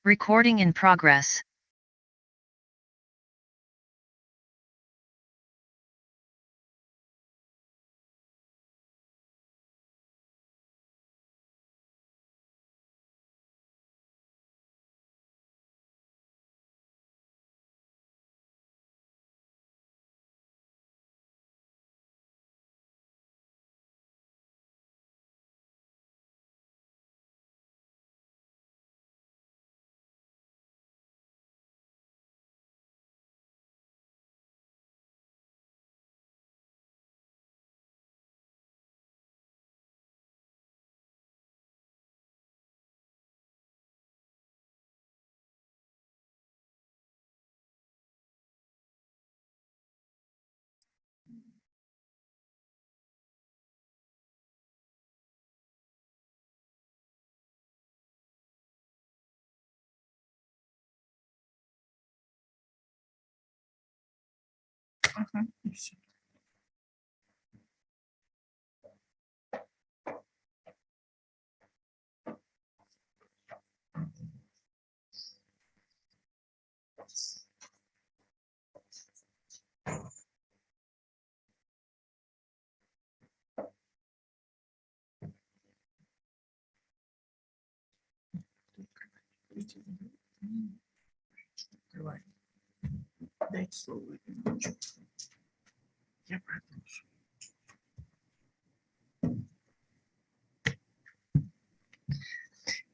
Recording in progress.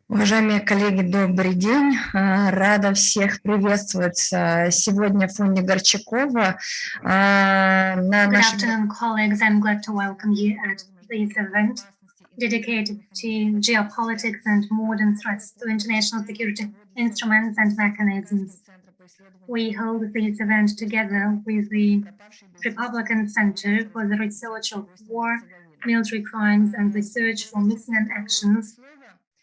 Уважаемые коллеги, добрый день. Рада всех приветствовать сегодня в фонде Горчакова. Good afternoon, colleagues. I'm glad to welcome you at this event dedicated to geopolitics and modern threats to international security instruments and mechanisms. We hold this event together with the Republican Center for the Research of War, Military Crimes, and the Search for Missing Actions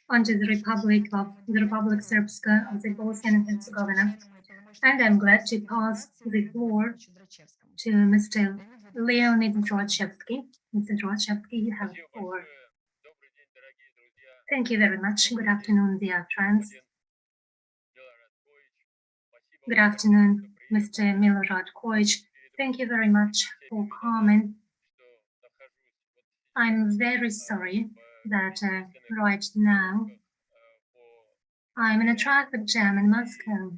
under the Republic of Srpska of the Bosnia and Herzegovina. And I'm glad to pass the floor to Mr. Leonid Gorchakov. Mr. Gorchakov, you have the floor. Thank you very much. Good afternoon, dear friends. Good afternoon, Mr. Milorad Kojic. Thank you very much for coming. I'm very sorry that right now I'm in a traffic jam in Moscow,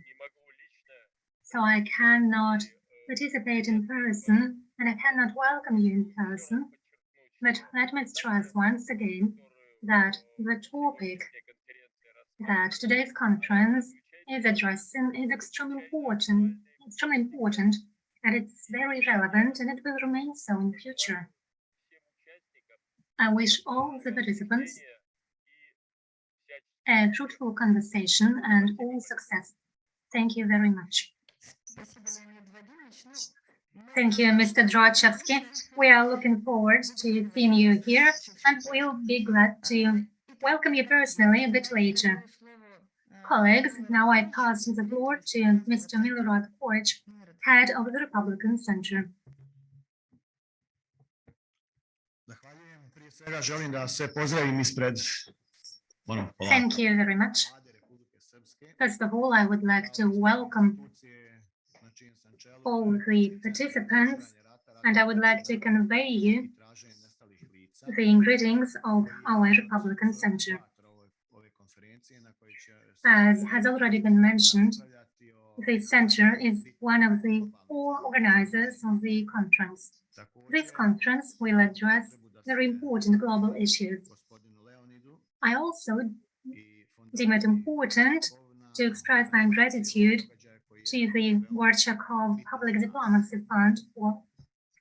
so I cannot participate in person and I cannot welcome you in person. But let me stress once again that the topic that today's conference is addressing is extremely important, and it's very relevant, and it will remain so in the future. I wish all the participants a fruitful conversation and all success. Thank you very much. Thank you, Mr. Gorchakov. We are looking forward to seeing you here, and we'll be glad to welcome you personally a bit later. Colleagues, now I pass the floor to Mr. Milorad Kojic, head of the Republican Center. Thank you very much. First of all, I would like to welcome all the participants, and I would like to convey you the greetings of our Republican Center. As has already been mentioned, the Center is one of the 4 organizers of the conference. This conference will address very important global issues. I also deem it important to express my gratitude to the Gorchakov Public Diplomacy Fund for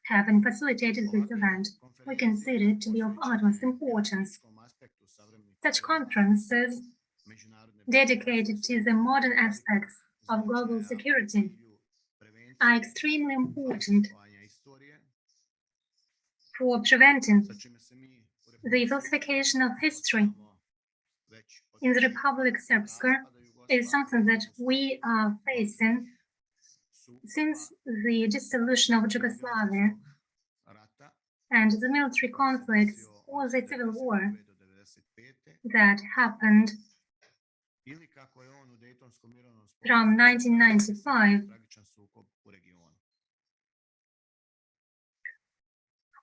having facilitated this event. We consider it to be of utmost importance. Such conferences dedicated to the modern aspects of global security are extremely important for preventing the falsification of history. In the Republic of Srpska is something that we are facing since the dissolution of Yugoslavia and the military conflicts or the civil war that happened from 1995,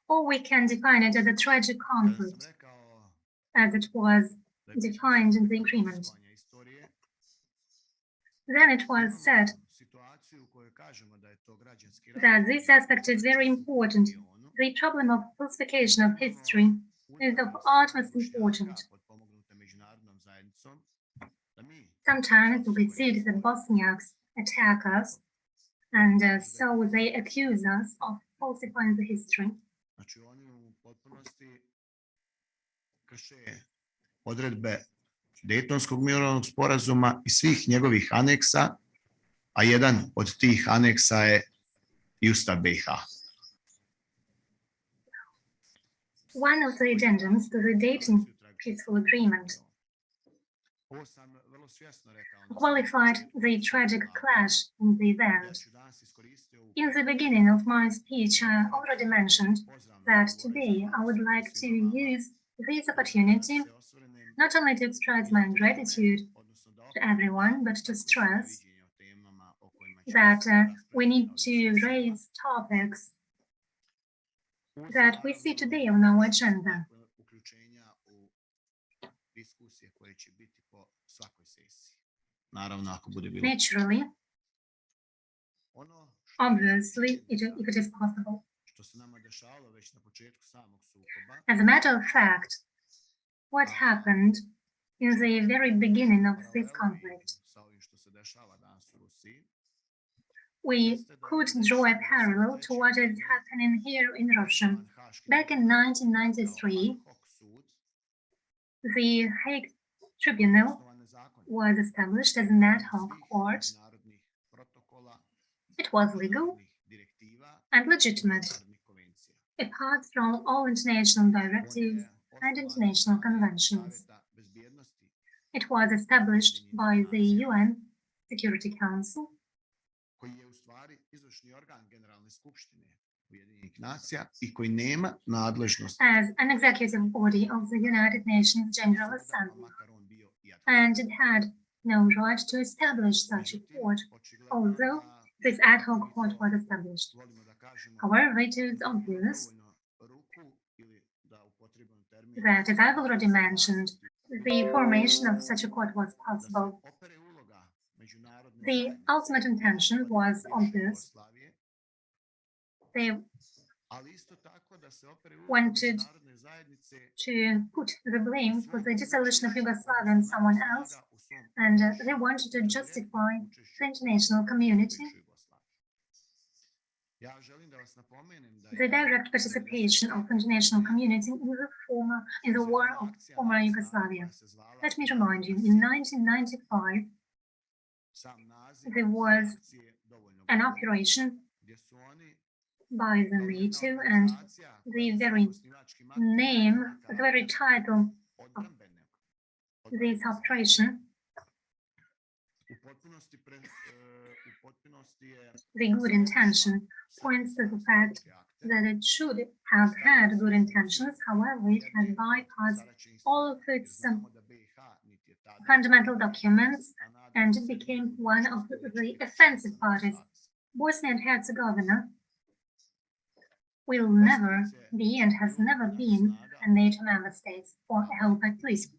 or we can define it as a tragic conflict, as it was defined in the agreement. Then it was said that this aspect is very important. The problem of falsification of history is of utmost importance. Sometimes we see that Bosniaks attack us, and so they accuse us of falsifying the history. Odredbe Dejtonskog mirovnog sporazuma i svih njegovih aneksa, a jedan od tih aneksa je i Ustav BiH. One of the addendums to the Dayton Peaceful Agreement qualified the tragic clash in the event. In the beginning of my speech, I already mentioned that today I would like to use this opportunity not only to express my gratitude to everyone, but to stress that we need to raise topics that we see today on our agenda. Naturally, obviously, if it is possible. As a matter of fact, what happened in the very beginning of this conflict, we could draw a parallel to what is happening here in Russia. Back in 1993, the Hague Tribunal was established as an ad hoc court. It was legal and legitimate, apart from all international directives and international conventions. It was established by the UN Security Council as an executive body of the United Nations General Assembly, and it had no right to establish such a court, although this ad hoc court was established. However, it is obvious that, as I've already mentioned, the formation of such a court was possible. The ultimate intention was obvious. They wanted to put the blame for the dissolution of Yugoslavia on someone else, and they wanted to justify the international community the direct participation of the international community in the war of former Yugoslavia. Let me remind you, in 1995, there was an operation by the NATO, and the very name, the very title of this operation, the good intention, points to the fact that it should have had good intentions. However, it had bypassed all of its fundamental documents, and it became one of the offensive parties. Bosnia and Herzegovina will never be and has never been a NATO member state, or I hope at least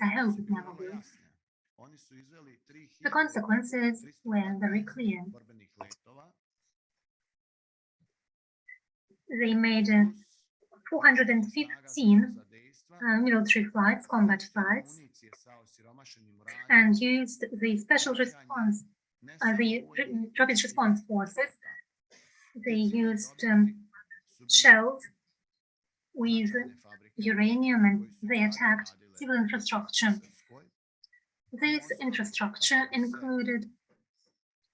I hope it never will. The consequences were very clear. They made 415 military flights, combat flights, and used the special response, the rapid response forces. They used shells with uranium, and they attacked civil infrastructure. This infrastructure included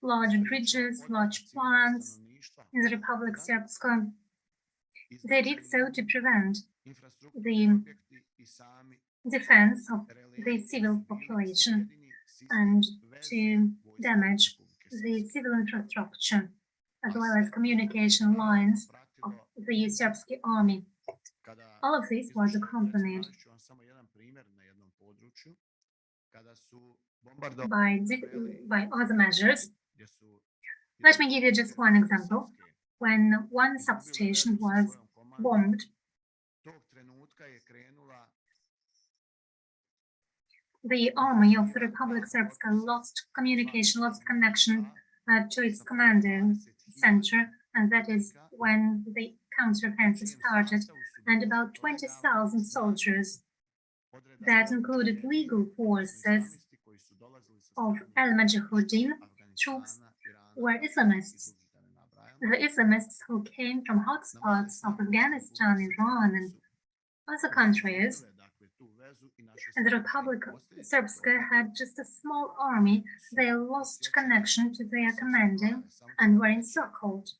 large bridges, large plants in the Republic of Srpska. They did so to prevent the defense of the civil population and to damage the civil infrastructure, as well as communication lines of the Srpski army. All of this was accompanied by other measures. Let me give you just one example. When one substation was bombed, the army of the Republic of Srpska lost communication, lost connection to its commanding center, and that is when the counteroffensive started, and about 20,000 soldiers that included legal forces of al-Mujahideen troops were Islamists. The Islamists who came from hotspots of Afghanistan, Iran, and other countries. And the Republic of Srpska had just a small army. They lost connection to their commanding and were encircled.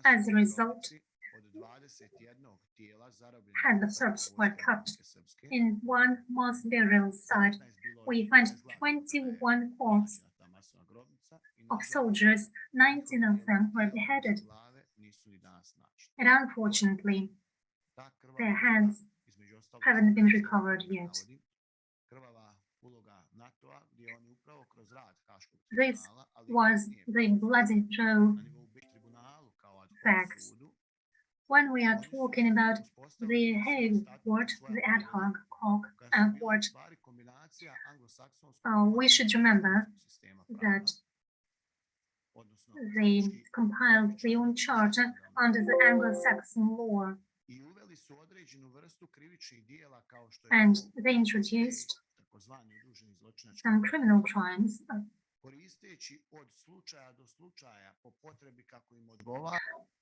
As a result, heads of Serbs were cut. In one mass burial site, we find 21 corpses of soldiers. 19 of them were beheaded. And unfortunately, their heads haven't been recovered yet. This was the bloody row facts. When we are talking about the Hague Court, the ad hoc court, we should remember that they compiled their own charter under the Anglo-Saxon law, and they introduced some criminal crimes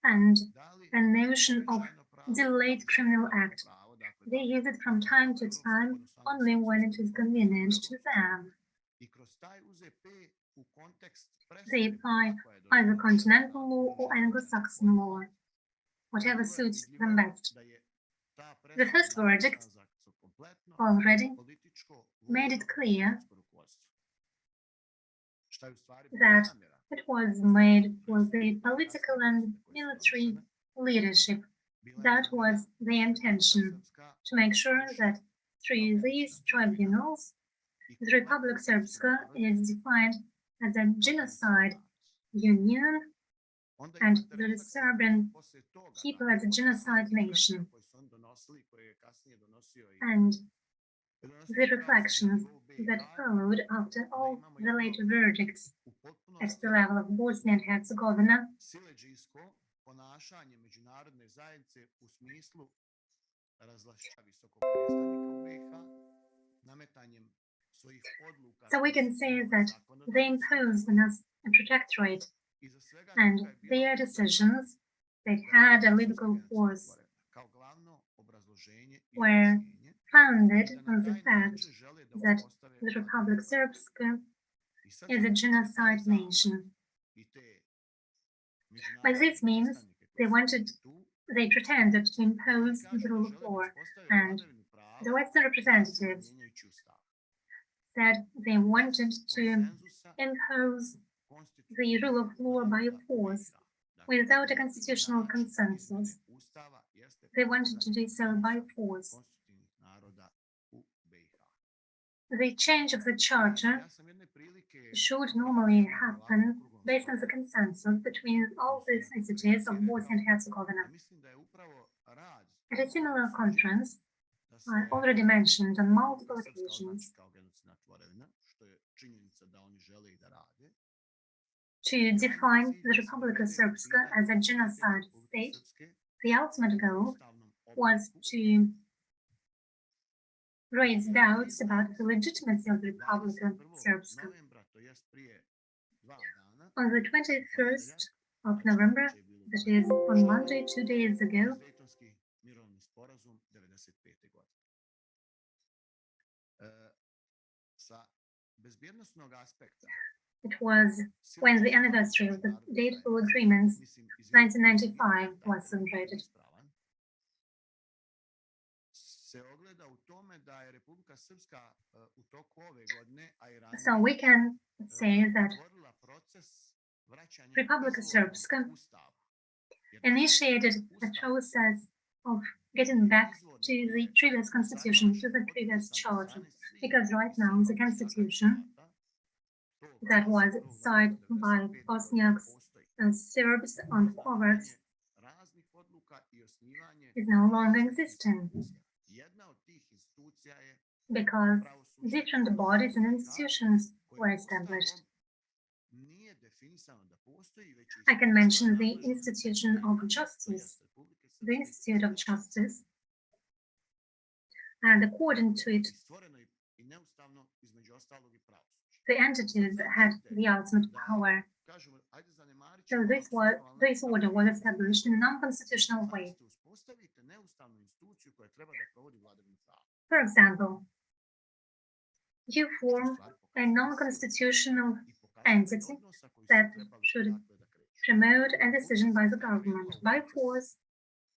and a notion of delayed criminal act. They use it from time to time only when it is convenient to them. They apply either continental law or Anglo-Saxon law, whatever suits them best. The first verdict already made it clear that it was made for the political and military leadership. That was the intention, to make sure that through these tribunals, the Republic of Srpska is defined as a genocide union and the Serbian people as a genocide nation. And the reflections that followed after all the later verdicts at the level of Bosnia and Herzegovina so we can say that they imposed on us a protectorate, and their decisions that had a legal force were founded on the fact that the Republic of Srpska is a genocide nation. By this means, they pretended to impose the rule of law, and the Western representatives said they wanted to impose the rule of law by force without a constitutional consensus. They wanted to do so by force. The change of the charter should normally happen based on the consensus between all the entities of Bosnia and Herzegovina. At a similar conference, I already mentioned on multiple occasions, to define the Republic of Srpska as a genocide state, the ultimate goal was to raise doubts about the legitimacy of the Republic of Srpska. On the 21st of November, that is on Monday, 2 days ago, it was when the anniversary of the Dayton Agreements 1995 was celebrated. So we can say that Republic of Srpska initiated a process of getting back to the previous constitution, to the previous charter, because right now the constitution that was signed by Bosniaks, Serbs, and Croats is no longer existing because different bodies and institutions were established. I can mention the Institution of Justice, the Institute of Justice, and according to it, the entities had the ultimate power. So this order was established in a non-constitutional way. For example, you form a non-constitutional entity that should promote a decision by the government by force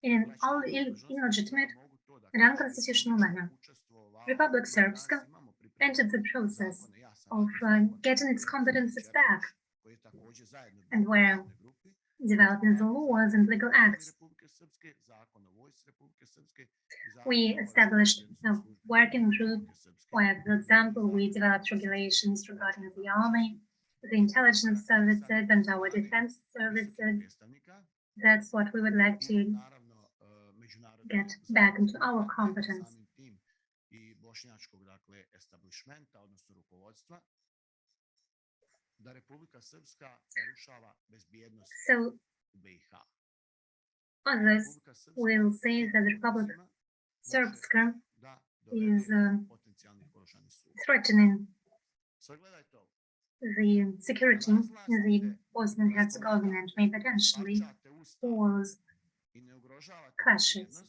in an illegitimate and unconstitutional manner. Republic Srpska entered the process of getting its competences back, and were developing the laws and legal acts. We established a working group where, for example, we developed regulations regarding the army, the intelligence services, and our defense services. That's what we would like to get back into our competence. So, others will say that the Republic of Srpska is threatening the security in the Bosnia and Herzegovina and may potentially cause clashes.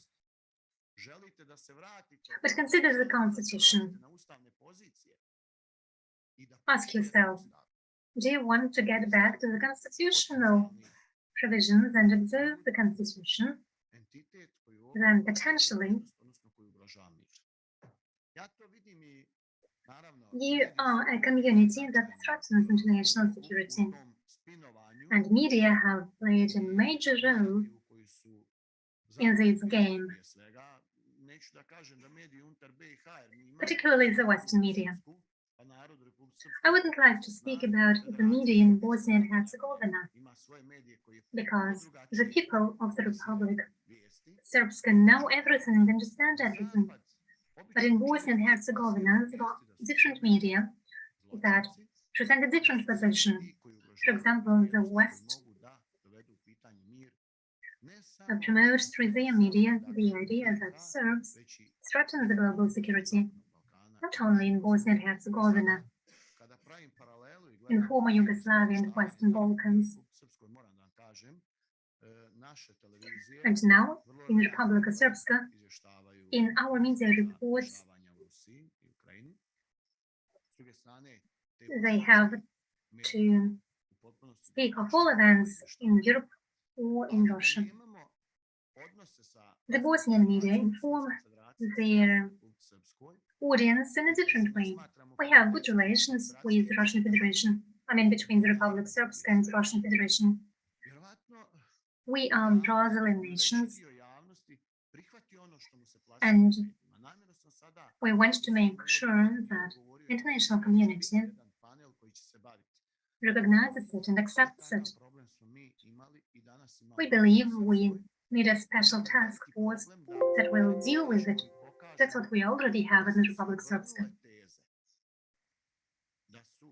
But consider the constitution. Ask yourself, do you want to get back to the constitutional provisions and observe the constitution? Then potentially you are a community that threatens international security, and media have played a major role in this game, particularly the Western media. I wouldn't like to speak about the media in Bosnia and Herzegovina, because the people of the Republic Srpska know everything and understand everything. But in Bosnia and Herzegovina, there are different media that present a different position. For example, the West promotes through their media the idea that Serbs threaten the global security, not only in Bosnia and Herzegovina, in former Yugoslavia and Western Balkans. And now, in Republic of Srpska, in our media reports, they have to speak of all events in Europe or in Russia. The Bosnian media inform their audience in a different way. We have good relations with the Russian Federation, between the Republic Srpska and the Russian Federation. We are brotherly nations, and we want to make sure that the international community recognizes it and accepts it. We believe we need a special task force that will deal with it. That's what we already have in the Republic Srpska.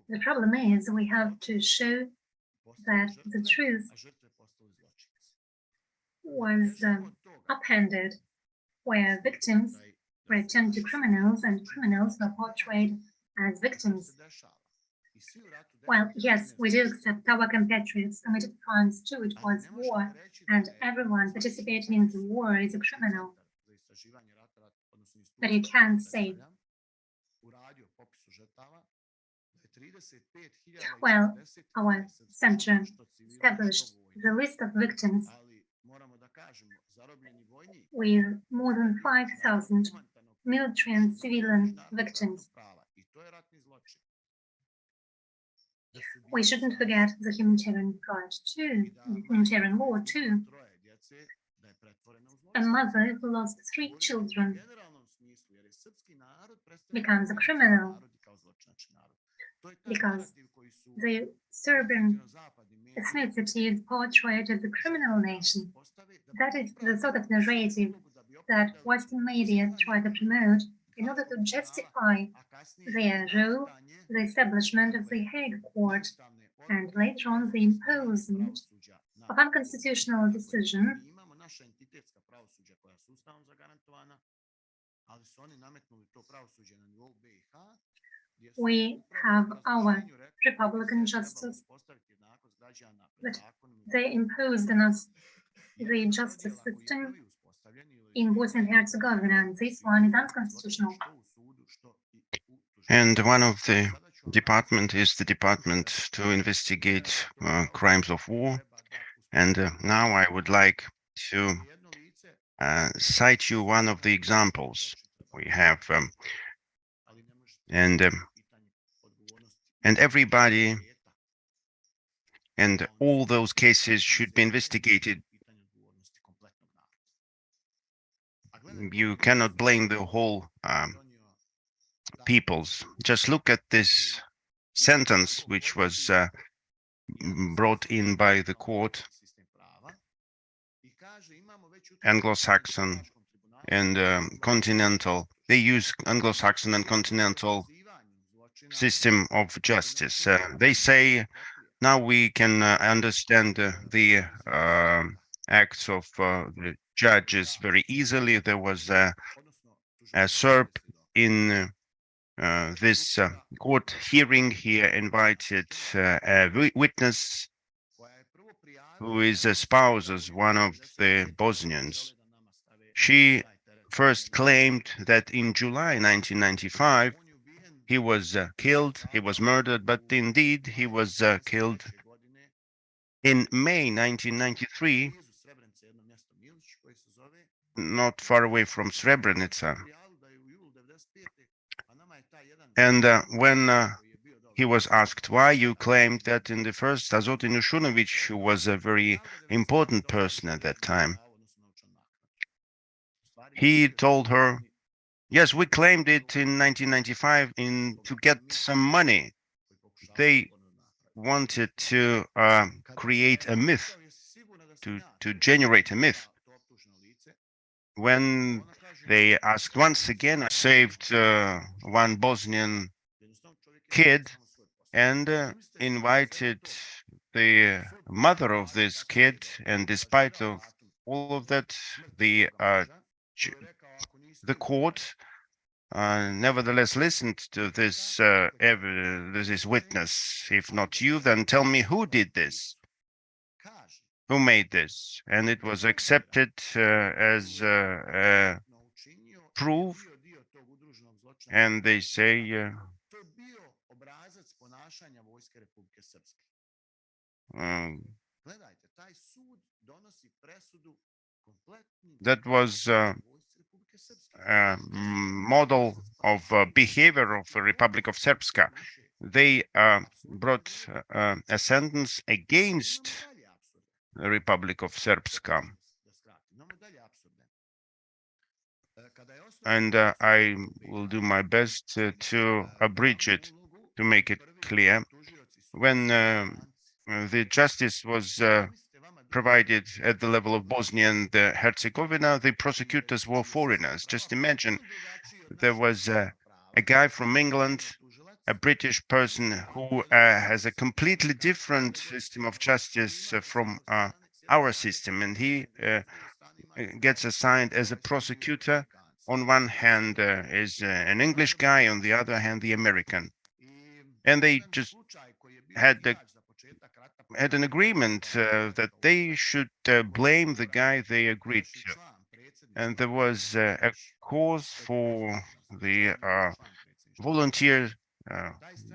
The problem is we have to show that the truth was upended, where victims were turned to criminals and criminals were portrayed as victims. Well, yes, we do accept our compatriots committed crimes too. It was war, and everyone participating in the war is a criminal. But you can't say, well, our center established the list of victims with more than 5,000 military and civilian victims. We shouldn't forget the humanitarian right too, the humanitarian law too. a mother who lost 3 children becomes a criminal because the Serbian ethnicity is portrayed as a criminal nation. That is the sort of narrative that Western media try to promote in order to justify their role, the establishment of the Hague Court, and later on the imposition of unconstitutional decision we have our Republican justice, but they imposed on us the justice system in Bosnia and Herzegovina, and this one is unconstitutional. And one of the department is the department to investigate crimes of war. And now I would like to cite you one of the examples we have, and everybody and all those cases should be investigated. You cannot blame the whole peoples. Just look at this sentence which was brought in by the court, Anglo-Saxon and continental. They use Anglo-Saxon and continental system of justice. They say now we can understand the acts of the judges very easily. There was a Serb in this court hearing. He invited a witness who is a spouse of one of the Bosnians. She first claimed that in July 1995 he was killed, he was murdered, but indeed he was killed in May 1993, not far away from Srebrenica. And when he was asked why you claimed that in the first, Azotin Ushunovic, who was a very important person at that time, he told her, yes, we claimed it in 1995 to get some money. They wanted to create a myth, to generate a myth. When they asked once again, I saved one Bosnian kid and invited the mother of this kid, and despite of all of that, the court nevertheless listened to this this witness. If not you, then tell me who did this, who made this, and it was accepted as proof. And they say that was a model of behavior of the Republic of Srpska. They brought a sentence against the Republic of Srpska. And I will do my best to abridge it, to make it clear. When the justice was provided at the level of Bosnia and Herzegovina, the prosecutors were foreigners. Just imagine, there was a guy from England, a British person who has a completely different system of justice from our system, and he gets assigned as a prosecutor. On one hand is an English guy, on the other hand the American, and they just had an agreement that they should blame the guy they agreed to. And there was a cause for the volunteer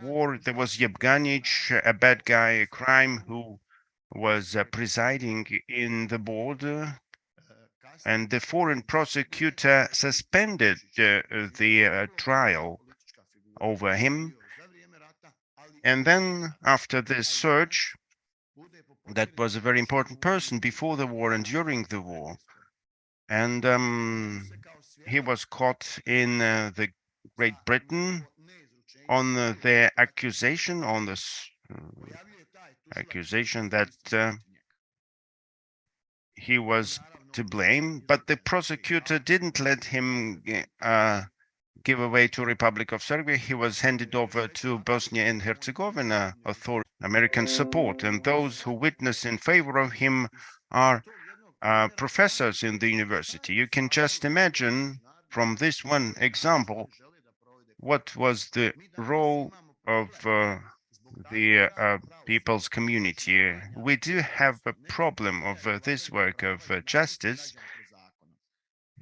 war. There was Yevganic, a bad guy, a crime, who was presiding in the board, and the foreign prosecutor suspended the trial over him. And then after this search, that was a very important person before the war and during the war, And he was caught in the Great Britain on the accusation, on this accusation that he was to blame, but the prosecutor didn't let him give away to Republic of Serbia. He was handed over to Bosnia and Herzegovina authority, American support, and those who witness in favor of him are professors in the university. You can just imagine from this one example what was the role of the people's community. We do have a problem of this work of justice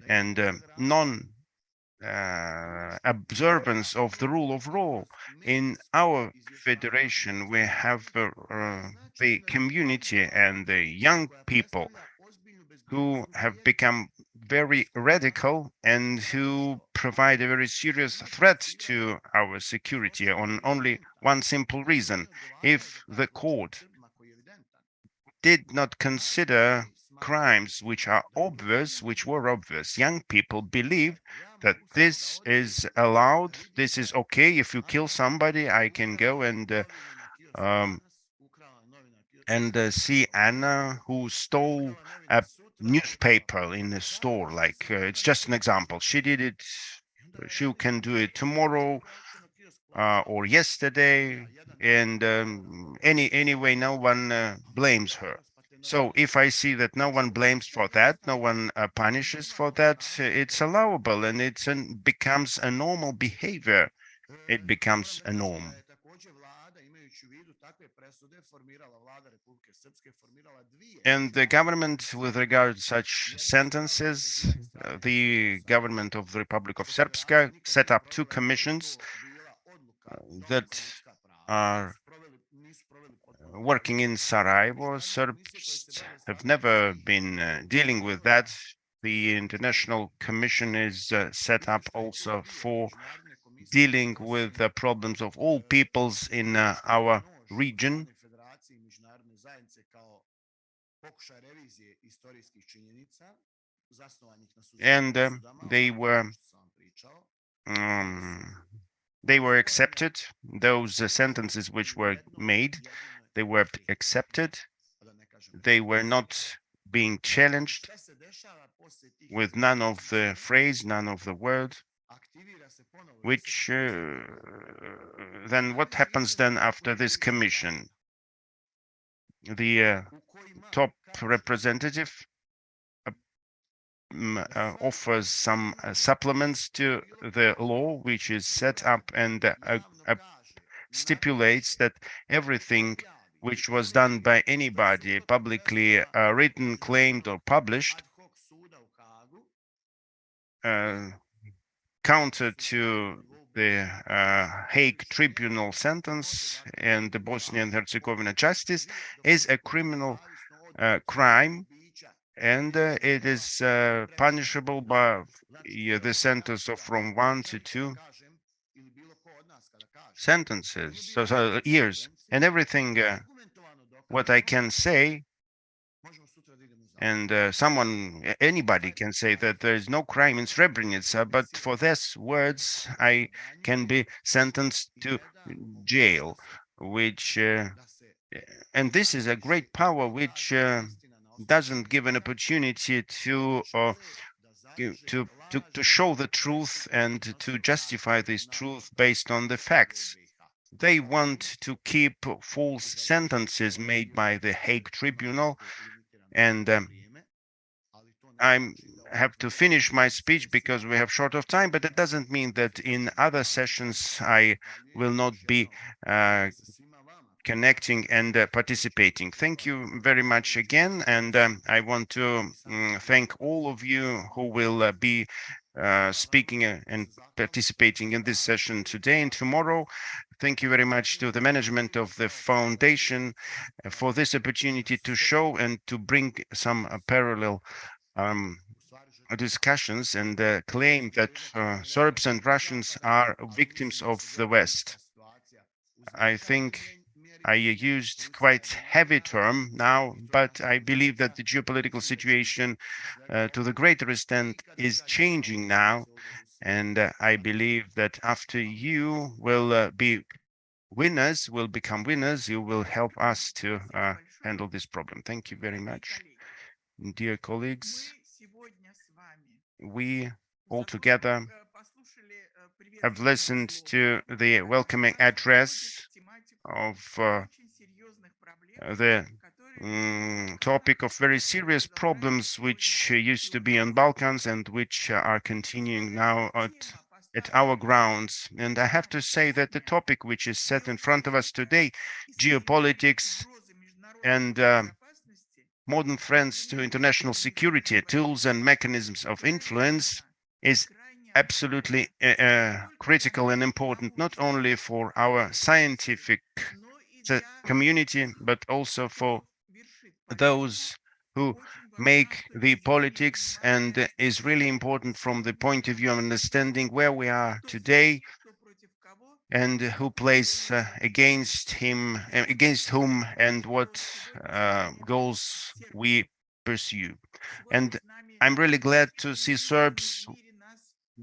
and non-observance of the rule of law. In our federation, we have the community and the young people who have become very radical and who provide a very serious threat to our security on only one simple reason. If the court did not consider crimes which are obvious, which were obvious, young people believe that this is allowed, this is okay. If you kill somebody, I can go and see Anna who stole a newspaper in a store. Like it's just an example. She did it. She can do it tomorrow or yesterday, and anyway, no one blames her. So if I see that no one blames for that, no one punishes for that, it's allowable, and it becomes a normal behavior. It becomes a norm. And the government, with regard to such sentences, the government of the Republic of Srpska set up two commissions that are working in Sarajevo. Serbs have never been dealing with that. The International Commission is set up also for dealing with the problems of all peoples in our region. And they were accepted. Those sentences which were made, they were accepted. They were not being challenged with none of the phrase, none of the word, which then what happens then after this commission? The top representative offers some supplements to the law, which is set up and stipulates that everything which was done by anybody publicly written, claimed, or published counter to the Hague Tribunal sentence and the Bosnia and Herzegovina justice is a criminal crime, and it is punishable by the sentence of from 1 to 2 sentences, so years. And everything what I can say, and anybody can say that there is no crime in Srebrenica, but for these words I can be sentenced to jail, which and this is a great power which doesn't give an opportunity to show the truth and to justify this truth based on the facts. They want to keep false sentences made by the Hague Tribunal, and I have to finish my speech because we have short of time, but it doesn't mean that in other sessions I will not be connecting and participating. Thank you very much again, and I want to thank all of you who will be speaking and participating in this session today and tomorrow. Thank you very much to the management of the foundation for this opportunity to show and to bring some parallel discussions and claim that Serbs and Russians are victims of the West. I think I used quite heavy term now, but I believe that the geopolitical situation to the greater extent is changing now. And I believe that after you will be winners, will become winners, you will help us to handle this problem. Thank you very much. Dear colleagues, we all together have listened to the welcoming address of the topic of very serious problems which used to be on Balkans and which are continuing now at our grounds. And I have to say that the topic which is set in front of us today, geopolitics and modern threats to international security, tools and mechanisms of influence, is absolutely critical and important, not only for our scientific community, but also for those who make the politics, and is really important from the point of view of understanding where we are today and who plays against him, against whom, and what goals we pursue. And I'm really glad to see Serbs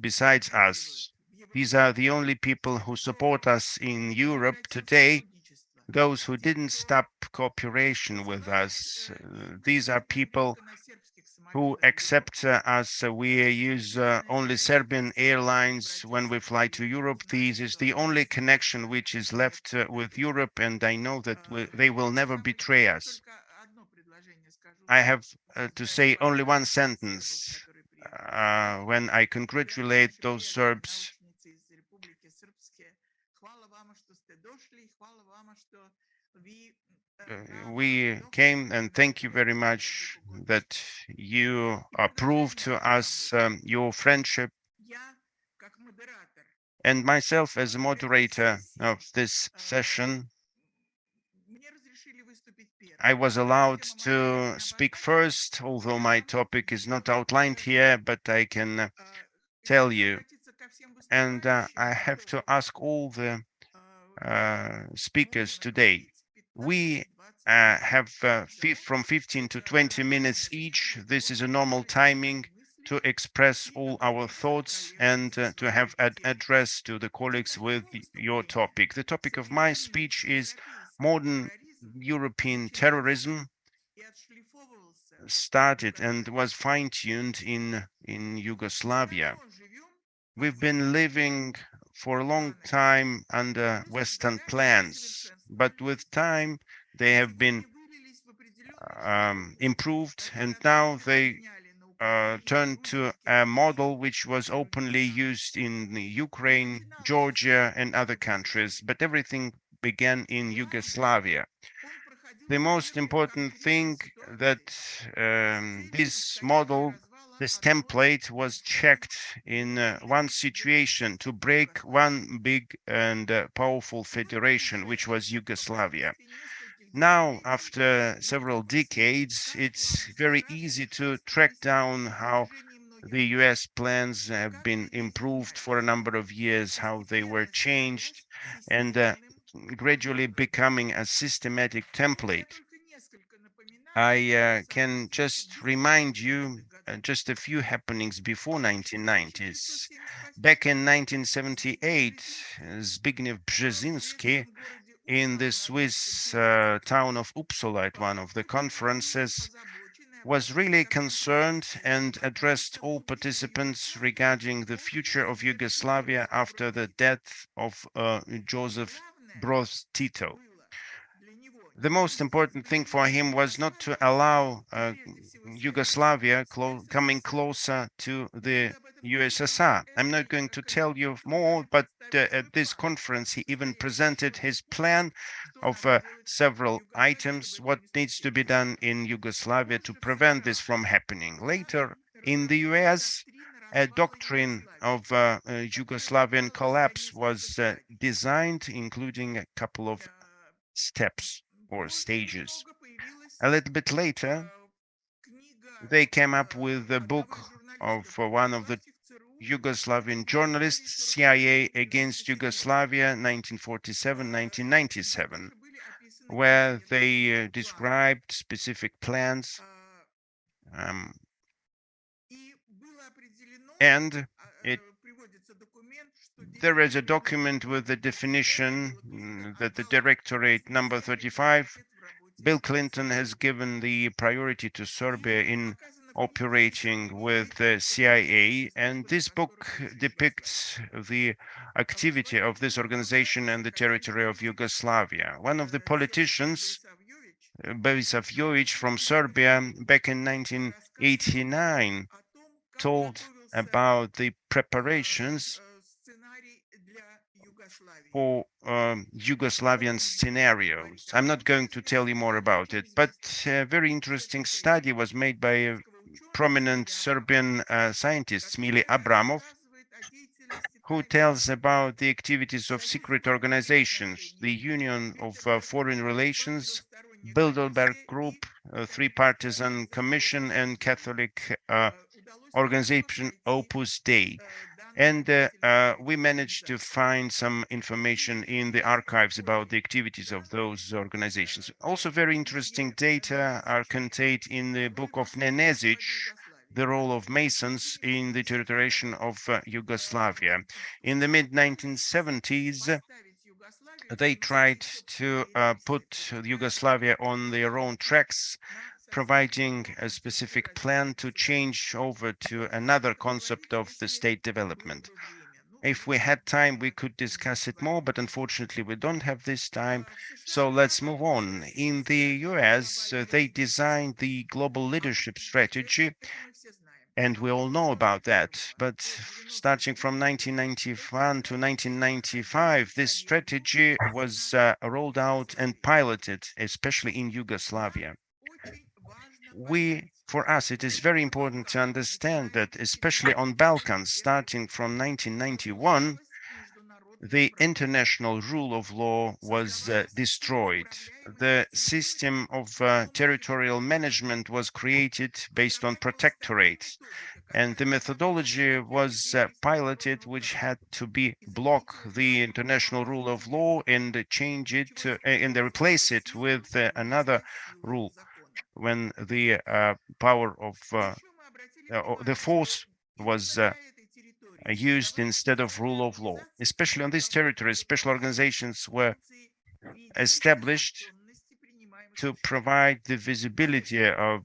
besides us. These are the only people who support us in Europe today. Those who didn't stop cooperation with us, these are people who accept us. We use only Serbian airlines when we fly to Europe. This is the only connection which is left with Europe, and I know that they will never betray us. I have to say only one sentence when I congratulate those Serbs. We came, and thank you very much that you proved to us your friendship. And myself, as a moderator of this session, I was allowed to speak first, although my topic is not outlined here, but I can tell you. And I have to ask all the speakers today. We have from 15 to 20 minutes each. This is a normal timing to express all our thoughts and to have an address to the colleagues with your topic. The topic of my speech is modern European terrorism, started and was fine-tuned in Yugoslavia. We've been living for a long time under Western plans, but with time they have been improved, and now they turned to a model which was openly used in Ukraine, Georgia, and other countries, but everything began in Yugoslavia. The most important thing that this model, this template was checked in one situation to break one big and powerful federation, which was Yugoslavia. Now, after several decades, it's very easy to track down how the US plans have been improved for a number of years, how they were changed, and gradually becoming a systematic template. I can just remind you just a few happenings before 1990s. Back in 1978, Zbigniew Brzezinski in the Swiss town of Uppsala at one of the conferences was really concerned and addressed all participants regarding the future of Yugoslavia after the death of Joseph Broz Tito. The most important thing for him was not to allow Yugoslavia coming closer to the USSR. I'm not going to tell you more, but at this conference, he even presented his plan of several items, what needs to be done in Yugoslavia to prevent this from happening. Later, in the US, a doctrine of Yugoslavian collapse was designed, including a couple of steps or stages. A little bit later, they came up with a book of one of the Yugoslavian journalists, CIA Against Yugoslavia, 1947-1997. where they described specific plans, and there is a document with the definition that the Directorate number 35, Bill Clinton has given the priority to Serbia in operating with the CIA, and this book depicts the activity of this organization and the territory of Yugoslavia. One of the politicians, Borisav Jovic from Serbia, back in 1989, told about the preparations for Yugoslavian scenarios. I'm not going to tell you more about it, but a very interesting study was made by a prominent Serbian scientist, Mili Abramov, who tells about the activities of secret organizations, the Union of Foreign Relations, Bilderberg Group, Three Partisan Commission, and Catholic organization Opus Dei. And we managed to find some information in the archives about the activities of those organizations. Also, very interesting data are contained in the book of Nenezic, The Role of Masons in the Territorization of Yugoslavia. In the mid-1970s, they tried to put Yugoslavia on their own tracks, providing a specific plan to change over to another concept of the state development. If we had time, we could discuss it more, but unfortunately we don't have this time. So let's move on. In the US, they designed the global leadership strategy, and we all know about that. But starting from 1991 to 1995, this strategy was rolled out and piloted, especially in Yugoslavia. For us, it is very important to understand that, especially on Balkans, starting from 1991, the international rule of law was destroyed. The system of territorial management was created based on protectorate, and the methodology was piloted, which had to be block the international rule of law and change it and replace it with another rule when the power of the force was used instead of rule of law. Especially on this territory, special organizations were established to provide the visibility of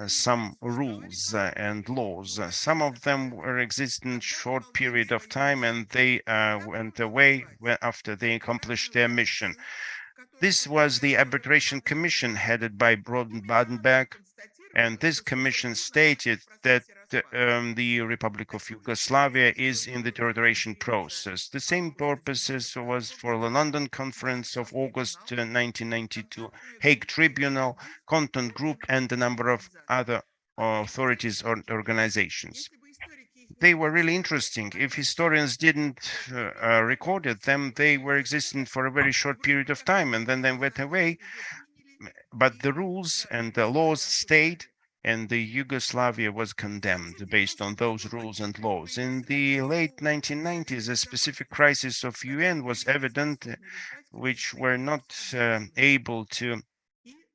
some rules and laws. Some of them were existing short period of time, and they went away after they accomplished their mission. This was the Arbitration Commission headed by Baden-Württemberg, and this commission stated that the Republic of Yugoslavia is in the territorization process. The same purposes was for the London Conference of August 1992, Hague Tribunal, Content Group, and a number of other authorities or organizations. They were really interesting. If historians didn't recorded them, they were existing for a very short period of time, and then they went away. But the rules and the laws stayed, and the Yugoslavia was condemned based on those rules and laws. In the late 1990s, a specific crisis of UN was evident, which were not able to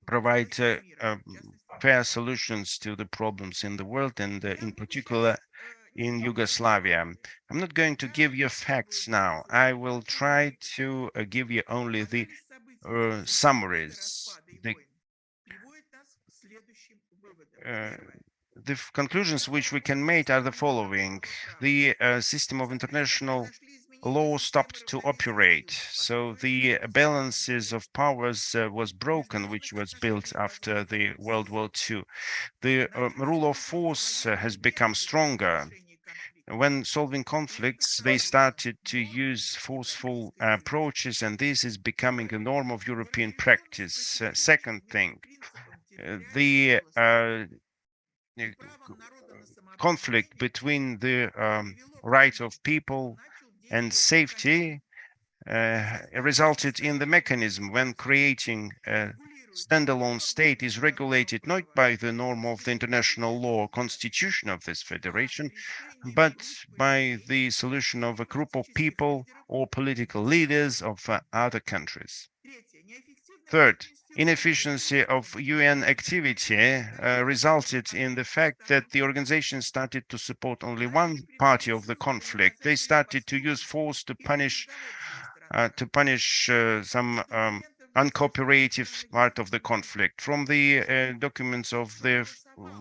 provide fair solutions to the problems in the world, and in particular in Yugoslavia. I'm not going to give you facts now. I will try to give you only the summaries. The conclusions which we can make are the following. The system of international law stopped to operate. So the balances of powers was broken, which was built after the World War II. The rule of force has become stronger. When solving conflicts, they started to use forceful approaches, and this is becoming a norm of European practice. Second thing, the conflict between the right of people and safety resulted in the mechanism when creating a standalone state is regulated not by the norm of the international law or constitution of this federation, but by the solution of a group of people or political leaders of other countries. Third, inefficiency of UN activity resulted in the fact that the organization started to support only one party of the conflict. They started to use force to punish some uncooperative part of the conflict. From the documents of the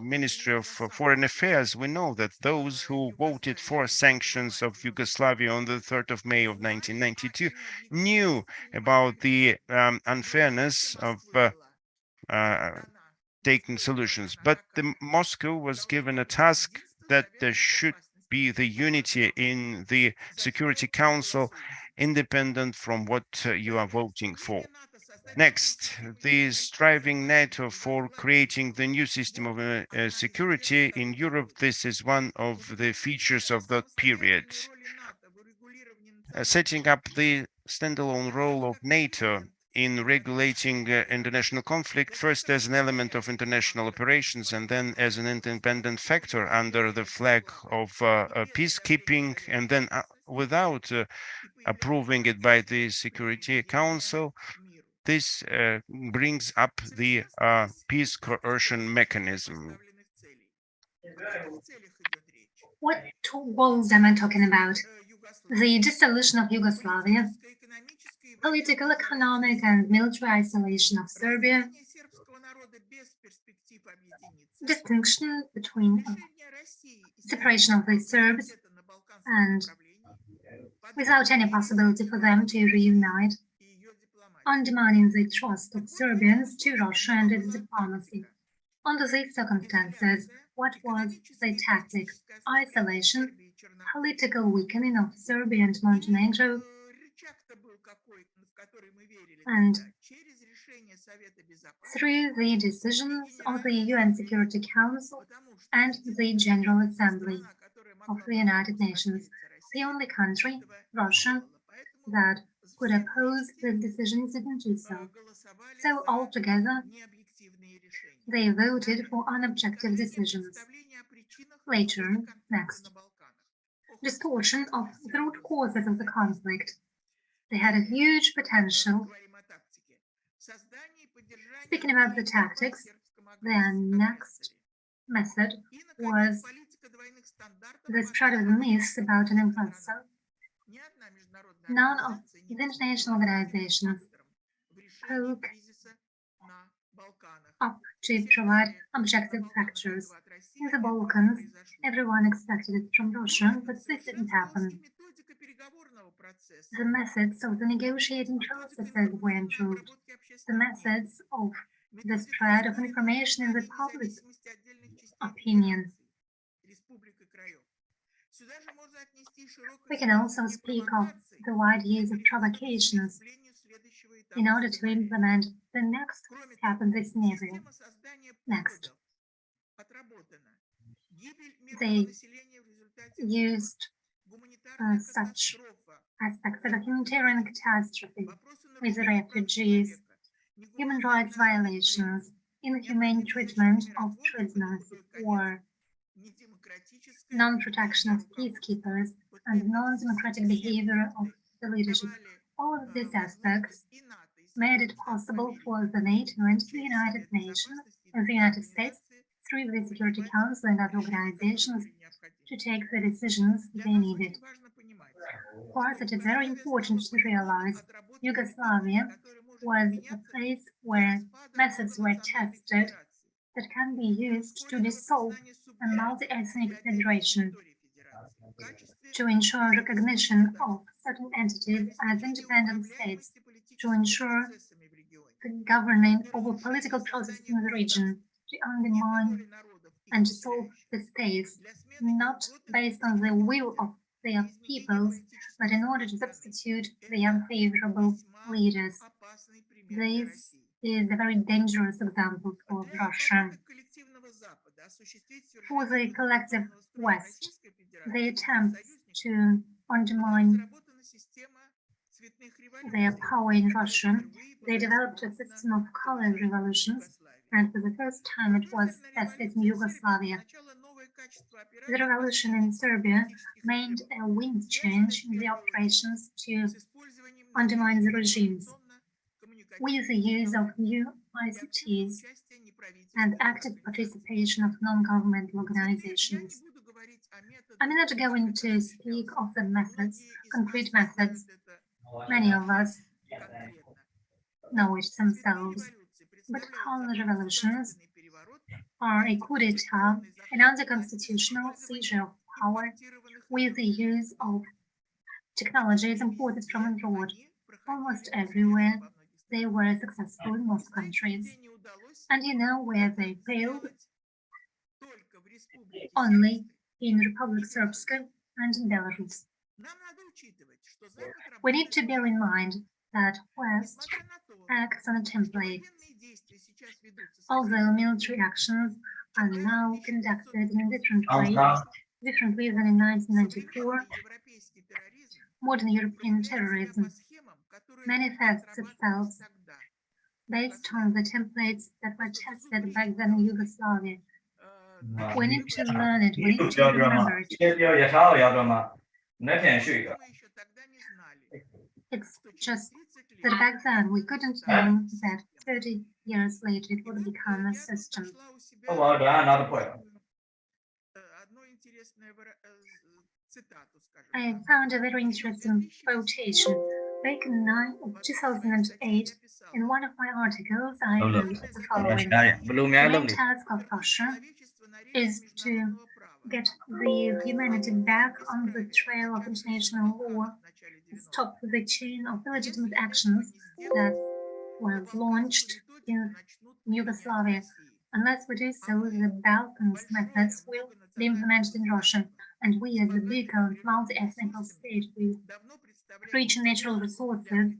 Ministry of Foreign Affairs, we know that those who voted for sanctions of Yugoslavia on the 3rd of May of 1992 knew about the unfairness of taking solutions. But Moscow was given a task that there should be the unity in the Security Council, independent from what you are voting for. Next, the striving NATO for creating the new system of security in Europe. This is one of the features of that period. Setting up the standalone role of NATO in regulating international conflict, first as an element of international operations and then as an independent factor under the flag of peacekeeping, and then without approving it by the Security Council. This brings up the peace coercion mechanism. What goals am I talking about? The dissolution of Yugoslavia, political, economic, and military isolation of Serbia, distinction between separation of the Serbs and without any possibility for them to reunite, undermining the trust of Serbians to Russia and its diplomacy. Under these circumstances, what was the tactic? Isolation, political weakening of Serbia and Montenegro, and through the decisions of the UN Security Council and the General Assembly of the United Nations, the only country, Russia, that could oppose the decisions didn't do so. So altogether, they voted for unobjective decisions. Later, next, distortion of the root causes of the conflict. They had a huge potential. Speaking about the tactics, their next method was the spread of the myths about an imposter. None of the international organizations spoke up to provide objective factors. In the Balkans, everyone expected it from Russia, but this didn't happen. The methods of the negotiating processes were improved. The methods of the spread of information in the public opinion. We can also speak of the wide use of provocations in order to implement the next step in this scenario. Next, they used such aspects of a humanitarian catastrophe with refugees, human rights violations, inhumane treatment of prisoners, or non-protection of peacekeepers, and non-democratic behavior of the leadership. All of these aspects made it possible for the NATO and the United Nations and the United States, through the Security Council and other organizations, to take the decisions they needed. For us, it is very important to realize Yugoslavia was a place where methods were tested that can be used to dissolve a multi-ethnic federation, to ensure recognition of certain entities as independent states, to ensure the governing over political processes in the region, to undermine and dissolve the states, not based on the will of their peoples, but in order to substitute the unfavorable leaders. This is a very dangerous example for Russia. For the collective West, the attempts to undermine their power in Russia, they developed a system of color revolutions, and for the first time it was tested in Yugoslavia. The revolution in Serbia made a wind change in the operations to undermine the regimes. with the use of new ICTs and active participation of non-governmental organizations. I'm not going to speak of the methods, concrete methods. Many of us know it themselves. But counter-revolutions are a coup d'etat, an anti-constitutional seizure of power with the use of technologies imported from abroad. Almost everywhere, they were successful in most countries. And you know where they failed? Only in Republic of Srpska and in Belarus. We need to bear in mind that West acts on a template. Although military actions are now conducted in a different way, differently than in 1994, modern European terrorism manifests itself based on the templates that were tested back then in Yugoslavia. We need to learn it, we need to remember it. It's just that back then we couldn't know that 30 years later it would become a system. I found a very interesting quotation. Back in 2008, in one of my articles, I wrote the following. The main task of Russia is to get the humanity back on the trail of international law, stop the chain of illegitimate actions that were launched in Yugoslavia. Unless we do so, the Balkans methods will be implemented in Russia, and we as a big multi-ethnic state with rich natural resources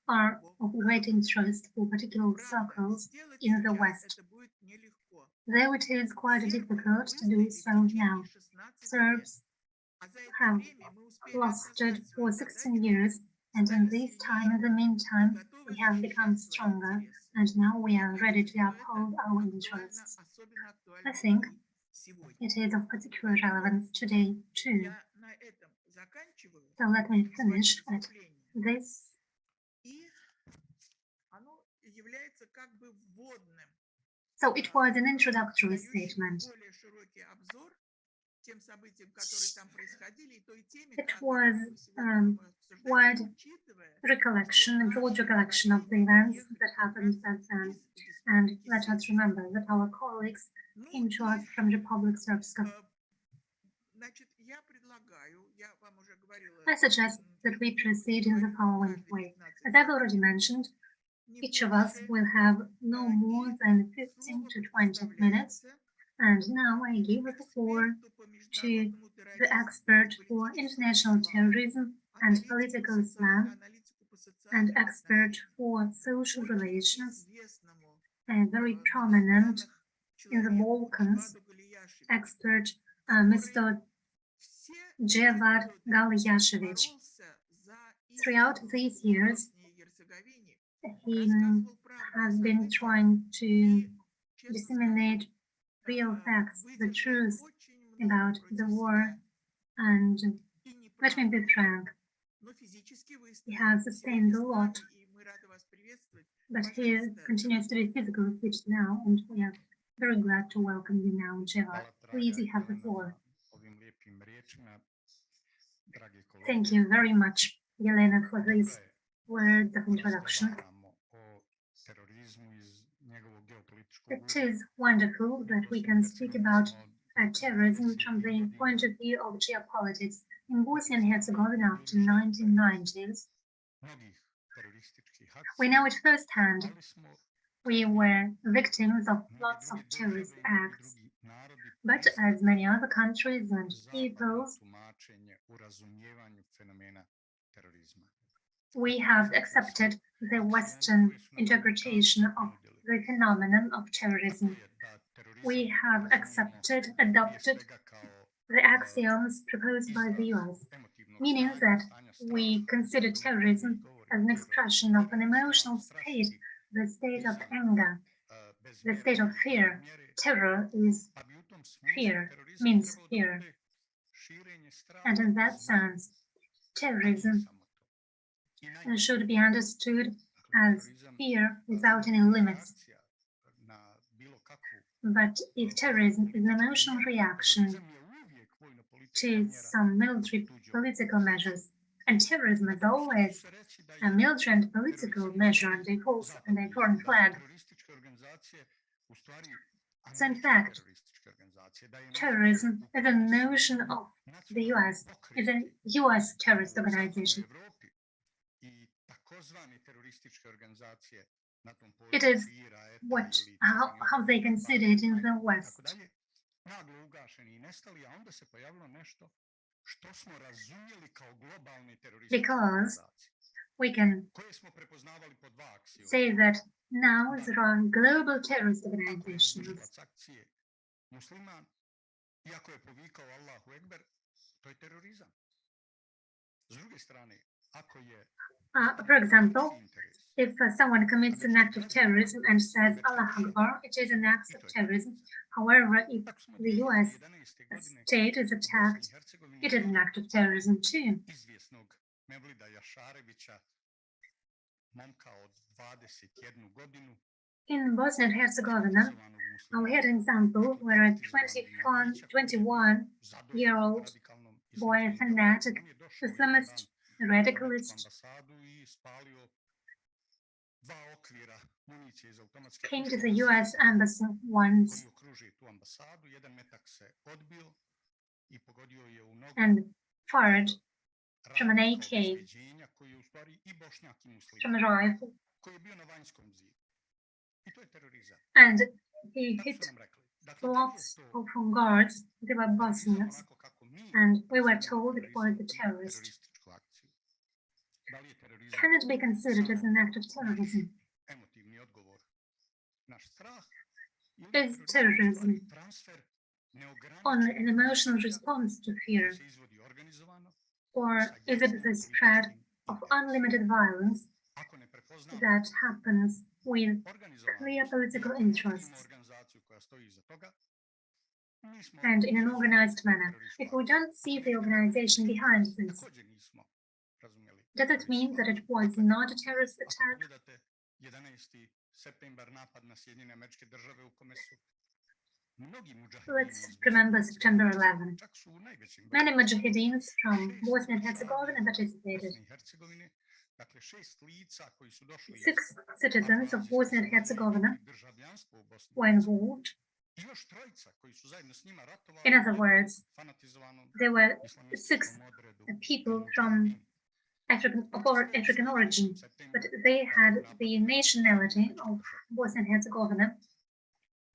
are of great interest for particular circles in the West. Though it is quite difficult to do so now. Serbs have clustered for 16 years, and in this time, in the meantime, we have become stronger, and now we are ready to uphold our interests. I think it is of particular relevance today, too. So let me finish at this. So it was an introductory statement. It was wide recollection, a broad recollection of the events that happened back then. And let us remember that our colleagues came to us from Republic of Srpska. I suggest that we proceed in the following way. As I've already mentioned, each of us will have no more than 15 to 20 minutes. And now I give the floor to the expert for international terrorism and political Islam and expert for social relations, and very prominent in the Balkans, expert Mr. Djevar Galyashevich. Throughout these years, he has been trying to disseminate real facts, the truth about the war, and let me be frank, he has sustained a lot, but he continues to be physically fit now, and we are very glad to welcome you now, Djevar. Please, you have the floor. Thank you very much, Yelena, for these words of introduction. It is wonderful that we can speak about terrorism from the point of view of geopolitics. In Bosnia and Herzegovina after 1990s, we know it firsthand. We were victims of lots of terrorist acts. But as many other countries and peoples, we have accepted the Western interpretation of the phenomenon of terrorism. We have accepted, adopted the axioms proposed by the US, meaning that we consider terrorism as an expression of an emotional state, the state of anger, the state of fear. Terror is fear, means fear. And in that sense, terrorism should be understood as fear without any limits. But if terrorism is an emotional reaction to some military political measures, and terrorism is always a military and political measure under a foreign flag, so in fact, terrorism is a notion of the US, is a US terrorist organization. It is how they consider it in the West. Because we can say that now there are global terrorist organizations. For example, if someone commits an act of terrorism and says Allah Akbar, it is an act of terrorism. However, if the US state is attacked, it is an act of terrorism too. In Bosnia and Herzegovina, we had an example where a 21-year-old boy, a fanatic, Islamist, radicalist, came to the US embassy once and fired from an AK, from a rifle, and he hit lots of guards. They were Bosnians, and we were told it was a terrorist. Can it be considered as an act of terrorism? Is terrorism only an emotional response to fear, or is it the spread of unlimited violence that happens with clear political interests and in an organized manner? If we don't see the organization behind this, does it mean that it was not a terrorist attack? Let's remember September 11. Many Mujahideens from Bosnia and Herzegovina participated. 6 citizens of Bosnia and Herzegovina were involved. In other words, there were 6 people from African origin, but they had the nationality of Bosnia and Herzegovina,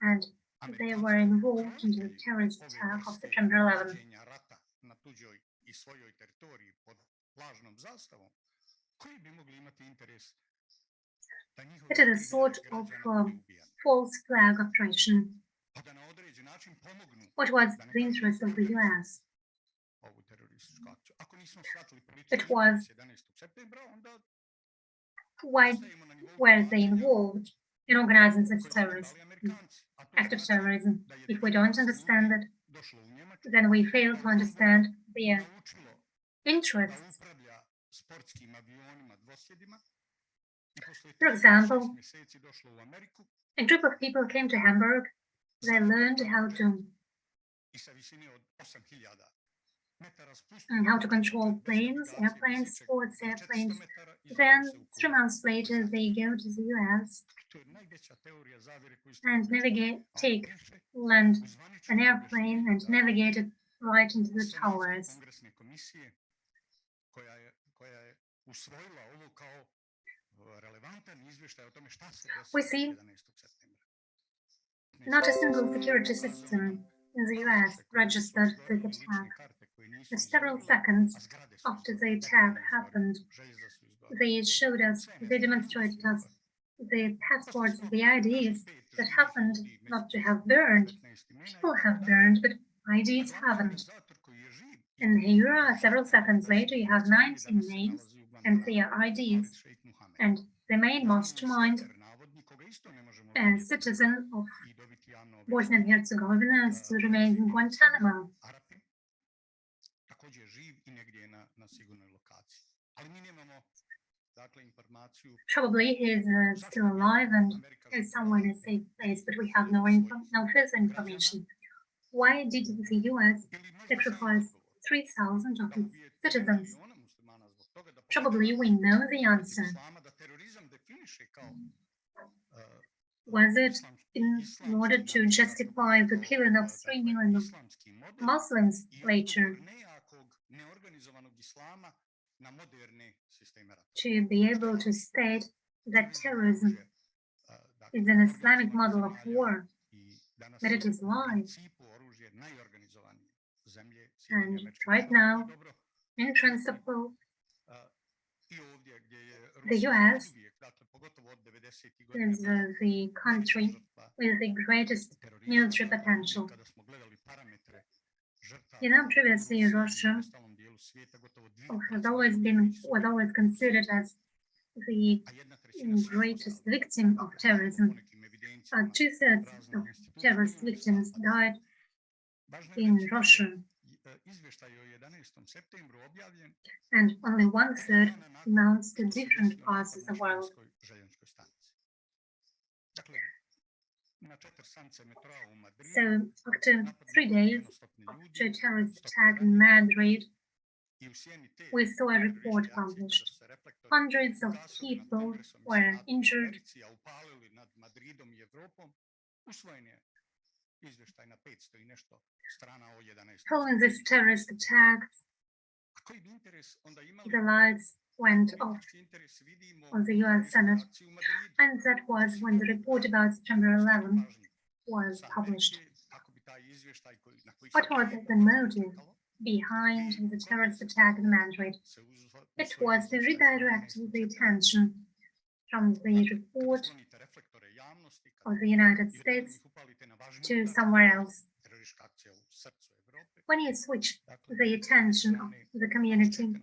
and they were involved in the terrorist attack of September 11. It is a sort of false flag operation. What was the interest of the US? It was, why were they involved in organizing such terrorist act of terrorism? If we don't understand it, then we fail to understand their interests. For example, a group of people came to Hamburg. They learned how to control planes, airplanes, sports airplanes. Then 3 months later, they go to the US and land an airplane and navigate it right into the towers. We see not a single security system in the US registered this attack. But several seconds after the attack happened, they showed us, they demonstrated us the passports, the IDs that happened not to have burned. People have burned, but IDs haven't. And here, several seconds later, you have 19 names and their IDs, and the main mastermind, a citizen of Bosnia and Herzegovina, still remains in Guantanamo. Probably he is still alive and is somewhere in a safe place, but we have no further information. Why did the US sacrifice 3,000 of its citizens? Probably we know the answer. Was it in order to justify the killing of 3 million Muslims later, to be able to state that terrorism is an Islamic model of war, that it is lies? And right now, in principle, the US is the country with the greatest military potential. In our previous year, Russia was always considered as the greatest victim of terrorism. 2/3 of terrorist victims died in Russia, and only 1/3 amounts to different parts of the world. So, after 3 days after a terrorist attack in Madrid, we saw a report published. Hundreds of people were injured. Following this terrorist attack, the lights went off on the US Senate, and that was when the report about September 11 was published. What was the motive behind the terrorist attack in Madrid? It was to redirect the attention from the report of the United States to somewhere else. When you switch the attention of the community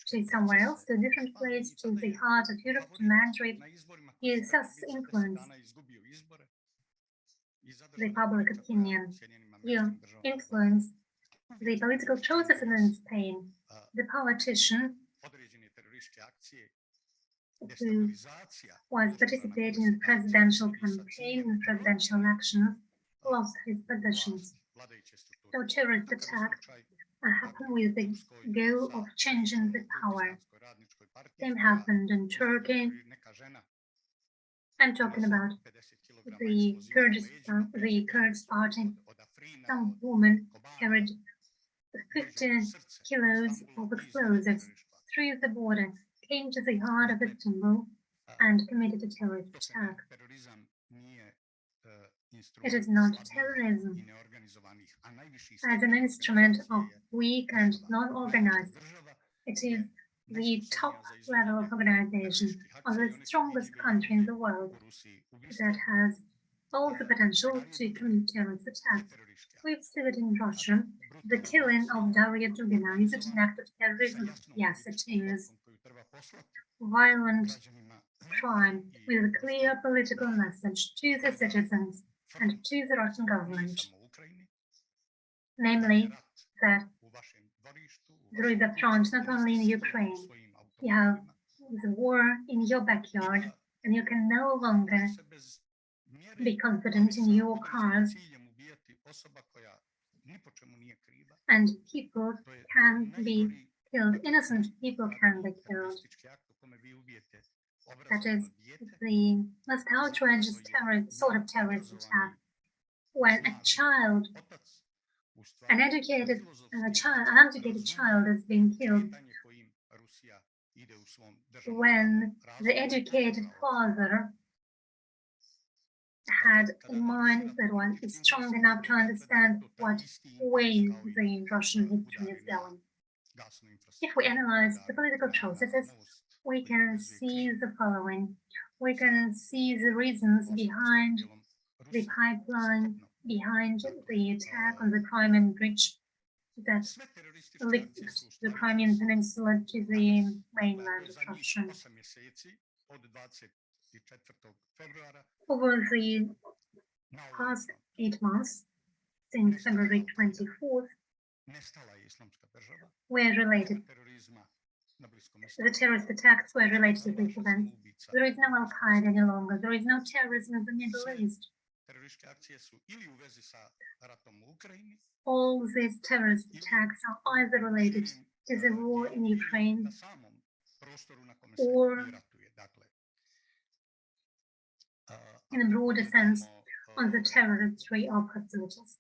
to somewhere else, to a different place, to the heart of Europe, to Madrid, you thus influence the public opinion. You influence the political process in Spain. The politician who was participating in presidential campaign and presidential elections lost his positions. So terrorist attack happened with the goal of changing the power. Same happened in Turkey. I'm talking about the Kurds party. Some woman carried 50 kilos of explosives through the border, came to the heart of Istanbul, and committed a terrorist attack. It is not terrorism. As an instrument of weak and non-organized, it is the top level of organization of the strongest country in the world that has all the potential to commit terrorist attacks. We've seen it in Russia. The killing of Daria Dugina, is it an act of terrorism? Yes, it is. Violent crime with a clear political message to the citizens and to the Russian government, namely that there is a front not only in Ukraine, you have the war in your backyard, and you can no longer be confident in your cars, and people can be killed, innocent people can be killed. That is the most outrageous sort of terrorist attack, when a child, an uneducated child is being killed, when the educated father had a mind that was strong enough to understand what way the Russian history is going. If we analyze the political processes, we can see the following. We can see the reasons behind the pipeline, behind the attack on the Crimean Bridge that linked the Crimean Peninsula to the mainland of Russia. Over the past 8 months, since February 24th, were related The terrorist attacks were related to these events. There is no Al-Qaeda any longer. There is no terrorism in the Middle East. All these terrorist attacks are either related to the war in Ukraine or, in a broader sense, on the territory of hostilities.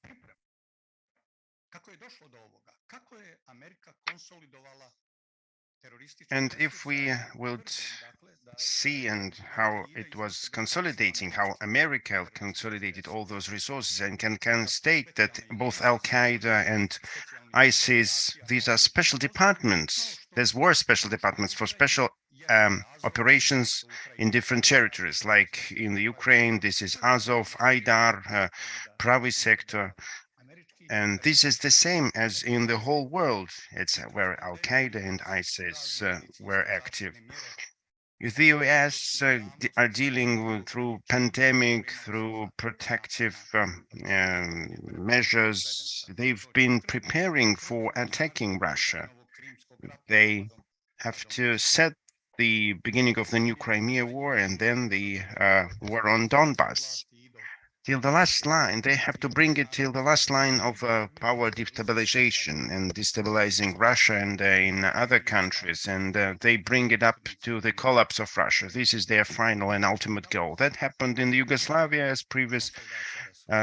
And if we would see and how it was consolidating, how America consolidated all those resources, and can state that both Al-Qaeda and ISIS, these are special departments. There were special departments for special operations in different territories, like in the Ukraine, this is Azov, Aidar, Pravy sector. And this is the same as in the whole world. It's where Al-Qaeda and ISIS were active. The US are dealing through pandemic, through protective measures. They've been preparing for attacking Russia. They have to set the beginning of the new Crimea War and then the war on Donbass. Till the last line, they have to bring it till the last line of power destabilization and destabilizing Russia and in other countries, and they bring it up to the collapse of Russia. This is their final and ultimate goal. That happened in Yugoslavia, as previous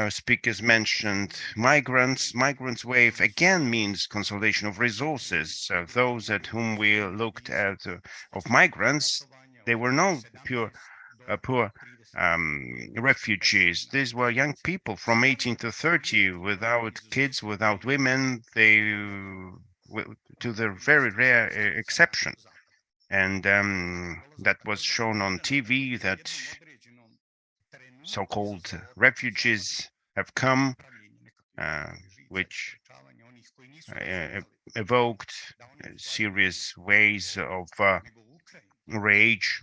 speakers mentioned. Migrants wave again means consolidation of resources. Those at whom we looked at of migrants, they were not poor refugees. These were young people from 18 to 30, without kids, without women. They, to the very rare exception, and that was shown on TV, that so-called refugees have come, which evoked serious ways of rage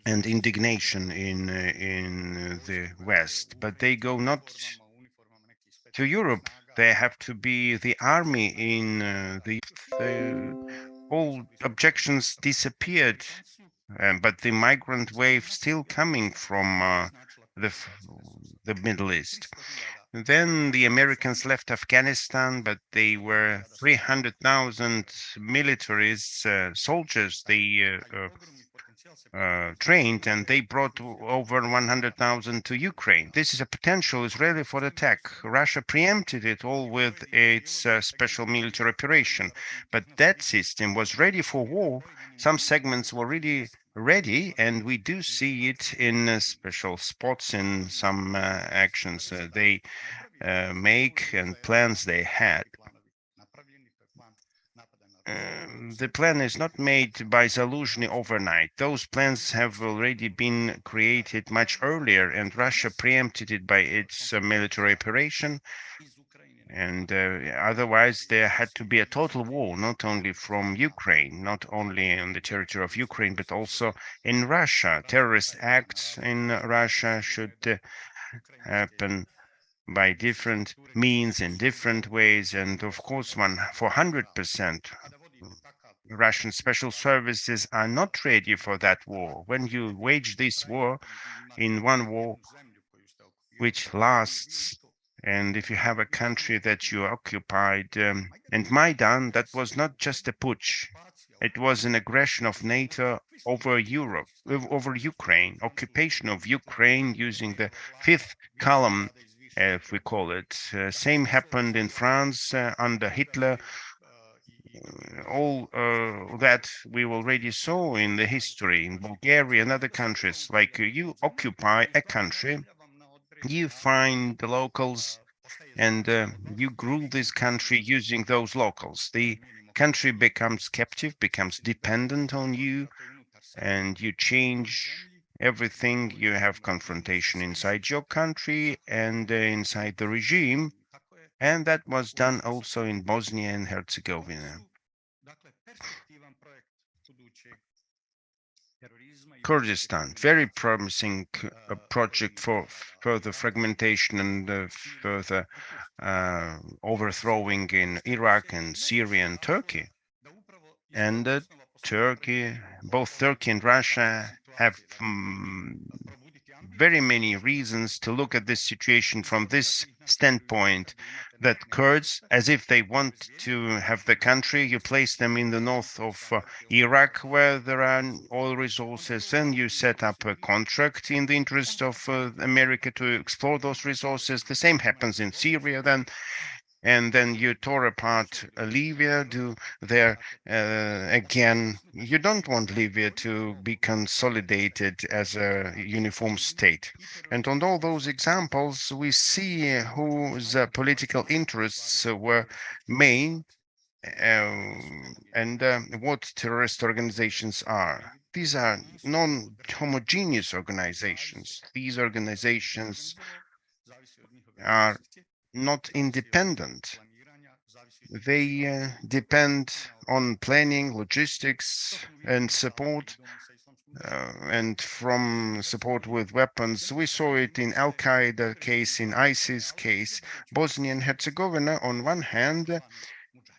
and indignation in the West, but they go not to Europe. They have to be the army in the all objections disappeared, but the migrant wave still coming from the Middle East. Then the Americans left Afghanistan, but they were 300,000 militaries, soldiers. They trained, and they brought over 100,000 to Ukraine. This is a potential Israeli for attack. Russia preempted it all with its special military operation, but that system was ready for war. Some segments were really ready, and we do see it in special spots in some actions they make and plans they had. The plan is not made by Zaluzhny overnight. Those plans have already been created much earlier, and Russia preempted it by its military operation. And otherwise, there had to be a total war, not only from Ukraine, not only on the territory of Ukraine, but also in Russia. Terrorist acts in Russia should happen by different means in different ways. And of course, 400%. Russian special services are not ready for that war. When you wage this war in one war which lasts, and if you have a country that you occupied, and Maidan, that was not just a putsch, it was an aggression of NATO over Europe, over Ukraine, occupation of Ukraine using the fifth column, if we call it. Same happened in France under Hitler. All that we already saw in the history in Bulgaria and other countries. Like you occupy a country, you find the locals, and you rule this country using those locals. The country becomes captive, becomes dependent on you, and you change everything. You have confrontation inside your country and inside the regime. And that was done also in Bosnia and Herzegovina. Kurdistan, very promising project for further fragmentation and further overthrowing in Iraq and Syria and Turkey. And Turkey. Both Turkey and Russia have very many reasons to look at this situation from this standpoint, that Kurds, as if they want to have the country, you place them in the north of Iraq, where there are oil resources, and you set up a contract in the interest of America to explore those resources. The same happens in Syria then. And then you tore apart Libya, again, you don't want Libya to be consolidated as a uniform state. And on all those examples, we see whose political interests were main and what terrorist organizations are. These are non-homogeneous organizations. These organizations are not independent. They depend on planning, logistics, and support, and from support with weapons. We saw it in Al-Qaeda case, in ISIS case. Bosnia and Herzegovina, on one hand,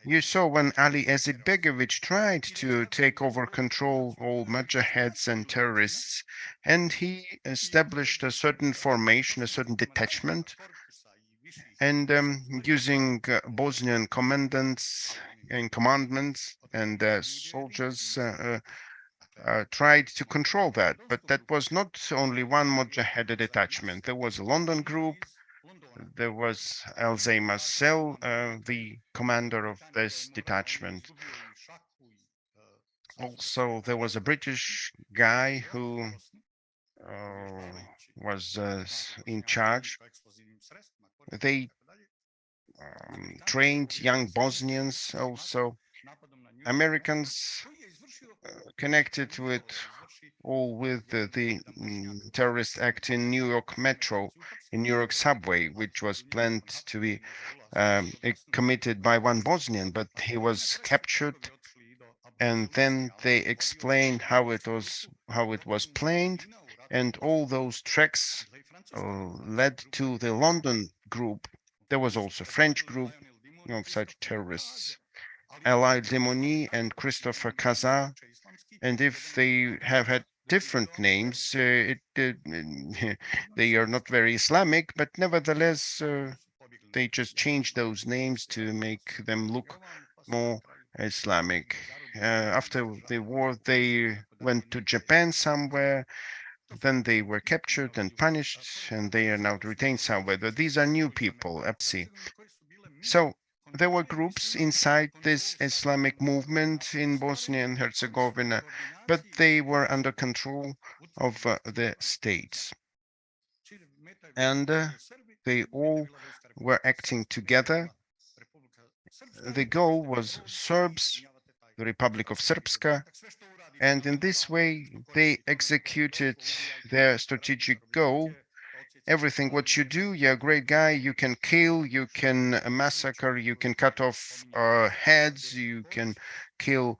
you saw when Ali Izetbegovic tried to take over control all mujahids and terrorists, and he established a certain formation, a certain detachment, and using Bosnian commandants and commandments and soldiers tried to control that. But that was not only one Mujahid detachment. There was a London group. There was Alzey Marcel, the commander of this detachment. Also, there was a British guy who was in charge. They trained young Bosnians, also Americans connected with the terrorist act in New York Metro, in New York subway, which was planned to be committed by one Bosnian, but he was captured. And then they explained how it was planned, and all those tracks led to the London group. There was also a French group of such terrorists, Alain Demoni and Christopher Cazat. And if they have had different names, they are not very Islamic, but nevertheless, they just changed those names to make them look more Islamic. After the war, they went to Japan somewhere. Then they were captured and punished, and they are now retained somewhere. But these are new people, Epsi. So there were groups inside this Islamic movement in Bosnia and Herzegovina, but they were under control of the states. And they all were acting together. The goal was Serbs, the Republic of Srpska, and in this way they executed their strategic goal. Everything what you do, you're a great guy, you can kill, you can massacre, you can cut off heads, you can kill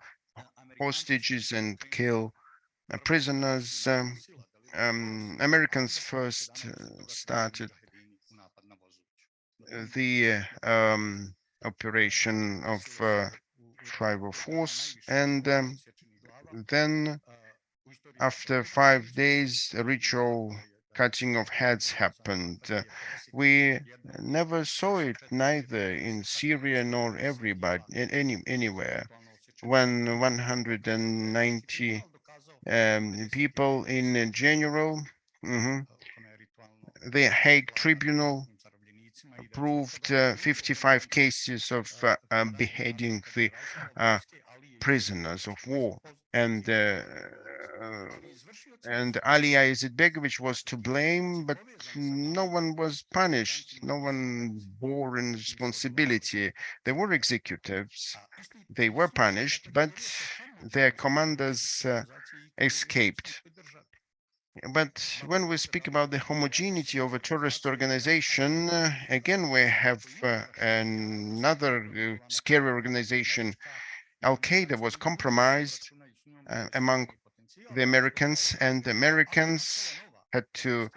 hostages and kill prisoners. Americans first started the operation of Tribal Force, and then after 5 days, a ritual cutting of heads happened. We never saw it neither in Syria nor anywhere. When 190 people in general, the Hague Tribunal approved 55 cases of beheading the prisoners of war, and Ali Izetbegovic was to blame, but no one was punished. No one bore any responsibility. There were executives. They were punished, but their commanders escaped. But when we speak about the homogeneity of a terrorist organization, again, we have another scary organization. Al-Qaeda was compromised among the Americans, and the Americans had to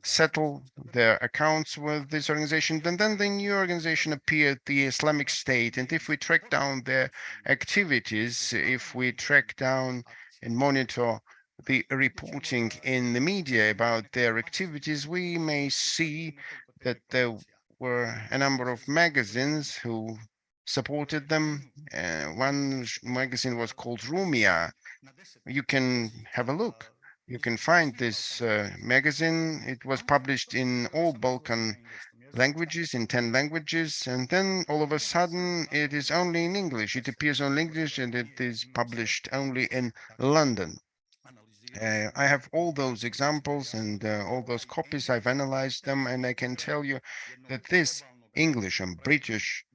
settle their accounts with this organization. And then the new organization appeared, the Islamic State. And if we track down their activities, if we track down and monitor the reporting in the media about their activities, we may see that there were a number of magazines who supported them. One magazine was called Rumia. You can have a look. You can find this magazine. It was published in all Balkan languages, in 10 languages, and then all of a sudden it is only in English. It appears on English and it is published only in London. I have all those examples and all those copies. I've analyzed them, and I can tell you that this English and British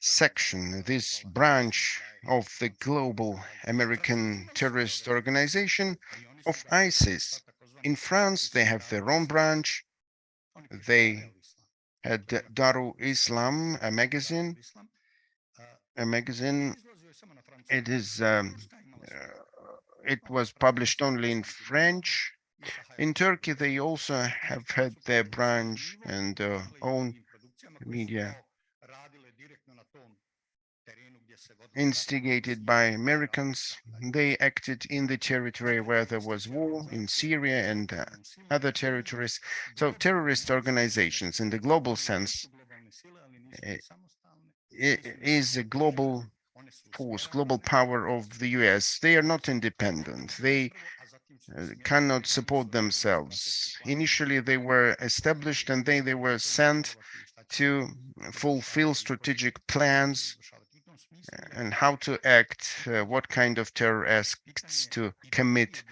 section, this branch of the global American terrorist organization of ISIS. In France, they have their own branch. They had Darul Islam, a magazine. It is it was published only in French. In Turkey, they also have had their branch and their own media, instigated by Americans. They acted in the territory where there was war, in Syria and other territories. So terrorist organizations in the global sense is a global force, global power of the US. They are not independent. They cannot support themselves. Initially, they were established and then they were sent to fulfill strategic plans and how to act, what kind of terror acts to commit.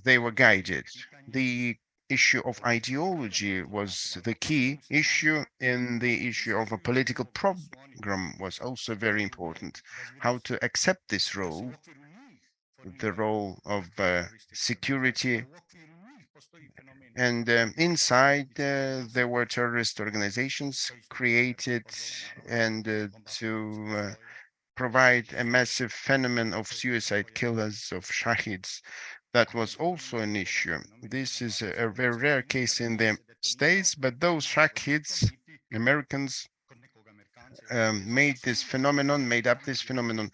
They were guided. The issue of ideology was the key issue, and the issue of a political program was also very important. How to accept this role, the role of security. And inside, there were terrorist organizations created and to provide a massive phenomenon of suicide killers, of shahids. That was also an issue. This is a very rare case in the States, but those shahids, Americans, made up this phenomenon.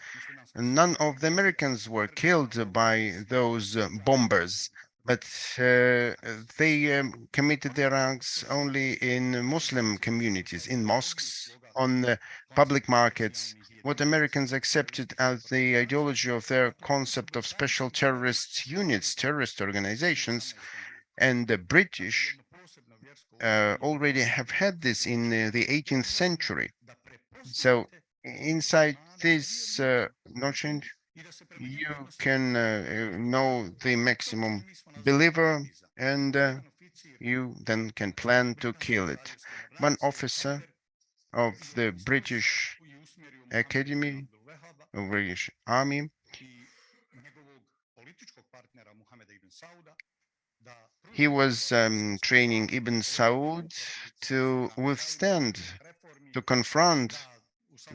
None of the Americans were killed by those bombers, but they committed their acts only in Muslim communities, in mosques, on public markets. What Americans accepted as the ideology of their concept of special terrorist units, terrorist organizations, and the British already have had this in the 18th century. So inside this notion, you can know the maximum believer, and you then can plan to kill it. One officer of the British Academy, British Army, he was training Ibn Saud to withstand, to confront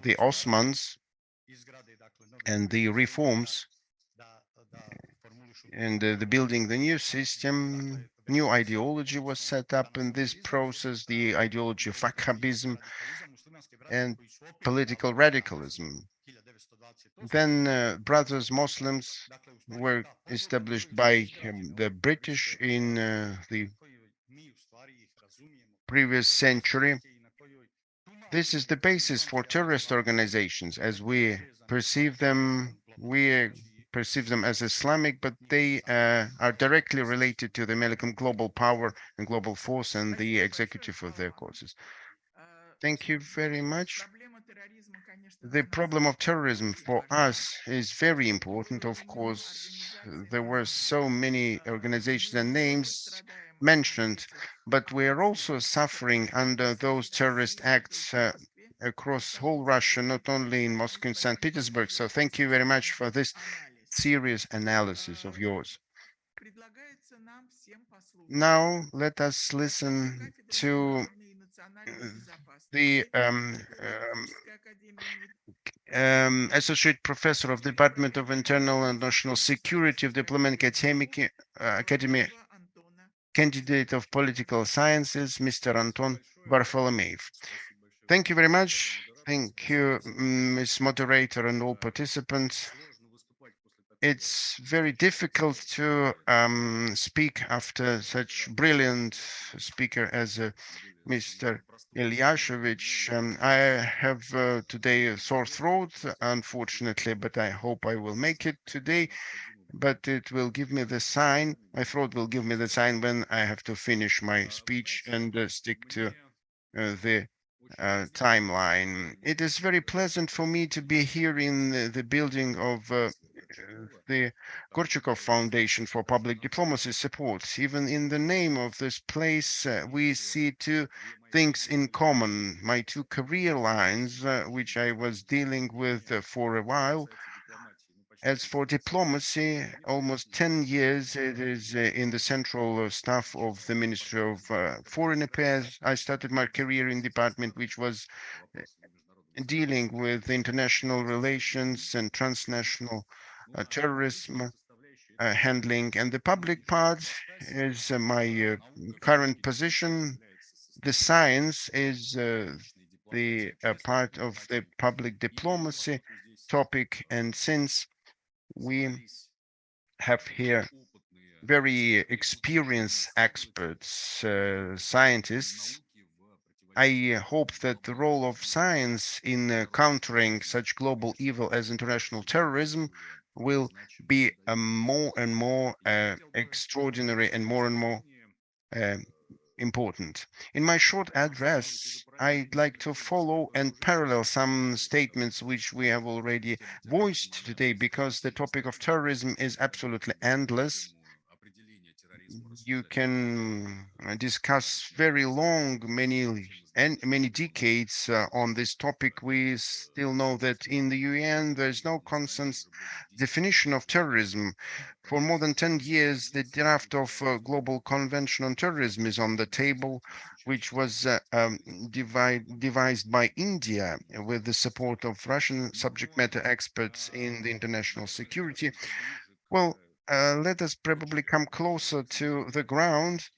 the Ottomans and the reforms and the building the new system. New ideology was set up in this process, the ideology of Wahhabism and political radicalism. Then brothers Muslims were established by the British in the previous century. This is the basis for terrorist organizations as we perceive them. We perceive them as Islamic, but they are directly related to the American global power and global force and the executive of their causes. Thank you very much. The problem of terrorism for us is very important. Of course, there were so many organizations and names mentioned, but we are also suffering under those terrorist acts across whole Russia, not only in Moscow and St. Petersburg. So thank you very much for this serious analysis of yours. Now let us listen to the Associate Professor of the Department of Internal and National Security of Diplomatic Academy, candidate of political sciences, Mr. Anton Varfolomeev. Thank you very much. Thank you, Ms. Moderator and all participants. It's very difficult to speak after such brilliant speaker as Mr. Ilyashevich. I have today a sore throat, unfortunately, but I hope I will make it today. But it will give me the sign, my throat will give me the sign when I have to finish my speech and stick to the timeline. It is very pleasant for me to be here in the building of the Gorchakov Foundation for Public Diplomacy Support. Even in the name of this place, we see two things in common. My two career lines, which I was dealing with for a while. As for diplomacy, almost 10 years it is in the central staff of the Ministry of Foreign Affairs. I started my career in department which was dealing with international relations and transnational terrorism handling. And the public part is my current position. The science is the part of the public diplomacy topic. And since we have here very experienced experts, scientists, I hope that the role of science in countering such global evil as international terrorism will be more and more extraordinary and more important. In my short address, I'd like to follow and parallel some statements which we have already voiced today, because the topic of terrorism is absolutely endless. You can discuss very long, many decades on this topic. We still know that in the UN there's no consensus definition of terrorism. For more than 10 years, the draft of Global Convention on Terrorism is on the table, which was devised by India with the support of Russian subject matter experts in the international security. Well, let us probably come closer to the ground,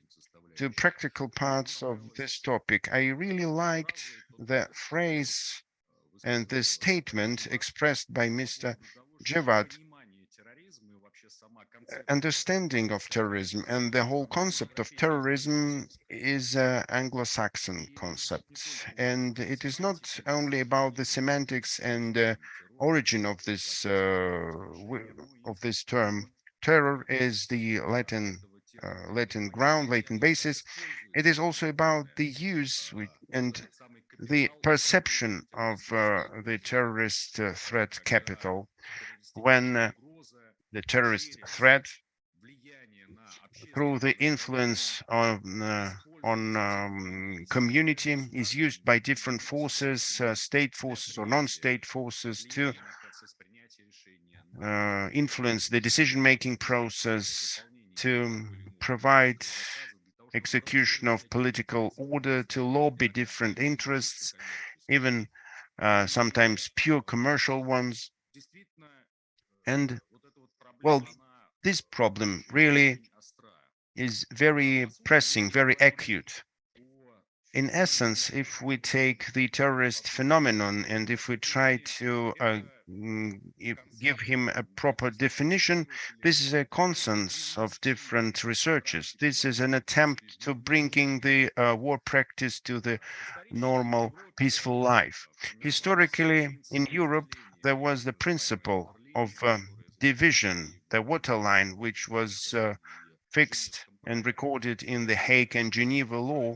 to practical parts of this topic. I really liked the phrase and the statement expressed by Mr. Jevat. Understanding of terrorism and the whole concept of terrorism is an Anglo-Saxon concept, and it is not only about the semantics and origin of this term. Terror is the Latin basis. It is also about the use and the perception of the terrorist threat capital. When the terrorist threat, through the influence on community, is used by different forces, state forces or non-state forces, to influence the decision-making process, to provide execution of political order, to lobby different interests, even sometimes pure commercial ones. And well, this problem really is very pressing, very acute. In essence, if we take the terrorist phenomenon and if we try to give him a proper definition, this is a consensus of different researchers. This is an attempt to bringing the war practice to the normal, peaceful life. Historically, in Europe, there was the principle of division, the waterline, which was fixed and recorded in the Hague and Geneva law.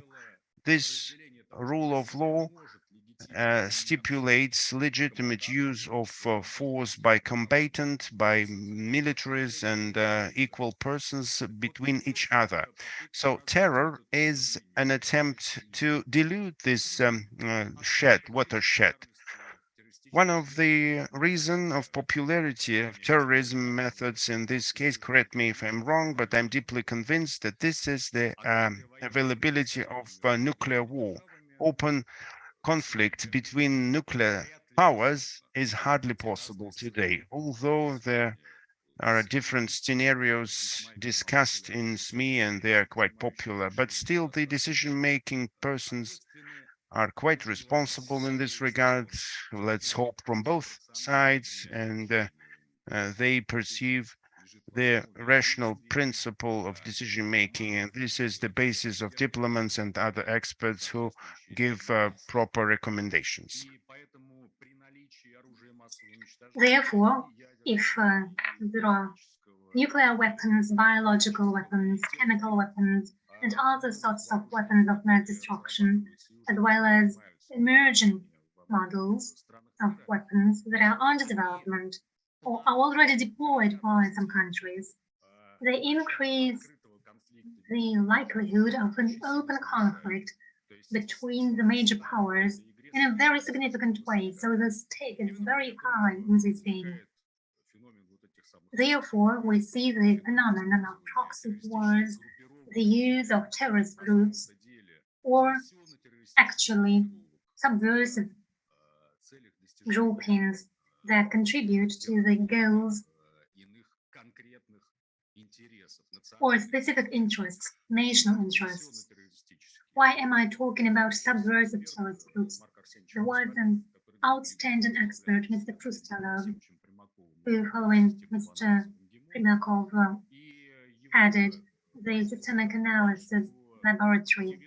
This rule of law stipulates legitimate use of force by combatant, by militaries and equal persons between each other. So terror is an attempt to dilute this watershed. One of the reasons of popularity of terrorism methods in this case, correct me if I'm wrong, but I'm deeply convinced that this is the availability of nuclear war. Open conflict between nuclear powers is hardly possible today, although the are different scenarios discussed in SME, and they are quite popular, but still the decision-making persons are quite responsible in this regard. Let's hope from both sides, and they perceive the rational principle of decision-making, and this is the basis of diplomats and other experts who give proper recommendations. Therefore, if there are nuclear weapons, biological weapons, chemical weapons, and other sorts of weapons of mass destruction, as well as emerging models of weapons that are under development or are already deployed by some countries, they increase the likelihood of an open conflict between the major powers in a very significant way. So the stake is very high in this game. Therefore, we see the phenomenon of proxy wars, the use of terrorist groups, or actually subversive groupings that contribute to the goals or specific interests, national interests. Why am I talking about subversive terrorist groups? There was an outstanding expert, Mr. Krustalov, who, following Mr. Primakov, headed the systemic analysis laboratory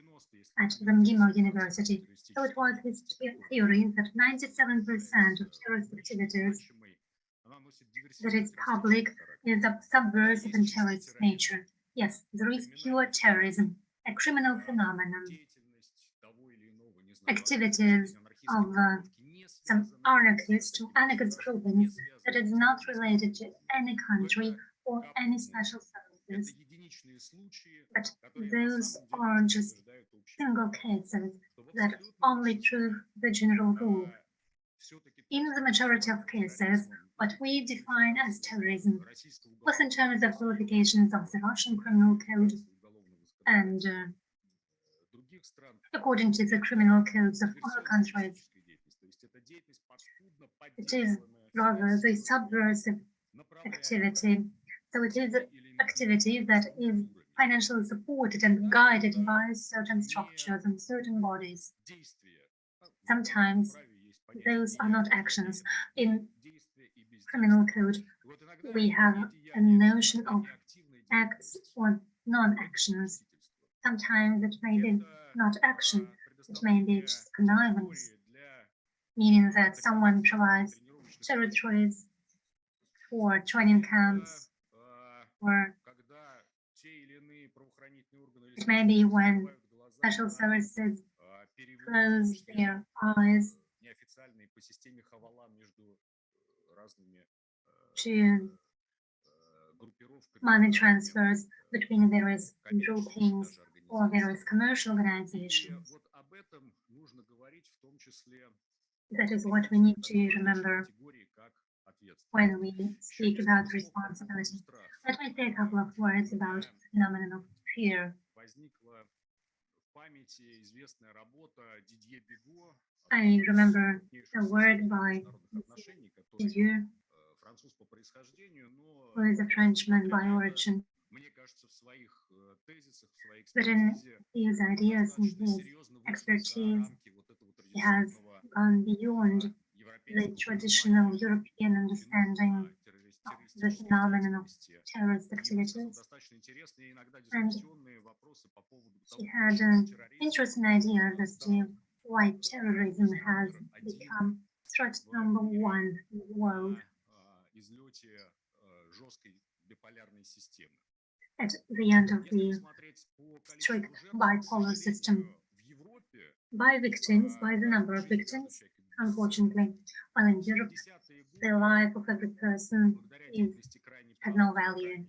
at the MGIMO University. So it was his theory that 97% of terrorist activities that is public is of subversive and terrorist nature. Yes, there is pure terrorism, a criminal phenomenon, activities of some anarchist groupings that is not related to any country or any special services, but those are just single cases that only prove the general rule. In the majority of cases, what we define as terrorism, both in terms of qualifications of the Russian criminal code and according to the criminal codes of other countries, it is rather the subversive activity. So it is activity that is financially supported and guided by certain structures and certain bodies. Sometimes those are not actions. In criminal code, we have a notion of acts or non-actions. Sometimes it may be not action, it may be just connivance, meaning that someone provides territories for training camps, or it may be when special services close their eyes to money transfers between various groupings or various commercial organizations. That is what we need to remember when we speak about responsibility. Let me say a couple of words about the phenomenon of fear. I remember a work by Didier, who is a Frenchman by origin, but in his ideas and his expertise, he has gone beyond the traditional European understanding of the phenomenon of terrorist activities. And he had an interesting idea as to why terrorism has become threat number one in the world. At the end of the strict bipolar system, by victims, by the number of victims, unfortunately, while in Europe, the life of every person has no value.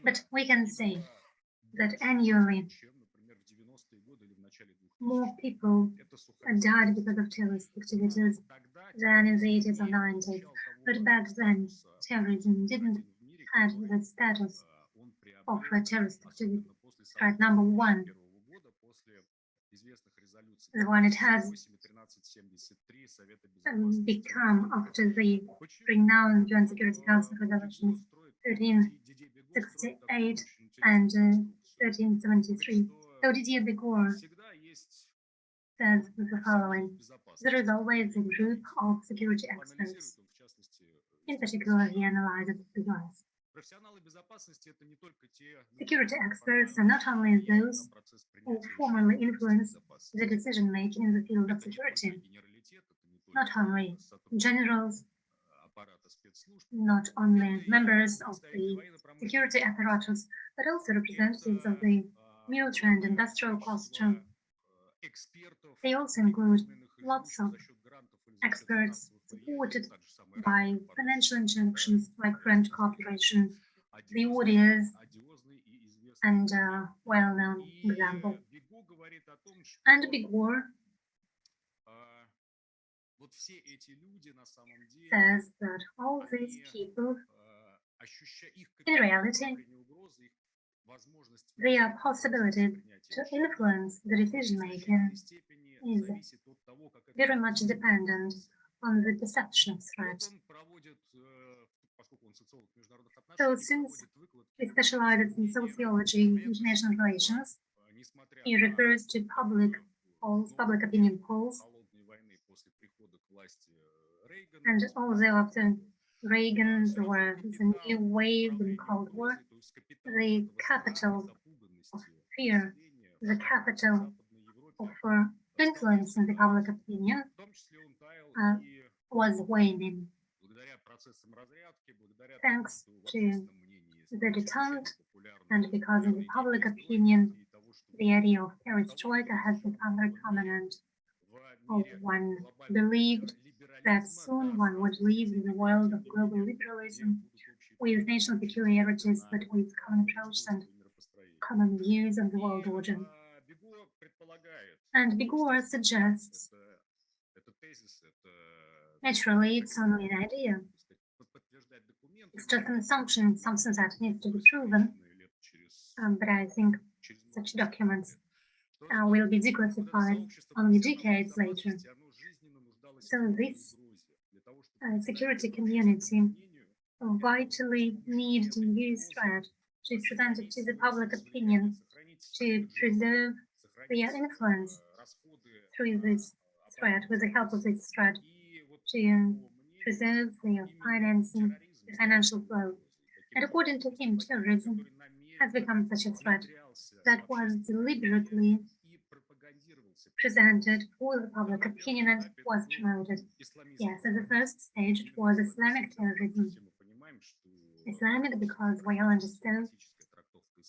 But we can say that annually, more people died because of terrorist activities than in the 80s or 90s. But back then, terrorism didn't have the status of a terrorist activity. Threat number one, the one it has become after the renowned UN Security Council resolutions 1368 and 1373. So Didier Bigor says the following: there is always a group of security experts. In particular, he analyzes the US. Security experts are not only those who formally influence the decision-making in the field of security, not only generals, not only members of the security apparatus, but also representatives of the military and industrial cluster. They also include lots of experts supported by financial injunctions like French cooperation, the ODS, and a well-known example. And Bigor says that all these people, in reality, their possibility to influence the decision-making is very much dependent on the perception of threat. So since he specializes in sociology and international relations, he refers to public polls, public opinion polls, and although after Reagan there was a new wave in Cold War, the capital of fear, the capital of influencing the public opinion was waning. Thanks to the detente and because in the public opinion, the idea of perestroika has become very prominent. One believed that soon one would live in the world of global liberalism with national peculiarities, but with common approach and common views of the world order. And Bigor suggests, naturally, it's only an idea. It's just an assumption, something that needs to be proven. But I think such documents will be declassified only decades later. So this security community vitally needs to use threat to present it to the public opinion, to preserve their influence through this threat, with the help of this threat, to preserve their financing, the financial flow. And according to him, terrorism has become such a threat that was deliberately presented for the public opinion and was promoted. Yes, at the first stage, it was Islamic terrorism. Islamic because we all understand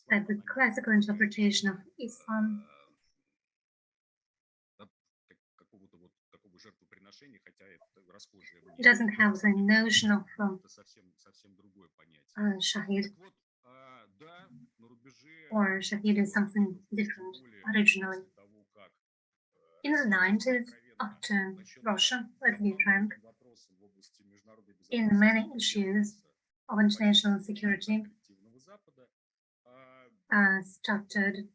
that the classical interpretation of Islam doesn't have the notion of Shahid, or Shahid is something different originally. In the 90s, after Russia, let's be frank, in many issues of international security, started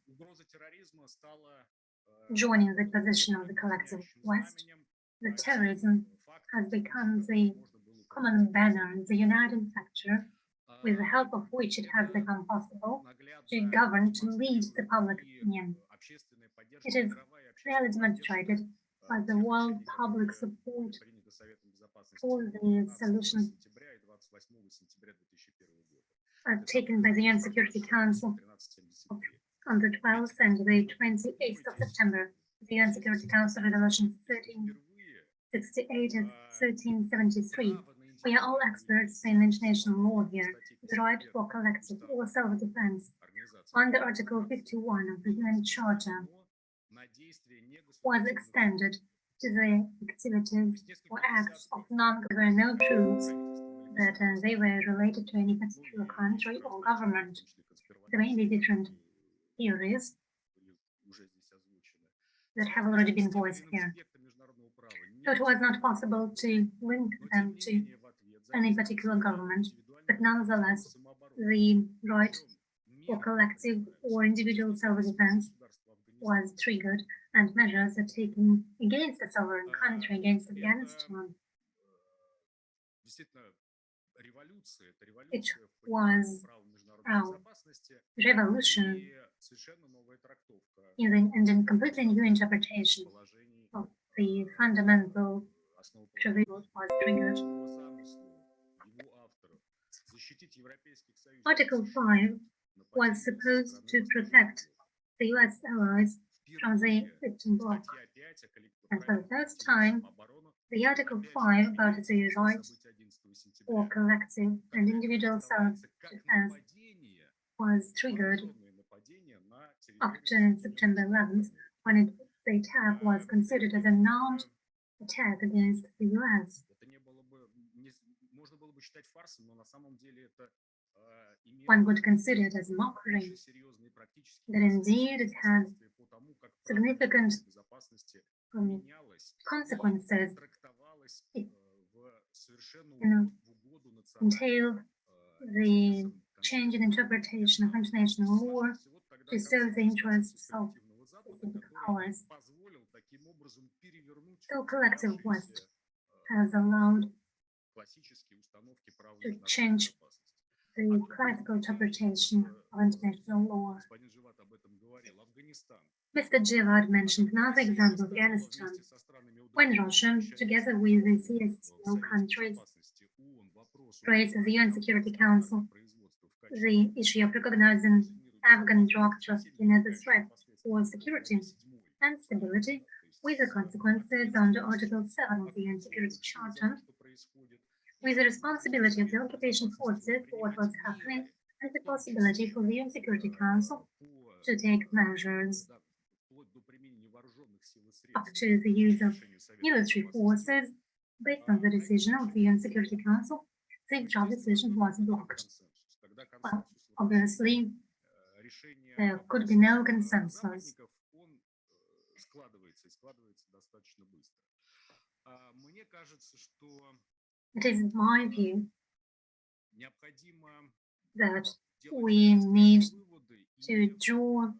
joining the position of the collective West. The terrorism has become the common banner, the uniting factor, with the help of which it has become possible to govern, to lead the public opinion. It is clearly demonstrated by the world public support for the solutions taken by the UN Security Council on the 12th and the 28th of September. The UN Security Council Resolution 1368 and 1373. We are all experts in international law here. The right for collective or self-defense under Article 51 of the UN Charter was extended to the activities or acts of non-governmental troops that they were related to any particular country or government. There may be different theories that have already been voiced here. So it was not possible to link them to any particular government, but nonetheless, the right for collective or individual self-defense was triggered, and measures are taken against a sovereign country, against Afghanistan. It was a revolution and a completely new interpretation of the fundamental provisions was triggered. Article 5 was supposed to protect the US allies from the victim bloc. And for the first time, the Article 5 about the right for collective and individual self-defense was triggered after September 11th, when the attack was considered as an armed attack against the US. One would consider it as mockery, that indeed it had significant consequences. It entailed the change in interpretation of international law to serve the interests of specific powers. So collective West has allowed to change the classical interpretation of international law. Mr. Javad mentioned another example, Afghanistan, when Russia, together with the CSTO countries, raised the UN Security Council the issue of recognizing Afghan drug trafficking as a threat for security and stability, with the consequences under Article 7 of the UN Security Charter, with the responsibility of the occupation forces for what was happening, and the possibility for the UN Security Council to take measures up to the use of military forces based on the decision of the UN Security Council. The draft decision was blocked. Well, obviously, there could be no consensus. It is my view that we need to draw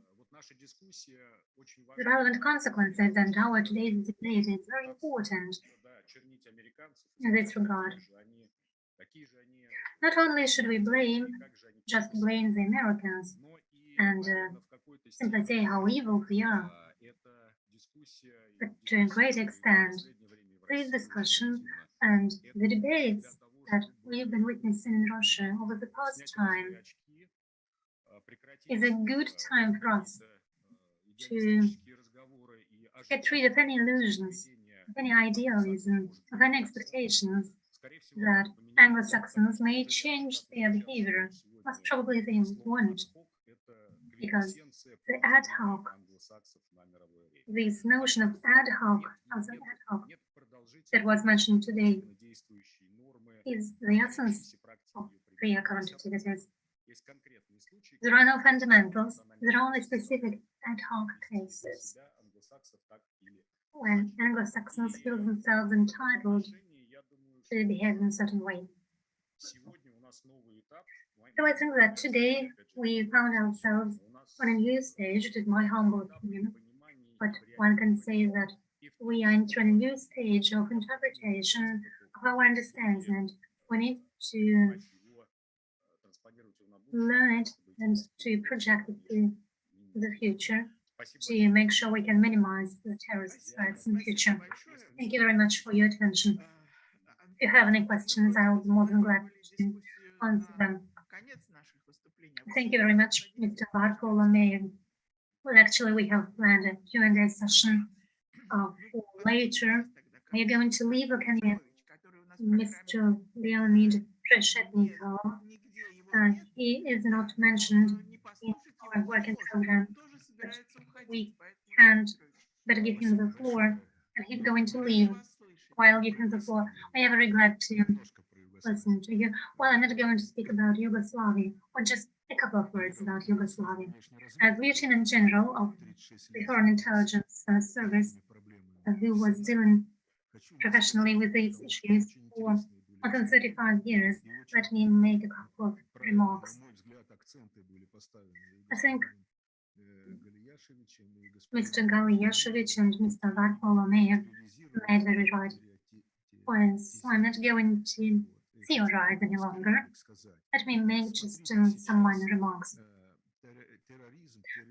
the relevant consequences, and our today's debate is very important in this regard. Not only should we just blame the Americans and simply say how evil they are, but to a great extent, this discussion and the debates that we've been witnessing in Russia over the past time is a good time for us to get rid of any illusions, of any idealism, of any expectations that Anglo-Saxons may change their behavior. Most probably they won't, because the ad hoc, this notion of ad hoc that was mentioned today is the essence of their current activities. There are no fundamentals, there are only specific ad hoc cases when Anglo-Saxons feel themselves entitled to behave in a certain way. So I think that today we found ourselves on a new stage. It is my humble opinion, but one can say that we are entering a new stage of interpretation of our understanding. We need to learn it and to project it to the future to make sure we can minimize the terrorist threats in the future. Thank you very much for your attention. If you have any questions, I will be more than glad to answer them. Thank you very much, Mr. Bartolomeu. Well, actually, we have planned a Q&A session for later. Are you going to leave, or can you, Mr. Leonid Reshetnikov? He is not mentioned in our working program, but we can't better give him the floor, and he's going to leave while giving the floor. I am very glad to listen to you. Well, I'm not going to speak about Yugoslavia, or just a couple of words about Yugoslavia. As Lieutenant General of the Foreign Intelligence Service, who was dealing professionally with these issues for more than 35 years, let me make a couple of remarks. I think Mr. Galiashevich and Mr. Varfolomeev made very right points. So I'm not going to theorize any longer. Let me make just some minor remarks.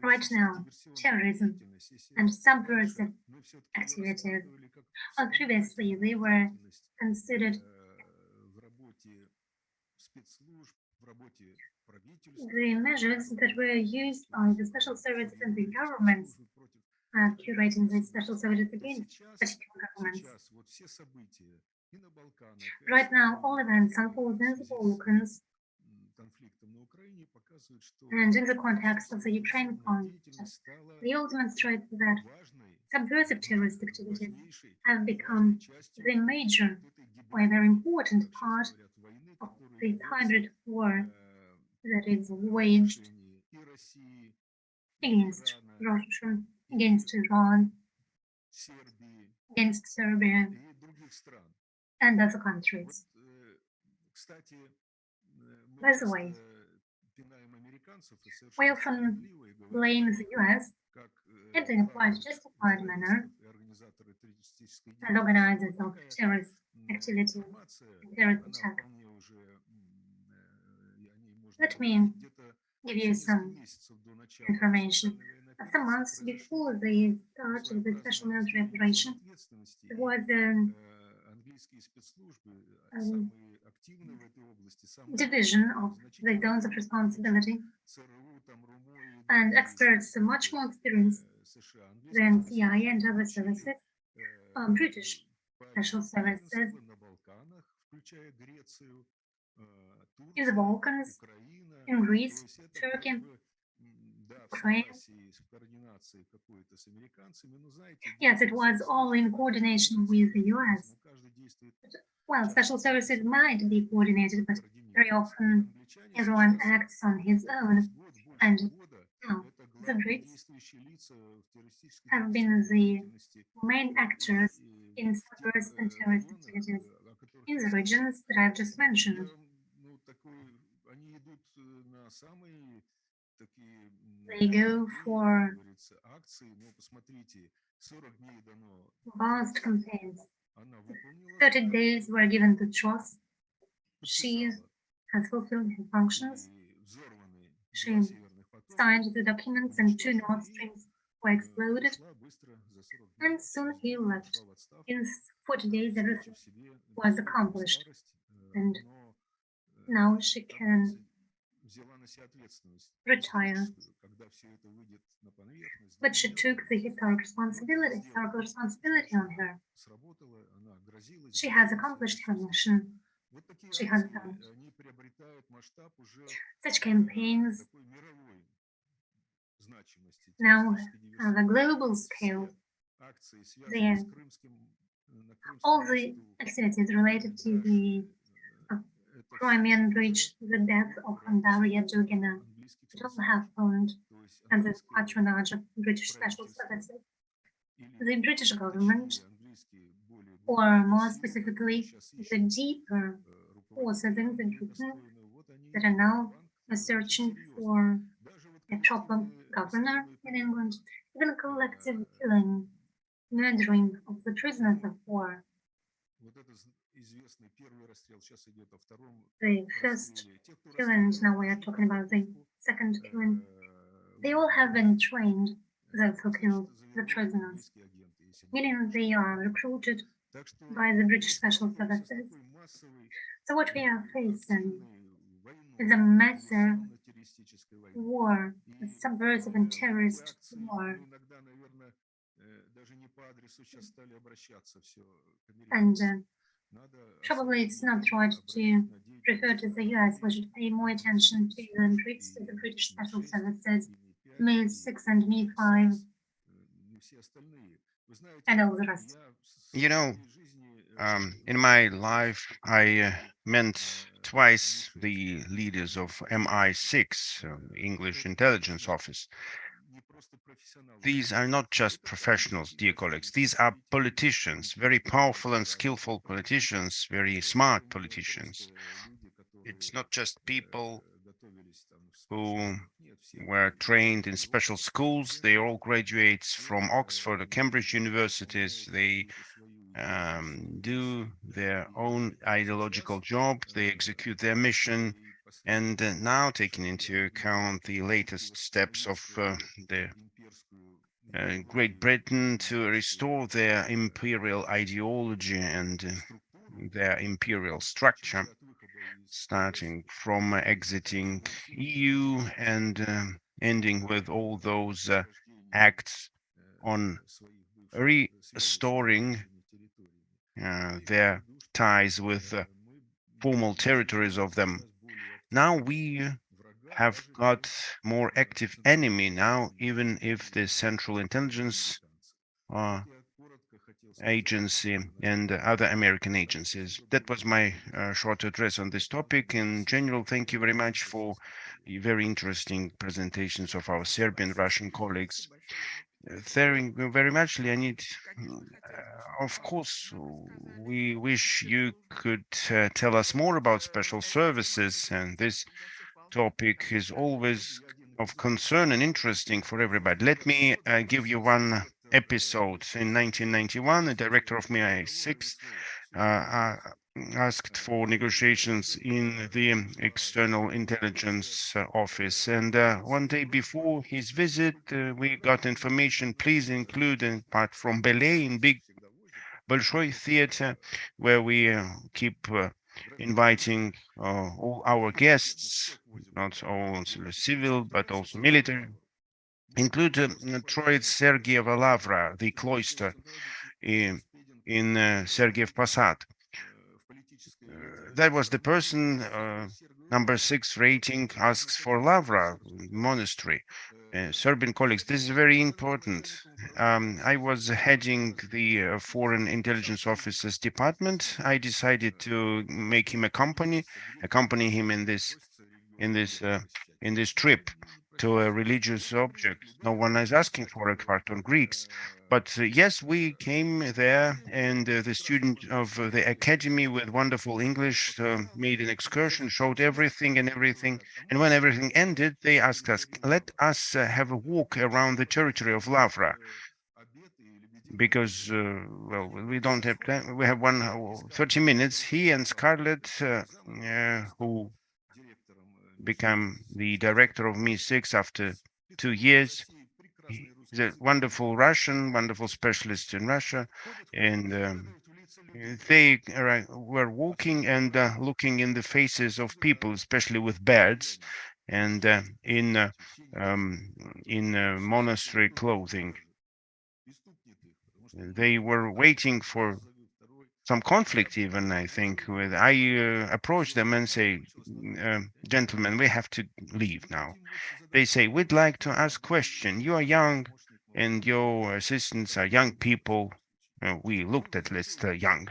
Right now, terrorism and subversive activities, well, previously they were considered the measures that were used by the special services and the governments curating the special services against particular governments. Right now, all events unfold in the Balkans and in the context of the Ukraine conflict. They all demonstrate that subversive terrorist activities have become the major or a very important part of the hybrid war that is waged against Russia, against Iran, against Serbia, and other countries. By the way, we often blame the US, and in a quite justified manner, as organizers of terrorist activity, terrorist attack. Let me give you some information. Some months before the start of the special military operation, there was a division of the zones of responsibility, and experts much more experienced than CIA and other services, British special services in the Balkans, in Greece, Turkey, Ukraine. Yes, it was all in coordination with the US. Well, special services might be coordinated, but very often everyone acts on his own. And now, the Brits have been the main actors in subversive and terrorist activities in the regions that I've just mentioned. They go for vast campaigns. 30 days were given to Truss. She has fulfilled her functions. She signed the documents and 2 Nord Streams were exploded. And soon he left. In 40 days everything was accomplished. And now she can retire. But she took the historical responsibility on her. She has accomplished her mission. She has done such campaigns now have a global scale. All the activities related to the Crimean Bridge, the death of Daria Dugina, it all happened under the patronage of British special services. The British government, or more specifically, the deeper forces in the Britain that are now searching for a proper governor in England, even collective killing, murdering of the prisoners of war. The first killing, now we are talking about the second killing. They all have been trained, those who killed the prisoners, meaning they are recruited by the British Special Services. So what we are facing is a massive war, a subversive and terrorist war. And probably it's not right to refer to the US. We should pay more attention to the Brits, to the British Special Services, MI6 and MI5, and all the rest. You know, in my life, I met twice the leaders of MI6, English Intelligence Office. These are not just professionals, dear colleagues. These are politicians, very powerful and skillful politicians, very smart politicians. It's not just people who were trained in special schools. They are all graduates from Oxford or Cambridge universities. They do their own ideological job. They execute their mission. And now, taking into account the latest steps of the Great Britain to restore their imperial ideology and their imperial structure, starting from exiting EU and ending with all those acts on restoring their ties with formal territories of them. Now we have got more active enemy now, even if the Central Intelligence Agency and other American agencies. That was my short address on this topic. In general, thank you very much for the very interesting presentations of our Serbian Russian colleagues. Thank you very much, Leonid. Of course, we wish you could tell us more about special services, and this topic is always of concern and interesting for everybody. Let me give you one episode. In 1991, the director of MI6 asked for negotiations in the External Intelligence Office. And one day before his visit, we got information, please include a part from Belay in big Bolshoi Theater, where we keep inviting all our guests, not all civil, but also military, include Troitz Sergeyeva Lavra, the cloister in Sergeyev Posad. That was the person, number 6 rating, asks for Lavra monastery. Serbian colleagues, this is very important. I was heading the Foreign Intelligence Officers Department. I decided to make him accompany him in this trip to a religious object. No one is asking for a part on Greeks, but yes, we came there, and the student of the academy with wonderful English made an excursion, showed everything. And when everything ended, they asked us, let us have a walk around the territory of Lavra, because, well, we don't have time. We have 30 minutes. He and Scarlett, who become the director of MI6 after 2 years. He's a wonderful Russian, wonderful specialist in Russia, and they were walking and looking in the faces of people, especially with beards, and in monastery clothing. They were waiting for some conflict even, I think. I approach them and say, gentlemen, we have to leave now. They say, we'd like to ask question. You are young and your assistants are young people. We looked at least young.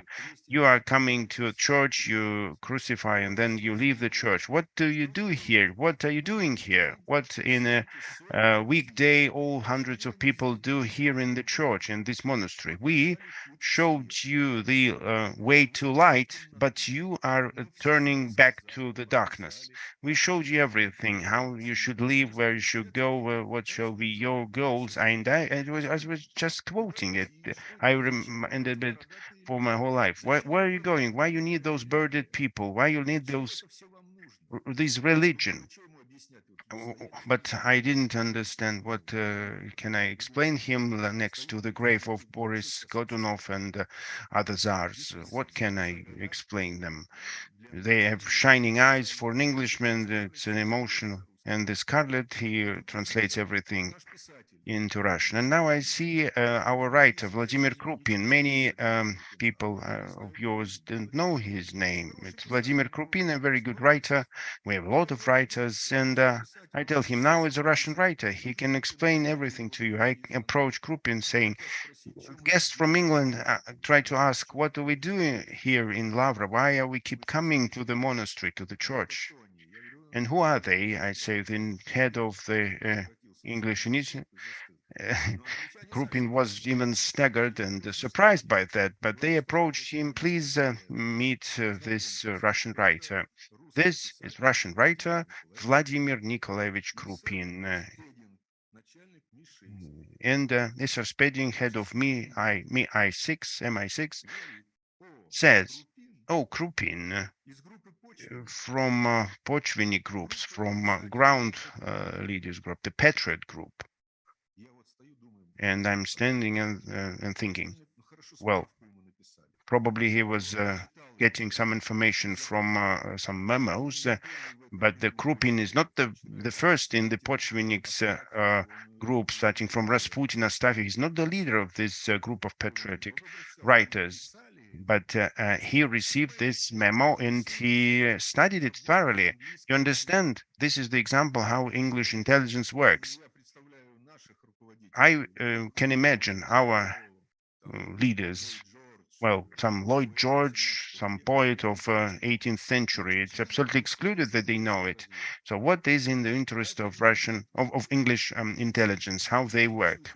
You are coming to a church, you crucify, and then you leave the church. What do you do here? What are you doing here? What in a weekday all hundreds of people do here in the church, in this monastery? We showed you the way to light, but you are turning back to the darkness. We showed you everything, how you should live, where you should go, what shall be your goals. And I was just quoting it. I reminded it for my whole life. Where are you going? Why you need those birded people? Why you need this religion? But I didn't understand what can I explain him next to the grave of Boris Godunov and other czars. What can I explain them? They have shining eyes. For an Englishman, it's an emotional. And the Scarlet, he translates everything into Russian. And now I see our writer, Vladimir Krupin. Many people of yours don't know his name. It's Vladimir Krupin, a very good writer. We have a lot of writers, and I tell him now is a Russian writer. He can explain everything to you. I approach Krupin saying, guests from England try to ask, what do we do here in Lavra? Why are we keep coming to the monastery, to the church? And who are they? I say, the head of the English initiative. Krupin was even staggered and surprised by that, but they approached him, please meet this Russian writer. This is Russian writer Vladimir Nikolaevich Krupin. And Mr. Spedding, head of MI6, says, oh, Krupin, from Pochvini groups, from ground leaders group, the Patriot group. And I'm standing and thinking, well, probably he was getting some information from some memos, but the Krupin is not the first in the Pochviniks group, starting from Rasputin, Astafiev. He's not the leader of this group of patriotic writers, but he received this memo and he studied it thoroughly. You understand, this is the example how English intelligence works. I can imagine our leaders, well, some Lloyd George, some poet of 18th century. It's absolutely excluded that they know it. So what is in the interest of English intelligence, how they work?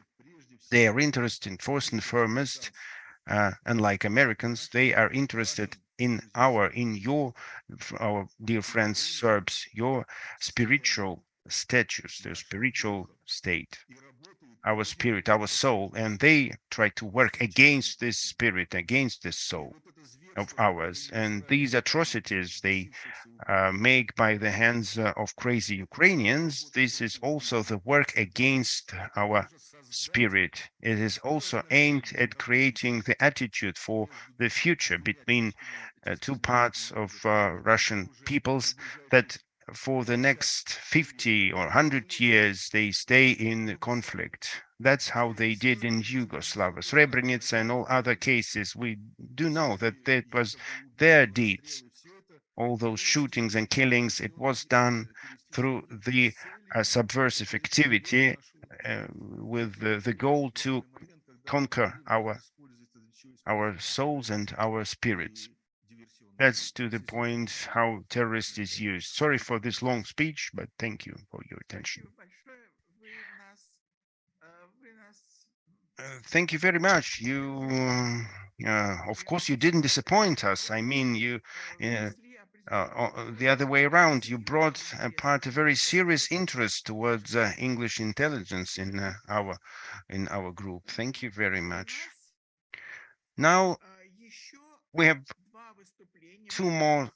They are interested in first and foremost, unlike Americans, they are interested in our dear friends Serbs, your spiritual status, their spiritual state, our spirit, our soul, and they try to work against this spirit, against this soul of ours. And these atrocities they make by the hands of crazy Ukrainians, this is also the work against our spirit. It is also aimed at creating the attitude for the future between two parts of Russian peoples that for the next 50 or 100 years, they stay in conflict. That's how they did in Yugoslavia, Srebrenica, and all other cases. We do know that that was their deeds. All those shootings and killings, it was done through the subversive activity with the goal to conquer our souls and our spirits. That's to the point how terrorist is used. Sorry for this long speech, but thank you for your attention. Thank you very much. You, of course, you didn't disappoint us. I mean, you, the other way around, you brought apart a very serious interest towards English intelligence in our group. Thank you very much. Now we have two more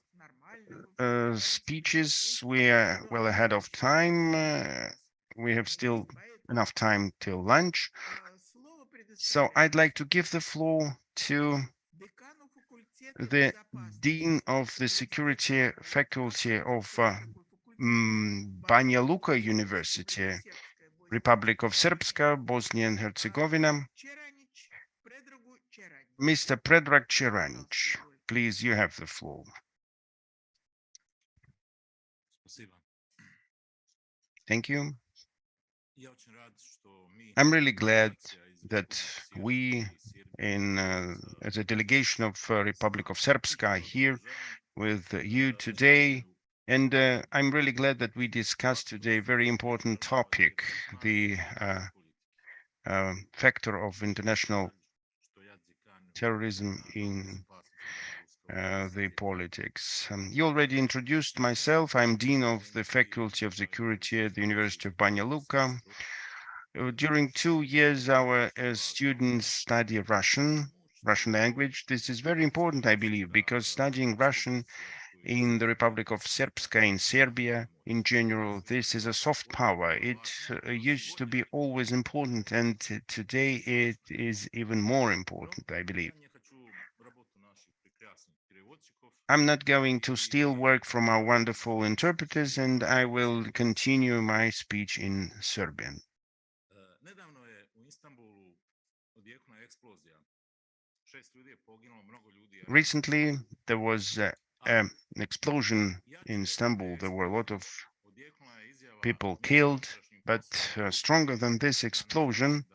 speeches. We are well ahead of time. We have still enough time till lunch. So I'd like to give the floor to the Dean of the Security Faculty of Banja Luka University, Republic of Srpska, Bosnia and Herzegovina, Mr. Predrag Čeranić. Please, you have the floor. Thank you. I'm really glad that we, as a delegation of Republic of Srpska, are here with you today. And I'm really glad that we discussed today a very important topic, the factor of international terrorism in the politics. You already introduced myself. I'm Dean of the Faculty of Security at the University of Banja Luka. During 2 years, our students study Russian language. This is very important, I believe, because studying Russian in the Republic of Srpska, in Serbia, in general, this is a soft power. It used to be always important, and today it is even more important, I believe. I'm not going to steal work from our wonderful interpreters, and I will continue my speech in Serbian. Recently, there was an explosion in Istanbul. There were a lot of people killed, but stronger than this explosion,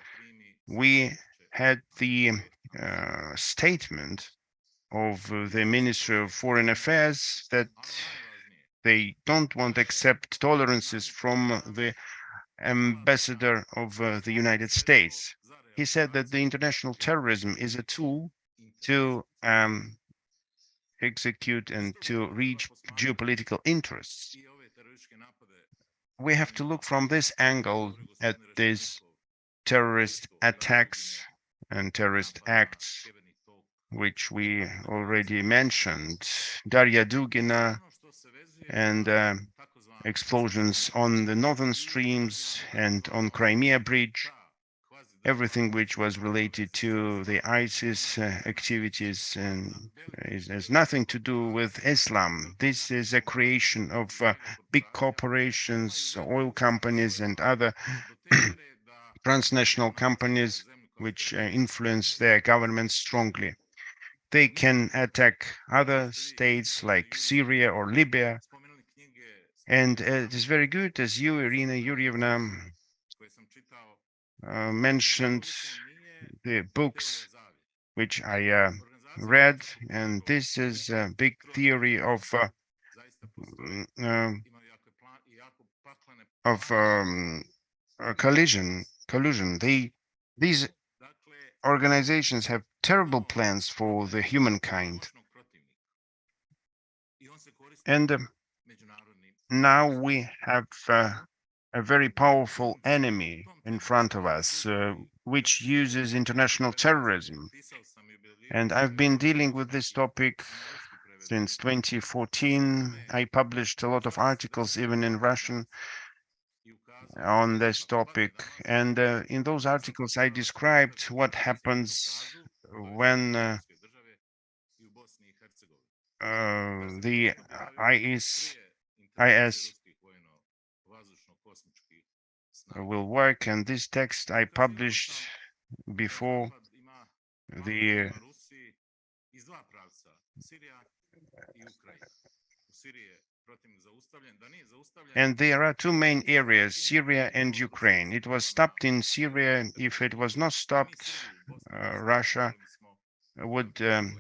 we had the statement of the Ministry of Foreign Affairs that they don't want to accept tolerances from the ambassador of the United States. He said that the international terrorism is a tool to execute and to reach geopolitical interests. We have to look from this angle at these terrorist attacks and terrorist acts, which we already mentioned, Darya Dugina and explosions on the northern streams and on Crimea Bridge, everything which was related to the ISIS activities and has nothing to do with Islam. This is a creation of big corporations, oil companies and other transnational companies which influence their governments strongly. They can attack other states like Syria or Libya. And it is very good, as you, Irina Yurievna, mentioned the books which I read, and this is a big theory of collusion. These organizations have terrible plans for the humankind, and now we have a very powerful enemy in front of us, which uses international terrorism. And I've been dealing with this topic since 2014. I published a lot of articles, even in Russian, on this topic. And in those articles, I described what happens when the IS will work. And this text I published before the and there are two main areas, Syria and Ukraine. It was stopped in Syria. If it was not stopped, Russia would have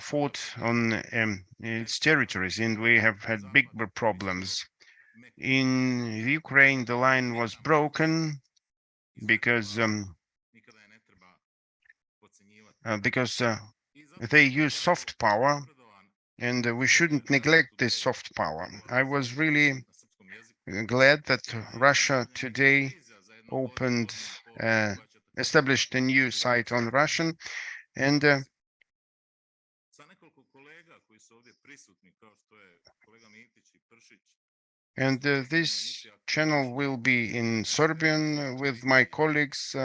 fought on its territories, and we have had big problems. In Ukraine, the line was broken because they use soft power, and we shouldn't neglect this soft power. I was really glad that Russia today established a new site on Russian, and this channel will be in Serbian with my colleagues.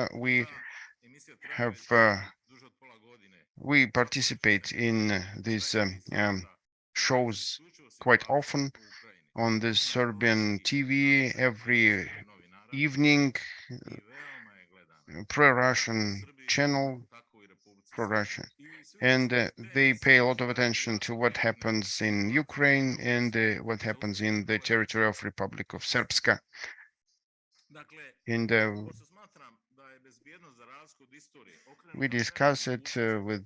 We participate in these shows quite often on the Serbian TV every evening, pro-Russian channel, pro-Russian. And they pay a lot of attention to what happens in Ukraine and what happens in the territory of Republic of Srpska. And we discuss it with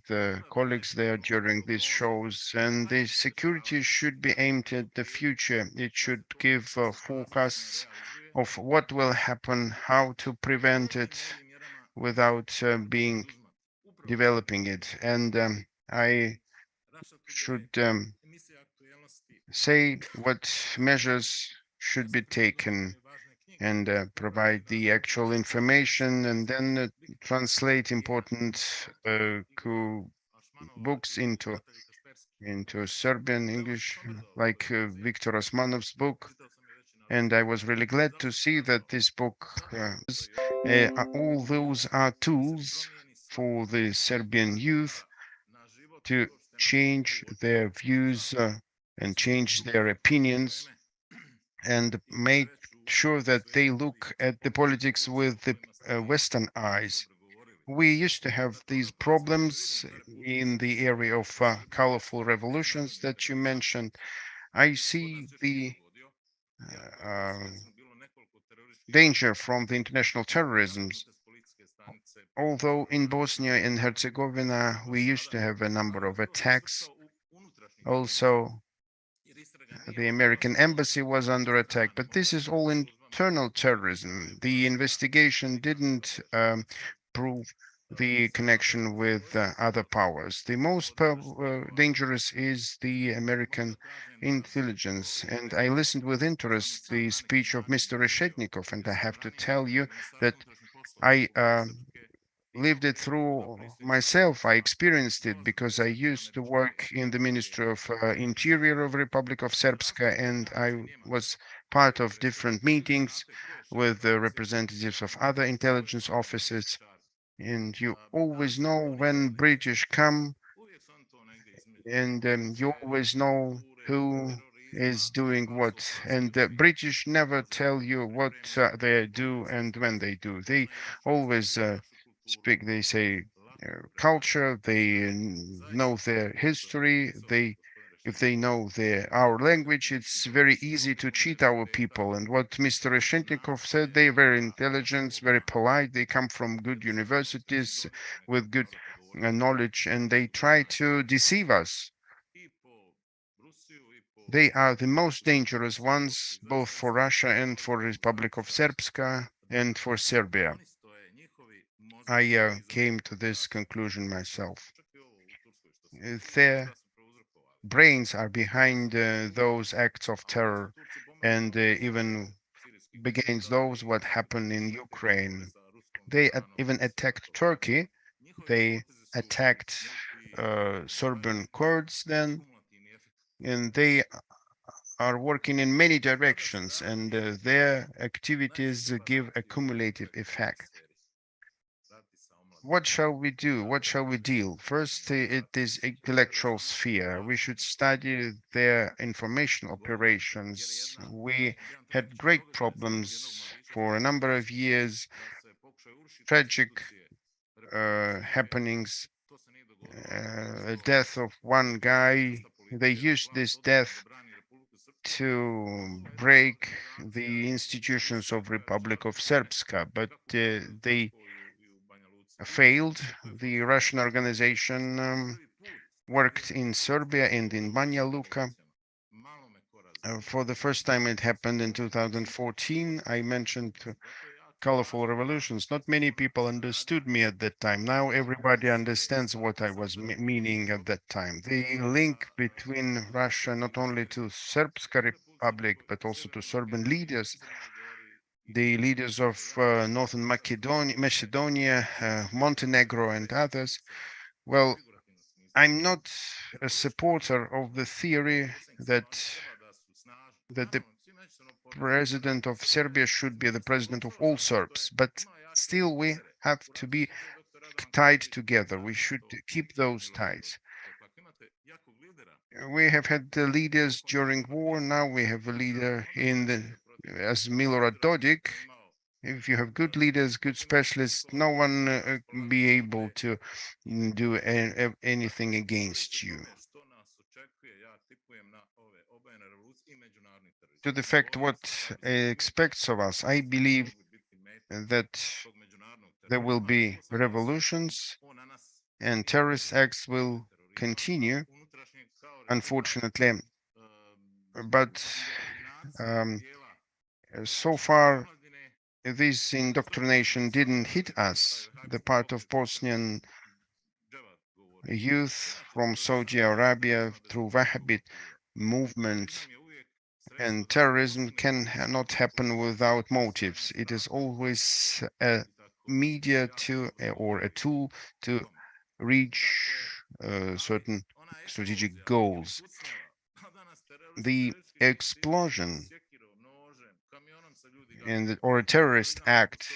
colleagues there during these shows, and the security should be aimed at the future. It should give forecasts of what will happen, how to prevent it without developing it. And I should say what measures should be taken and provide the actual information, and then translate important books into Serbian English, like Viktor Osmanov's book. And I was really glad to see that this book, all those are tools for the Serbian youth to change their views and change their opinions, and make sure that they look at the politics with the Western eyes. We used to have these problems in the area of colorful revolutions that you mentioned. I see the danger from the international terrorism. Although in Bosnia and Herzegovina we used to have a number of attacks, also the American embassy was under attack, but this is all internal terrorism. The investigation didn't prove the connection with other powers. The most dangerous is the American intelligence. And I listened with interest the speech of Mr. Reshetnikov, and I have to tell you that I lived it through myself. I experienced it because I used to work in the Ministry of Interior of Republic of Srpska, and I was part of different meetings with the representatives of other intelligence offices. And you always know when British come, and you always know who is doing what. And the British never tell you what they do and when they do. They always speak, they say culture, they know their history, if they know our language, it's very easy to cheat our people. And what Mr. Reshetnikov said, they're very intelligent, very polite, they come from good universities with good knowledge, and they try to deceive us. They are the most dangerous ones, both for Russia and for Republic of Srpska and for Serbia. I came to this conclusion myself. Their brains are behind those acts of terror, and even against those what happened in Ukraine. They even attacked Turkey. They attacked Serbian Kurds then, and they are working in many directions, and their activities give a cumulative effect. What shall we do? What shall we deal? First, it is intellectual sphere. We should study their information operations. We had great problems for a number of years, tragic happenings, death of one guy. They used this death to break the institutions of Republic of Srpska, but they failed. The Russian organization worked in Serbia and in Banja Luka. For the first time, it happened in 2014. I mentioned colorful revolutions. Not many people understood me at that time. Now everybody understands what I was meaning at that time. The link between Russia, not only to Srpska Republic, but also to Serbian leaders, the leaders of Northern Macedonia, Montenegro, and others. Well, I'm not a supporter of the theory that the president of Serbia should be the president of all Serbs, but still we have to be tied together. We should keep those ties. We have had the leaders during war. Now we have a leader as Milorad Dodik. If you have good leaders, good specialists, no one be able to do anything against you. To the fact what expects of us, I believe that there will be revolutions and terrorist acts will continue, unfortunately. But so far, this indoctrination didn't hit us. The part of Bosnian youth from Saudi Arabia through Wahhabite movement and terrorism cannot happen without motives. It is always a media to or a tool to reach certain strategic goals. The explosion or a terrorist act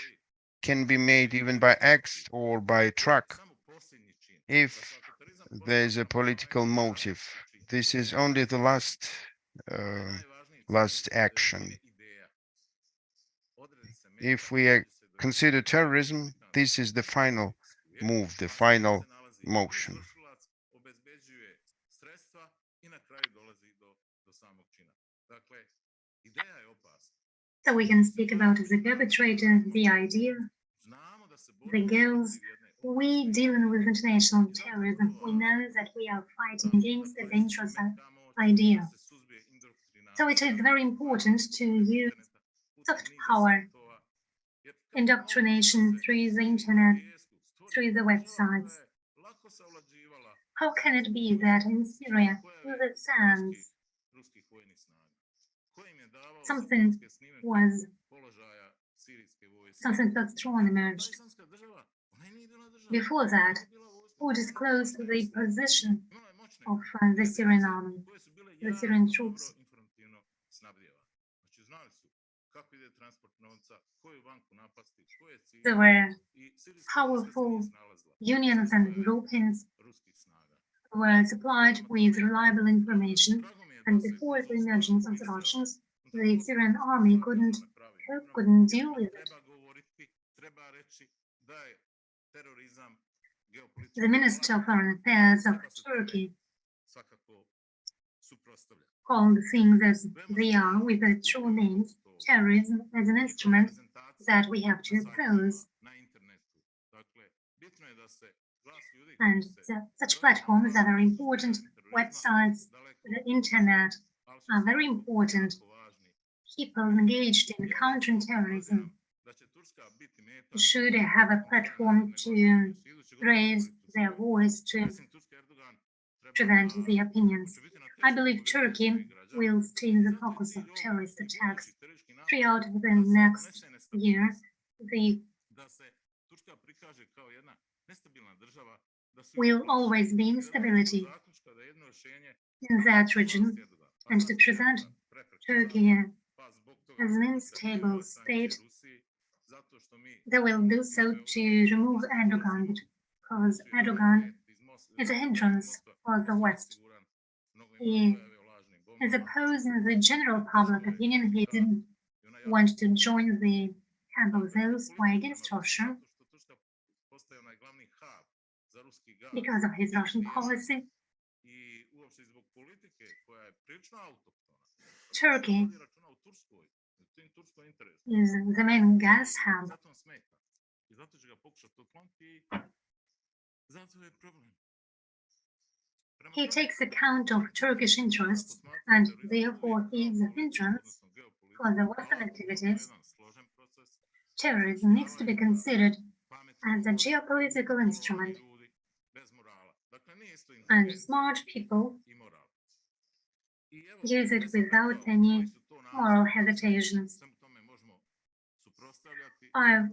can be made even by axe or by truck if there's a political motive. This is only the last action. If we consider terrorism, this is the final move, the final motion. So we can speak about the perpetrator, the idea, the goals. We dealing with international terrorism. We know that we are fighting against a dangerous idea. So it is very important to use soft power, indoctrination through the internet, through the websites. How can it be that in Syria, in the sands, something felt strong emerged? Before that, who disclosed the position of the Syrian army, the Syrian troops? There were powerful unions and groupings who were supplied with reliable information, and before the emergence of the Russians, the Syrian army couldn't deal with it. The Minister of Foreign Affairs of Turkey called things as they are with their true names, terrorism, as an instrument that we have to oppose. And such platforms that are important, websites, the internet, are very important. People engaged in countering terrorism should have a platform to raise their voice, to present their opinions. I believe Turkey will stay in the focus of terrorist attacks. Throughout the next year, will always be instability in that region, and to present Turkey as an unstable state, they will do so to remove Erdogan, because Erdogan is a hindrance for the West. He is opposing the general public opinion. He didn't want to join the camp of those who are against Russia because of his Russian policy. Turkey is the main gas hub. He takes account of Turkish interests, and therefore he is a hindrance for the Western activities. Terrorism needs to be considered as a geopolitical instrument, and smart people use it without any moral hesitations. I've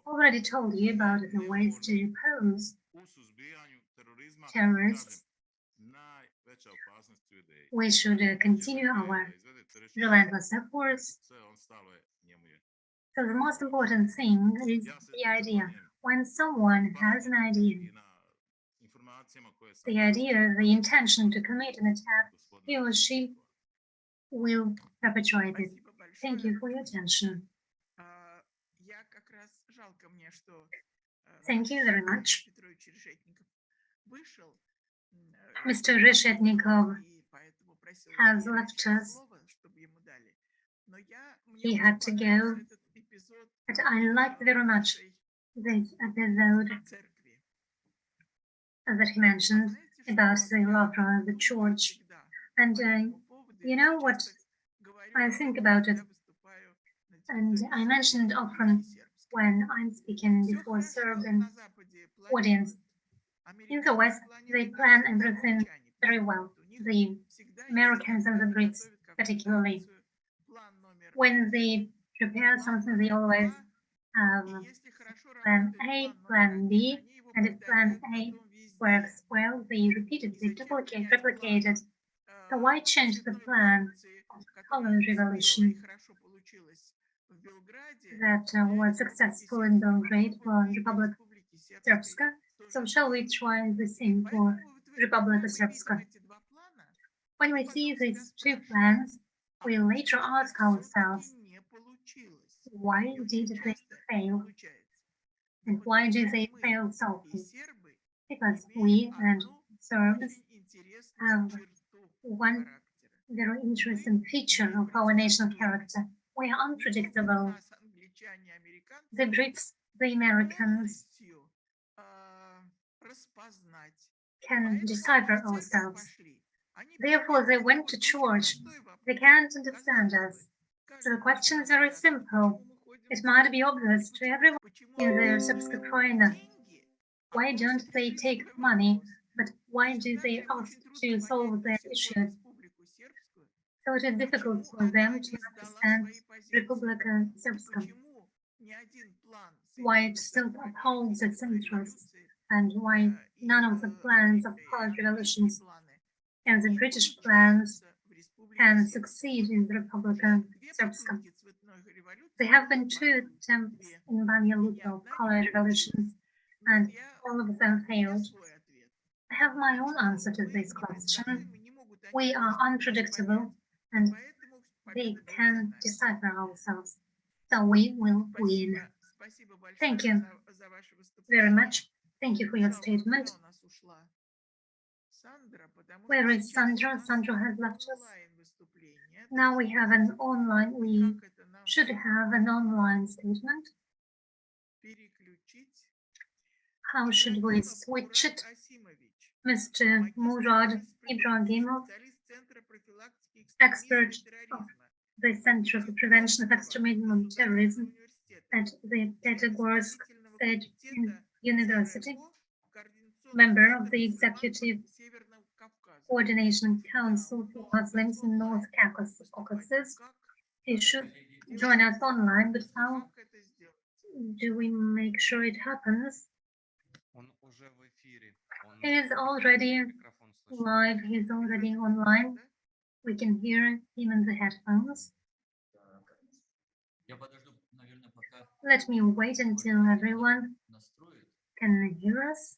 already told you about the ways to oppose terrorists. We should continue our relentless efforts. So the most important thing is the idea. When someone has an idea, the intention to commit an attack, he or she will perpetrate it. Thank you for your attention. Thank you very much. Mr. Reshetnikov has left us. He had to go, but I liked very much this episode that he mentioned about the love of the church. And you know what I think about it? And I mentioned often when I'm speaking before Serbian audience. In the West, they plan everything very well. The Americans and the Brits, particularly. When they prepare something, they always have plan A, plan B, and if plan A works well, they repeatedly replicate it. So why change the plan of color revolution that was successful in Belgrade for Republic of Srpska? So shall we try the same for Republic of Srpska? When we see these two plans, we later ask ourselves, why did they fail? And why did they fail so often? Because we and Serbs have one very interesting feature of our national character. We are unpredictable. The Brits, the Americans can decipher ourselves. Therefore, they went to church. They can't understand us. So the question is very simple. It might be obvious to everyone in the Srpska Krajina. Why don't they take money, but why do they ask to solve their issues? So it is difficult for them to understand Republika Srpska, why it still upholds its interests, and why none of the plans of past revolutions and the British plans can succeed in the Republika Srpska. There have been 2 attempts in Banja Luka of color revolutions, and all of them failed. I have my own answer to this question. We are unpredictable, and they can decipher ourselves, so we will win. Thank you very much. Thank you for your statement. Where is Sandra? Sandra has left us. Now we have an online, we should have an online statement. How should we switch it? Mr. Murad Ibrahimov, expert of the Center for Prevention of Extremism and Terrorism at the Petergorsk State University, member of the Executive Coordination Council for Muslims in North Caucasus. He should join us online, but how do we make sure it happens? He is already live, he's already online. We can hear him in the headphones. Let me wait until everyone can hear us.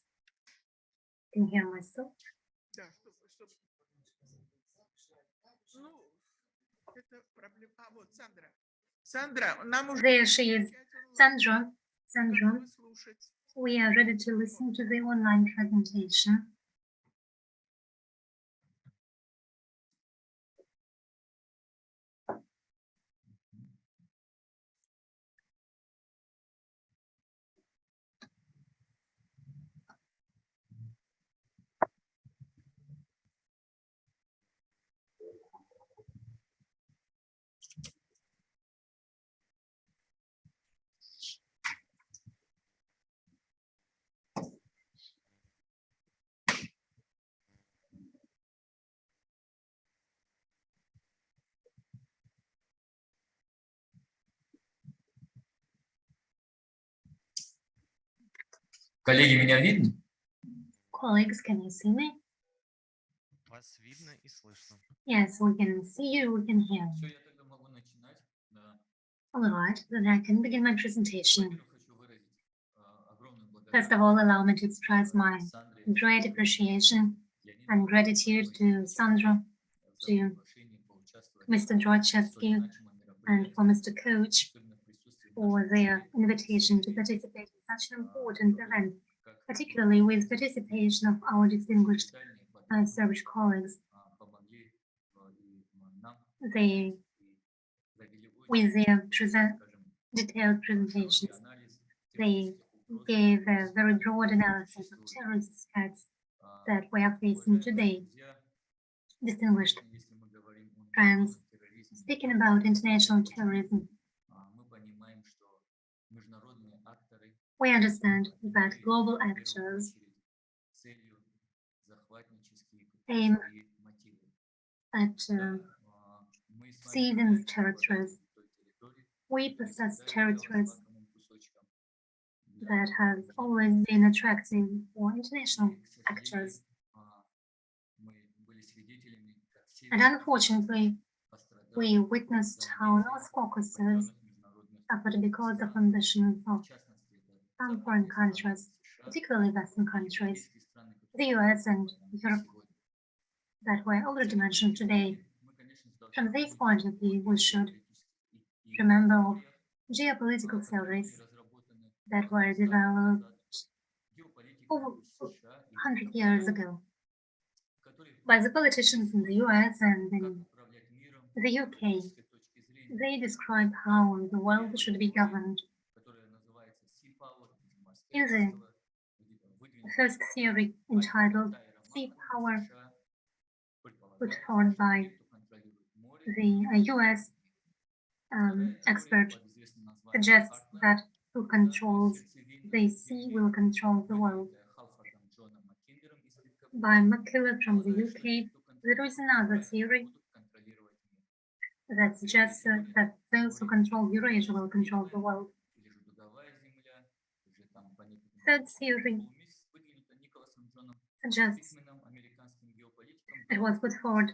Can hear myself. There she is. Sandra, we are ready to listen to the online presentation. Коллеги, меня видно? Colleagues, can you see me? Вас видно и слышно. Yes, we can see you, we can hear you. Все, я тогда могу начинать. Да. All right, then I can begin my presentation. Во-первых, хочу выразить огромную First благодарность of all, allow me to express my Сандре, great appreciation Леониду, and gratitude to Sandra, за to приглашение поучаствовать Mr. в Gorchakov, столь значимом and for мероприятии, Mr. Coach особенно в присутствии for наших their гостей, invitation to participate in such an important event, particularly with participation of our distinguished детальные Serbian colleagues. помогли и нам, They, и провели with очень, their скажем, detailed широкий presentations, анализ they террористических угроз, gave a very broad analysis of terrorist threats that we are facing today. друзья. Distinguished Если мы говорим о friends, терроризме, speaking about international terrorism, мы понимаем, что международные акторы we understand that были global в первую actors очередь целью захватнические aim свои мотивы. at Да, мы с вами seizing являемся territories. обладателями той территории, We которая possess всегда являлась territories лакомым кусочком для that has международных always been attractive for international И, к сожалению, actors. мы были свидетелями, как And Северный unfortunately, пострадал we witnessed из-за how амбиций North Caucasus определенных международных suffered because of стран. ambitions В of частности, это some foreign западные страны, countries, США, particularly Western и countries, европейские страны, the которые US and упомянуты Europe, сегодня. that were already С этой mentioned точки today. зрения мы, конечно, должны From this помнить point of view, we о should геополитических и remember of теориях, geopolitical которые theories были разработаны that were 100 лет developed назад геополитиками over США и 100 years Европы, ago которые by the politicians in the US and как in управлять миром the с UK. политической точки зрения. They describe how the world should be governed. Которая называется Sea Power, видимо, с In the персидского, где-то The выдвинутая first theory entitled Sea Power put forward by the US expert suggests that who controls the sea will control the world. By McKillop from the UK, there is another theory that suggests that those who control Eurasia will control the world. Third theory suggests it was put forward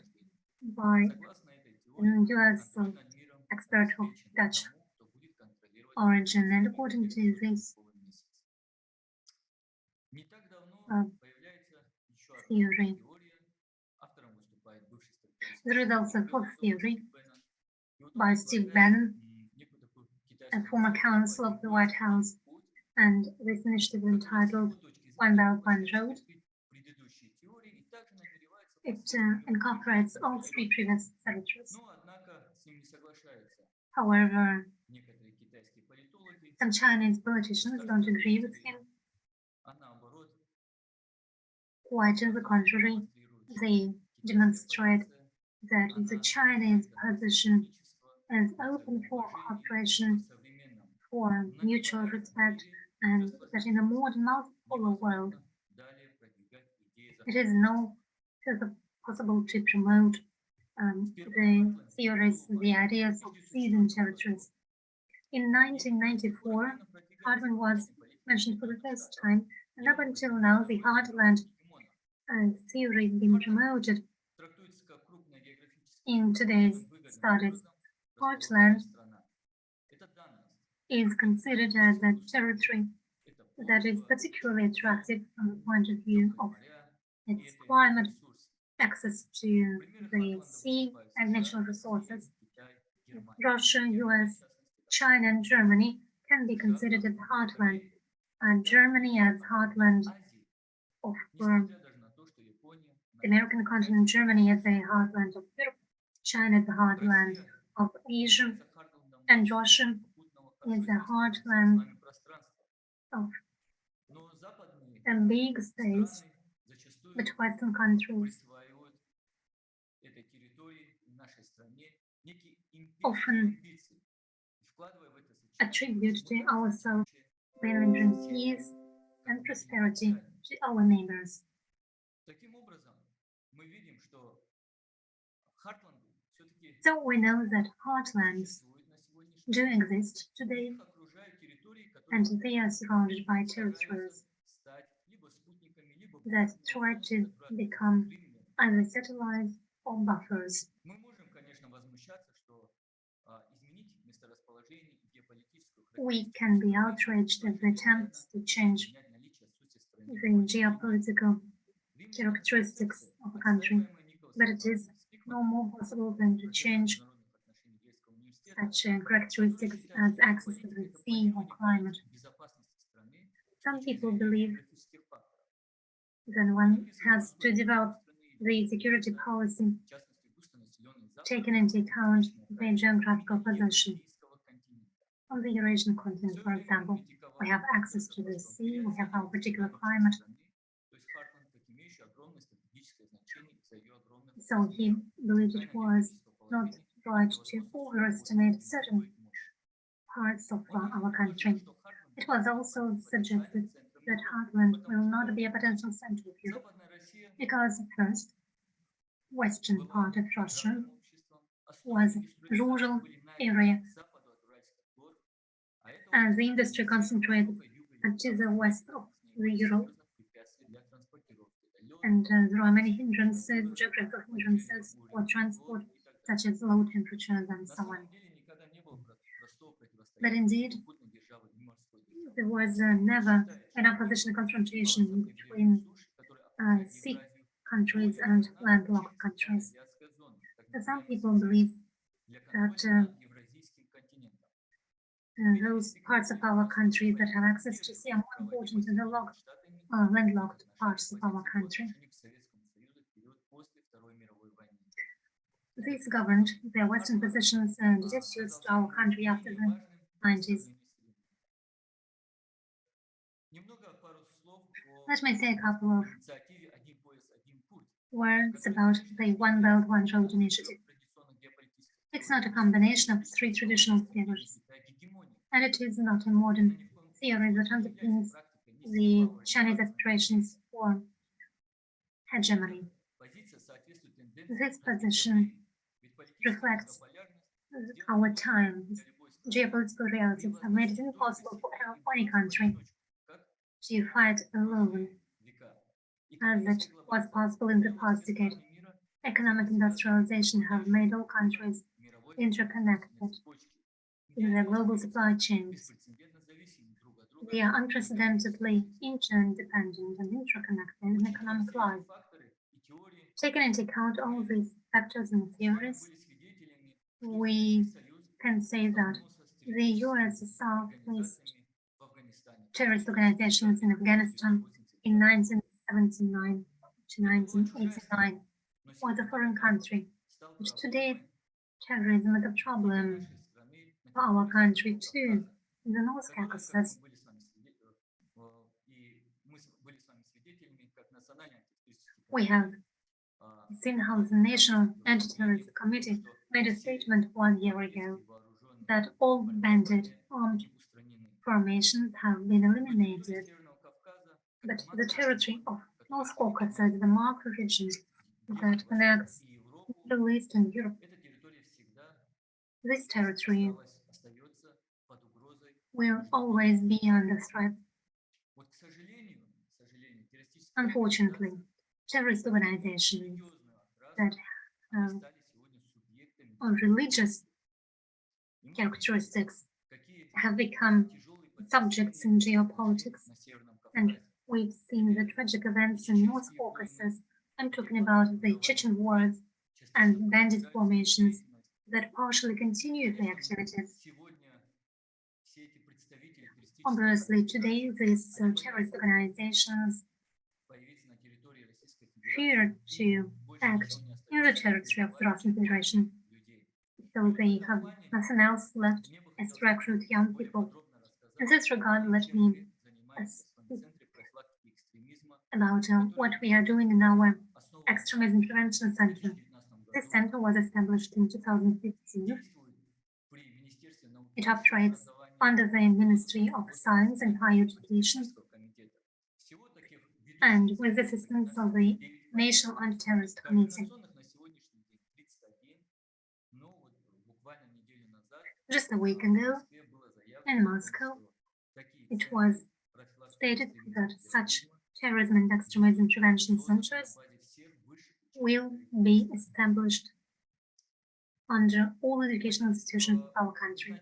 by US expert of Dutch origin, and according to this theory, there is also a fourth theory by Steve Bannon, a former counsel of the White House, and this initiative entitled One Belt, One Road. It incorporates all three previous territories. However, some Chinese politicians don't agree with him. Quite on the contrary, they demonstrate that the Chinese position is open for cooperation, for mutual respect, and that in a modern multipolar world, it is no further possible to promote the theories, the ideas of ceding territories. In 1994, Hartmann was mentioned for the first time, and up until now, the heartland theory being promoted in today's studies. Heartland is considered as a territory that is particularly attractive from the point of view of its climate, access to the sea and natural resources. Russia, US, China, and Germany can be considered as heartland, and Germany as heartland of the American continent, Germany as the heartland of Europe, China as the heartland of Asia, and Russia is the heartland of a big space, but Western countries often attribute to ourselves when we bring peace and prosperity to our neighbors. So we know that heartlands do exist today, and they are surrounded by territories that try to become either satellites or buffers. We can be outraged at the attempts to change the geopolitical characteristics of a country, but it is no more possible than to change such characteristics as access to the sea or climate. Some people believe that one has to develop the security policy taking into account the geographical position. On the Eurasian continent, for example, we have access to the sea, we have our particular climate. So he believed it was not right to overestimate certain parts of our country. It was also suggested that heartland will not be a potential center of Europe, because first, western part of Russia was a rural area, and the industry concentrated to the west of the Ural. And there are many hindrances, geographical hindrances for transport, such as low temperatures and so on. But indeed, there was never an opposition confrontation between sea countries and landlocked countries. Some people believe that those parts of our country that have access to sea are more important than the landlocked parts of our country. This governed the Western positions and attitudes to our country after the 90s. Let me say a couple of words about the One Belt, One Road initiative. It's not a combination of three traditional theories, and it is not a modern theory that underpins the Chinese aspirations for hegemony. This position reflects our times. Geopolitical realities have made it impossible for any country to fight alone, as it was possible in the past decade. Economic industrialization have made all countries interconnected in their global supply chains. They are unprecedentedly interdependent and interconnected in economic life. Taking into account all these factors and theories, we can say that the USSR faced terrorist organizations in Afghanistan in 1979 to 1989 was a foreign country, but today terrorism is a problem for our country too, in the North Caucasus. We have seen how the National Anti-Terrorist Committee made a statement 1 year ago that all bandit armed formations have been eliminated, but the territory of North Caucasus, the marked region that connects Middle East and Europe, this territory will always be under threat. Unfortunately, terrorist organizations that have religious characteristics have become subjects in geopolitics, and we've seen the tragic events in North Caucasus. I'm talking about the Chechen wars and bandit formations that partially continue the activities. Obviously, today these terrorist organizations fear to act in the territory of the Russian Federation, so they have nothing else left as to recruit young people. In this regard, let me speak about what we are doing in our Extremism Prevention Center. This center was established in 2015. It operates under the Ministry of Science and Higher Education and with the assistance of the National Anti-Terrorist Committee. Just a week ago, in Moscow, it was stated that such terrorism and extremism prevention centers will be established under all educational institutions of our country.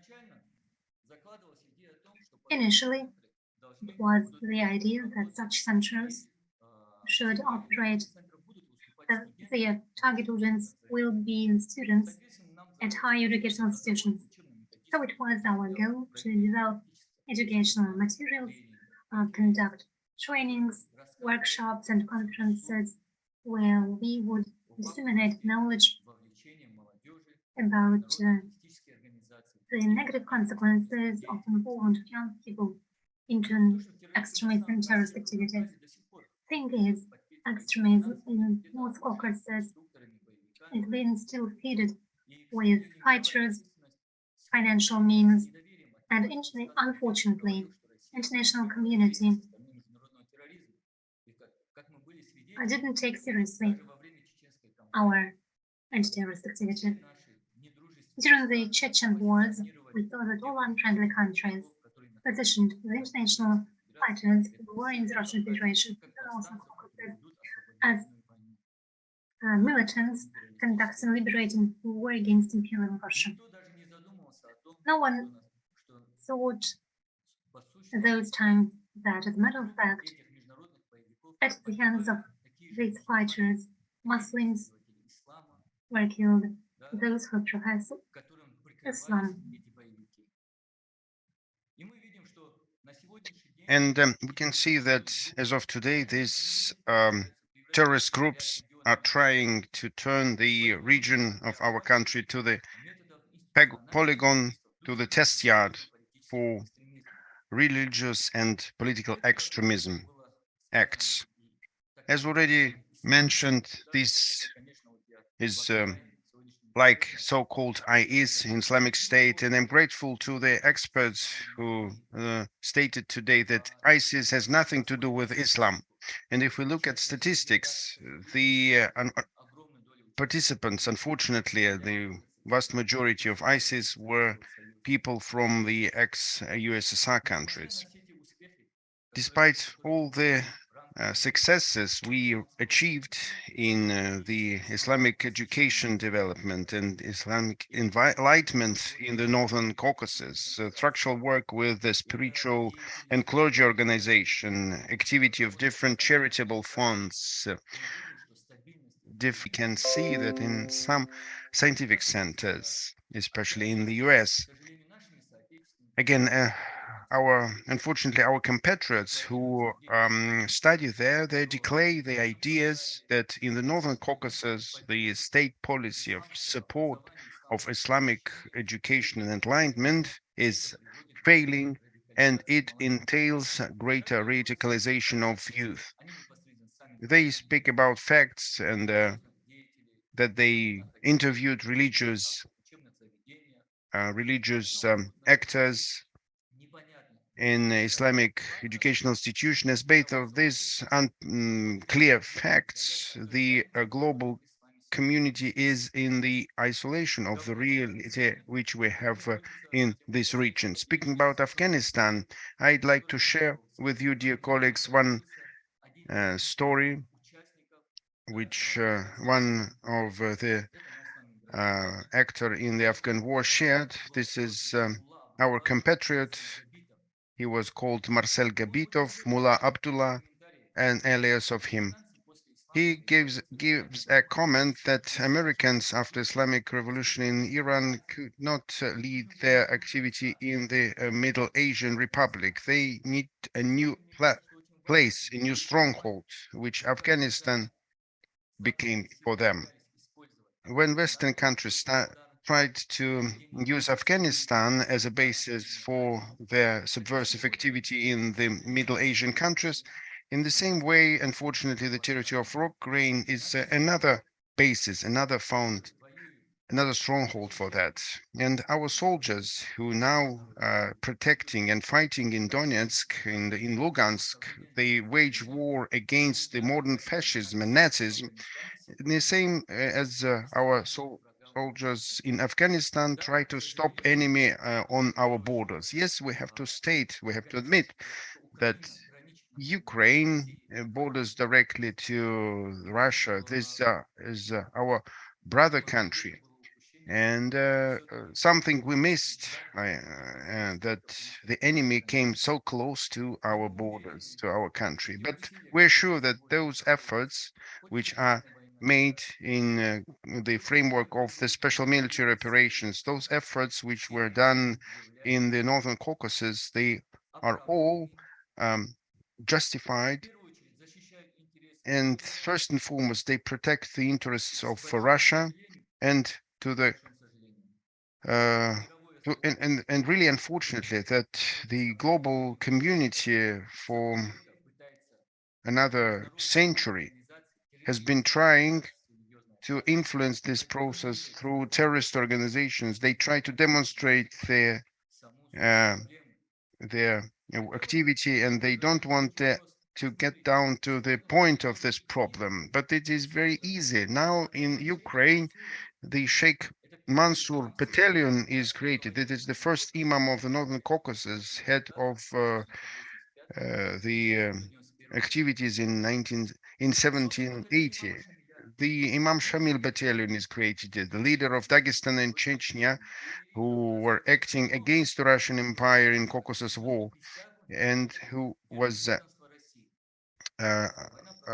Initially, it was the idea that such centers should operate, their target audience will be students at higher educational institutions. So it was our goal to develop educational materials, conduct trainings, workshops, and conferences where we would disseminate knowledge about the negative consequences of involvement of young people into extremist and terrorist activities. Thing is, extremism in North Caucasus is being still feeded with fighters, financial means, and unfortunately, international community didn't take seriously our anti-terrorist activity. During the Chechen wars, we saw that all unfriendly countries positioned the international fighters who were in the Russian Federation as militants conducting liberating war against Imperial Russia. No one thought at those times that, as a matter of fact, at the hands of these fighters, Muslims were killed, those who profess Islam. And we can see that as of today, these terrorist groups are trying to turn the region of our country to the polygon, to the test yard for religious and political extremism acts. As already mentioned, this is like so-called IS, Islamic State, and I'm grateful to the experts who stated today that ISIS has nothing to do with Islam. And if we look at statistics, the participants, unfortunately, the vast majority of ISIS were people from the ex-USSR countries. Despite all the successes we achieved in the Islamic education development and Islamic enlightenment in the Northern Caucasus, structural work with the spiritual and clergy organization, activity of different charitable funds, we can see that in some scientific centers, especially in the US, again, unfortunately, our compatriots who study there, they declare the ideas that in the Northern Caucasus, the state policy of support of Islamic education and enlightenment is failing, and it entails greater radicalization of youth. They speak about facts and that they interviewed religious actors in Islamic educational institution. As based of these unclear facts, the global community is in the isolation of the reality which we have in this region. Speaking about Afghanistan, I'd like to share with you, dear colleagues, one story which one of the actor in the Afghan war shared. This is our compatriot. He was called Marcel Gabitov, Mullah Abdullah, an alias of him. He gives a comment that Americans after Islamic Revolution in Iran could not lead their activity in the Middle Asian Republic. They need a new place, a new stronghold, which Afghanistan became for them. When Western countries tried to use Afghanistan as a basis for their subversive activity in the Middle Asian countries, in the same way, unfortunately, the territory of Ukraine is another basis, another stronghold for that. And our soldiers who now are protecting and fighting in Donetsk, in Lugansk, they wage war against the modern fascism and Nazism, the same as our soldiers in Afghanistan try to stop enemy on our borders. Yes, we have to admit that Ukraine borders directly to Russia. This is our brother country. And something we missed, that the enemy came so close to our borders, to our country. But we're sure that those efforts, which are made in the framework of the special military operations, those efforts which were done in the Northern Caucasus, they are all justified. And first and foremost, they protect the interests of Russia and to the and really unfortunately that the global community for another century has been trying to influence this process through terrorist organizations. They try to demonstrate their activity, and they don't want to get down to the point of this problem. But it is very easy. Now in Ukraine, the Sheikh Mansour Battalion is created. It is the first Imam of the Northern Caucasus, head of the activities in 1780. The Imam Shamil Battalion is created. The leader of Dagestan and Chechnya, who were acting against the Russian Empire in Caucasus War, and who was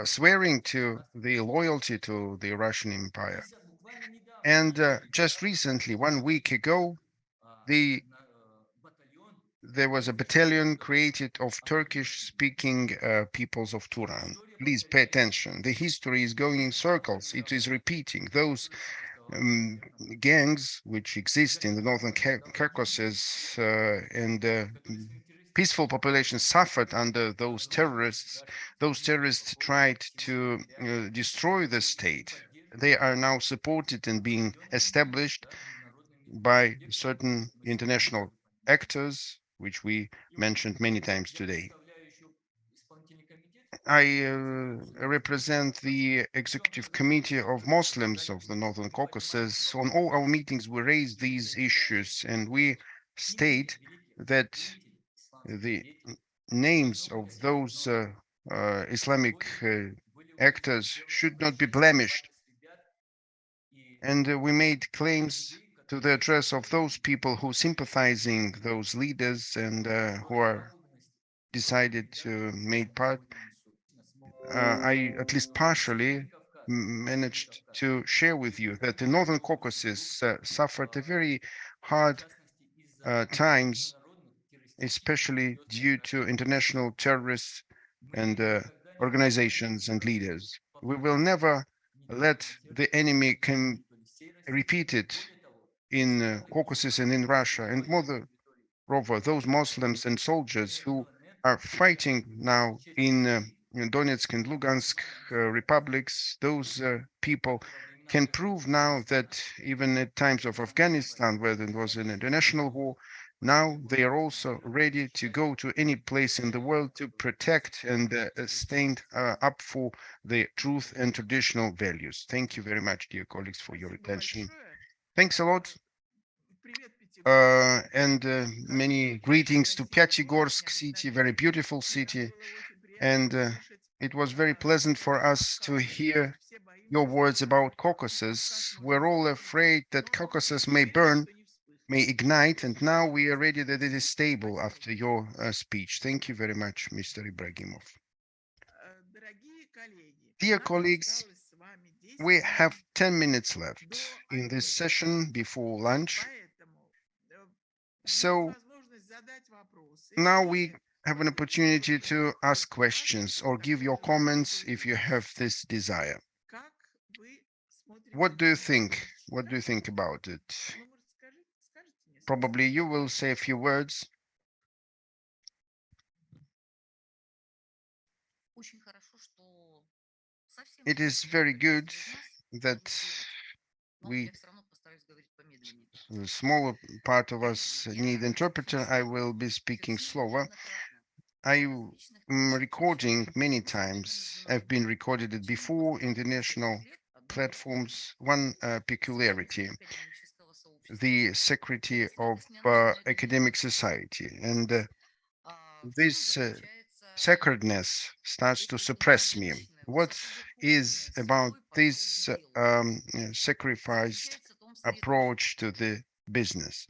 swearing to the loyalty to the Russian Empire. And just recently, 1 week ago, there was a battalion created of Turkish-speaking peoples of Turan. Please pay attention. The history is going in circles. It is repeating. Those gangs which exist in the Northern Caucasus and peaceful population suffered under those terrorists. Those terrorists tried to destroy the state. They are now supported and being established by certain international actors, which we mentioned many times today. I represent the Executive Committee of Muslims of the Northern Caucasus. On all our meetings, we raise these issues and we state that the names of those Islamic actors should not be blemished. And we made claims to the address of those people who sympathizing those leaders and who are decided to make part. I at least partially managed to share with you that the Northern Caucasus suffered a very hard times, especially due to international terrorists and organizations and leaders. We will never let the enemy can repeat it in Caucasus and in Russia, and moreover, those Muslims and soldiers who are fighting now in Donetsk and Lugansk republics, those people can prove now that even at times of Afghanistan, where there was an international war, now they are also ready to go to any place in the world to protect and stand up for the truth and traditional values. Thank you very much, dear colleagues, for your attention. Thanks a lot. And many greetings to Pyatigorsk city, very beautiful city. And it was very pleasant for us to hear your words about Caucasus. We're all afraid that Caucasus may burn, may ignite, and now we are ready that it is stable after your speech. Thank you very much, Mr. Ibragimov. Dear colleagues, we have 10 minutes left in this session before lunch. So now we have an opportunity to ask questions or give your comments if you have this desire. What do you think? What do you think about it? Probably you will say a few words. It is very good that we, the smaller part of us, need interpreter. I will be speaking slower. I'm recording many times. I've been recorded it before international platforms. One peculiarity, the secretary of academic society, and this sacredness starts to suppress me. What is about this sacrificed approach to the business?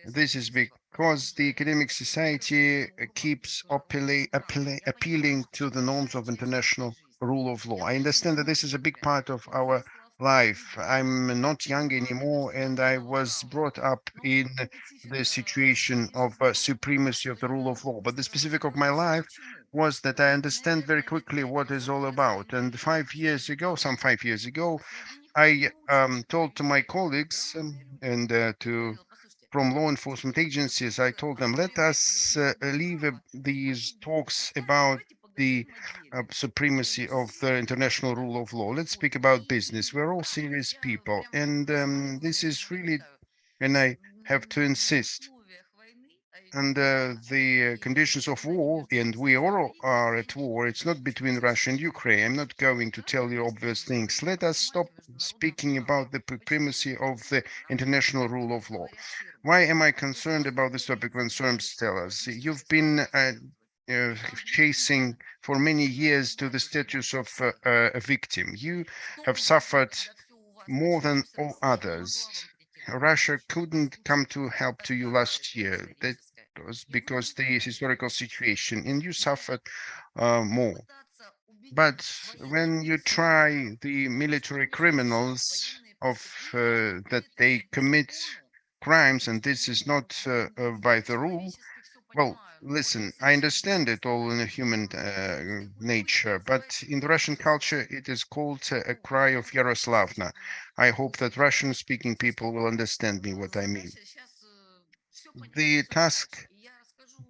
This is because the academic society keeps appealing to the norms of international rule of law. I understand that this is a big part of our life. I'm not young anymore, and I was brought up in the situation of supremacy of the rule of law. But the specific of my life was that I understand very quickly what it's all about. And 5 years ago, some 5 years ago, I told to my colleagues and from law enforcement agencies, I told them, let us leave these talks about the supremacy of the international rule of law. Let's speak about business. We're all serious people. And this is really, and I have to insist, under the conditions of war, and we all are at war, it's not between Russia and Ukraine. I'm not going to tell you obvious things. Let us stop speaking about the supremacy of the international rule of law. Why am I concerned about this topic when Serms tell us? You've been chasing for many years to the status of a victim. You have suffered more than all others. Russia couldn't come to help to you last year. That was because the historical situation, and you suffered more. But when you try the military criminals of that they commit crimes, and this is not by the rule, well, listen, I understand it all in a human nature, but in the Russian culture, it is called a cry of Yaroslavna. I hope that Russian-speaking people will understand me what I mean. The task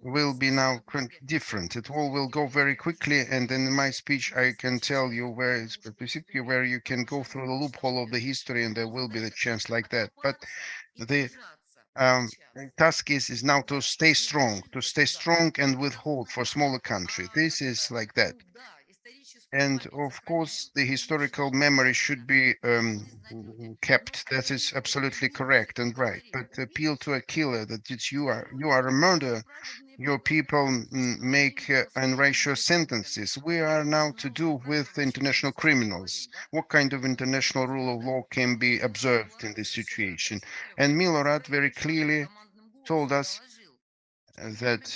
will be now different. It all will go very quickly, and in my speech I can tell you where specifically where you can go through the loophole of the history, and there will be the chance like that. But the task is now to stay strong and withhold for smaller country. This is like that. And of course, the historical memory should be kept. That is absolutely correct and right. But appeal to a killer that it's you are a murderer. Your people make unrighteous sentences. We are now to do with international criminals. What kind of international rule of law can be observed in this situation? And Milorad very clearly told us that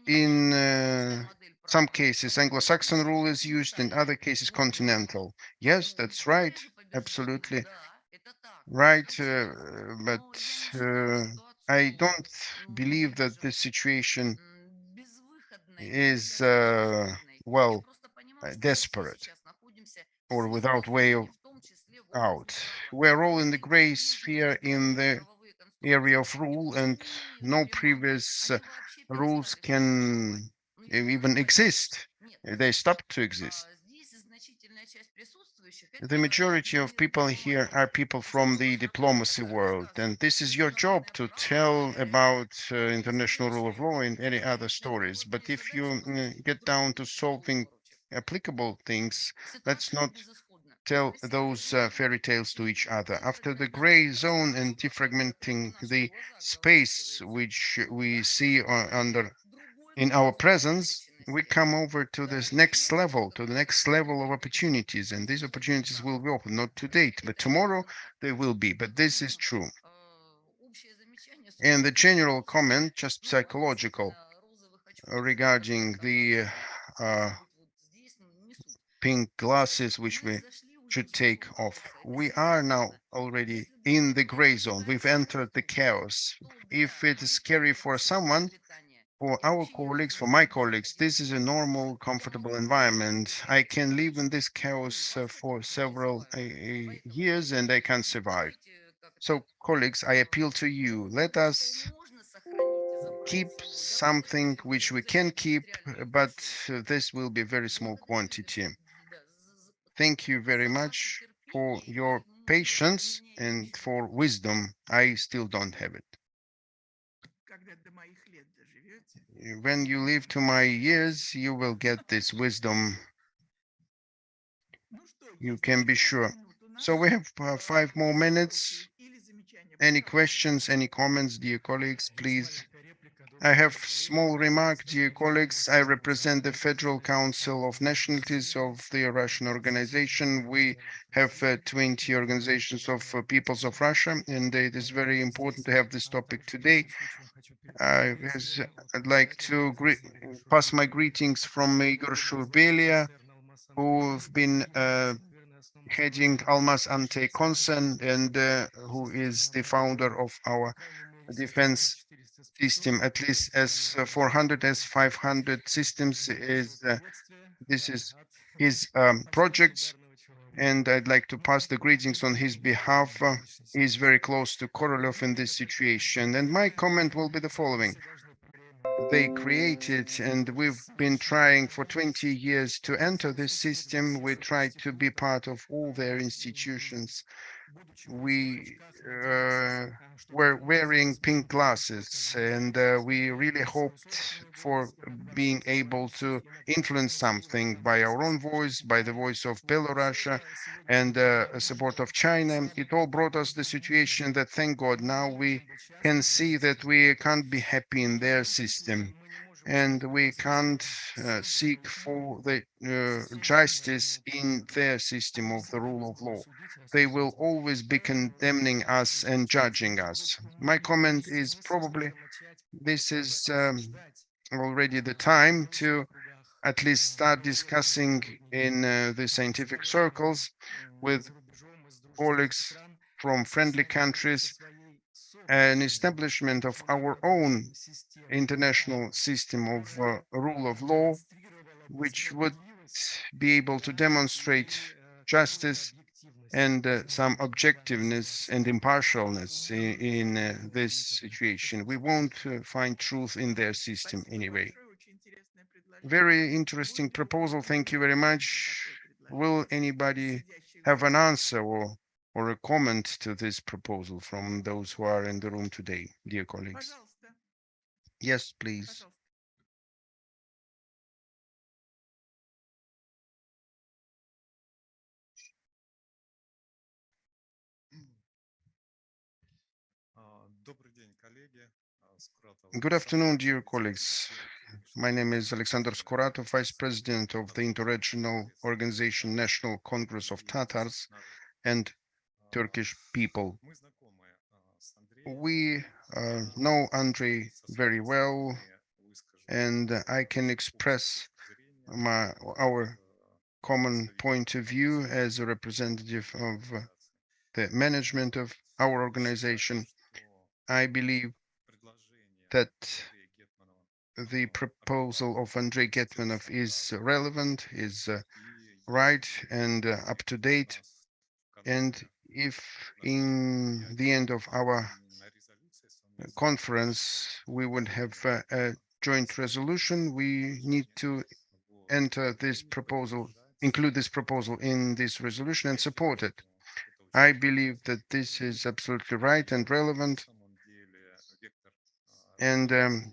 in some cases Anglo-Saxon rule is used, in other cases continental. Yes, that's right, absolutely right, but I don't believe that this situation is well desperate or without way of out. We're all in the gray sphere in the area of rule, and no previous rules can even exist. They stop to exist. The majority of people here are people from the diplomacy world, and this is your job to tell about international rule of law and any other stories. But if you get down to solving applicable things, let's not tell those fairy tales to each other. After the gray zone and defragmenting the space which we see under in our presence, we come over to this next level, to the next level of opportunities, and these opportunities will be open, not to date, but tomorrow they will be. But this is true. And the general comment, just psychological, regarding the pink glasses which we should take off. We are now already in the gray zone. We've entered the chaos. If it is scary for someone, for our colleagues, for my colleagues, this is a normal, comfortable environment. I can live in this chaos for several years and I can survive. So, colleagues, I appeal to you. Let us keep something which we can keep, but this will be a very small quantity. Thank you very much for your patience and for wisdom. I still don't have it. When you live to my years, you will get this wisdom. You can be sure. So we have 5 more minutes. Any questions, any comments, dear colleagues, please? I have small remark, dear colleagues. I represent the Federal Council of Nationalities of the Russian organization. We have 20 organizations of peoples of Russia, and it is very important to have this topic today. I'd like to pass my greetings from Igor Shurbelia, who've been heading Almaz Ante-Concern and who is the founder of our defense system. At least as 400 as 500 systems is this is his projects, and I'd like to pass the greetings on his behalf. He's very close to Korolev in this situation, and my comment will be the following. They created, and we've been trying for 20 years to enter this system. We tried to be part of all their institutions. We were wearing pink glasses, and we really hoped for being able to influence something by our own voice, by the voice of Belarus and support of China. It all brought us the situation that, thank God, now we can see that we can't be happy in their system, and we can't seek for the justice in their system of the rule of law. They will always be condemning us and judging us. My comment is probably this is already the time to at least start discussing in the scientific circles with colleagues from friendly countries an establishment of our own international system of rule of law, which would be able to demonstrate justice and some objectiveness and impartialness in this situation. We won't find truth in their system anyway. Very interesting proposal. Thank you very much. Will anybody have an answer or a comment to this proposal from those who are in the room today, dear colleagues? Yes, please. Good afternoon, dear colleagues. My name is Alexander Skoratov, Vice President of the Interregional Organization National Congress of Tatars and Turkish People. We know Andrei very well, and I can express our common point of view as a representative of the management of our organization. I believe that the proposal of Andrei Getmanov is relevant, is right and up to date. And if in the end of our conference we would have a joint resolution, we need to enter this proposal, include this proposal in this resolution and support it. I believe that this is absolutely right and relevant. And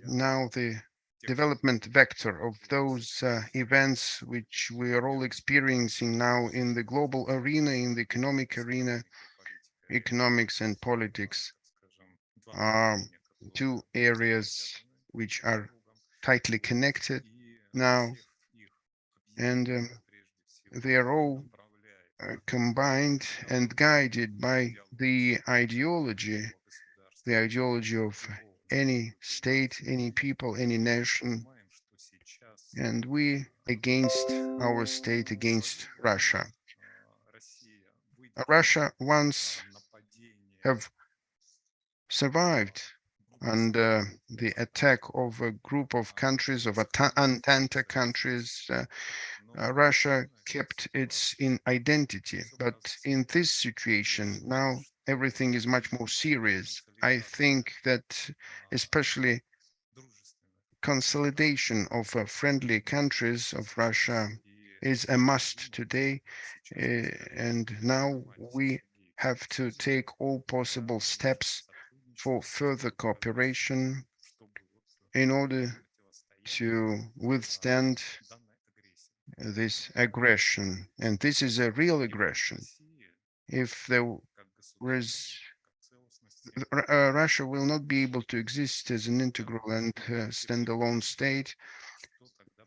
now the development vector of those events which we are all experiencing now in the global arena, in the economic arena, economics and politics are two areas which are tightly connected now, and they are all combined and guided by the ideology of any state, any people, any nation, and we against our state, against Russia. Russia once have survived under the attack of a group of countries, of Entente countries. Russia kept its identity, but in this situation now everything is much more serious. I think that especially consolidation of friendly countries of Russia is a must today, and now we have to take all possible steps for further cooperation in order to withstand this aggression. And this is a real aggression. If there was Russia will not be able to exist as an integral and standalone state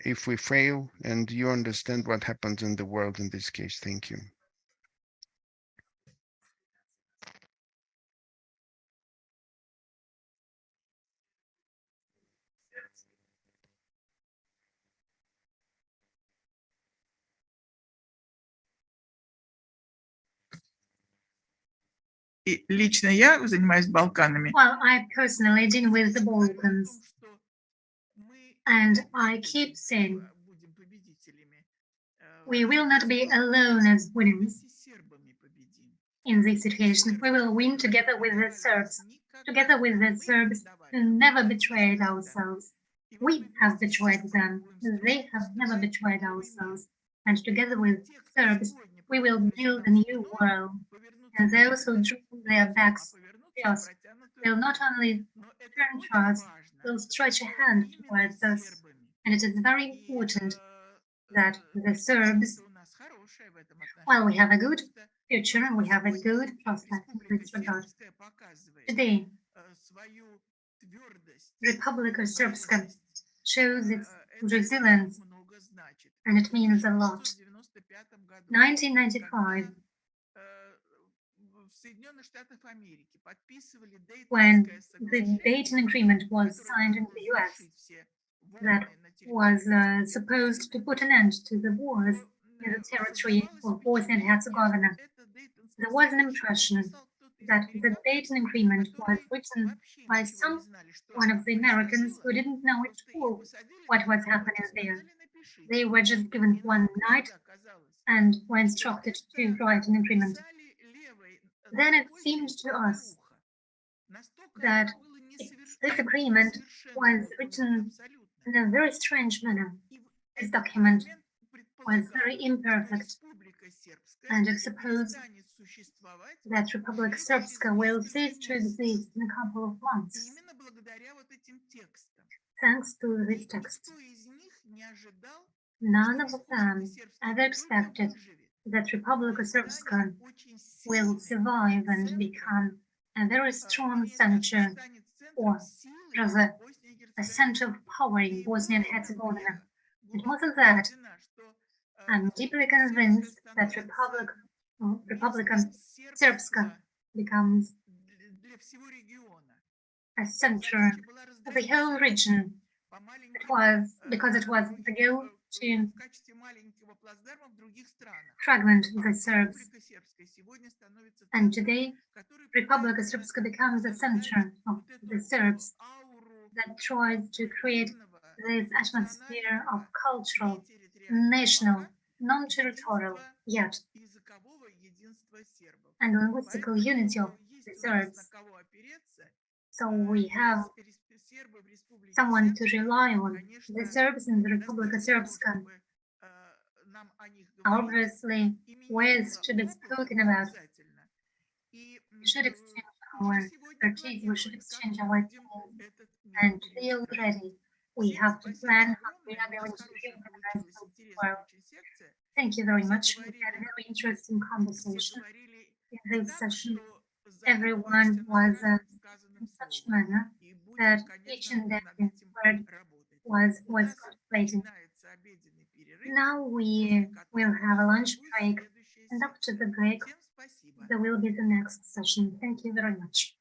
if we fail, and you understand what happens in the world in this case. Thank you. И лично я занимаюсь Балканами. Well, I personally deal with the Balkans, and I keep saying we will not be alone as winners in this situation. We will win together with the Serbs, who never betrayed ourselves. We have betrayed them. They have never betrayed ourselves. And together with Serbs, we will build a new world. And those who draw their backs to us will not only turn to us, will stretch a hand towards us. And it is very important that the Serbs, well, we have a good future, we have a good prospect in this regard. Today, Republic of Srpska shows its resilience, and it means a lot. 1995, when the Dayton Agreement was signed in the US, that was supposed to put an end to the wars in the territory of Bosnia and Herzegovina. There was an impression that the Dayton Agreement was written by one of the Americans who didn't know at all what was happening there. They were just given one night and were instructed to write an agreement. then it seemed to us that this agreement was written in a very strange manner. This document was very imperfect, and it supposed that Republic of Srpska will cease to exist in a couple of months, thanks to this text. None of them ever expected that Republic of Srpska will survive and become a very strong center, or rather a center of power in Bosnia and Herzegovina. And more than that, I'm deeply convinced that Republic of Srpska becomes a center of the whole region. It was because it was the goal to fragment the Serbs. And today, Republic of Srpska becomes the center of the Serbs that tries to create this atmosphere of cultural, national, non-territorial, yet and linguistical unity of the Serbs. So we have someone to rely on. The Serbs in the Republic of Srpska obviously ways to be spoken about. We should exchange our expertise, we should exchange our ideas, and today already we have to plan how we are going to reorganize the world. Thank you very much. We had a very interesting conversation in this session. Everyone was in such a manner that each and every word was contemplating. Now we will have a lunch break, and after the break, there will be the next session. Thank you very much.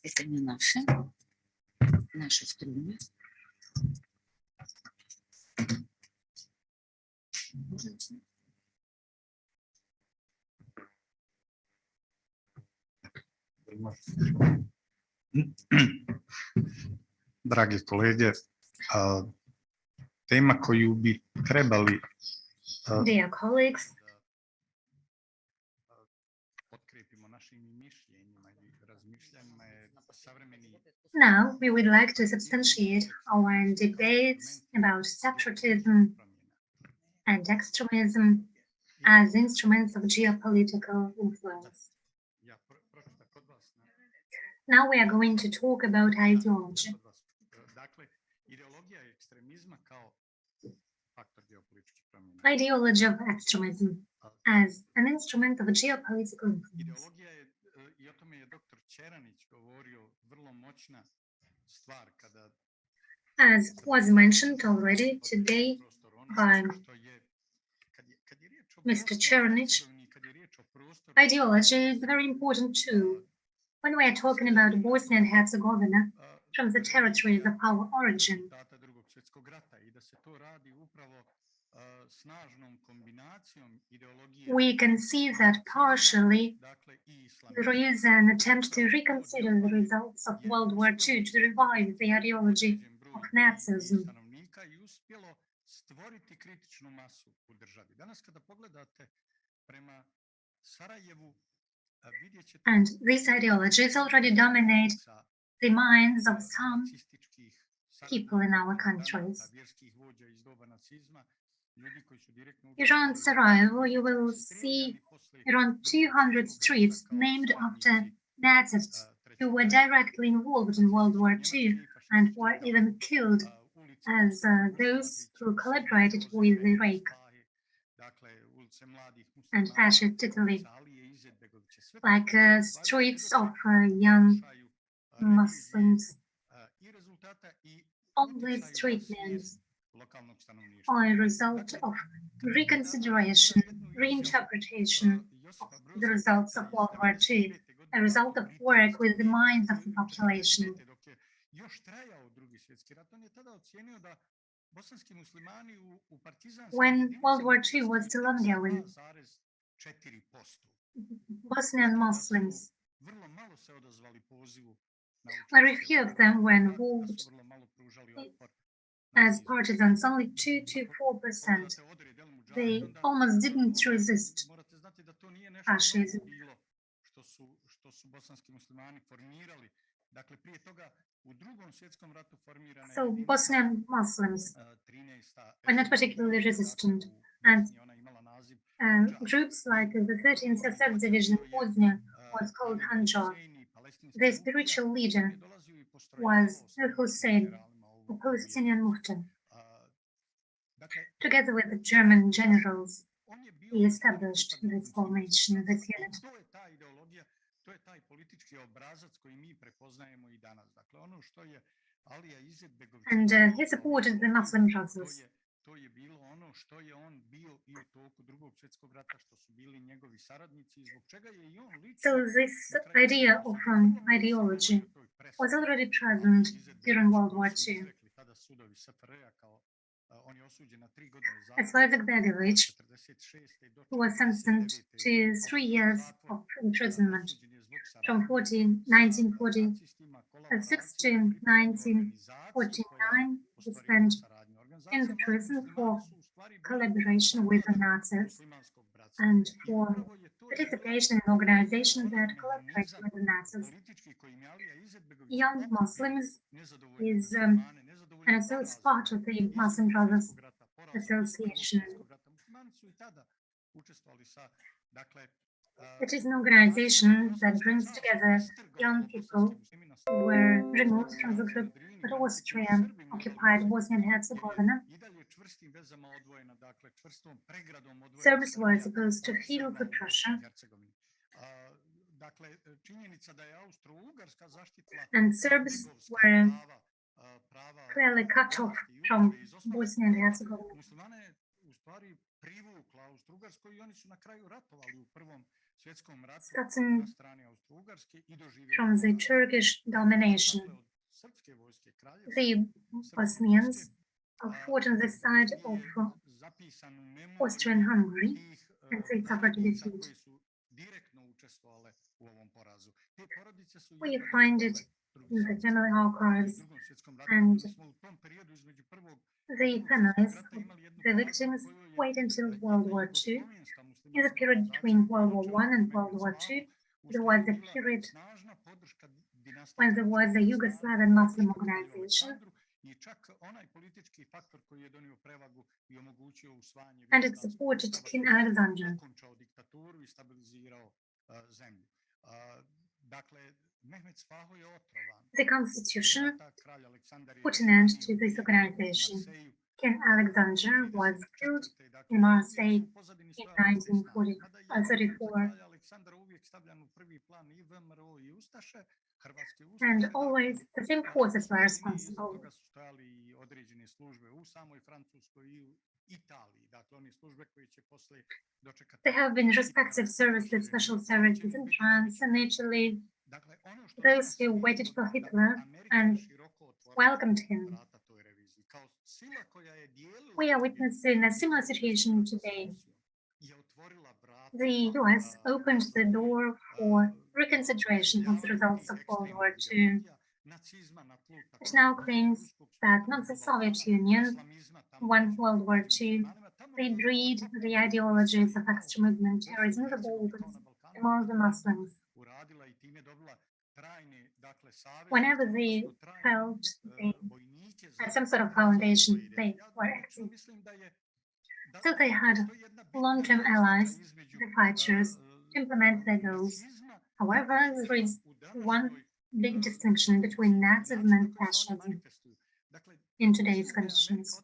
Это не наши в трюме. Dragi kolege, tema koju bi trebali Dear colleagues, potkrijepimo našim mišljenjima i razmišljanjima je savremeni now we would like to substantiate our debates about separatism and extremism as instruments of geopolitical influence. Now we are going to talk about ideology. Dakle, ideologija ekstremizma kao faktor geopolitičkih promjena. Ideology of extremism as an instrument of geopolitical influence. Ideologija je, i o tome je dr. Čeranić govorio, vrlo moćna stvar kada As was mentioned already today by Mr. Chernich, ideology is a very important tool when we are talking about Bosnia and Herzegovina from the territories of our origin. Drugog svjetskog rata i da se to radi upravo snažnom kombinacijom ideologije. We can see that partially there is an attempt to reconsider the results of World War II to revive the ideology of Nazism. Stanovnika i uspjelo stvoriti kritičnu masu u državi. Danas kada pogledate prema Sarajevu, vidjet ćete And these ideologies already dominate the minds of some people in our countries. vjerskih vođa iz doba nacizma, ljudi koji su direktno Around Sarajevo, you will see around 200 streets named after Nazis who were directly involved in World War II and were even killed as those who collaborated with Iraq and fascist Italy, like streets of young Muslims. All these street names are a result of reconsideration, reinterpretation of the results of World War II, a result of work with the minds of the population. When World War II was still ongoing, Bosnian Muslims, very few of them were involved as partisans, only 2 to 4%. They almost didn't resist fascism. So Bosnian Muslims were not particularly resistant, and groups like the 13th SF Division in Bosnia was called Handjar. The spiritual leader was Hussein, the Palestinian Mufti. Together with the German generals, he established this formation, this unit. And he supported the Muslim brothers. So this idea of ideology was already present during World War II. As Isaac Begovic, who was sentenced to 3 years of imprisonment from 1946 to 1949, he spent in the prison for collaboration with the Nazis and for participation in organizations that collaborate with the Nazis. Young Muslims is part of the Muslim Brothers Association. It is an organization that brings together young people who were removed from the group, but Austria occupied Bosnia and Herzegovina. Serbs were supposed to feel the pressure, and Serbs were clearly cut off from Bosnia and Herzegovina. stvari privukla Austro-Ugarsku i oni su na kraju ratovali u Prvom svjetskom ratu Starting na strani Austro-Ugarske i doživjeli from the Turkish domination, dakle od srpske vojske kraljevske the Bosnians fought on the side of zapisanu memoriju Austria-Hungary, tih and they suffered porodica defeat. koje su direktno učestvovale u ovom porazu. Te porodice su We jedva find it dočekale in the family archives, u Drugom svjetskom ratu. and Mi smo u tom periodu između prvog i the Drugog families svjetskog rata of imali jednu the fazu victims u kojoj je wait until jedna World War II. jugoslovenska In the period muslimanska between organizacija World War na I čelu and sa World War Mehmet II, Slavom there was a uslijedila period snažna podrška dinastiji when there was a Kraljevskih Yugoslavian snaga Muslim kralju organization, Aleksandru i čak onaj politički faktor koji je donio prevagu i omogućio usvajanje and it Jugoslavskog supported Ustava King koji je Alexander. okončao diktaturu i stabilizirao zemlju. Dakle, Mehmet Slaho je otrovan. The constitution Rata kralj Aleksandar je put an end ranio to this u organization. Marseju King Alexander was killed 34. Dakle, in Marseille uvijek su u pozadini in stojale te snage. Mada je ulica 1934, kralja Aleksandra uvijek stavljan u prvi plan i VMRO i Ustaše, hrvatske and Ustaše, always dakle, the same forces were iza responsible. toga su stojali i određene službe u samoj Francuskoj i u Italiji. Dakle, one službe koje će posle dočekati There have been respective services, special services in France and Italy, dakle, ono što those danas who waited vidimo for da Hitler Amerika and široko otvorila welcomed him. vrata toj reviziji. Kao sila koja je dijelila We are witnessing a similar situation today. je otvorila vrata The US opened the door for reconsideration of the results of World War II. nacizma na tlu It now claims that not the Soviet Union won World War II. They breed the ideologies of extremism and terrorism in the Balkans among the Muslims. Whenever they felt they had some sort of foundation, they were active. So they had long-term allies, the fighters, to implement their goals. However, there is one big distinction between Nazism and fascism in today's conditions,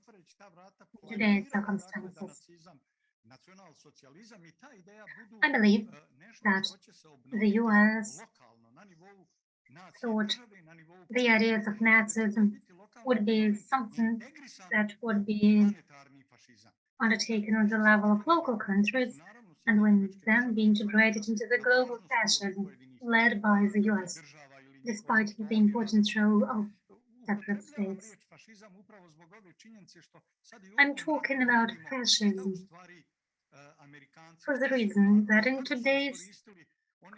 in today's circumstances. I believe that the US thought the ideas of Nazism would be something that would be undertaken on the level of local countries and would then be integrated into the global fascism led by the US, despite the important role of separate states. I'm talking about fascism for the reason that in today's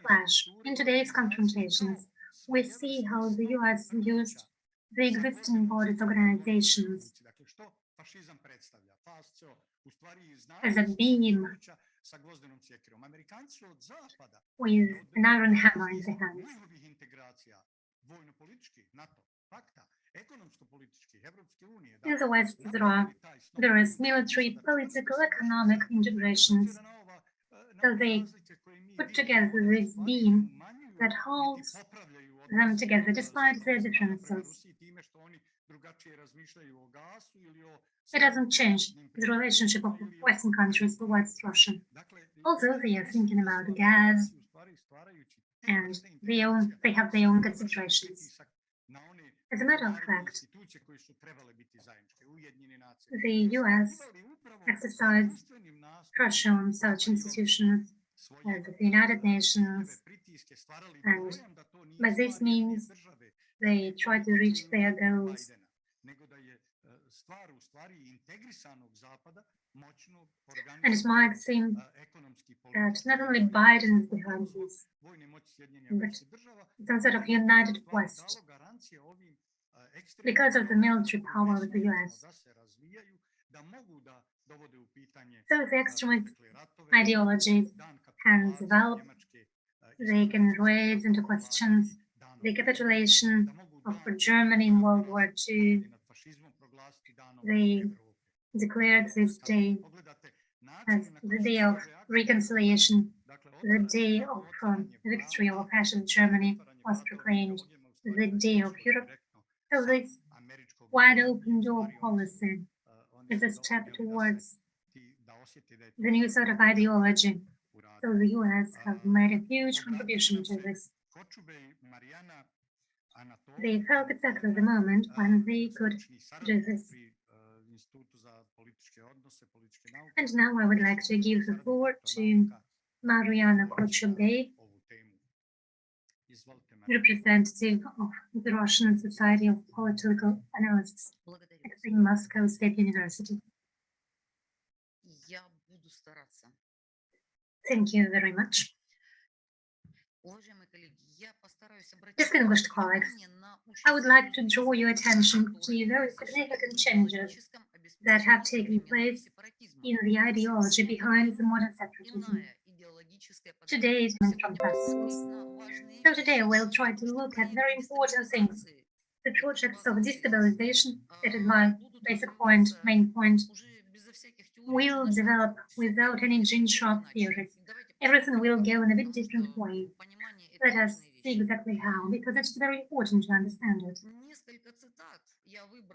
clash, in today's confrontations, we see how the US used the existing bodies organizations as a beam with an iron hammer in the hands. In the West, there is military, political, economic integrations. So they put together this beam that holds them together despite their differences. It doesn't change the relationship of Western countries towards Russia. Although they are thinking about gas and they have their own considerations. As a matter of fact, the US exercised pressure on such institutions as the United Nations, and by this means they try to reach their goals. And it might seem that not only Biden is behind this, but some sort of united West, because of the military power of the US. So the extremist ideologies can develop, they can raise into questions the capitulation of Germany in World War II. They declared this day as the day of reconciliation, the day of victory over fascist Germany was proclaimed, the day of Europe. So this wide open door policy is a step towards the new sort of ideology. So the US have made a huge contribution to this. They felt exactly the moment when they could do this. And now I would like to give the floor to Mariana Kochubey, representative of the Russian Society of Political Analysts at the Moscow State University. Я буду стараться. Thank you very much. Уважаемые коллеги, я постараюсь обратить Distinguished colleagues, внимание на I would like to draw your attention to very significant changes that have taken place in the ideology behind the modern separatism. Today is from festivals. So today we'll try to look at very important things. The projects of destabilization, that is my basic point, main point, will develop without any gin-sharp theories. Everything will go in a bit different way. Let us see exactly how, because it's very important to understand it.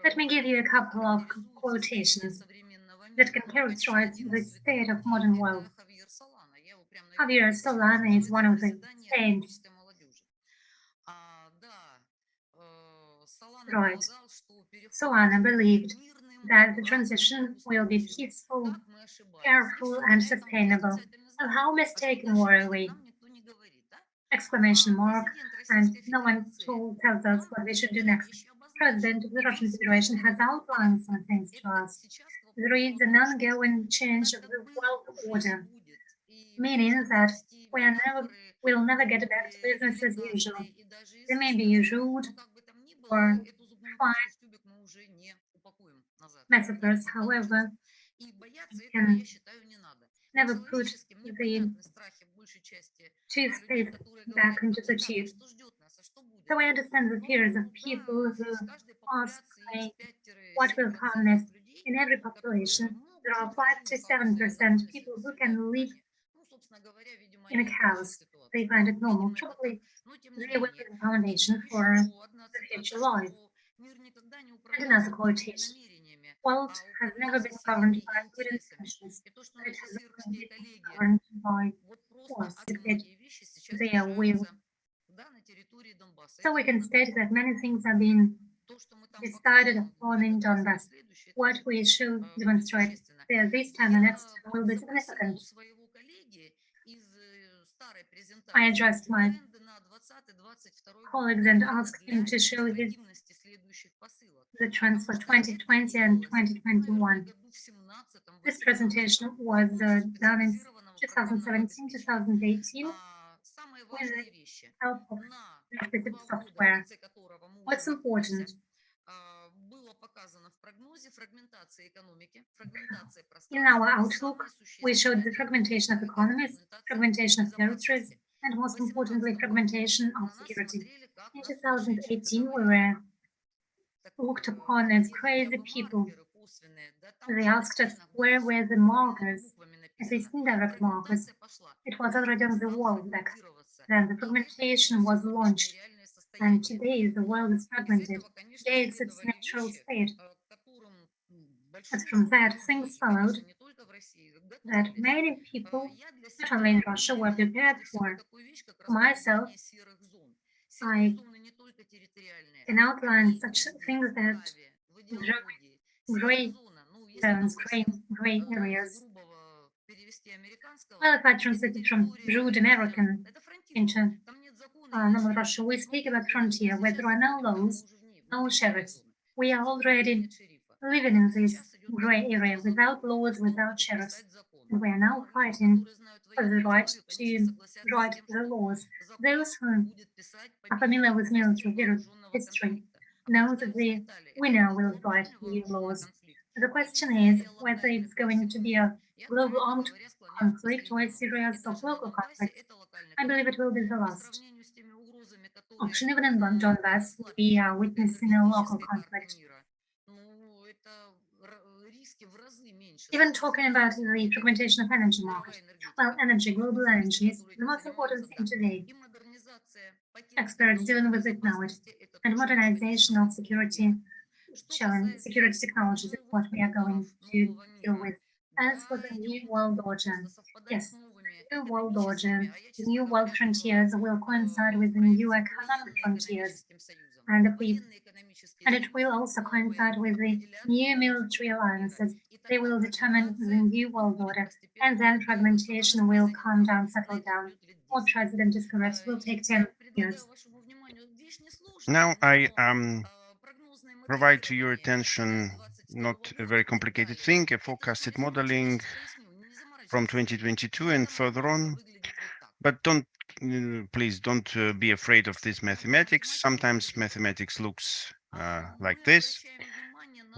Let me give you a couple of quotations that can characterize the state of modern world. Javier Solana is one of the saints. Right. Solana believed that the transition will be peaceful, careful, and sustainable. So how mistaken were we? Exclamation mark, and no one tells us what we should do next. President of the Russian Federation has outlined some things to us. There is an ongoing change of the world order, meaning that we'll never get back to business as usual. There may be rude or fine metaphors, however, can never put the toothpaste back into the tube. So I understand the fears of people who ask me what will come next. In every population, there are 5 to 7% people who can live in a house. They find it normal. Probably they will be the foundation for the future life. And another quotation. World has never been governed by good intentions, but it has always been governed by force, their will. So we can state that many things are being decided upon in Donbass. What we should demonstrate there this time and next time will be significant. I addressed my colleagues and asked him to show the trends for 2020 and 2021. This presentation was done in 2017-2018 with the help of specific software. What's important? In our outlook, we showed the fragmentation of economies, fragmentation of territories, and most importantly, fragmentation of security. In 2018, we were looked upon as crazy people. They asked us where were the markers, at least indirect markers. It was already on the wall back then. The fragmentation was launched, and today the world is fragmented. Today it's its natural state. But from that, things followed that many people, not only in Russia, were prepared for. For myself, I can outline such things that gray zones, gray areas. Well, if I translate it from rude American into normal Russia, we speak about frontier where there are no laws, no sheriffs. We are already living in this gray area without laws, without sheriffs. And we are now fighting for the right to write the laws. Those who are familiar with military history know that the winner will write the laws. The question is whether it's going to be a global armed conflict or a series of local conflicts. I believe it will be the last option. Even in Donbass, we are witnessing a local conflict. Even talking about the fragmentation of energy market, well, energy, global energy is the most important thing today. Experts dealing with it know it. And modernization of security technologies is what we are going to deal with. As for the new world order, yes, the new world order, the new world frontiers will coincide with the new economic frontiers. And if we And it will also coincide with the new military alliances. They will determine the new world order, and then fragmentation will calm down, settle down. Or President is correct, will take 10 years. Now I provide to your attention not a very complicated thing, a forecasted modeling from 2022 and further on. But please don't be afraid of this mathematics. Sometimes mathematics looks like this.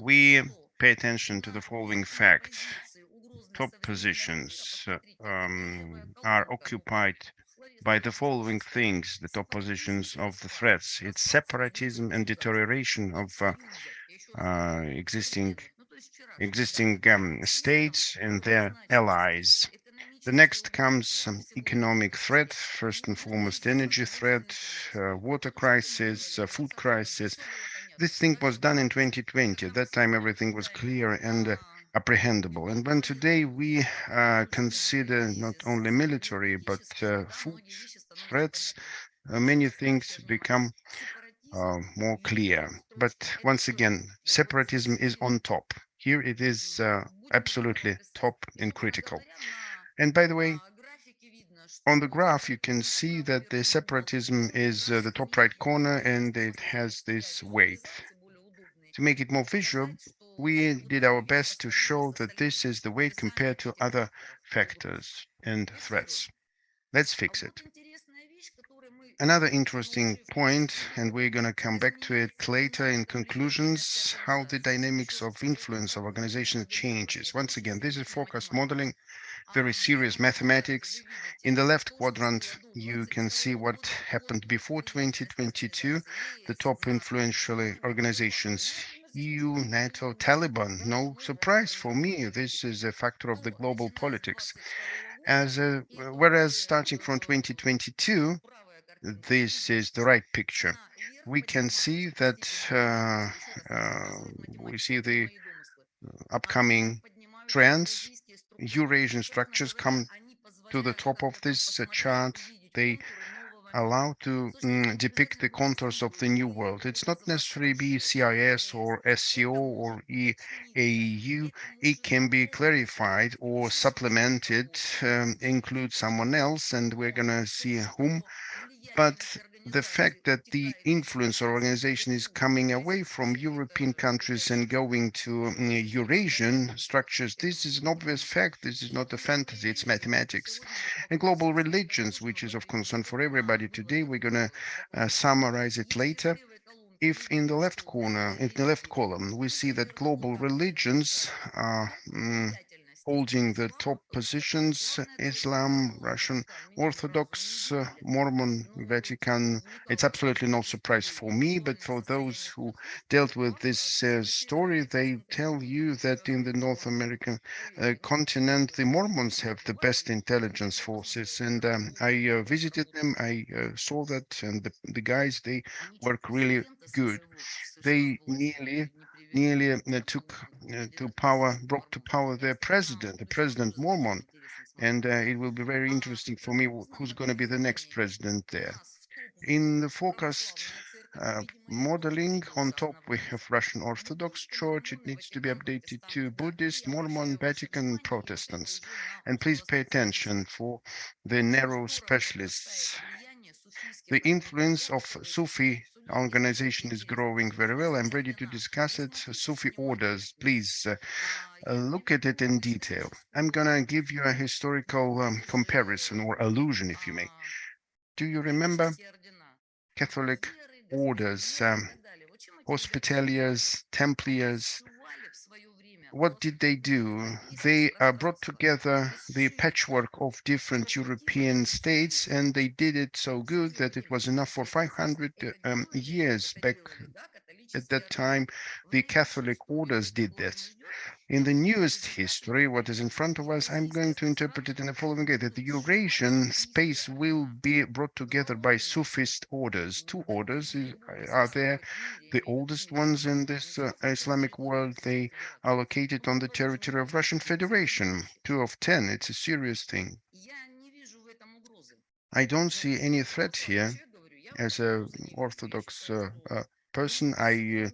We pay attention to the following fact. Top positions are occupied by the following things, the top positions of the threats. It's separatism and deterioration of existing states and their allies. The next comes economic threat, first and foremost energy threat, water crisis, food crisis. This thing was done in 2020. At that time, everything was clear and apprehendable. And when today we consider not only military, but food threats, many things become more clear. But once again, separatism is on top. Here it is absolutely top and critical. And by the way, on the graph, you can see that the separatism is the top right corner and it has this weight. To make it more visual, we did our best to show that this is the weight compared to other factors and threats. Let's fix it. Another interesting point, and we're going to come back to it later in conclusions, how the dynamics of influence of organization changes. Once again, this is forecast modeling, very serious mathematics. In the left quadrant, you can see what happened before 2022, the top influential organizations, EU, NATO, Taliban. No surprise for me, this is a factor of the global politics. Whereas starting from 2022, this is the right picture. We can see that we see the upcoming trends. Eurasian structures come to the top of this chart. They allow to depict the contours of the new world. It's not necessarily be CIS or SCO or EAU. It can be clarified or supplemented, include someone else, and we're going to see whom. But the fact that the influence of organization is coming away from European countries and going to Eurasian structures, this is an obvious fact. This is not a fantasy, it's mathematics. And global religions, which is of concern for everybody today, we're going to summarize it later. If in the left corner, in the left column, we see that global religions are holding the top positions, Islam, Russian Orthodox, Mormon, Vatican. It's absolutely no surprise for me, but for those who dealt with this story, they tell you that in the North American continent, the Mormons have the best intelligence forces. And I visited them, I saw that, and the guys, they work really good. They nearly brought to power their president, the President Mormon, and it will be very interesting for me who's going to be the next president there. In the forecast modeling, on top we have Russian Orthodox Church. It needs to be updated to Buddhist, Mormon, Vatican, Protestants. And please pay attention for the narrow specialists. The influence of Sufi organization is growing very well. I'm ready to discuss it. Sufi orders, please look at it in detail. I'm going to give you a historical comparison or allusion, if you may. Do you remember Catholic orders, Hospitaliers, Templiars? What did they do? They brought together the patchwork of different European states, and they did it so good that it was enough for 500 years. Back at that time, the Catholic orders did this. In the newest history, what is in front of us, I'm going to interpret it in the following way, that the Eurasian space will be brought together by Sufist orders. Two orders are there. The oldest ones in this Islamic world, they are located on the territory of Russian Federation. 2 of 10, it's a serious thing. I don't see any threat here. As an Orthodox person, I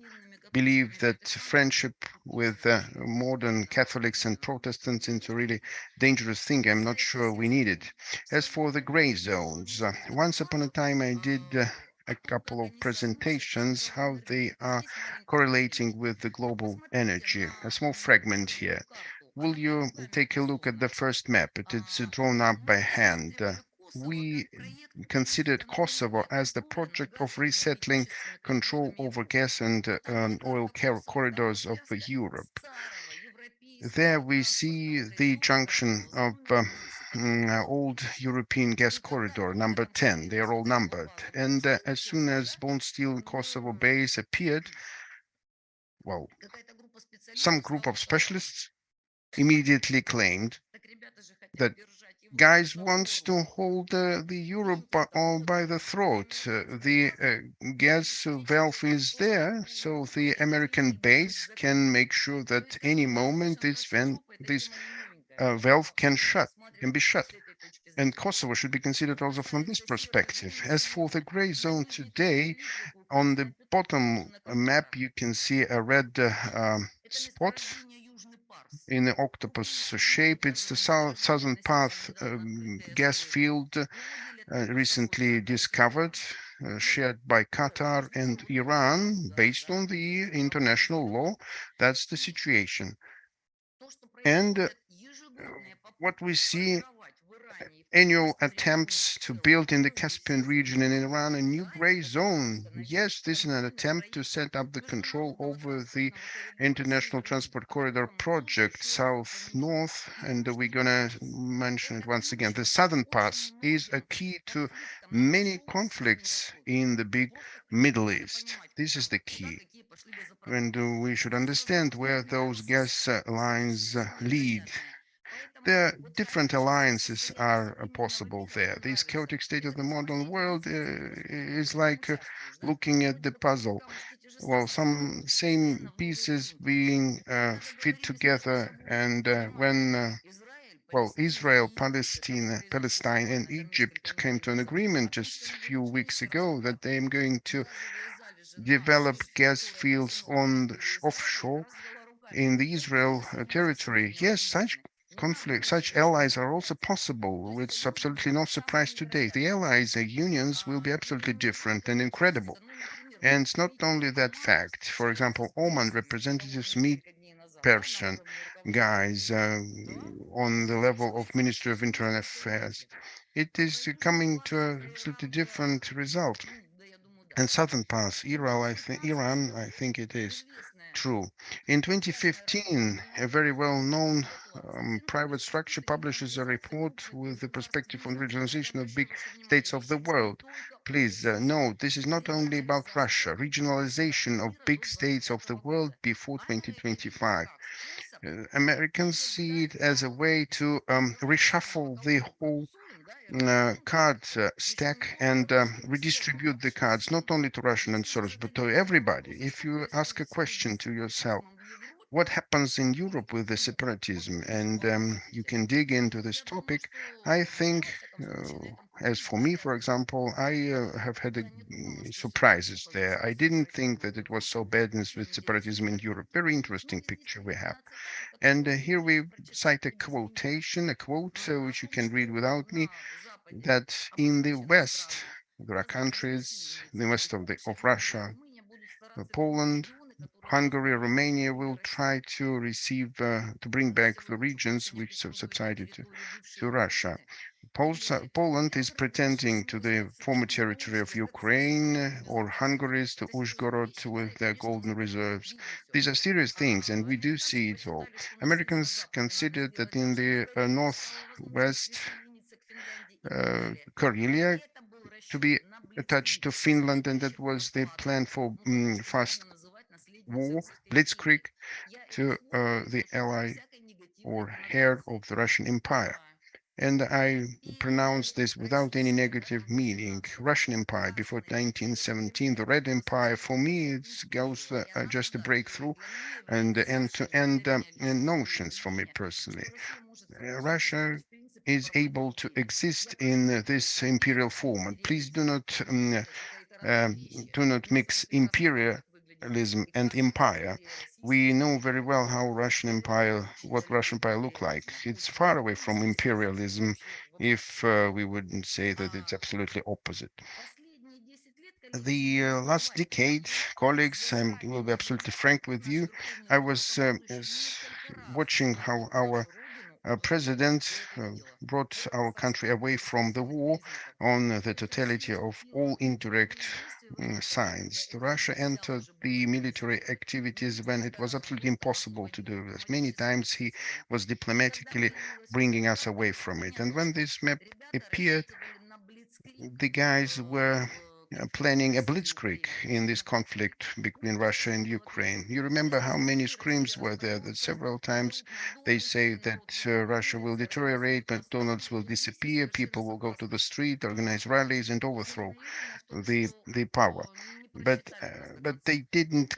believe that friendship with modern Catholics and Protestants is a really dangerous thing. I'm not sure we need it. As for the gray zones, once upon a time I did a couple of presentations how they are correlating with the global energy. A small fragment here. Will you take a look at the first map? It is drawn up by hand. We considered Kosovo as the project of resettling control over gas and oil corridors of Europe. There we see the junction of old European gas corridor, number 10. They are all numbered. And as soon as Bond Steel Kosovo base appeared, well, some group of specialists immediately claimed that guys wants to hold the Europe by the throat. The gas valve is there, so the American base can make sure that any moment this valve can be shut. And Kosovo should be considered also from this perspective. As for the gray zone today, on the bottom map, you can see a red spot in the octopus shape. It's the southern path gas field recently discovered, shared by Qatar and Iran based on the international law. That's the situation. And what we see annual attempts to build in the Caspian region and in Iran a new gray zone. Yes, this is an attempt to set up the control over the international transport corridor project south-north, and we're gonna mention it once again. The southern pass is a key to many conflicts in the big Middle East. This is the key. And we should understand where those gas lines lead. The different alliances are possible there. This chaotic state of the modern world is like looking at the puzzle. Well, some same pieces being fit together, and when Israel, Palestine, and Egypt came to an agreement just a few weeks ago that they are going to develop gas fields on the offshore in the Israel territory. Yes, such allies are also possible. It's absolutely no surprise today. The allies and unions will be absolutely different and incredible. And it's not only that fact. For example, Oman representatives meet person guys on the level of Ministry of Internal Affairs. It is coming to a absolutely different result. And Southern Pass, Iran, I think it is true. In 2015, a very well-known private structure publishes a report with the perspective on regionalization of big states of the world. Please note, this is not only about Russia, regionalization of big states of the world before 2025. Americans see it as a way to reshuffle the whole card stack and redistribute the cards not only to Russian and Soros, but to everybody. If you ask a question to yourself, what happens in Europe with the separatism, and you can dig into this topic, I think, as for me, for example, I have had surprises there. I didn't think that it was so bad with separatism in Europe. Very interesting picture we have. And here we cite a quote, which you can read without me, that in the West, there are countries in the west of Russia, Poland, Hungary, Romania will try to receive, to bring back the regions which subsided to Russia. Poland is pretending to the former territory of Ukraine, or Hungary to Uzhgorod with their golden reserves. These are serious things, and we do see it all. Americans considered that in the northwest, Karelia to be attached to Finland, and that was the plan for fast war, blitzkrieg, to the ally or heir of the Russian Empire. And I pronounce this without any negative meaning. Russian Empire before 1917, the Red Empire, for me, it goes just a breakthrough and end-to-end notions for me personally. Russia is able to exist in this imperial format. Please do not mix imperial imperialism and empire. We know very well how Russian Empire, what Russian Empire looked like. It's far away from imperialism if we wouldn't say that it's absolutely opposite. The last decade, colleagues, I will be absolutely frank with you, I was watching how our president brought our country away from the war on the totality of all indirect signs. Russia entered the military activities when it was absolutely impossible to do this. Many times he was diplomatically bringing us away from it. And when this map appeared, the guys were planning a blitzkrieg in this conflict between Russia and Ukraine. You remember how many screams were there that several times they say that Russia will deteriorate, McDonald's will disappear, people will go to the street, organize rallies and overthrow the power. But they didn't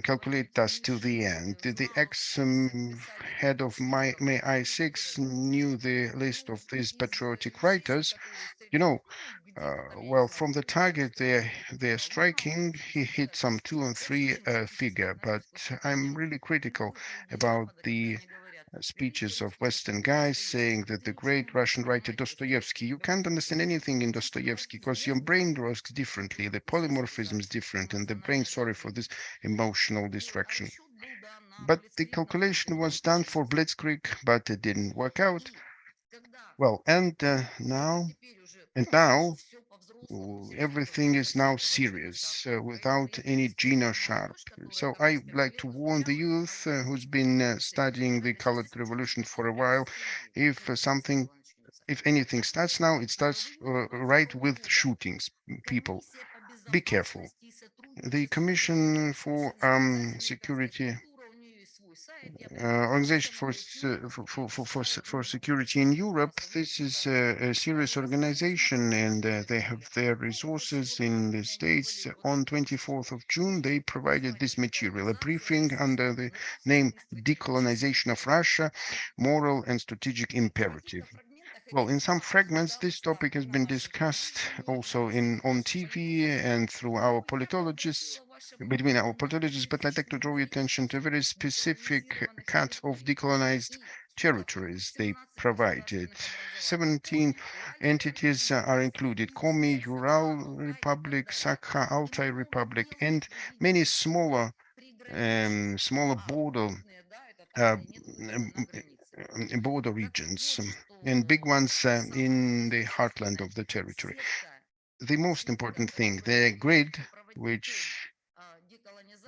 calculate us to the end. The ex-head of May I-6 knew the list of these patriotic writers. You know, well, from the target they're striking, he hit some 2 and 3 figure. But I'm really critical about the speeches of Western guys saying that the great Russian writer Dostoevsky, you can't understand anything in Dostoevsky because your brain works differently. The polymorphism is different, and the brain, sorry for this emotional distraction. But the calculation was done for Blitzkrieg, but it didn't work out. Well, and now everything is now serious without any Gina Sharp. So I like to warn the youth who's been studying the colored revolution for a while, if anything starts now, it starts right with shootings. People, be careful. The Commission for Security Organization for Security in Europe. This is a serious organization, and they have their resources in the States. On 24th of June, they provided this material, a briefing under the name Decolonization of Russia, Moral and Strategic Imperative. Well, in some fragments, this topic has been discussed also on TV and through our politologists, between our politologists, but I'd like to draw your attention to a very specific cut of decolonized territories they provided. 17 entities are included: Komi, Ural Republic, Sakha, Altai Republic, and many smaller border border regions, and big ones in the heartland of the territory. The most important thing, the grid, which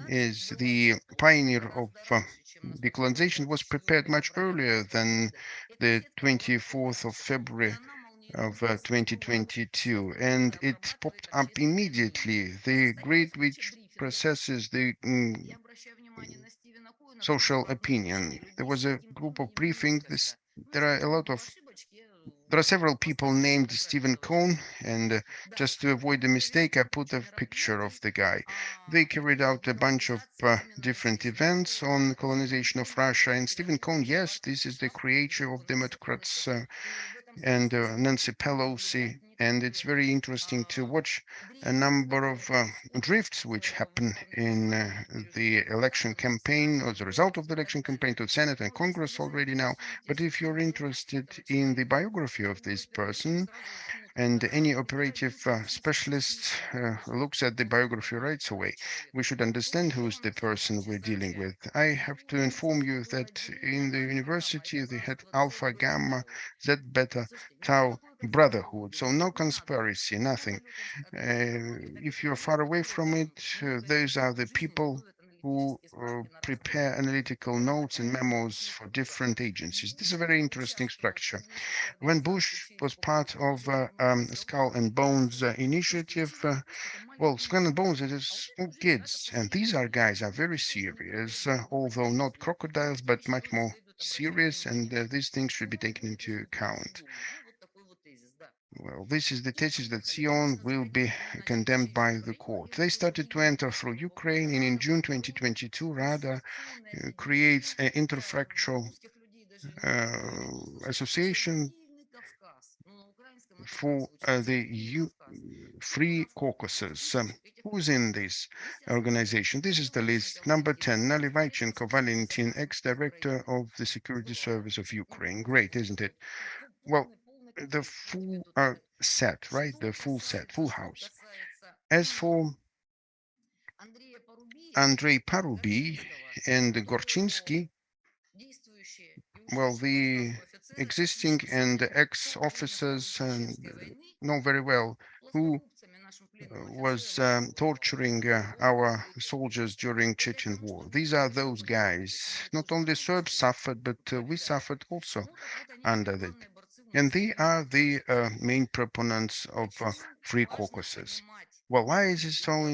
is the pioneer of decolonization, was prepared much earlier than the 24th of February of 2022, and it popped up immediately. The grid which processes the social opinion. There was a group of briefing. There are several people named Stephen Cohn, and just to avoid the mistake, I put a picture of the guy. They carried out a bunch of different events on colonization of Russia, and Stephen Cohn, yes, this is the creator of Democrats and Nancy Pelosi, and it's very interesting to watch a number of drifts which happen in the election campaign, or the result of the election campaign to Senate and Congress already now. But if you're interested in the biography of this person, and any operative specialist looks at the biography right away, we should understand who's the person we're dealing with. I have to inform you that in the university they had Alpha, Gamma, Z, Beta, Tau brotherhood, so no conspiracy, nothing. If you're far away from it, those are the people who prepare analytical notes and memos for different agencies. This is a very interesting structure. When Bush was part of Skull and Bones initiative, well, Skull and Bones, it is all kids, and these guys are very serious, although not crocodiles, but much more serious, and these things should be taken into account. Well, this is the thesis that Sion will be condemned by the court. They started to enter through Ukraine, and in June 2022, Rada creates an interfractional association for the Free Caucasus. Who's in this organization? This is the list. Number 10, Nalivaychenko Valentin, ex-director of the Security Service of Ukraine. Great, isn't it? Well, the full set, right? The full set, full house. As for Andrei Paruby and Gorchinsky, well, the existing and ex-officers know very well who was torturing our soldiers during Chechen War. These are those guys. Not only Serbs suffered, but we suffered also under that. And they are the main proponents of Free Caucasus. Well, why is it so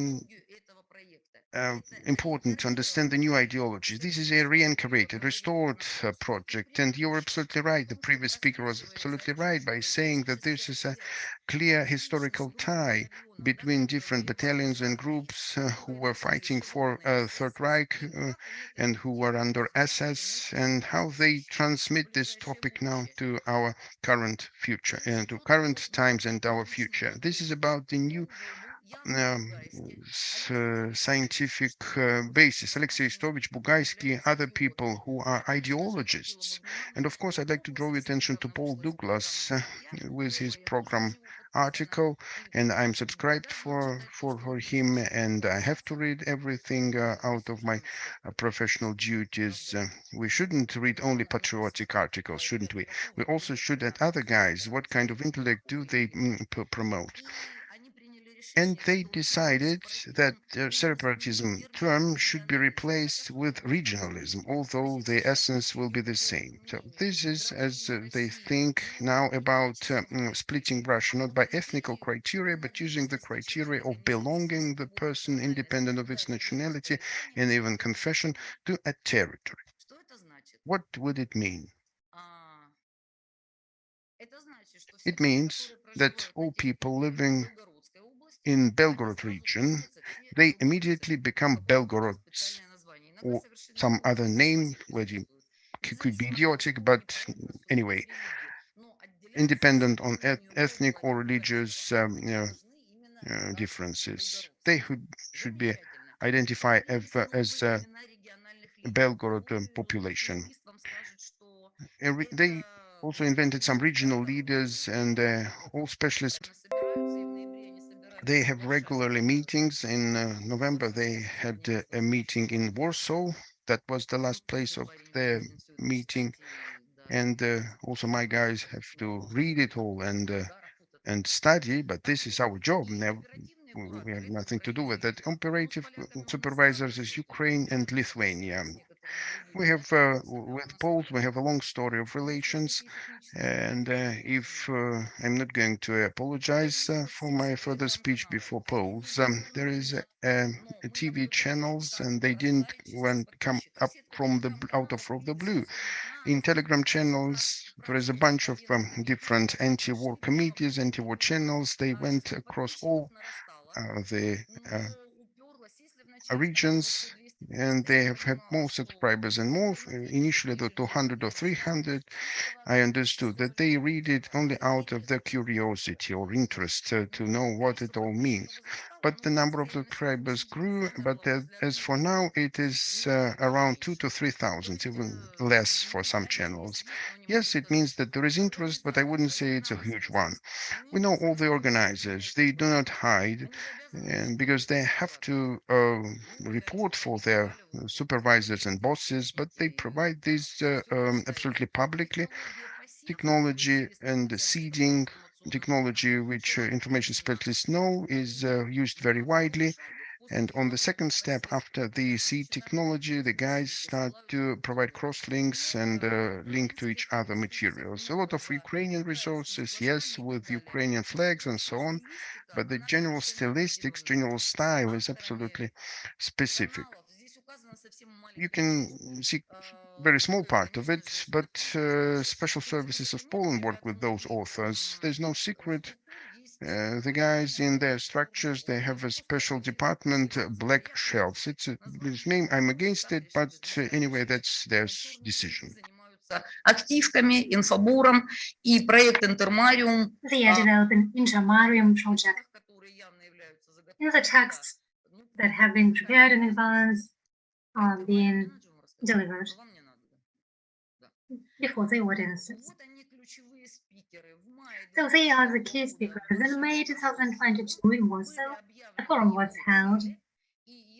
important to understand the new ideology? This is a reincarnated, restored project, and you're absolutely right. The previous speaker was absolutely right by saying that this is a clear historical tie between different battalions and groups who were fighting for Third Reich and who were under SS, and how they transmit this topic now to our current future and to current times and our future. This is about the new scientific basis. Alexei Istovich, Bugaisky, other people who are ideologists. And of course, I'd like to draw your attention to Paul Douglas with his program article, and I'm subscribed for him, and I have to read everything out of my professional duties. We shouldn't read only patriotic articles, shouldn't we? We also should at other guys, what kind of intellect do they promote? And they decided that the separatism term should be replaced with regionalism, although the essence will be the same. So this is as they think now about splitting Russia, not by ethnical criteria, but using the criteria of belonging the person, independent of its nationality and even confession, to a territory. What would it mean? It means that all people living in Belgorod region, they immediately become Belgorods, or some other name, where you could be idiotic, but anyway, independent on ethnic or religious differences. They should be identified as Belgorod population. They also invented some regional leaders and all specialists. They have regularly meetings. In November, they had a meeting in Warsaw. That was the last place of their meeting. And also my guys have to read it all and study, but this is our job. We have nothing to do with that. Operative supervisors is Ukraine and Lithuania. We have, with Poles, we have a long story of relations. And if I'm not going to apologize for my further speech before Poles, there is a TV channels, and they didn't come up from out of the blue. In Telegram channels, there is a bunch of different anti-war committees, anti-war channels. They went across all the regions, and they have had more subscribers and more. Initially, the 200 or 300. I understood that they read it only out of their curiosity or interest to know what it all means. But the number of subscribers grew, but as for now, it is around 2,000 to 3,000, even less for some channels. Yes, it means that there is interest, but I wouldn't say it's a huge one. We know all the organizers. They do not hide, and because they have to report for their supervisors and bosses, but they provide this absolutely publicly. Technology and the seeding technology, which information specialists know, is used very widely. And on the second step, after the seed technology, the guys start to provide cross-links and link to each other materials. A lot of Ukrainian resources, yes, with Ukrainian flags and so on, but the general stylistics, general style is absolutely specific. You can see very small part of it, but special services of Poland work with those authors. There's no secret The guys in their structures, they have a special department, black shelves. It's name, I'm against it, but anyway, that's their decision. Активками, инфобором и проект Интермариум. They are developing Intermarium project. In the texts that have been prepared in advance are being delivered before the audiences. So they are the key speakers. In May 2022 in Warsaw, a forum was held.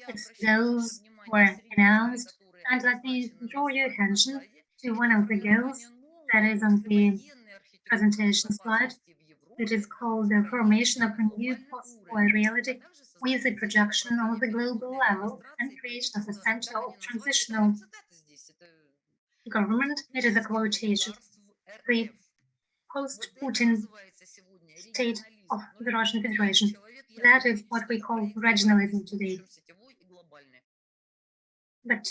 Its goals were announced, and let me draw your attention to one of the goals that is on the presentation slide. It is called the formation of a new post-war reality with the projection on the global level and creation of a center of transitional government. It is a quotation. The post-Putin state of the Russian Federation. That is what we call regionalism today. But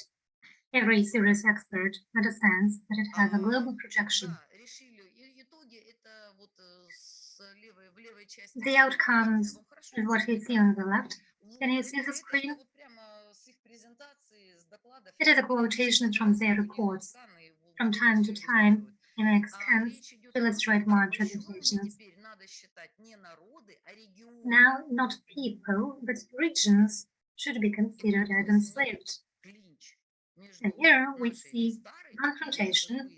every serious expert understands that it has a global projection. The outcomes is what we see on the left. Can you see the screen? It is a quotation from their reports. From time to time, it makes sense to illustrate more presentations. Now, not people, but regions should be considered as enslaved. And here we see confrontation,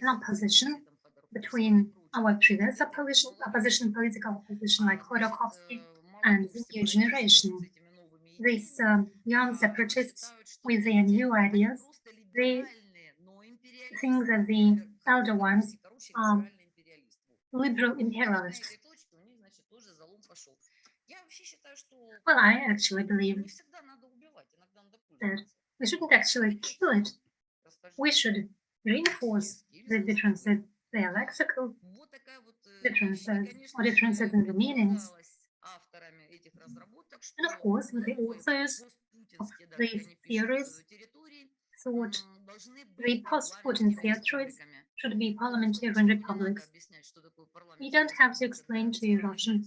an opposition between our previous opposition, political opposition like Khodorkovsky, and the new generation. These young separatists with their new ideas, they think that the elder ones are liberal imperialists. Well, I actually believe that we shouldn't actually kill it. We should reinforce the differences, the lexical differences, or differences in the meanings. And of course, the authors of these theories thought the post-Putin theories should be parliamentarian republics. You don't have to explain to Russian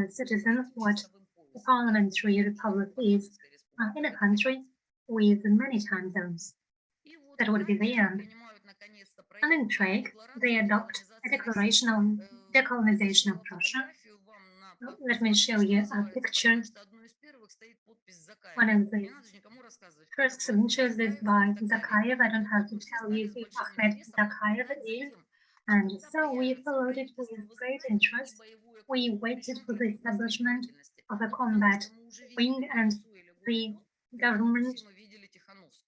citizens what a parliamentary republic is in a country with many time zones. That would be the end. And in Prague, they adopt a declaration on decolonization of Russia. Let me show you a picture. One of the first signatures is by Zakayev. I don't have to tell you who Ahmed Zakayev is. And so we followed it with great interest. We waited for the establishment of a combat wing and the government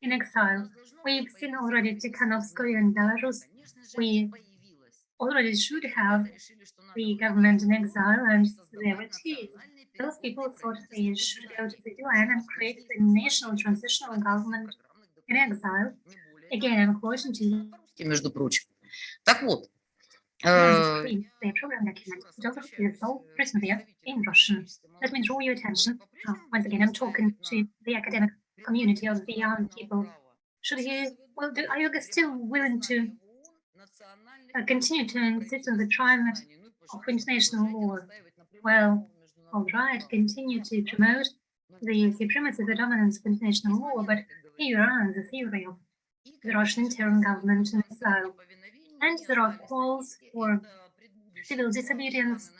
in exile. We've seen already Tikhanovskaya in Belarus. We already should have the government in exile, and there it is. Those people thought they should go to the UN and create the national transitional government in exile. Again, I'm quoting to you. Между прочим. Так вот. The program document is all written there in Russian. Let me draw your attention. Once again, I'm talking to the academic community of the young people. Should you, well, are you still willing to continue to insist on the triumph of international law? Well, all right, continue to promote the supremacy, the dominance of international law, but here are the theory of the Russian interim government in exile. And there are calls for civil disobedience.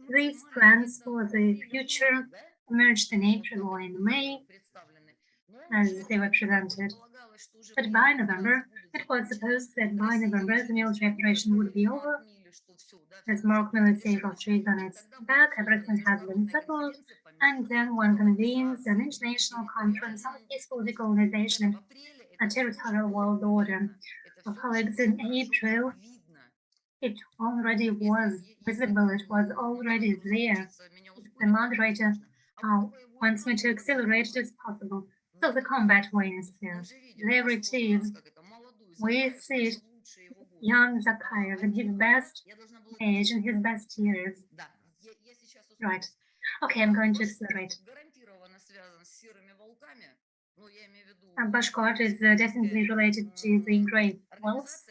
These plans for the future emerged in April or in May, as they were presented. But by November, it was supposed that by November the military operation would be over. As Mark Miller said, Russia is on its back, everything has been settled, and then one convenes an international conference on peaceful decolonization and a territorial world order. Colleagues, in April, it already was visible, it was already there. The moderator wants me to accelerate it as possible. So the combat wing is there. There it is. We see young Zakayev in his best age, in his best years. Right. Okay, I'm going to accelerate. Bashkort is definitely related to the Grey Wolves,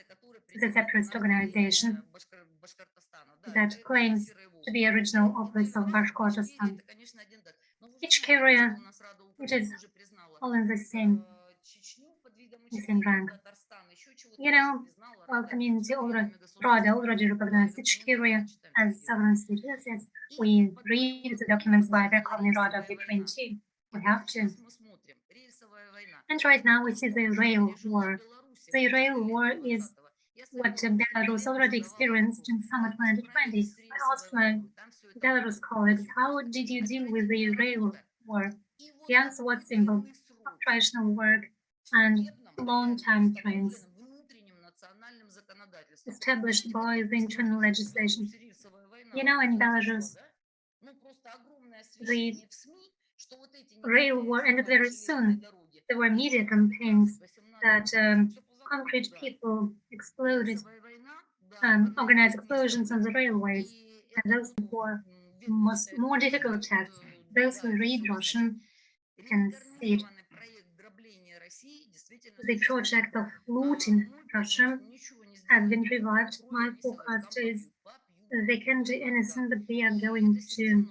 the separatist organization. that claims to be original office of Bashkortostan. Ichkeria, it is all in the same rank. You know, our community already recognized Ichkeria as sovereign state. Yes, we read the documents by Verkhovny Rada of Ukraine too. We have to. And right now we see the rail war. The rail war is what Belarus already experienced in summer 2020. I asked my Belarus colleagues, how did you deal with the rail war? The answer was simple: operational work and long time trains established by the internal legislation. You know, in Belarus, the rail war ended very soon. There were media campaigns that concrete people exploded, organized explosions on the railways, and those were more difficult tasks. Those who read Russian can see it. The project of looting Russia has been revived. My forecast is they can do anything, but they are going to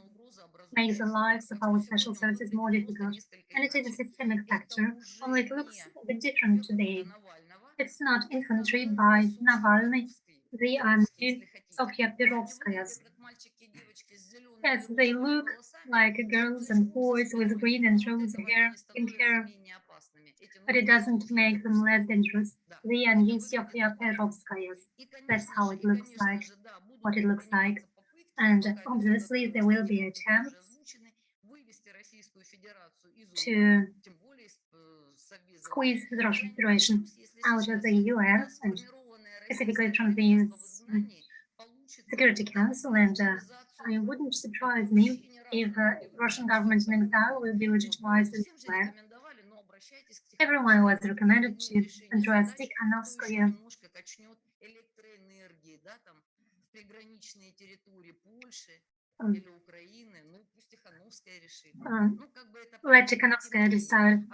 make the lives of our special services more difficult. And it is a systemic factor, only it looks a bit different today. It's not infantry by Navalny, the army Sofia Perovskaya's. Yes, they look like girls and boys with green and rosy hair, pink hair, but it doesn't make them less dangerous. The army Sofia Perovskaya's. That's how it looks like, what it looks like. And obviously there will be attempts to squeeze the Russian Federation out of the UN and specifically from the Security Council, and it wouldn't surprise me if Russian government in exile will be legitimized elsewhere. Everyone was recommended to address Tikhanovskaya. Let Tikhanovskaya decide,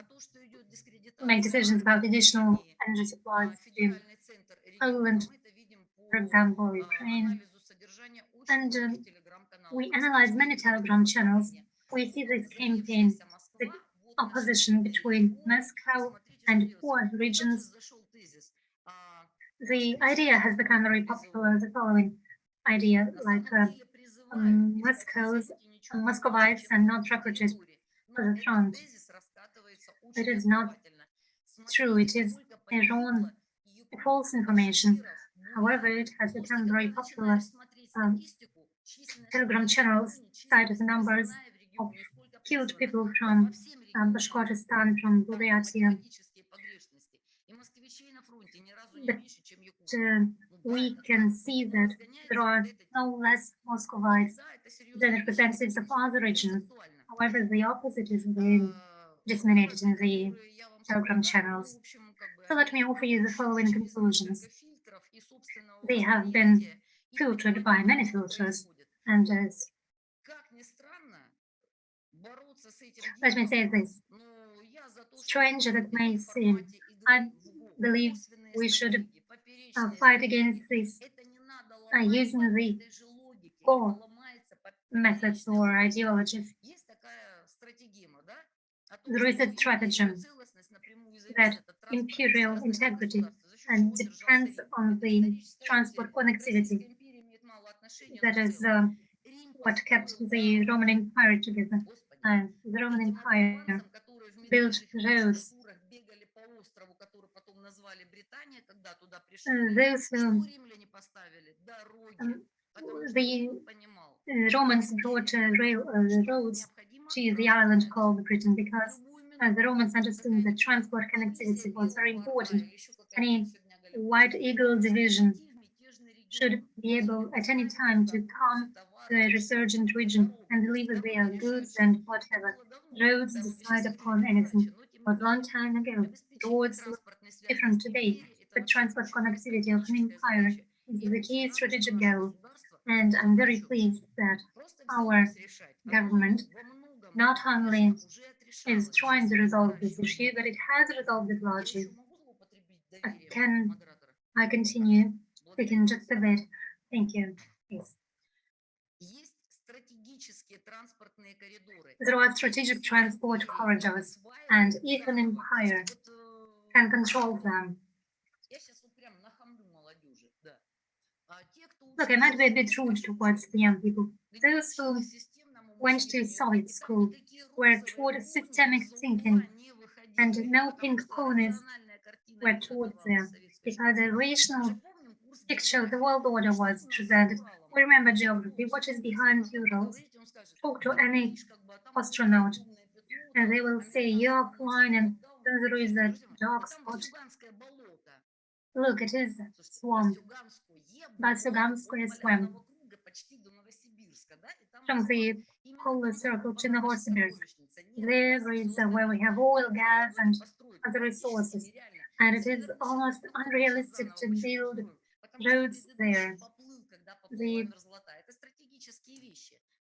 make decisions about additional energy supplies to Poland, for example, Ukraine. And we analyze many Telegram channels. We see this campaign, the opposition between Moscow and poor regions. The idea has become very popular, the following idea, like Muscovites are not recruited for the front. It is not true, it is a false information. However, it has become very popular. Telegram channels cite the numbers of killed people from Bashkortostan, from Buryatia. But we can see that there are no less Muscovites than representatives of other regions. However, the opposite is being disseminated in the Telegram channels. So let me offer you the following conclusions. They have been filtered by many filters, and let me say this, strange as it may seem, I believe we should fight against this using the core methods or ideologies. There is a stratagem that imperial integrity depends on the transport connectivity. That is what kept the Roman Empire together. And the Roman Empire built roads. Those the Romans brought roads to the island called Britain because the Romans understood that transport connectivity was very important. Any White Eagle division should be able at any time to come to a resurgent region and deliver their goods and whatever. Roads decide upon anything. But a long time ago, roads look different today, but transport connectivity of an empire is the key strategic goal. And I'm very pleased that our government not only is trying to resolve this issue, but it has resolved it largely. Can I continue speaking just a bit? Thank you. Yes. There are strategic transport corridors, and if an empire can control them. Look, I might be a bit rude towards the young people. Those who went to Soviet school were taught systemic thinking, and no pink ponies were taught there, because a rational picture of the world order was presented. We remember geography, what is behind Urals. Talk to any astronaut, and they will say, you're flying, and then there is that dark spot. Look, it is a swamp. Batsugamskoye swamp. From the polar circle to Novosibirsk. There is where we have oil, gas, and other resources. And it is almost unrealistic to build roads there.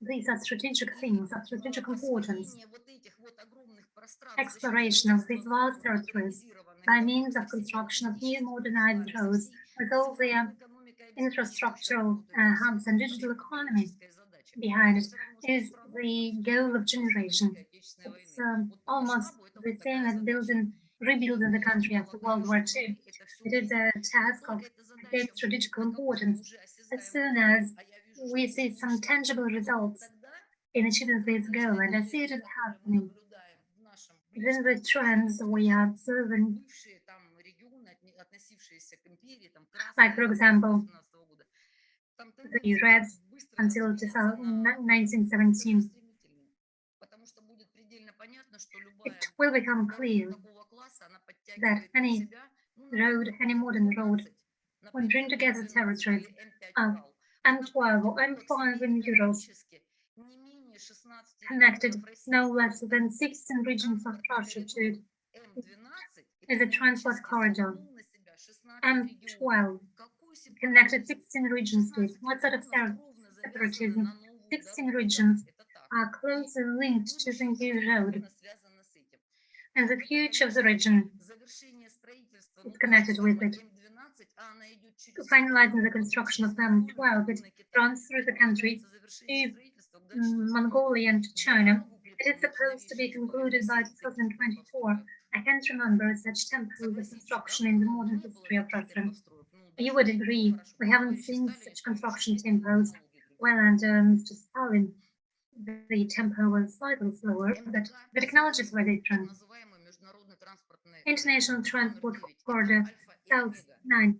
These are strategic things, of strategic importance. Exploration of these vast territories by means of construction of new modernized roads with all their infrastructural hubs and digital economy behind it is the goal of generation. It's almost the same as rebuilding the country after World War II. It is a task of great strategic importance. As soon as we see some tangible results in achieving this goal, and I see it happening, then the trends we are observing, like, for example, the Reds until 1917, it will become clear that any road, any modern road, when bring together territories of M12 or M5 in Europe, connected no less than 16 regions of Russia to it, is a transport corridor. M12 connected 16 regions to it. What sort of separatism? 16 regions are closely linked to the new road. And the future of the region is connected with it. Finalizing the construction of M12, it runs through the country to Mongolia and to China. It is supposed to be concluded by 2024. I can't remember such tempos of construction in the modern history of Russia. You would agree, we haven't seen such construction tempos. Well, under Mr. Stalin, the tempo was slightly slower, but the technologies were different. International Transport Corridor South 9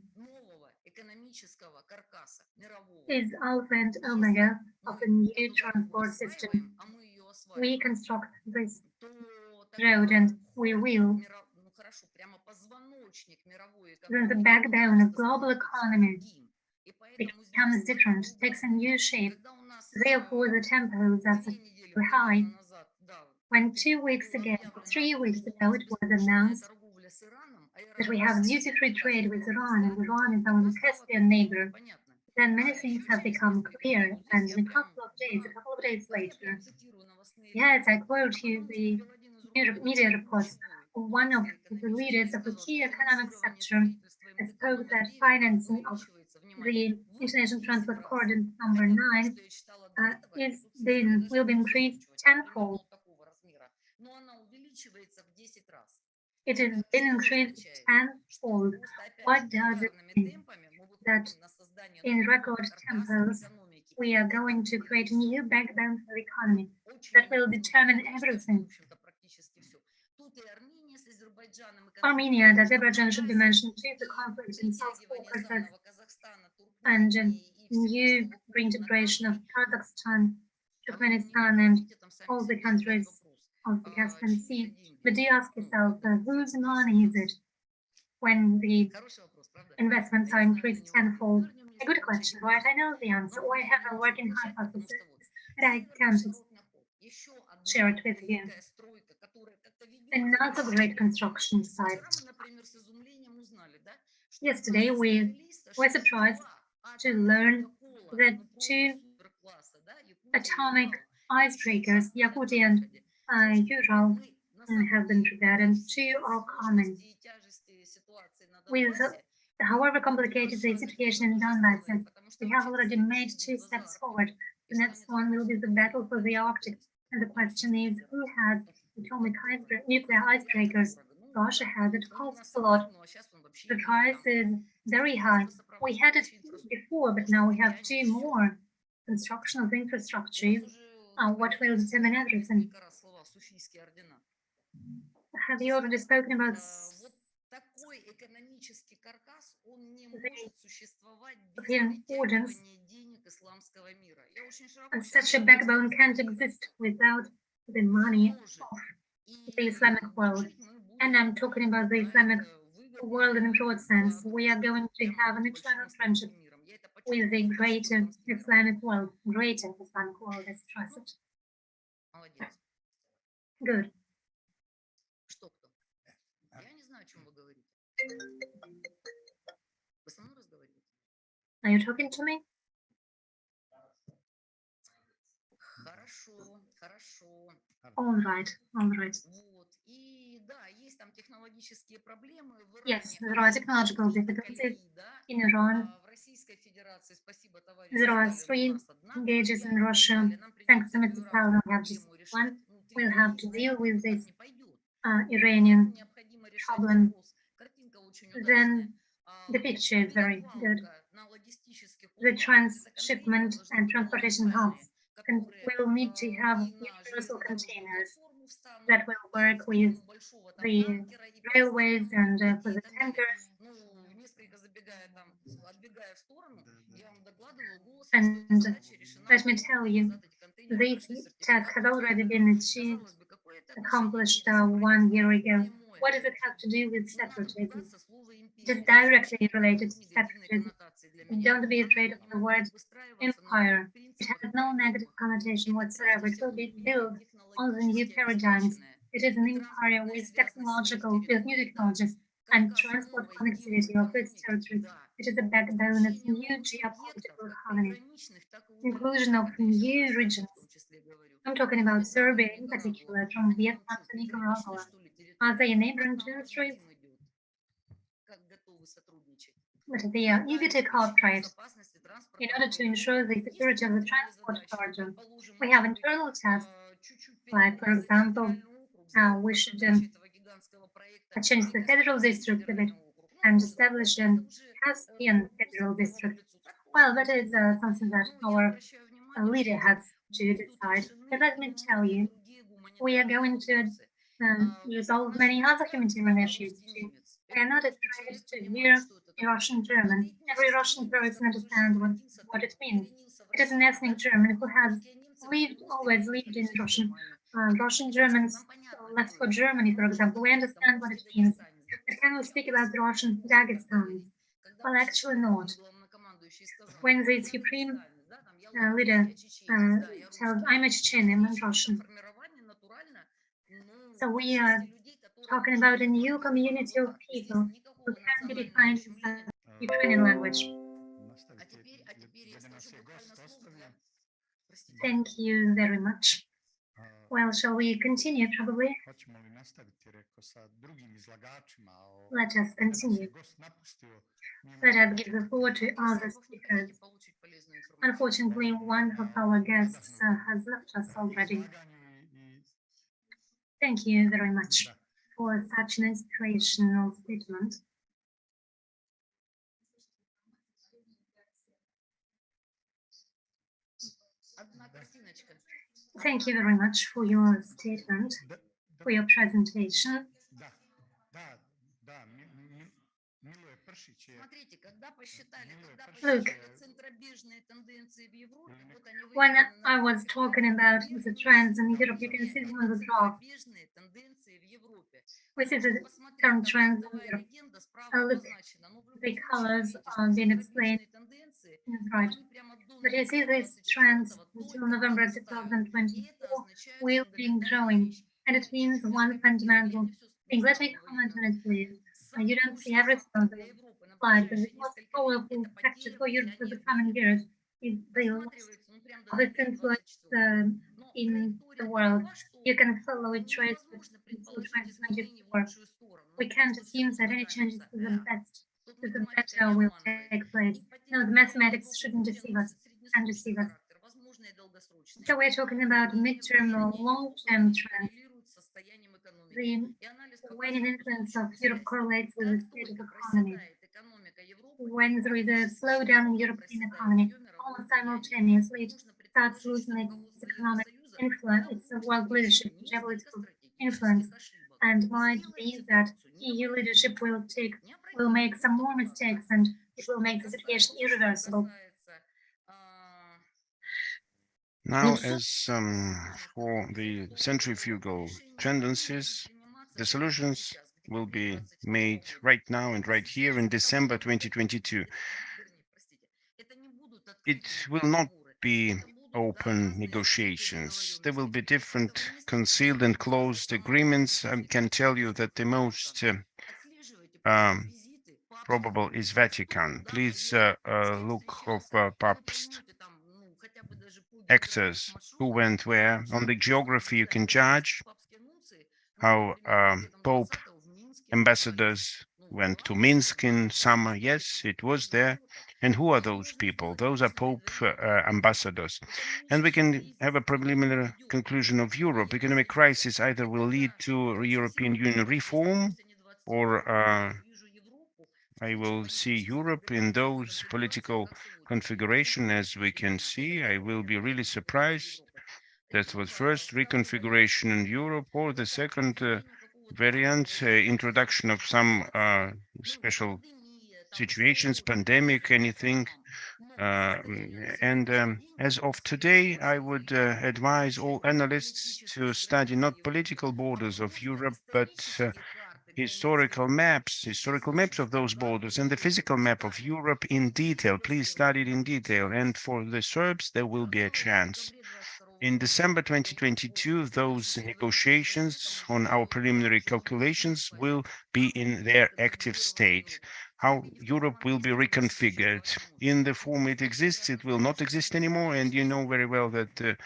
is alpha and omega of the new transport system. We construct this road and we will. Then the backbone of global economy becomes different, takes a new shape. Therefore, the tempos are very high. When 2 weeks ago, 3 weeks ago, it was announced that we have duty-free trade with Iran, and Iran is our Caspian neighbor, then many things have become clear, and in a couple of days later, yes, I quote you the media reports, one of the leaders of the key economic sector spoke that financing of the International Transport Corridor number 9 will be increased tenfold. It is been increased tenfold. What does it mean? That in record tempos, we are going to create a new backbone for the economy that will determine everything. Armenia and Azerbaijan should be mentioned too, the conflict in South Caucasus, and new reintegration of Kazakhstan, Turkmenistan, and all the countries of the Caspian Sea. But do you ask yourself, whose money is it when the investments are increased tenfold? A good question, right? I know the answer, or I have a working hypothesis, but I can't share it with you. Another great construction site. Yesterday, we were surprised to learn that 2 atomic icebreakers, Yakutia and Ural, have been prepared, and 2 are coming. With however complicated the situation in Donbass, we have already made 2 steps forward. The next one will be the battle for the Arctic. And the question is, who has nuclear icebreakers? Russia has. It costs a lot. The price is very high. We had it before, but now we have two more. Construction of infrastructure. What will determine everything? Have you already spoken about the importance? And such a backbone can't exist without the money of the Islamic world. And I'm talking about the Islamic world in a broad sense. We are going to have an eternal friendship with the greater Islamic world, I stress it. Good. Are you talking to me? All right, all right. Yes, there are technological difficulties in Iran. There are 3 gauges in Russia. Thanks to Mr. Powell, we have just one. We'll have to deal with this Iranian problem. Then the picture is very good. The transshipment and transportation hubs will need to have universal containers that will work with the railways and for the tankers. And let me tell you, this task has already been accomplished 1 year ago. What does it have to do with separatism? It is directly related to separatism. Don't be afraid of the word empire. It has no negative connotation whatsoever. It will be built on the new paradigms. It is an empire with new technologies and transport connectivity of its territories. It is the backbone of new geopolitical economy. Inclusion of new regions. I'm talking about Serbia in particular, from Vietnam to Nicaragua. Are they neighboring territories? But they are eager to cooperate in order to ensure the security of the transport corridor. We have internal tasks, like, for example, we should change the federal district a bit and establish an Caspian federal district. Well, that is something that our leader has to decide. But let me tell you, we are going to resolve many other humanitarian issues too. We are not afraid to hear Russian German. Every Russian person understands what it means. It is an ethnic German who has always lived in Russian. Russian Germans left for Germany, for example. We understand what it means. But can we speak about the Russian Dagestan? Well, actually not. When the supreme leader tells, I'm a Chechen in Russian. So we are talking about a new community of people who can be defined in the Ukrainian language. Thank you very much. Well, shall we continue, probably? Let us continue. Let us give the floor to other speakers. Unfortunately, one of our guests has left us already. Thank you very much for such an inspirational statement. Thank you very much for your statement, for your presentation. Look, when I was talking about the trends in Europe, you can see them on the graph. We see the current trends in Europe. Look, the colors are being explained. Right. But you see these trends until November 2024 will be growing. And it means one fundamental thing. Let me comment on it, please. You don't see everything on the slide, but the most powerful factor for Europe for the coming years is the loss of its influence in the world. You can follow it trace until 2024. We can't assume that any changes to the better will take place. No, the mathematics shouldn't deceive us and deceive us. So we're talking about midterm or long-term trends. The waning influence of Europe correlates with the state of economy. When there is a slowdown in European economy, almost simultaneously it starts losing its economic influence, its world leadership, geopolitical influence, and might be that EU leadership will make some more mistakes and it will make the situation irreversible. Now, as for the centrifugal tendencies, the solutions will be made right now and right here in December 2022. It will not be open negotiations. There will be different concealed and closed agreements. I can tell you that the most probable is Vatican. Please look of past actors who went where. On the geography, you can judge how Pope ambassadors went to Minsk in summer. Yes, it was there. And who are those people? Those are Pope ambassadors. And we can have a preliminary conclusion of Europe. Economic crisis either will lead to European Union reform or I will see Europe in those political configuration. As we can see, I will be really surprised. That was first reconfiguration in Europe, or the second variant, introduction of some special situations, pandemic, anything. As of today, I would advise all analysts to study not political borders of Europe, but historical maps of those borders and the physical map of Europe in detail. Please study it in detail. And for the Serbs, there will be a chance. In December 2022, those negotiations on our preliminary calculations will be in their active state. How Europe will be reconfigured. In the form it exists, it will not exist anymore. And you know very well that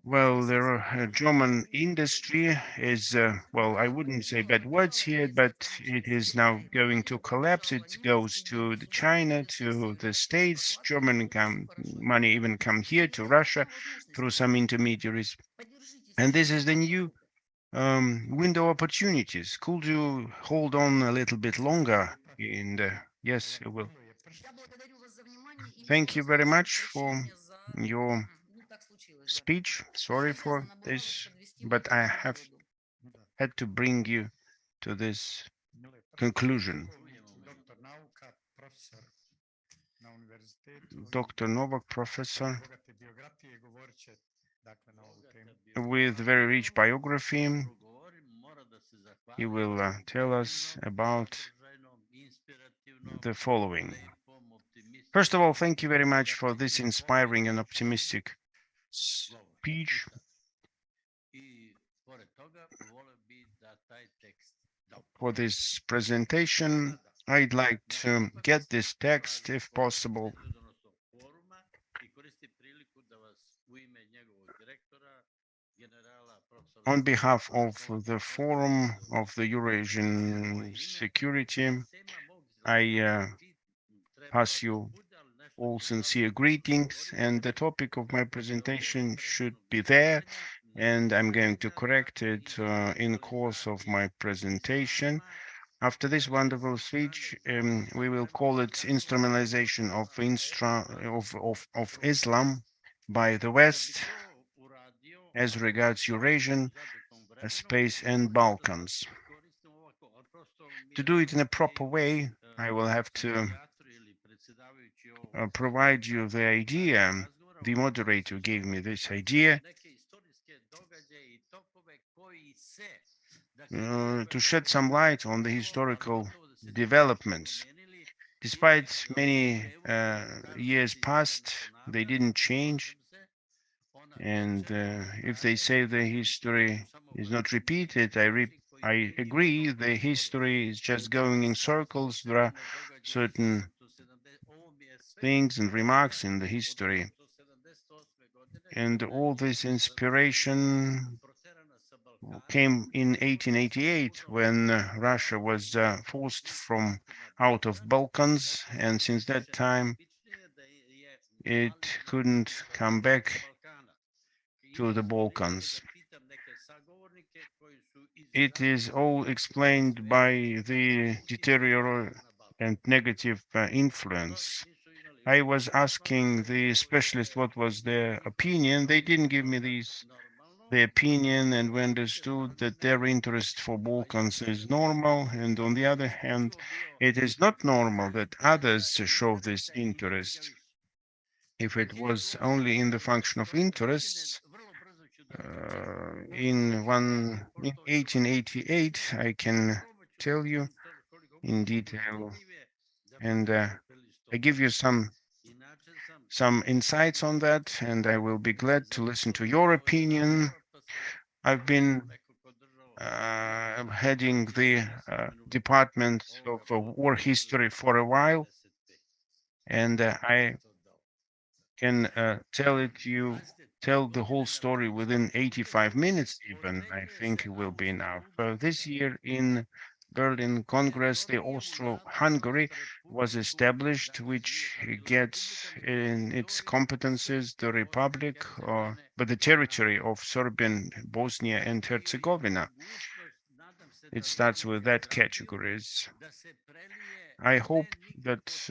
well, the German industry is, well, I wouldn't say bad words here, but it is now going to collapse. It goes to China, to the States. German money even come here to Russia through some intermediaries. And this is the new window opportunities. Could you hold on a little bit longer? Yes, it will. Thank you very much for your speech. Sorry for this, but I have had to bring you to this conclusion. Dr. Novak, professor, with very rich biography. He will tell us about the following. First of all, thank you very much for this inspiring and optimistic speech. For this presentation, I'd like to get this text, if possible, on behalf of the Forum of the Eurasian Security. I pass you all sincere greetings, and the topic of my presentation should be there, and I'm going to correct it in the course of my presentation. After this wonderful speech, we will call it instrumentalization of Islam by the West as regards Eurasian space and Balkans. To do it in a proper way, I will have to provide you the idea. The moderator gave me this idea to shed some light on the historical developments. Despite many years past, they didn't change. And if they say the history is not repeated, I agree, the history is just going in circles. There are certain things and remarks in the history. And all this inspiration came in 1888 when Russia was forced out of Balkans, and since that time it couldn't come back to the Balkans. It is all explained by the deterioration and negative influence. I was asking the specialist what was their opinion. They didn't give me the opinion, and we understood that their interest for Balkans is normal, and on the other hand, it is not normal that others show this interest. If it was only in the function of interests, in 1888, I can tell you in detail, and I give you some insights on that, and I will be glad to listen to your opinion. I've been heading the Department of War History for a while, and I can tell the whole story within 85 minutes even. I think it will be enough. This year in Berlin Congress, the Austro-Hungary was established, which gets in its competences the Republic, but the territory of Serbian Bosnia and Herzegovina. It starts with that categories. I hope that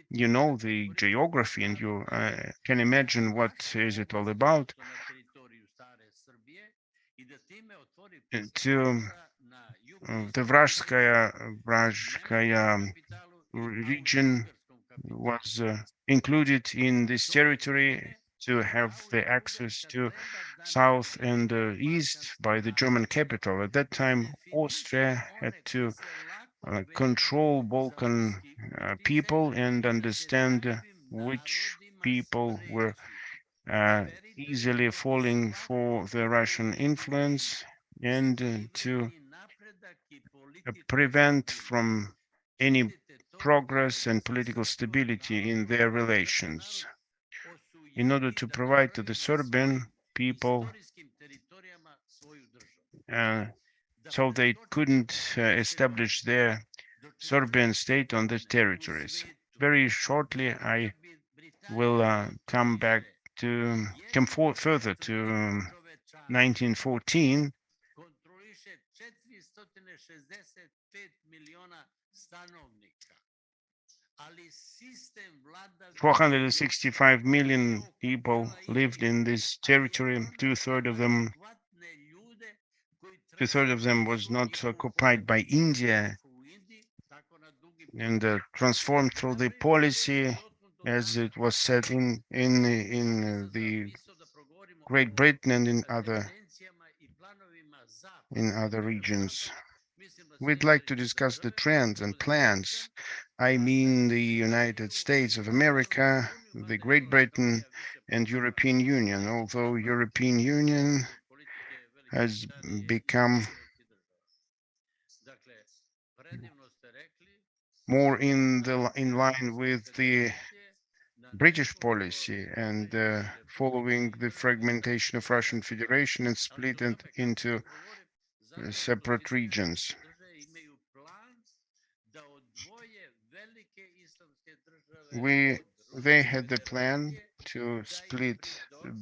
you know the geography and you can imagine what is it all about. The Vrazhkaya region was included in this territory to have the access to south and east by the German capital. At that time, Austria had to control Balkan people and understand which people were easily falling for the Russian influence, and to prevent from any progress and political stability in their relations. In order to provide to the Serbian people, so they couldn't establish their Serbian state on the territories. Very shortly, I will come further to 1914. 465 million people lived in this territory. Two-thirds of them was not occupied by India and transformed through the policy, as it was said in the Great Britain and in other regions. We'd like to discuss the trends and plans. I mean the United States of America, the Great Britain, and European Union. Although European Union has become more in line with the British policy and following the fragmentation of Russian Federation and split it into separate regions. They had the plan to split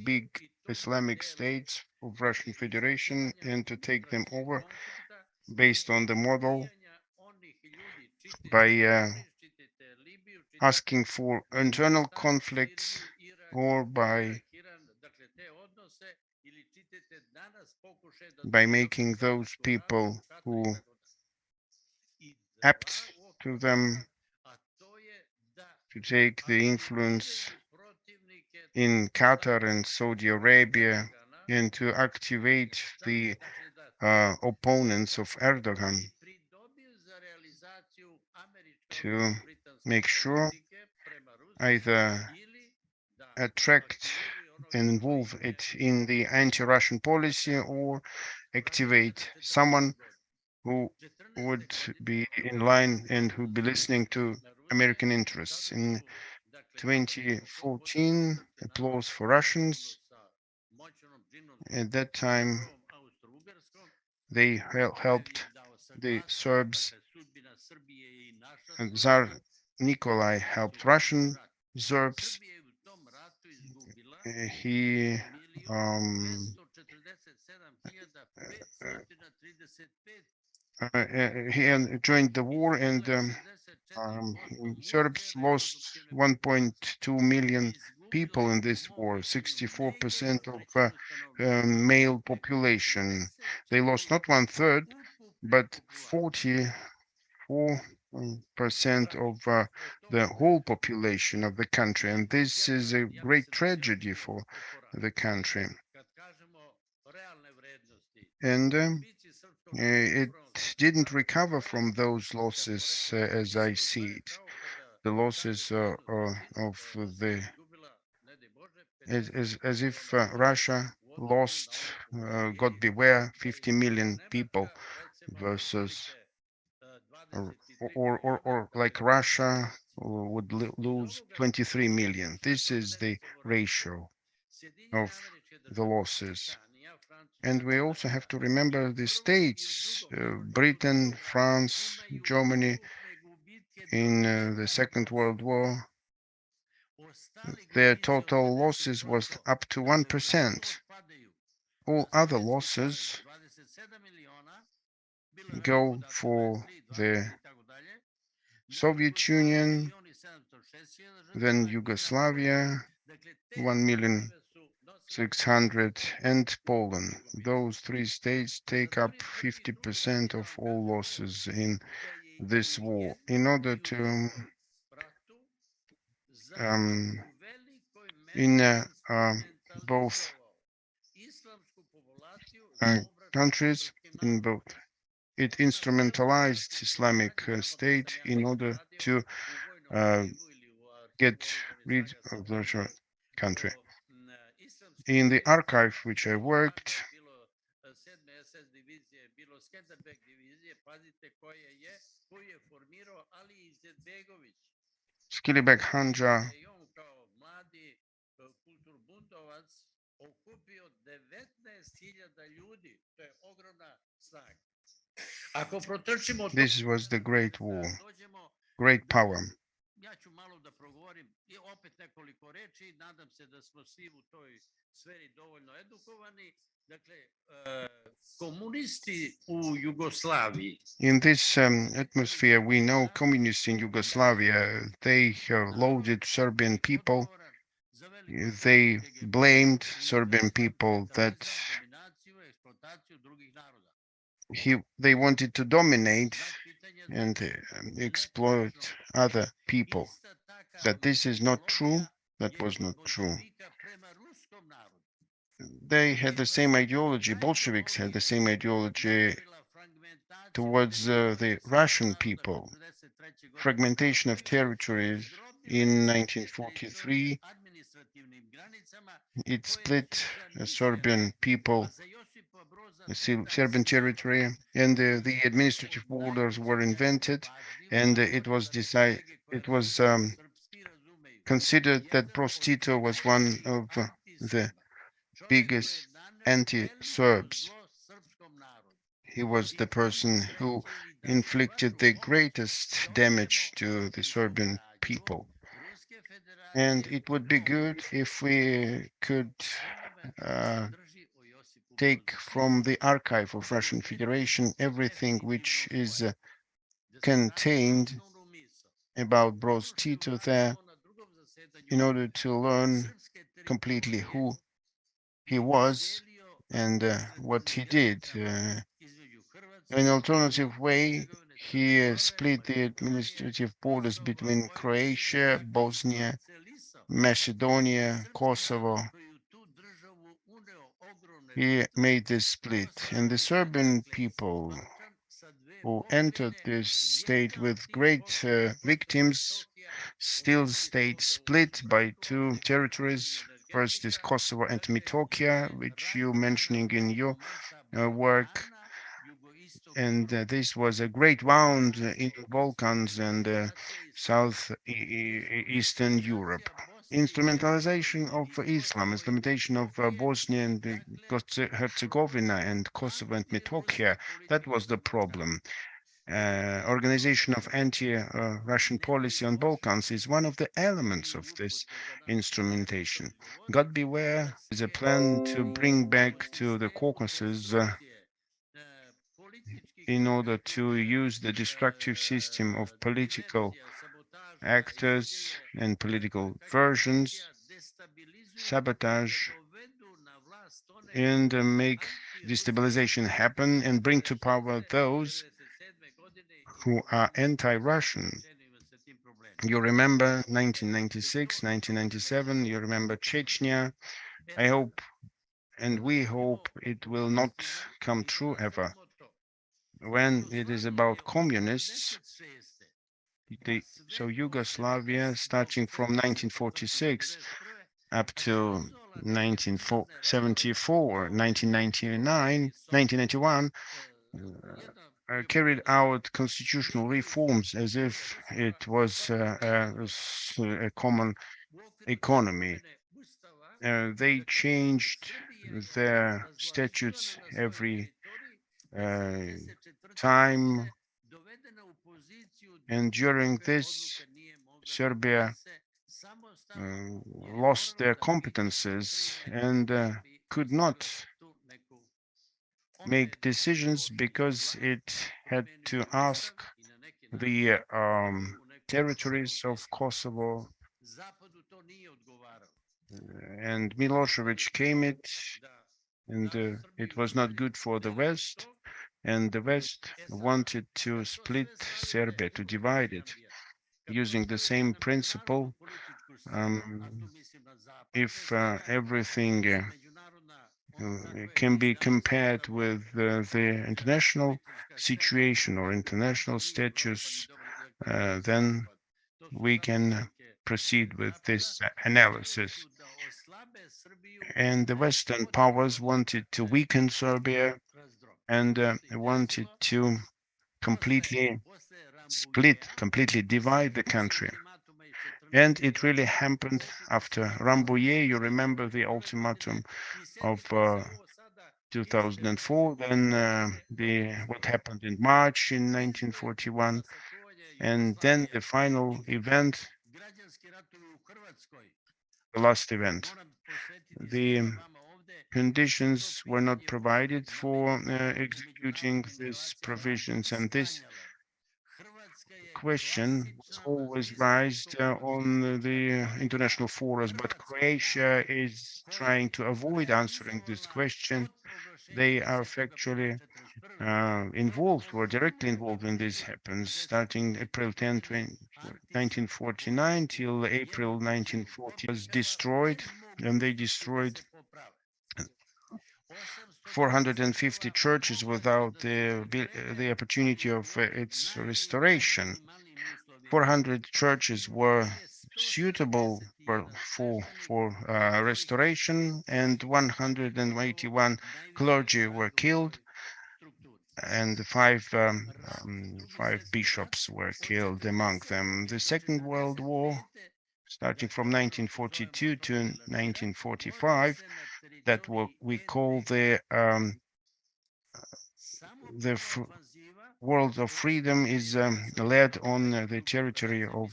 big Islamic states of Russian Federation and to take them over based on the model by asking for internal conflicts or by making those people who apt to them to take the influence in Qatar and Saudi Arabia and to activate the opponents of Erdogan to make sure either attract and involve it in the anti-Russian policy or activate someone who would be in line and who would be listening to American interests. In 2014, applause for Russians. At that time, they helped the Serbs, and Tsar Nikolai helped Russian Serbs. He joined the war, and Serbs lost 1.2 million people in this war, 64% of male population. They lost not 1/3, but 44% of the whole population of the country. And this is a great tragedy for the country. And it didn't recover from those losses as I see it. The losses of the as if Russia lost, God beware, 50 million people versus or like Russia would lose 23 million. This is the ratio of the losses. And we also have to remember the states, Britain, France, Germany in the Second World War. Their total losses was up to 1%. All other losses go for the Soviet Union, then Yugoslavia, 1,600,000, and Poland. Those three states take up 50% of all losses in this war. In order to in both countries, in both, it instrumentalized Islamic State in order to get rid of the country. In the archive which I worked, Skilibek Hanja this was the great war, great power. Ja ću malo da progovorim i opet nekoliko reči, nadam se da smo svi u toj sferi dovoljno edukovani. Dakle, komunisti u Jugoslaviji. In this atmosphere, we know communists in Yugoslavia, they loaded Serbian people. They blamed Serbian people that they wanted to dominate and exploit other people. That this is not true, that was not true. They had the same ideology, Bolsheviks had the same ideology towards the Russian people. Fragmentation of territories in 1943, it split Serbian people, Serbian territory, and the administrative borders were invented, and it was decided, it was considered that Broz Tito was one of the biggest anti-Serbs. He was the person who inflicted the greatest damage to the Serbian people. And it would be good if we could take from the archive of Russian Federation everything which is contained about Broz Tito there, in order to learn completely who he was and what he did. In an alternative way, he split the administrative borders between Croatia, Bosnia, Macedonia, Kosovo. He made this split, and the Serbian people who entered this state with great victims still stayed split by two territories. First is Kosovo and Metohija, which you're mentioning in your work. And this was a great wound in the Balkans and Eastern Europe. Instrumentalization of Islam, implementation of Bosnia and Herzegovina and Kosovo and Metohija, that was the problem. organization of anti-Russian policy on Balkans is one of the elements of this instrumentation. God beware is a plan to bring back to the Caucasus in order to use the destructive system of political actors and political versions, sabotage, and make destabilization happen and bring to power those who are anti-Russian. You remember 1996, 1997, you remember Chechnya. I hope, and we hope, it will not come true ever. When it is about communists, so Yugoslavia, starting from 1946 up to 1974, 1999, 1991, carried out constitutional reforms as if it was a common economy. They changed their statutes every time, and during this, Serbia lost their competences and could not make decisions because it had to ask the territories of Kosovo, and Milosevic came it, and it was not good for the West, and the West wanted to split Serbia, to divide it, using the same principle. If everything can be compared with the international situation or international status, then we can proceed with this analysis. And the Western powers wanted to weaken Serbia and wanted to completely split, completely divide the country. And it really happened after Rambouillet. You remember the ultimatum of 2004, then what happened in March in 1941, and then the final event, the last event. The conditions were not provided for executing these provisions, and this question was always raised on the international forums, but Croatia is trying to avoid answering this question. They are factually involved, were directly involved when this happens, starting April 10, 1949 till April 1940 was destroyed, and they destroyed 450 churches without the opportunity of its restoration. 400 churches were suitable for restoration, and 181 clergy were killed, and five bishops were killed among them. The Second World War, starting from 1942 to 1945, that what we call the world of freedom, is led on the territory of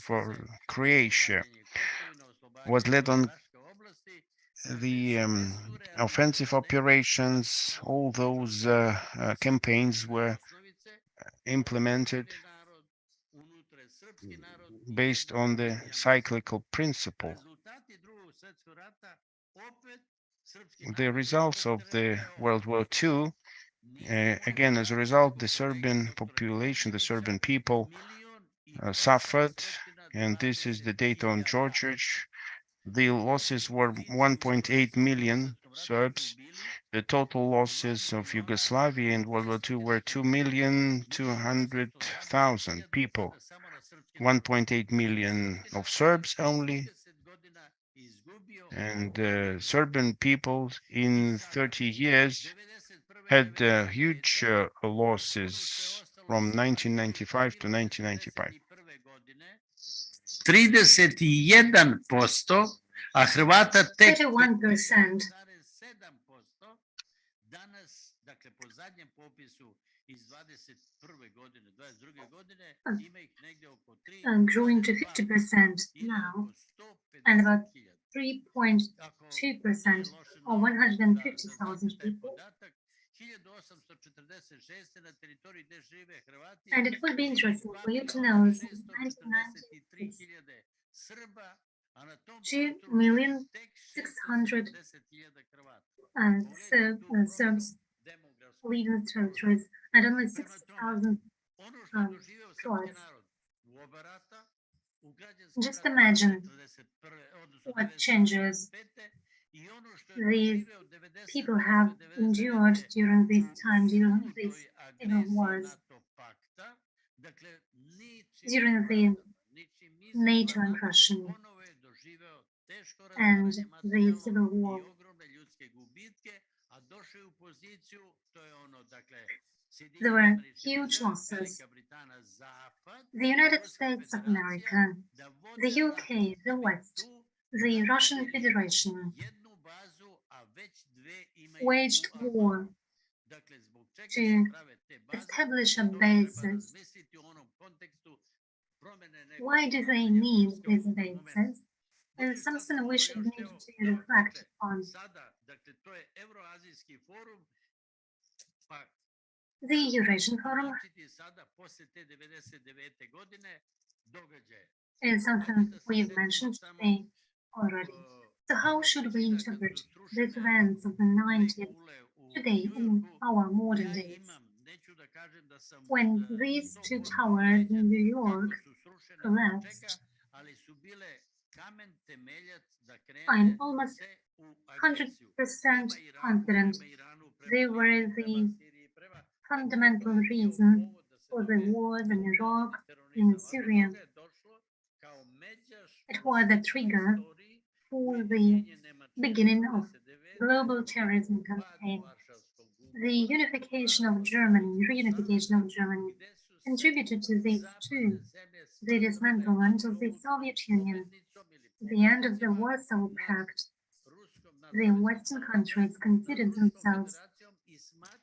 Croatia, was led on the offensive operations. All those campaigns were implemented based on the cyclical principle. The results of the World War II, again, as a result, the Serbian population, the Serbian people suffered, and this is the data on Georgic. The losses were 1.8 million Serbs. The total losses of Yugoslavia in World War II were 2,200,000 people. 1.8 million of Serbs only, and Serbian people in 30 years had huge losses from 1995 to 1995. 31%, a Hrvata tek 31%. growing to 50% now, and about 3.2% or 150,000 people. And it will be interesting for you to know that in 1996, 2,600,000 Serbs live in the territories, and only 60,000 Croats. Just imagine what changes these people have endured during this time, during these civil wars, during the NATO aggression and the civil war. There were huge losses. The United States of America, the UK, the West, the Russian Federation waged war to establish a basis. Why do they need this basis? It's something we should need to reflect on. The Eurasian Forum is something we've mentioned today already. So how should we interpret these events of the 90s today in our modern days? When these two towers in New York collapsed, I'm almost 100% confident they were the fundamental reason for the wars in Iraq and in Syria. It was a trigger for the beginning of global terrorism campaign. The unification of Germany, reunification of Germany, contributed to this too. The dismantlement of the Soviet Union, the end of the Warsaw Pact. The Western countries considered themselves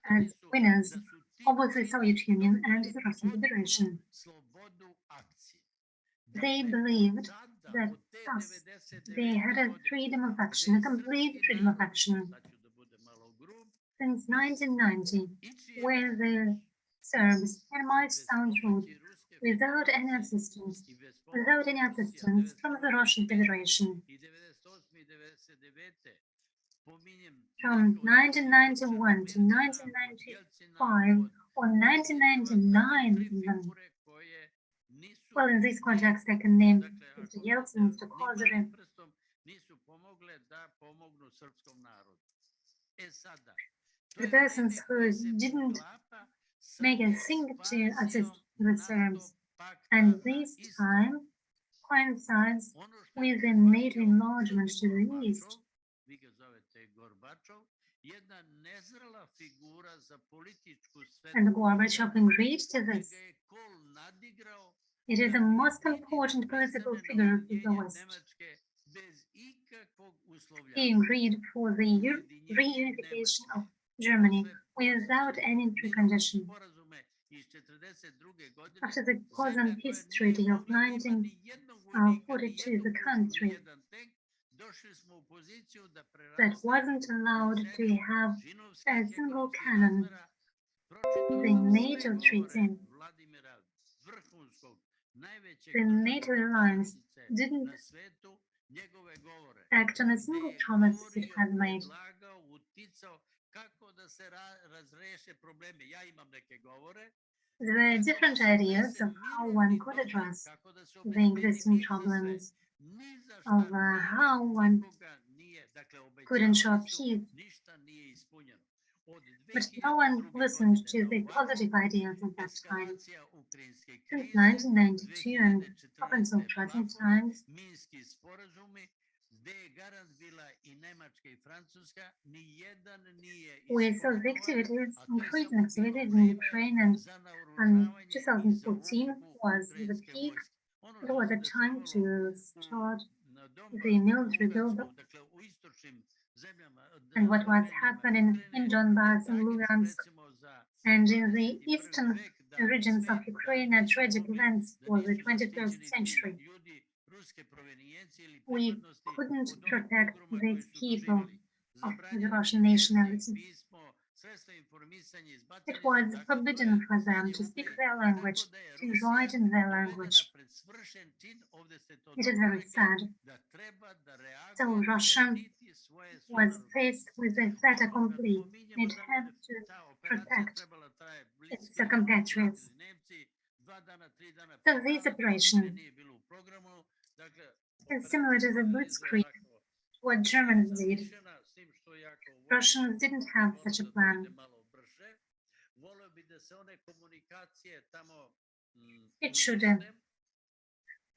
as winners over the Soviet Union and the Russian Federation. They believed that thus they had a freedom of action, a complete freedom of action. Since 1990, where the Serbs, and might sound rude, without any assistance from the Russian Federation. From 1991 to 1995 or 1999 even. Well, in this context, I can name Mr. Yeltsin, Mr. Kozyrev. The persons who didn't make a thing to assist the Serbs, and this time coincides with the NATO enlargement to the east. And Gorbachev agreed to this. It is the most important political figure of the West. He agreed for the reunification of Germany without any precondition. After the Poznań Peace Treaty of 1942, the country that wasn't allowed to have a single cannon, the NATO treaty, the NATO alliance didn't act on a single promise it had made. There were different ideas of how one could address the existing problems, of how one could ensure peace. But no one listened to the positive ideas at that time. Since 1992 and up until present times, we saw the activities, increasing activities in Ukraine, and 2014 was the peak. It was a time to start the military buildup. And what was happening in Donbass and Lugansk And in the eastern regions of Ukraine, a tragic events for the 21st century. We couldn't protect these people of the Russian nationality. It was forbidden for them to speak their language, to write in their language. It is very sad. So Russia was faced with a fait accompli. It had to protect its compatriots. So this operation is similar to the Blitzkrieg, what Germans did. Russians didn't have such a plan. It should have.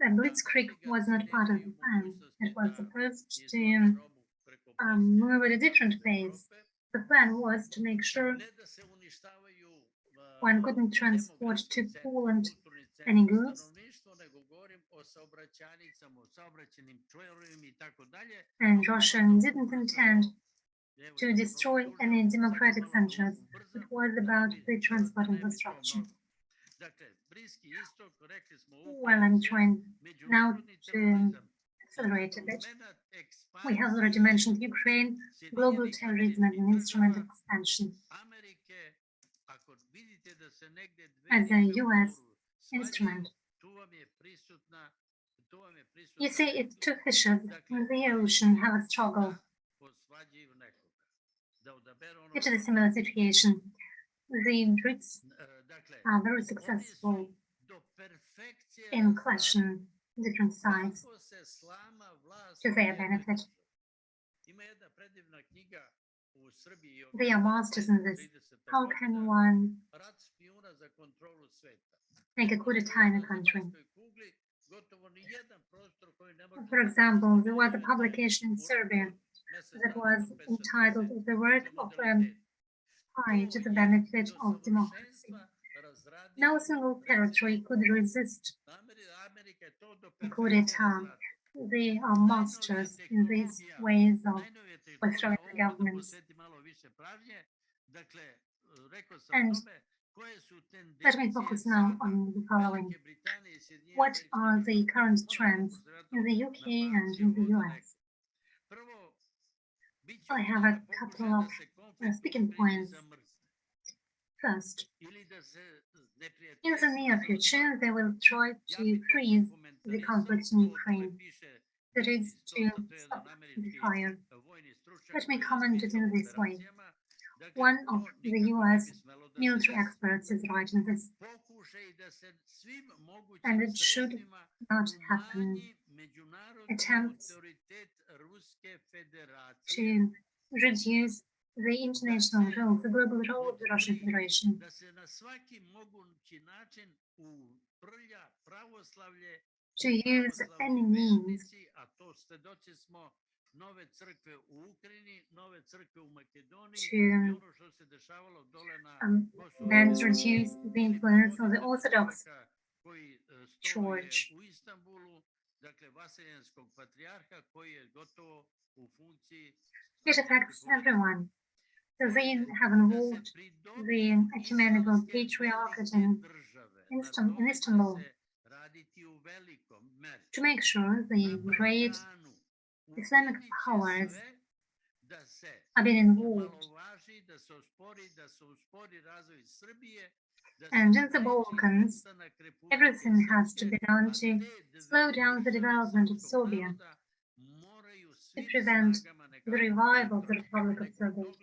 The Blitzkrieg was not part of the plan. It was supposed to move at a different pace. The plan was to make sure one couldn't transport to Poland any goods, and Russia didn't intend to destroy any democratic centers. It was about the transport infrastructure. Well, I'm trying now to accelerate a bit. We have already mentioned Ukraine, global terrorism as an instrument of expansion. As a US instrument. You see, it's two fishes in the ocean have a struggle. It is a similar situation. The Brits are very successful in clashing different sides to their benefit. They are masters in this. How can one make a coup d'etat in a country? For example, there was a publication in Serbia that was entitled "The Work of a Spy to the Benefit of Democracy." No single territory could resist a coup d'etat. They are masters in these ways of overthrowing the governments. And let me focus now on the following. What are the current trends in the UK and in the US? I have a couple of speaking points. First, in the near future, they will try to freeze the conflict in Ukraine. That is, to stop the fire. Let me comment it in this way. One of the US military experts is writing this, and it should not happen. Attempts to reduce the international role, the global role of the Russian Federation, to use any means to then reduce the influence of the Orthodox Church. It affects everyone. So they have involved the ecumenical patriarchate in Istanbul to make sure the great Islamic powers are being involved. And in the Balkans, everything has to be done to slow down the development of Serbia, to prevent the revival of the Republic of Srpska.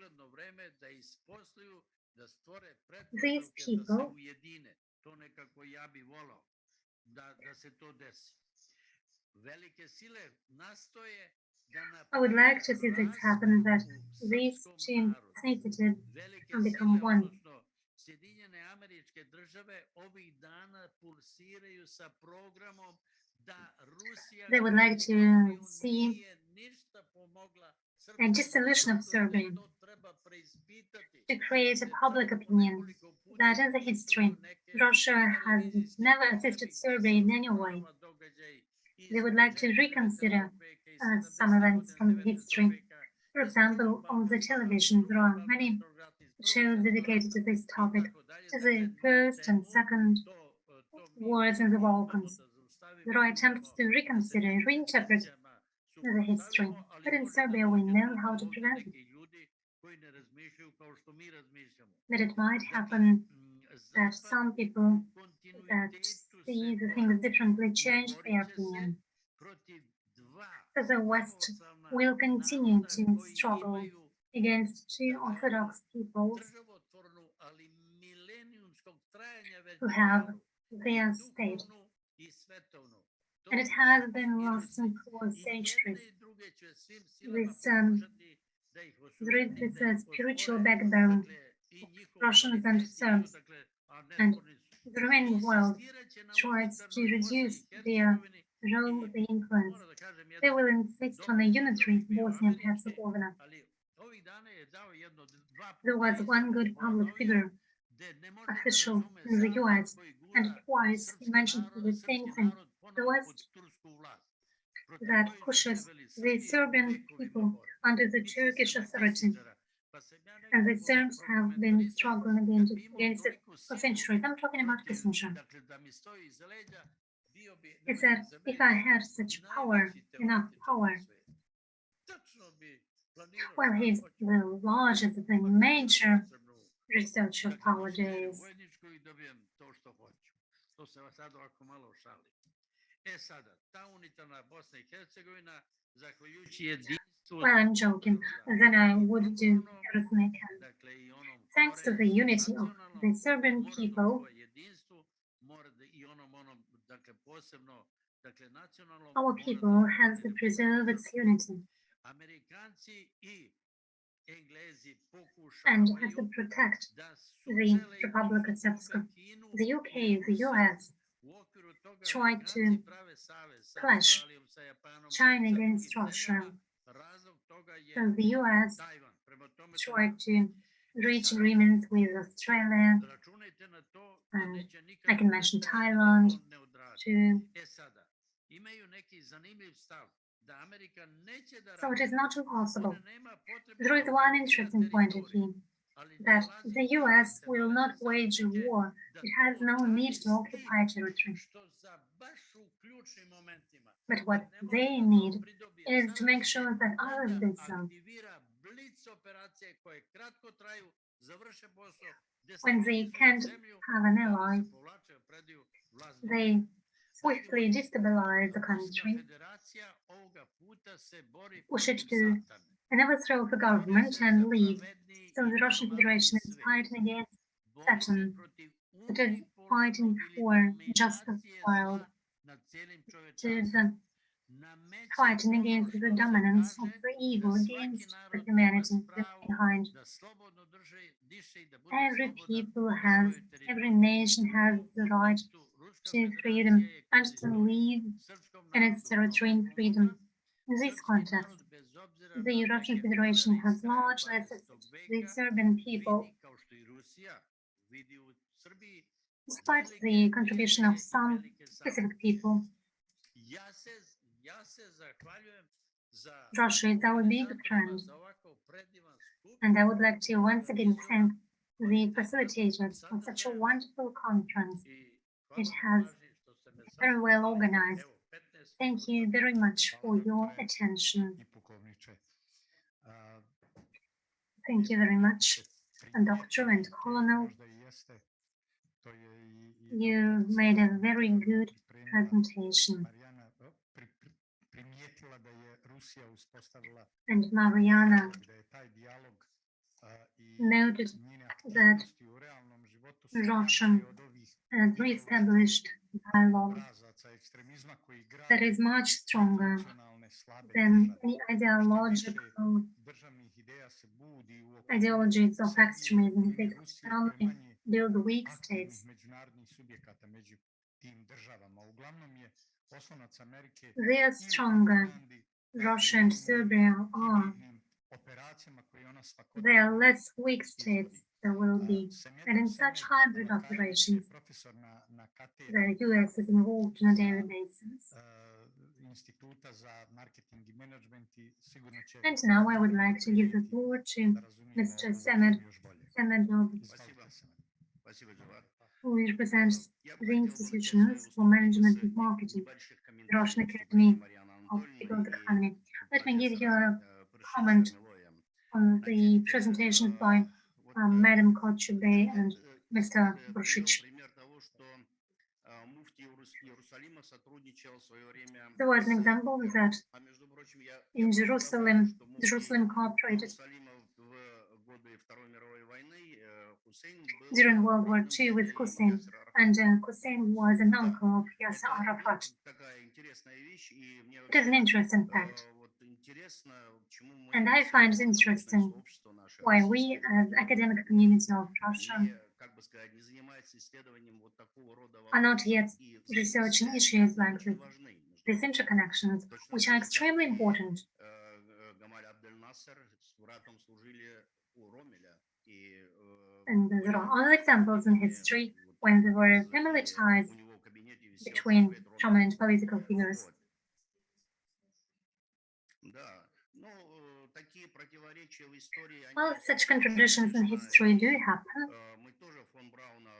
These people I would like to see this happen, that these two ethnicities can become one. They would like to see a dissolution of Serbia, to create a public opinion that in the history, Russia has never assisted Serbia in any way. They would like to reconsider some events from the history. For example, on the television, there are many shows dedicated to this topic, to the first and second wars in the Balkans. There are attempts to reconsider and reinterpret the history, but in Serbia we know how to prevent it. That it might happen that some people that see the things differently change their opinion. So the West will continue to struggle against two Orthodox peoples who have their state. And it has been lasting for centuries. There is this spiritual backbone of Russians and Serbs, and the remaining world tries to reduce their role, the influence. They will insist on a unitary Bosnia and Herzegovina. There was one good public figure, official in the US, and twice he mentioned the same thing: the West that pushes the Serbian people under the Turkish authority. And the Serbs have been struggling against it for centuries. I'm talking about Kissinger. He said, if I had such power, enough power, well, he's the largest, the major researcher nowadays. Well, I'm joking. Then I would do everything I can. Thanks to the unity of the Serbian people, our people has to preserve its unity and has to protect the Republic of Srpska. The UK, the US tried to clash China against Russia. So the US tried to reach agreements with Australia, and I can mention Thailand too. So it is not impossible. There is one interesting point of view, that the US will not wage a war. It has no need to occupy territory. But what they need is to make sure that others do so. When they can't have an ally, they swiftly destabilize the country, push it to an overthrow of the government and leave. So the Russian Federation is fighting against Saturn. It is fighting for justice world. It is fighting against the dominance of the evil, against the humanity behind. Every nation has the right to freedom and to live in its territory in freedom. In this context, the Russian Federation has largely assisted the Serbian people, despite the contribution of some specific people. Russia is our big friend, and I would like to once again thank the facilitators for such a wonderful conference. It has very well organized. Thank you very much for your attention. Thank you very much, Doctor and Colonel. You made a very good presentation. And Mariana noted that Russia has re-established dialogue that is much stronger than any ideologies of extremism. They can only build weak states. They are stronger. Russia and Serbia are. There are less weak states there will be. And in such hybrid operations, the US is involved on a daily basis. Instituta za marketing I management I sigurno će And now I would like to give the floor to da razumijemo Mr. ovu Semed, još bolje. Semed, Izvolite, Semed. Спасибо, Джавар. who represents Я the бы хотел бы institutions начать for management and marketing, небольших комментариев Russian вступления Academy Марьяны of Анатольевны Economic и Economy. Let me give you a профессора comment Милоя. on the presentation by Madam Kochubey and Mr. Привел Brushich. пример того, что муфтий Иерусалима сотрудничал в свое время There was an example that а между прочим, я in просто Jerusalem, добавлю, что муфтий Jerusalem cooperated Иерусалима в годы Второй мировой войны Хусейн был during World War II with Hussein, and Hussein was an uncle of Yasser Arafat. такая интересная вещь, и мне It is an interesting fact, вот интересно, чему мы and I find it interesting сообщество наше why we, as academic community of Russia, не, как бы сказать, не занимается исследованием вот такого рода are not yet вопросов и researching взаимосвязи issues like очень this, важны. these interconnections, which are extremely important. Гамаль Абдель-Насер с братом служили у Ромеля. И And there are other examples in history when there were family ties у него в кабинете висел between портрет Ромеля. prominent political figures. Да, ну, такие противоречия в истории, они Well, such contradictions in history do happen, мы тоже фон Брауна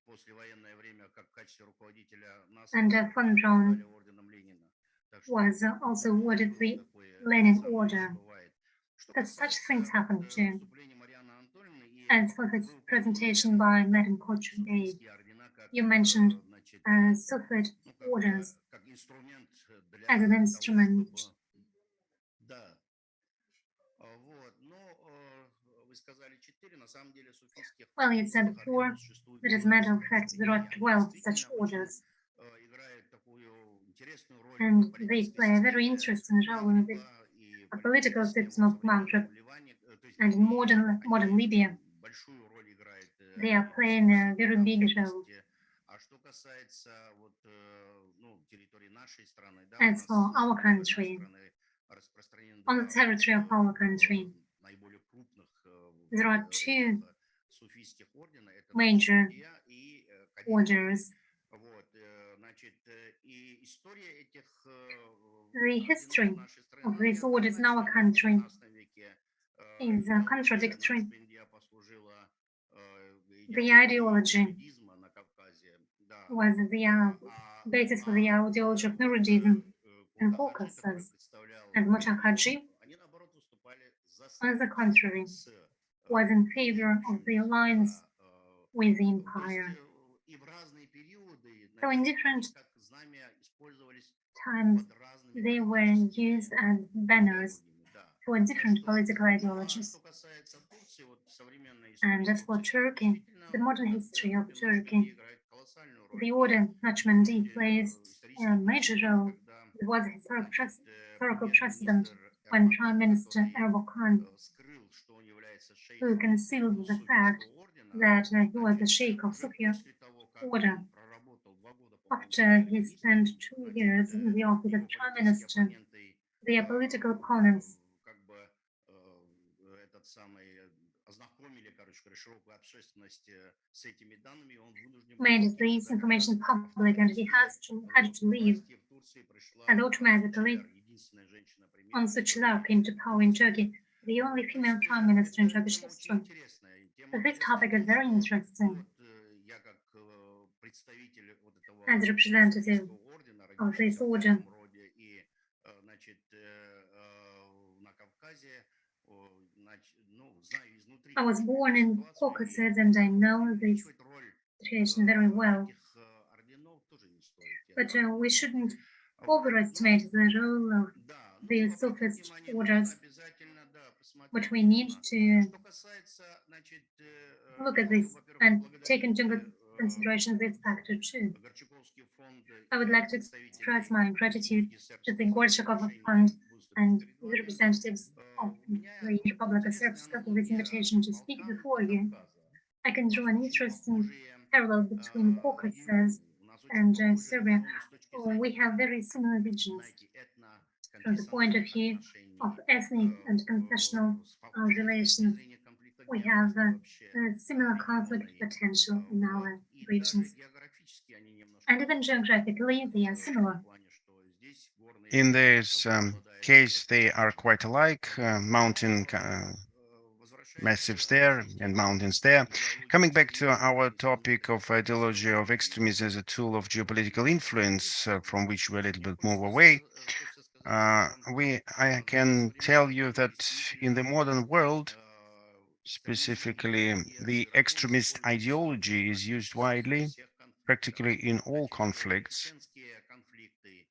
в послевоенное время как в качестве руководителя НАСА and von Braun дали орденом Ленина. Так что was also awarded the такое Lenin самое Order. бывает. Что That such касается things happen вот, too. выступления Марьяны Анатольевны и As for the presentation by Madam Kochubey, советские ордена как, you mentioned значит, Soviet ну, как, orders как инструмент для as an того, instrument. чтобы... Да. Вот. Но вы сказали 4, на самом деле суфийских Well, you said орденов before существует that as a matter of 12. fact, there are И они 12 such действительно очень, orders, играют такую интересную роль and в they политической play a very системе interesting role in the Магриба и a политической political системе system of в современном Maghreb Ливане. То есть and in modern Libya. большую роль играет They are playing a very big role. А что касается вот, ну, территории нашей страны, да, As for our country, on the territory of our country, наиболее крупных there are two суфийских ордена, это major и orders. Вот, значит, и история этих The history орденов нашей страны, of these orders in our country is contradictory. The ideology was the basis for the ideology of Nurudism in Caucasus, and Motakhaji, on the contrary, was in favor of the alliance with the empire. So in different times, they were used as banners for different political ideologies. And as for Turkey, the modern history of Turkey, the order Nachmandi plays a major role. There was a historical precedent when Prime Minister Erbakan, who concealed the fact that he was the Sheikh of Sufia order. After he spent 2 years in the office of Prime Minister, their political opponents made this information public, and he had to leave. And automatically, Onsu Chilar came to power in Turkey, the only female prime minister in Turkish history. This topic is very interesting. As a representative of this order, I was born in Caucasus and I know this situation very well. But we shouldn't overestimate the role of the Sufist orders. But we need to look at this and take into consideration this factor too. I would like to express my gratitude to the Gorchakov Fund and the representatives of the Republic of Srpska for this invitation to speak before you. I can draw an interesting parallel between Caucasus and Serbia. We have very similar regions from the point of view of ethnic and confessional relations. We have a similar conflict potential in our regions. And even geographically, they are similar. In this case, they are quite alike, mountain massives there and mountains there. Coming back to our topic of ideology of extremism as a tool of geopolitical influence, from which we're a little bit move away, I can tell you that in the modern world, specifically, the extremist ideology is used widely, practically in all conflicts.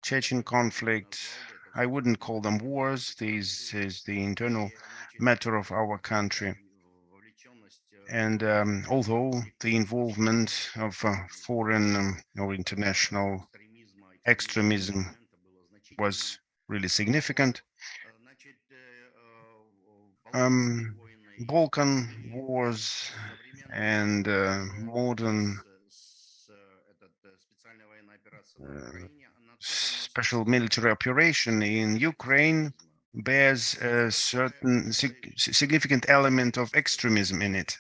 Chechen conflict, I wouldn't call them wars. This is the internal matter of our country. And although the involvement of foreign or international extremism was really significant, Balkan wars and modern special military operation in Ukraine bears a certain significant element of extremism in it.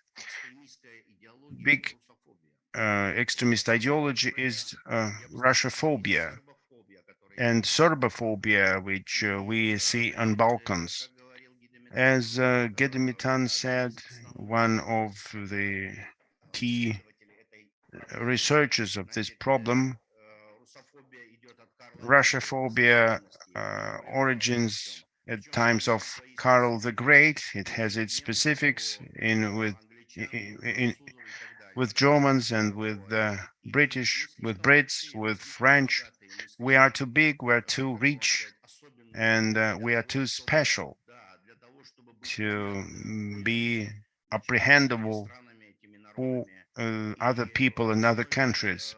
Big extremist ideology is Russophobia and Serbophobia, which we see on Balkans. As Gedimitan said, one of the key researchers of this problem, Russophobia origins at times of Karl the Great. It has its specifics with Germans and with British, with Brits, with French. We are too big, we are too rich, and we are too special to be apprehendable for other people in other countries.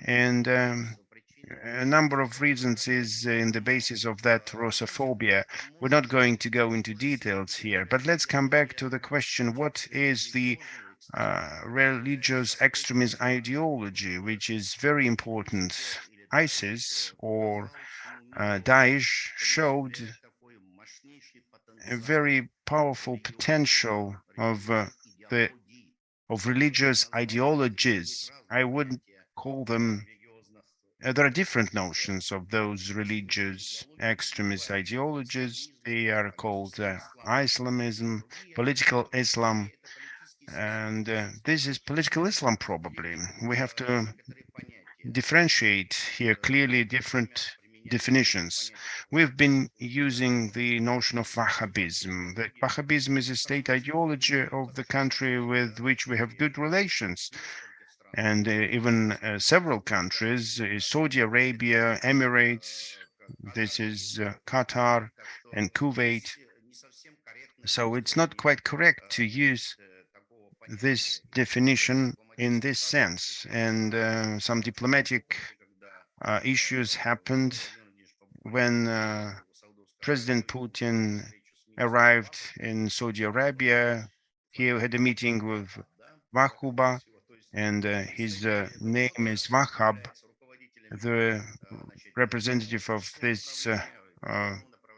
And a number of reasons is in the basis of that Russophobia. We're not going to go into details here, but let's come back to the question, what is the religious extremist ideology, which is very important? ISIS or Daesh showed a very powerful potential of religious ideologies. I wouldn't call them. There are different notions of those religious extremist ideologies. They are called Islamism, political Islam, and this is political Islam probably. We have to differentiate here clearly different definitions. We've been using the notion of Wahhabism. That Wahhabism is a state ideology of the country with which we have good relations. And even several countries, Saudi Arabia, Emirates, this is Qatar and Kuwait. So it's not quite correct to use this definition in this sense. And some diplomatic issues happened when President Putin arrived in Saudi Arabia. He had a meeting with Wahuba, and his name is Wahhab. The representative of this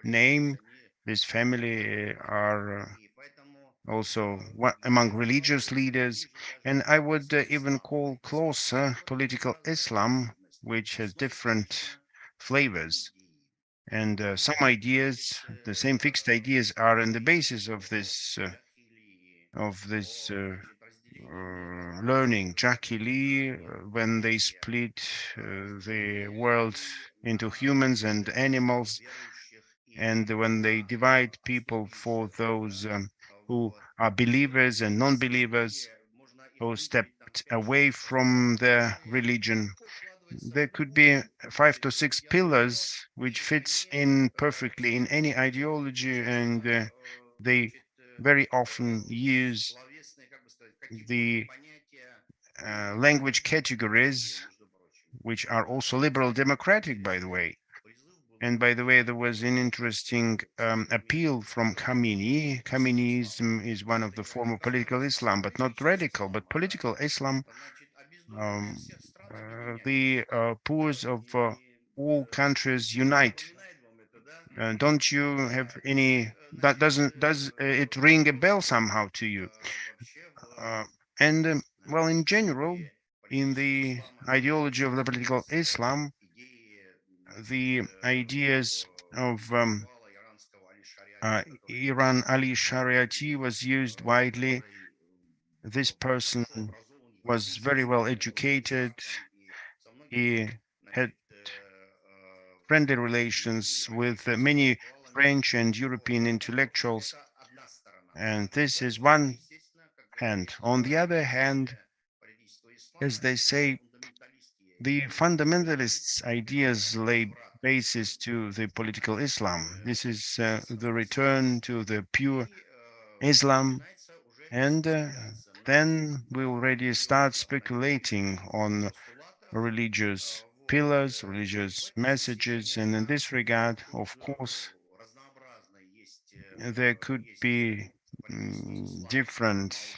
name, this family are also among religious leaders, and I would even call closer political Islam, which has different flavors. And some ideas, the same fixed ideas, are in the basis of this learning. Jackie Lee, when they split the world into humans and animals, and when they divide people for those who are believers and non-believers, who stepped away from their religion, there could be 5 to 6 pillars which fits in perfectly in any ideology, and they very often use the language categories, which are also liberal democratic, by the way. And by the way, there was an interesting appeal from Khamenei. Khameneism is one of the form of political Islam, but not radical, but political Islam. The poors of all countries unite. Don't you have any? Does it ring a bell somehow to you? And well, in general, in the ideology of the political Islam, the ideas of Iran Ali Shariati was used widely. This person was very well educated. He had friendly relations with many French and European intellectuals. And this is one hand. On the other hand, as they say, the fundamentalists' ideas lay basis to the political Islam. This is the return to the pure Islam. And then we already start speculating on religious pillars, religious messages. And in this regard, of course, there could be different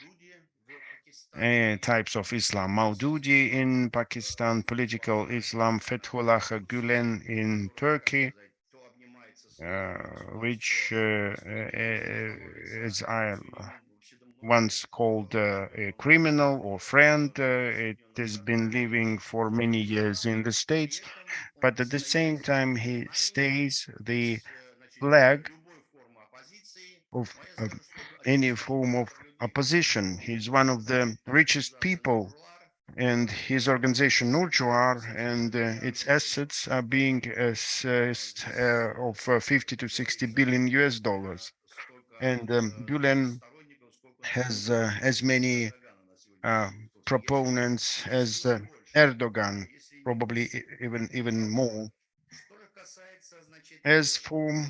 types of Islam. Maududi in Pakistan, political Islam, Fethullah Gulen in Turkey, which as I once called a criminal or friend. It has been living for many years in the States, but at the same time, he stays the flag of any form of opposition. He's one of the richest people, and his organization Nurjuar and its assets are being assessed of 50 to 60 billion US dollars. And Gulen has as many proponents as Erdogan, probably even more. As for,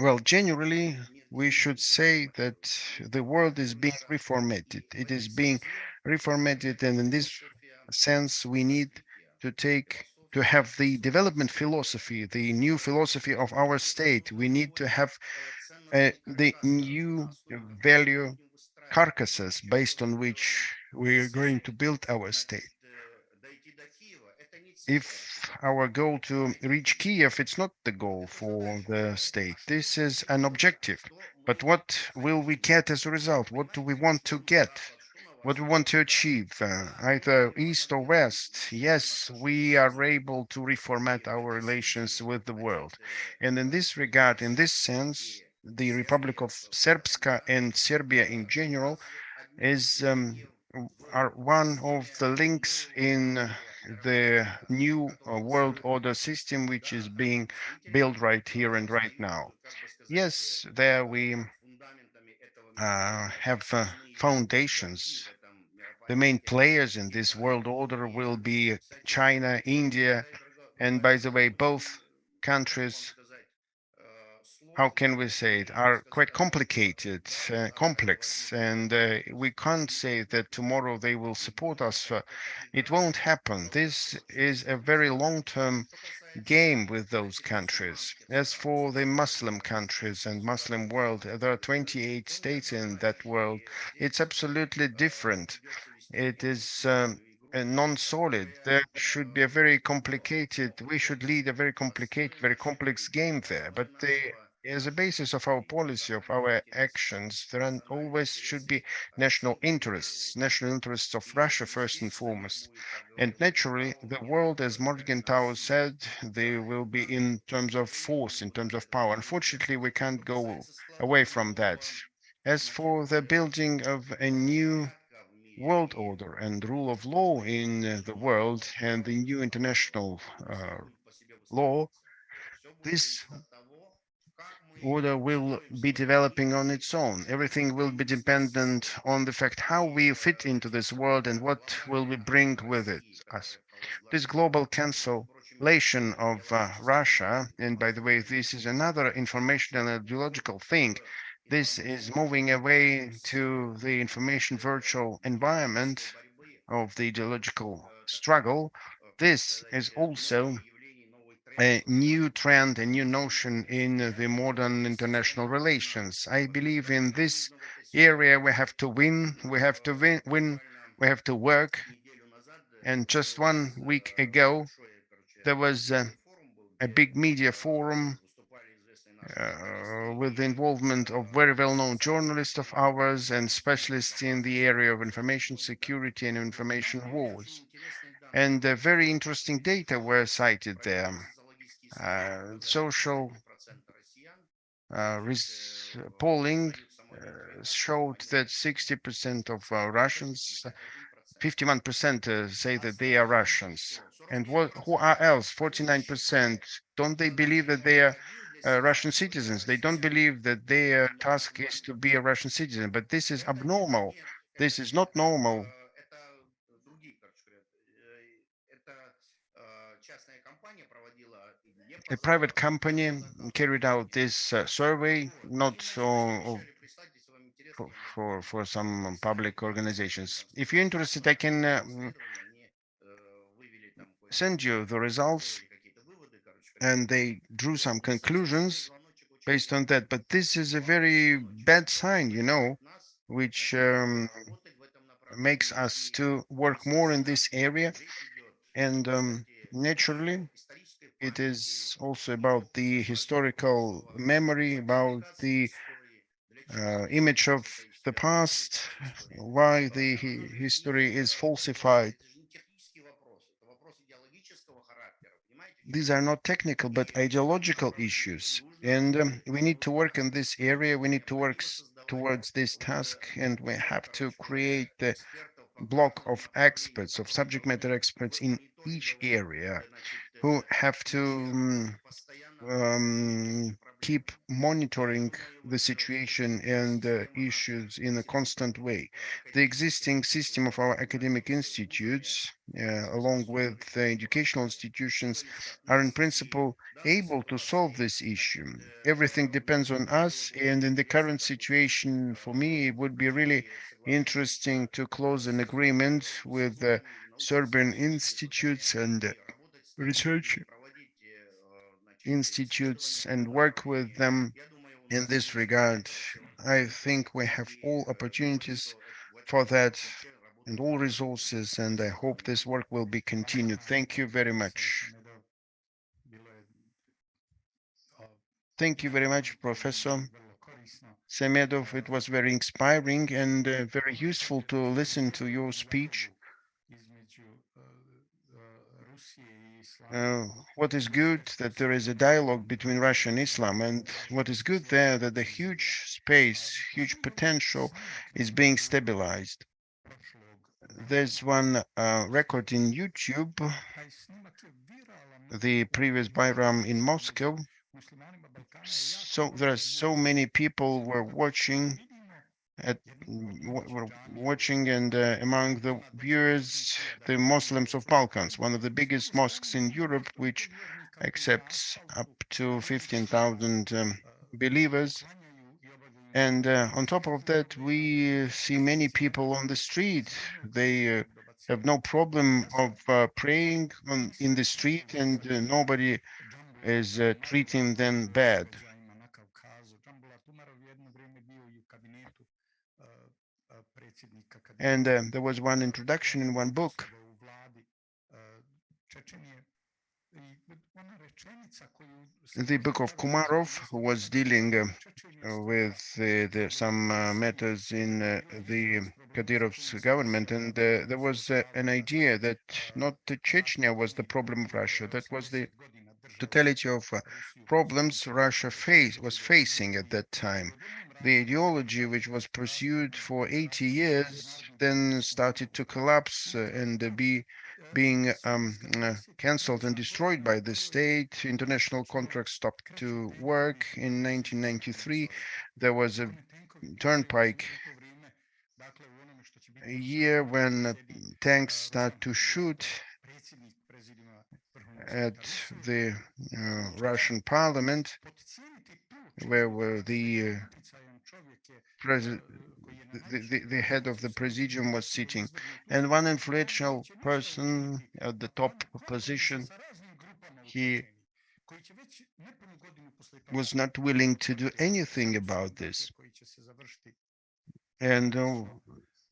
well, generally, we should say that the world is being reformatted. It is being reformatted, and in this sense, we need to have the development philosophy, the new philosophy of our state. We need to have the new value carcasses based on which we are going to build our state. If our goal to reach Kiev, it's not the goal for the state. This is an objective. But what will we get as a result? What do we want to get? What do we want to achieve? Either east or west? Yes, we are able to reformat our relations with the world. And in this regard, in this sense, the Republic of Srpska and Serbia in general is are one of the links in the new world order system, which is being built right here and right now. Yes, there we have foundations. The main players in this world order will be China, India, and by the way, both countries, how can we say it, are quite complicated, complex, and we can't say that tomorrow they will support us. It won't happen. This is a very long-term game with those countries. As for the Muslim countries and Muslim world, there are 28 states in that world. It's absolutely different. It is a non-solid. There should be a very complicated, we should lead a very complicated, very complex game there. But as a basis of our policy, of our actions, there always should be national interests of Russia first and foremost. And naturally, the world, as Morgenthau said, they will be in terms of force, in terms of power. Unfortunately, we can't go away from that. As for the building of a new world order and rule of law in the world and the new international law, this order will be developing on its own. Everything will be dependent on the fact how we fit into this world and what will we bring with it us. This global cancellation of Russia, and by the way, this is another informational and ideological thing. This is moving away to the information virtual environment of the ideological struggle. This is also a new trend, a new notion in the modern international relations. I believe in this area we have to win, we have to win, we have to work. And just 1 week ago, there was a big media forum with the involvement of very well-known journalists of ours and specialists in the area of information security and information wars. And very interesting data were cited there. Social polling showed that 60% of Russians, 51% say that they are Russians. And who are else? 49%. Don't they believe that they are Russian citizens? They don't believe that their task is to be a Russian citizen. But this is abnormal. This is not normal. A private company carried out this survey, not for some public organizations. If you're interested, I can send you the results, and they drew some conclusions based on that. But this is a very bad sign, you know, which makes us to work more in this area. And naturally, it is also about the historical memory, about the image of the past, why the history is falsified. These are not technical, but ideological issues. And we need to work in this area. We need to work towards this task, and we have to create the block of experts, of subject matter experts in each area, who have to keep monitoring the situation and issues in a constant way. The existing system of our academic institutes, along with educational institutions, are in principle able to solve this issue. Everything depends on us, and in the current situation, for me, it would be really interesting to close an agreement with Serbian institutes and research institutes and work with them in this regard. I think we have all opportunities for that and all resources, and I hope this work will be continued. Thank you very much. Thank you very much, Professor Semedov. It was very inspiring and very useful to listen to your speech. What is good that there is a dialogue between Russia and Islam, and what is good there that the huge space, huge potential is being stabilized. There's one record in YouTube, the previous Bayram in Moscow. So there are so many people were watching and among the viewers, the Muslims of Balkans, one of the biggest mosques in Europe, which accepts up to 15,000 believers. And on top of that, we see many people on the street. They have no problem of praying in the street, and nobody is treating them bad. And there was one introduction in one book. The book of Kumarov, who was dealing with some matters in the Kadyrov's government, and there was an idea that not Chechnya was the problem of Russia, that was the totality of problems Russia was facing at that time. The ideology which was pursued for 80 years then started to collapse and being cancelled and destroyed by the state. International contracts stopped to work. In 1993, there was a turnpike, a year when tanks start to shoot at the Russian parliament, where the the head of the presidium was sitting, and one influential person at the top position, he was not willing to do anything about this. And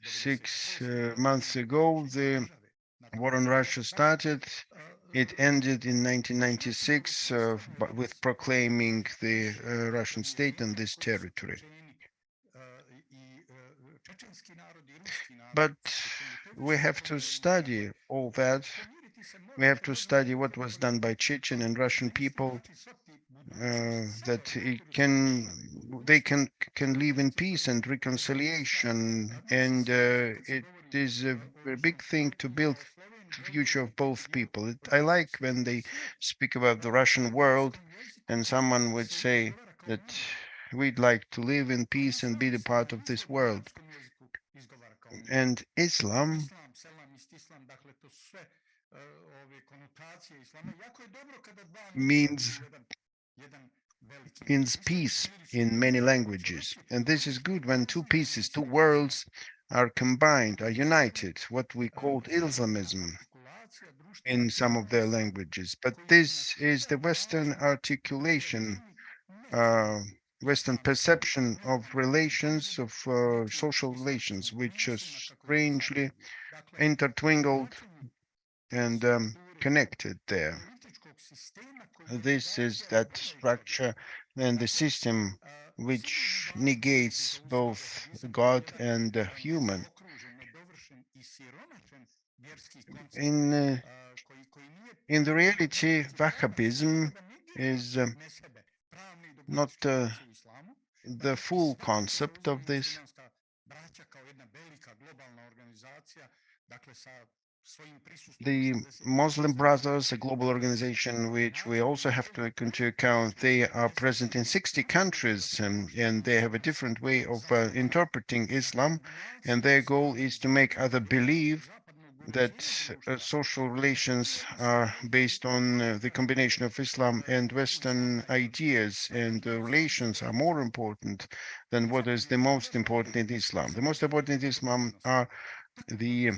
6 months ago, the war on Russia started. It ended in 1996 with proclaiming the Russian state on this territory. But we have to study all that. We have to study what was done by Chechen and Russian people, that they can live in peace and reconciliation, and it is a very big thing to build the future of both people. I like when they speak about the Russian world, and someone would say that we'd like to live in peace and be the part of this world. And Islam means peace in many languages. And this is good when two pieces, two worlds are combined, are united, what we called Islamism in some of their languages. But this is the Western articulation, Western perception of relations, of social relations, which are strangely intertwined and connected there. This is that structure and the system which negates both God and the human. In the reality, Wahhabism is not the full concept of this. The Muslim Brothers, a global organization which we also have to take into account, they are present in 60 countries, and they have a different way of interpreting Islam, and their goal is to make others believe that social relations are based on the combination of Islam and Western ideas, and relations are more important than what is the most important in Islam. The most important in Islam are the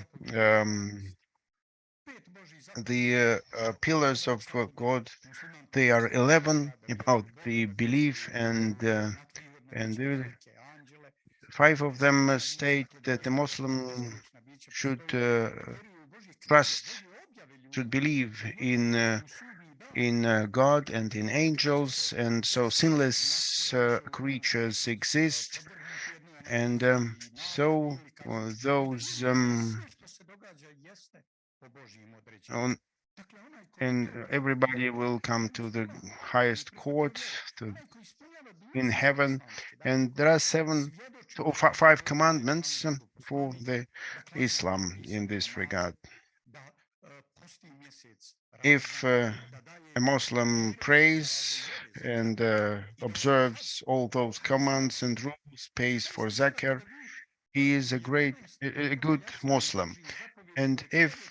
pillars of God. They are 11 about the belief, and 5 of them state that the Muslim should trust, should believe in God and in angels, and so sinless creatures exist, and so those and everybody will come to the highest court in heaven, and there are 5 commandments for the Islam in this regard. If a Muslim prays and observes all those commands and rules, pays for zakah, he is a good Muslim. And if,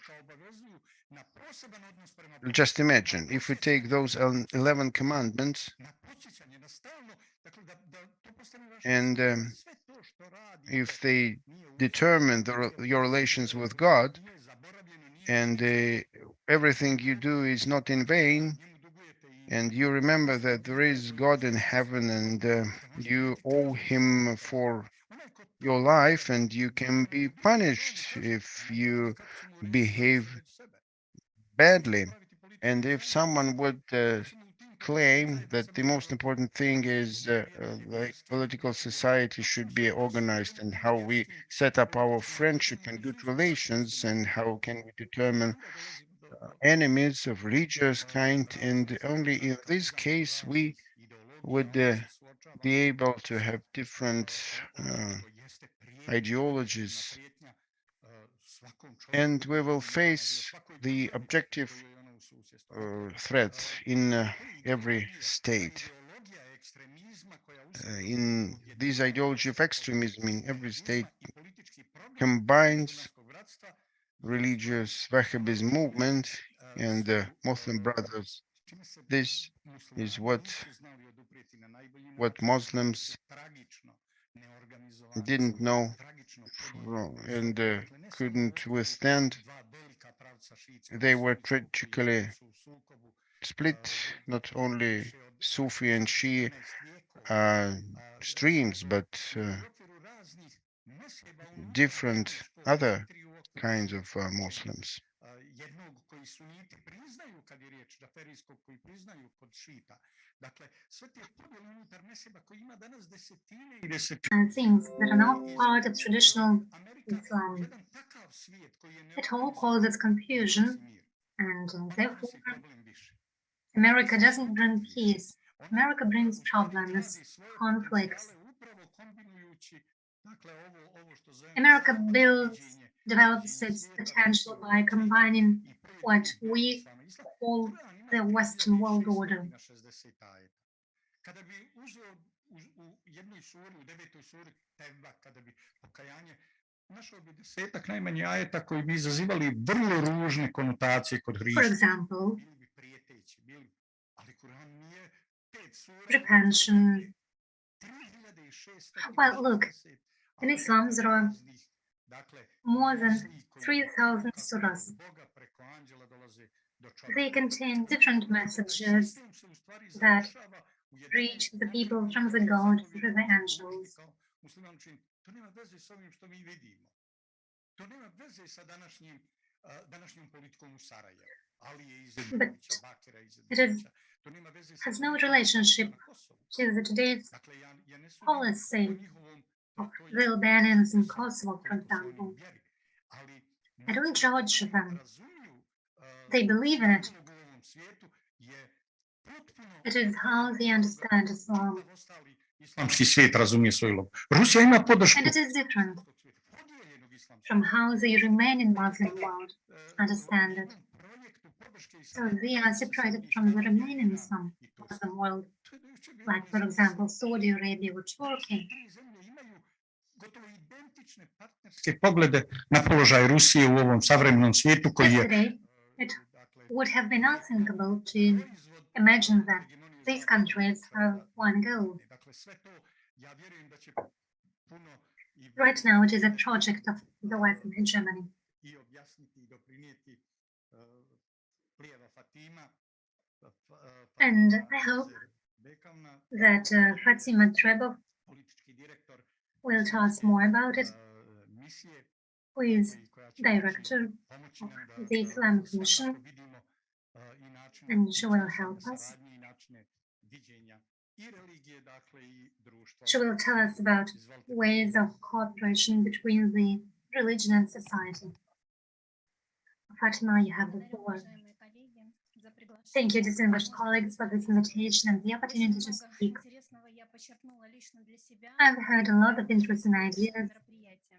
just imagine, if we take those 11 commandments and if they determine your relations with God, and everything you do is not in vain, and you remember that there is God in heaven, and you owe him for your life, and you can be punished if you behave badly. And if someone would claim that the most important thing is like political society should be organized, and how we set up our friendship and good relations, and how can we determine enemies of religious kind, and only in this case we would be able to have different ideologies, and we will face the objective threat in every state. In this ideology of extremism in every state combines religious Wahhabism movement and the Muslim Brothers. This is what Muslims didn't know and couldn't withstand. They were tragically split, not only Sufi and Shia streams, but different other kinds of Muslims. suniti priznaju kad je riječ džaferijskog koji priznaju kod šita. Dakle, sve te podjele unutar mezheba koji ima danas desetine i desetine. Things that are not part of traditional Islam. It all causes confusion, and therefore America doesn't bring peace. America brings problems, conflicts. America develops its potential by combining what we call the Western world order. Kada bi uzeo u jednoj suri, u 9. suri Tevba, kada bi pokajanje, našao bi 10-ak najmanje ajeta koji bi izazivali vrlo ružne konotacije kod Hrista. For example, Bili bi prijeteći, ali Kur'an nije 5 sura. Repentance. Well, look, in Islam there are more than 3,000 surahs. They contain different messages that reach the people from the God through the angels. To nema veze sa ovim što mi vidimo. To nema veze sa današnjom politikom u Sarajevu. Ali je Izetbegovića, Bakira Izetbegovića. To nema veze sa has no relationship to the today's policy of the Albanians in Kosovo, for example. I don't judge them. They believe in it. It is how they understand Islam. Islamski svijet razumije svoju logiku. Rusija ima podršku. And it is different from how the remaining Muslim world understand it. So they are separated from the remaining Muslim world, like, for example, Saudi Arabia or Turkey. Poglede na položaj Rusije u ovom savremenom svijetu koji je Yesterday, it would have been unthinkable to imagine that these countries have one goal. Right now, it is a project of the Western hegemony. And I hope that Fatima Trebov will tell us more about it, who is director of the Islamic Mission, and she will help us. She will tell us about ways of cooperation between the religion and society. Fatima, you have the floor. Thank you, distinguished colleagues, for this invitation and the opportunity to speak. I've heard a lot of interesting ideas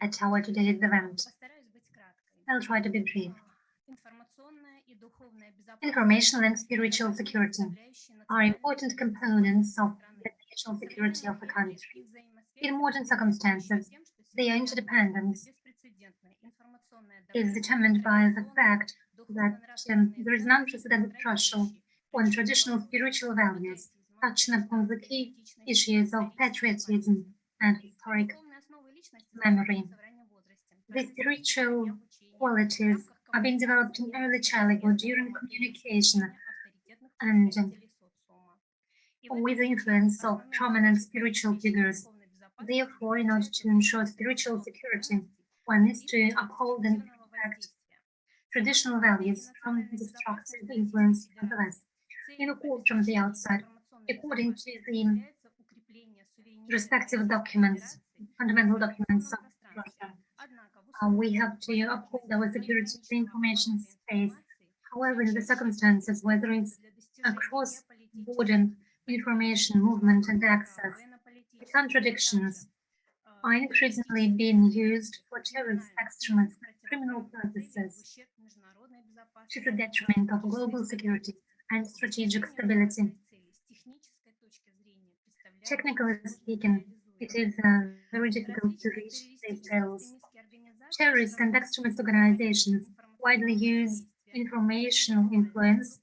at our today's event. I'll try to be brief. Informational and spiritual security are important components of the national security of a country. In modern circumstances, their interdependence is determined by the fact that there is an unprecedented pressure on traditional spiritual values, touching upon the key issues of patriotism and historic memory. The spiritual qualities are being developed in early childhood during communication and with the influence of prominent spiritual figures. Therefore, in order to ensure spiritual security, one needs to uphold and protect traditional values from destructive influence from the West. In a quote from the outside, according to the respective documents, fundamental documents of Russia, we have to uphold our security in the information space. However, in the circumstances where there is a cross-border information movement and access, the contradictions are increasingly being used for terrorist, extremist, criminal purposes to the detriment of global security and strategic stability. Technically speaking, it is very difficult to reach these goals. Terrorist and extremist organizations widely use informational influence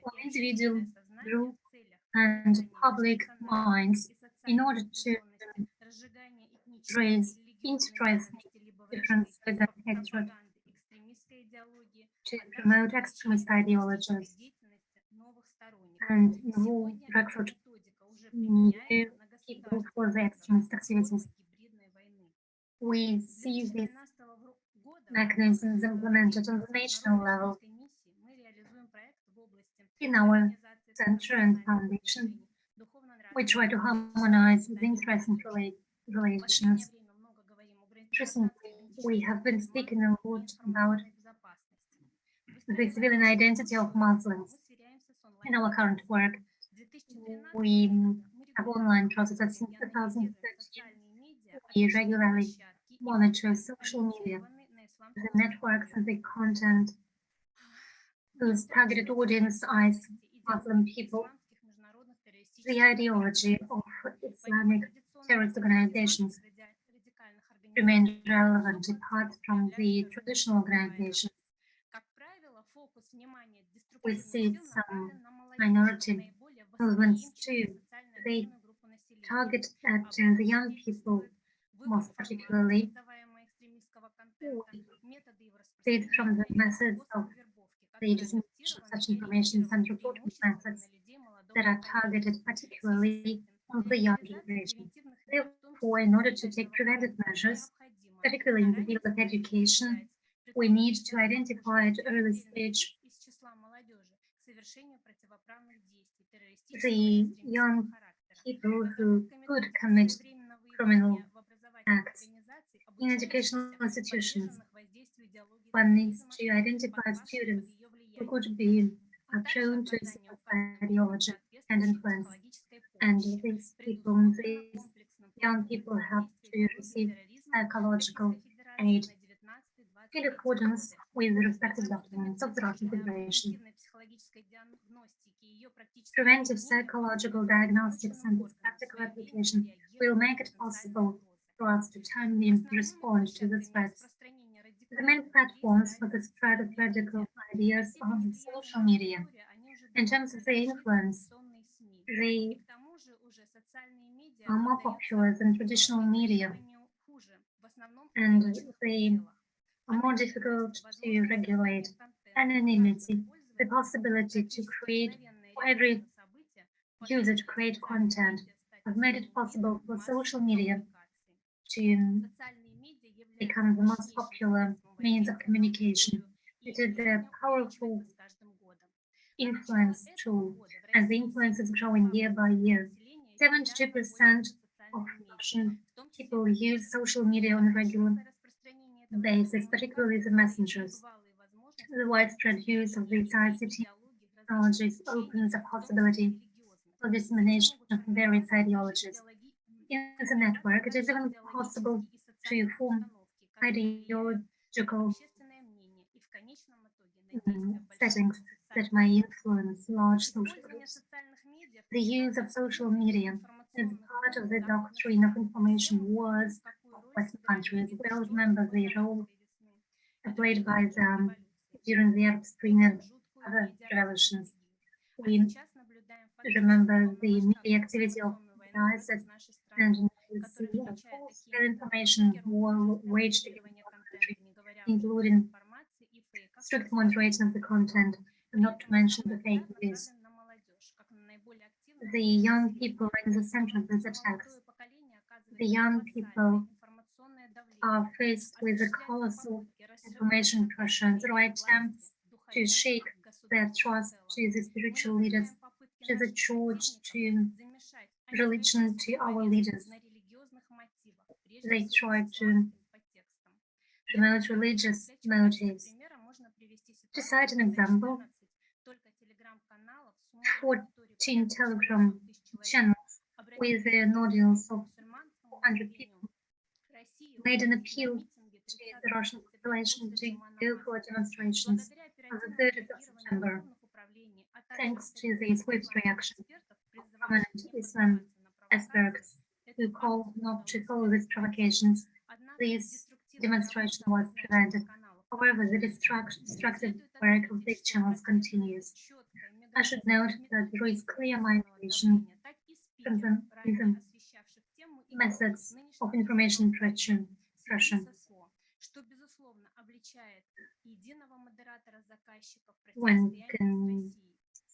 on individual, group, and public minds in order to raise interest, difference, and hatred, to promote extremist ideologies, and recruit new people for the extremist activities. We see these mechanisms implemented on the national level. In our center and foundation, we try to harmonize the interests and relations. Recently, we have been speaking a lot about the civilian identity of Muslims. In our current work, we have online processes since 2013. We regularly monitor social media, the networks and the content whose targeted audience is Muslim people. The ideology of Islamic terrorist organizations remain relevant apart from the traditional organizations. We see some minority movements too. They target at the young people, most particularly. We see from the methods of the dissemination of such information and reporting methods that are targeted particularly on the young generation. Therefore, in order to take preventive measures, particularly in the field of education, we need to identify at early stage the young people who could commit criminal acts. In educational institutions, one needs to identify students who could be prone to ideology and influence. And these people, these young people have to receive psychological aid in accordance with the respective documents of the Russian Federation. Preventive psychological diagnostics and its practical application will make it possible for us to timely respond to the threats. The main platforms for the spread of radical ideas are on social media. In terms of their influence, they are more popular than traditional media, and they are more difficult to regulate. Anonymity, the possibility to create, for every user to create content, have made it possible for social media to become the most popular means of communication. It is a powerful influence tool, and the influence is growing year by year. 72% of Russian people use social media on a regular basis, particularly the messengers. The widespread use of these ICT technologies opens a possibility for dissemination of various ideologies. In the network, it is even possible to form ideological settings that may influence large social groups. The use of social media as part of the doctrine of information wars of Western countries. We all remember the role played by them during the Arab Spring and other revolutions. We remember the media activity of ISIS and the full-scale information war waged against our country, including strict moderation of the content, and not to mention the fake news. The young people are in the center of these attacks. The young people are faced with a colossal information pressure, and there are attempts to shake their trust to the spiritual leaders, to the church, to religion, to our leaders. They try to promote religious motives. To cite an example, 14 Telegram channels with an audience of 400 people made an appeal to the Russian population to go for demonstrations on the 30th of September. Thanks to the swift reaction of prominent Islam experts who call not to follow these provocations, this demonstration was prevented. However, the destructive work of these channels continues. I should note that there is clear migration from the methods of information pressure. One can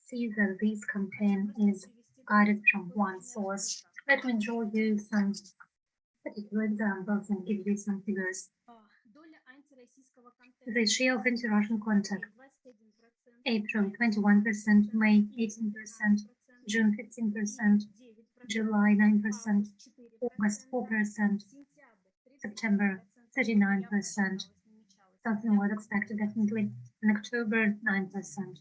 see that this campaign is guided from one source. Let me draw you some particular examples and give you some figures. The share of anti-Russian content April 21%, May 18%, June 15%, July 9%, August 4%, September 39%. Something was expected definitely. In October 9%.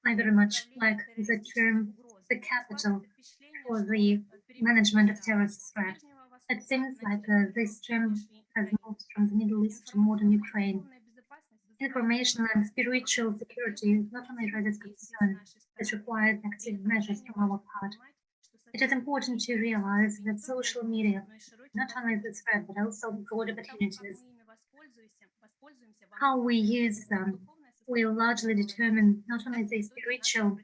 I very much like the term the capital for the management of terrorist threat. It seems like this term has moved from the Middle East to modern Ukraine. Information and spiritual security is not only raised concern, it requires active measures from our part. It is important to realize that social media not only is a threat, but also broad opportunities. How we use them will largely determine not only the spiritual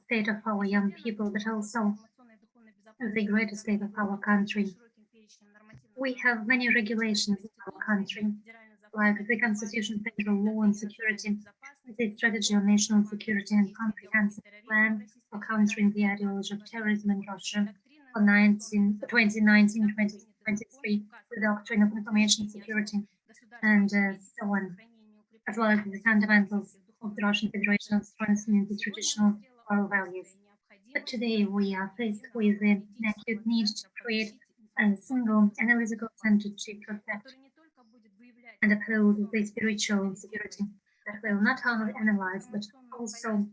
state of our young people, but also the greater state of our country. We have many regulations in our country, like the Constitution, Federal Law and Security, the Strategy on National Security and Comprehensive Plan for Countering the Ideology of Terrorism in Russia for 2019-2023, the Doctrine of Information Security, and so on, as well as the fundamentals of the Russian Federation of strengthening the traditional moral values. But today we are faced with an acute need to create a single analytical center to protect and uphold the spiritual security that will not only analyze but also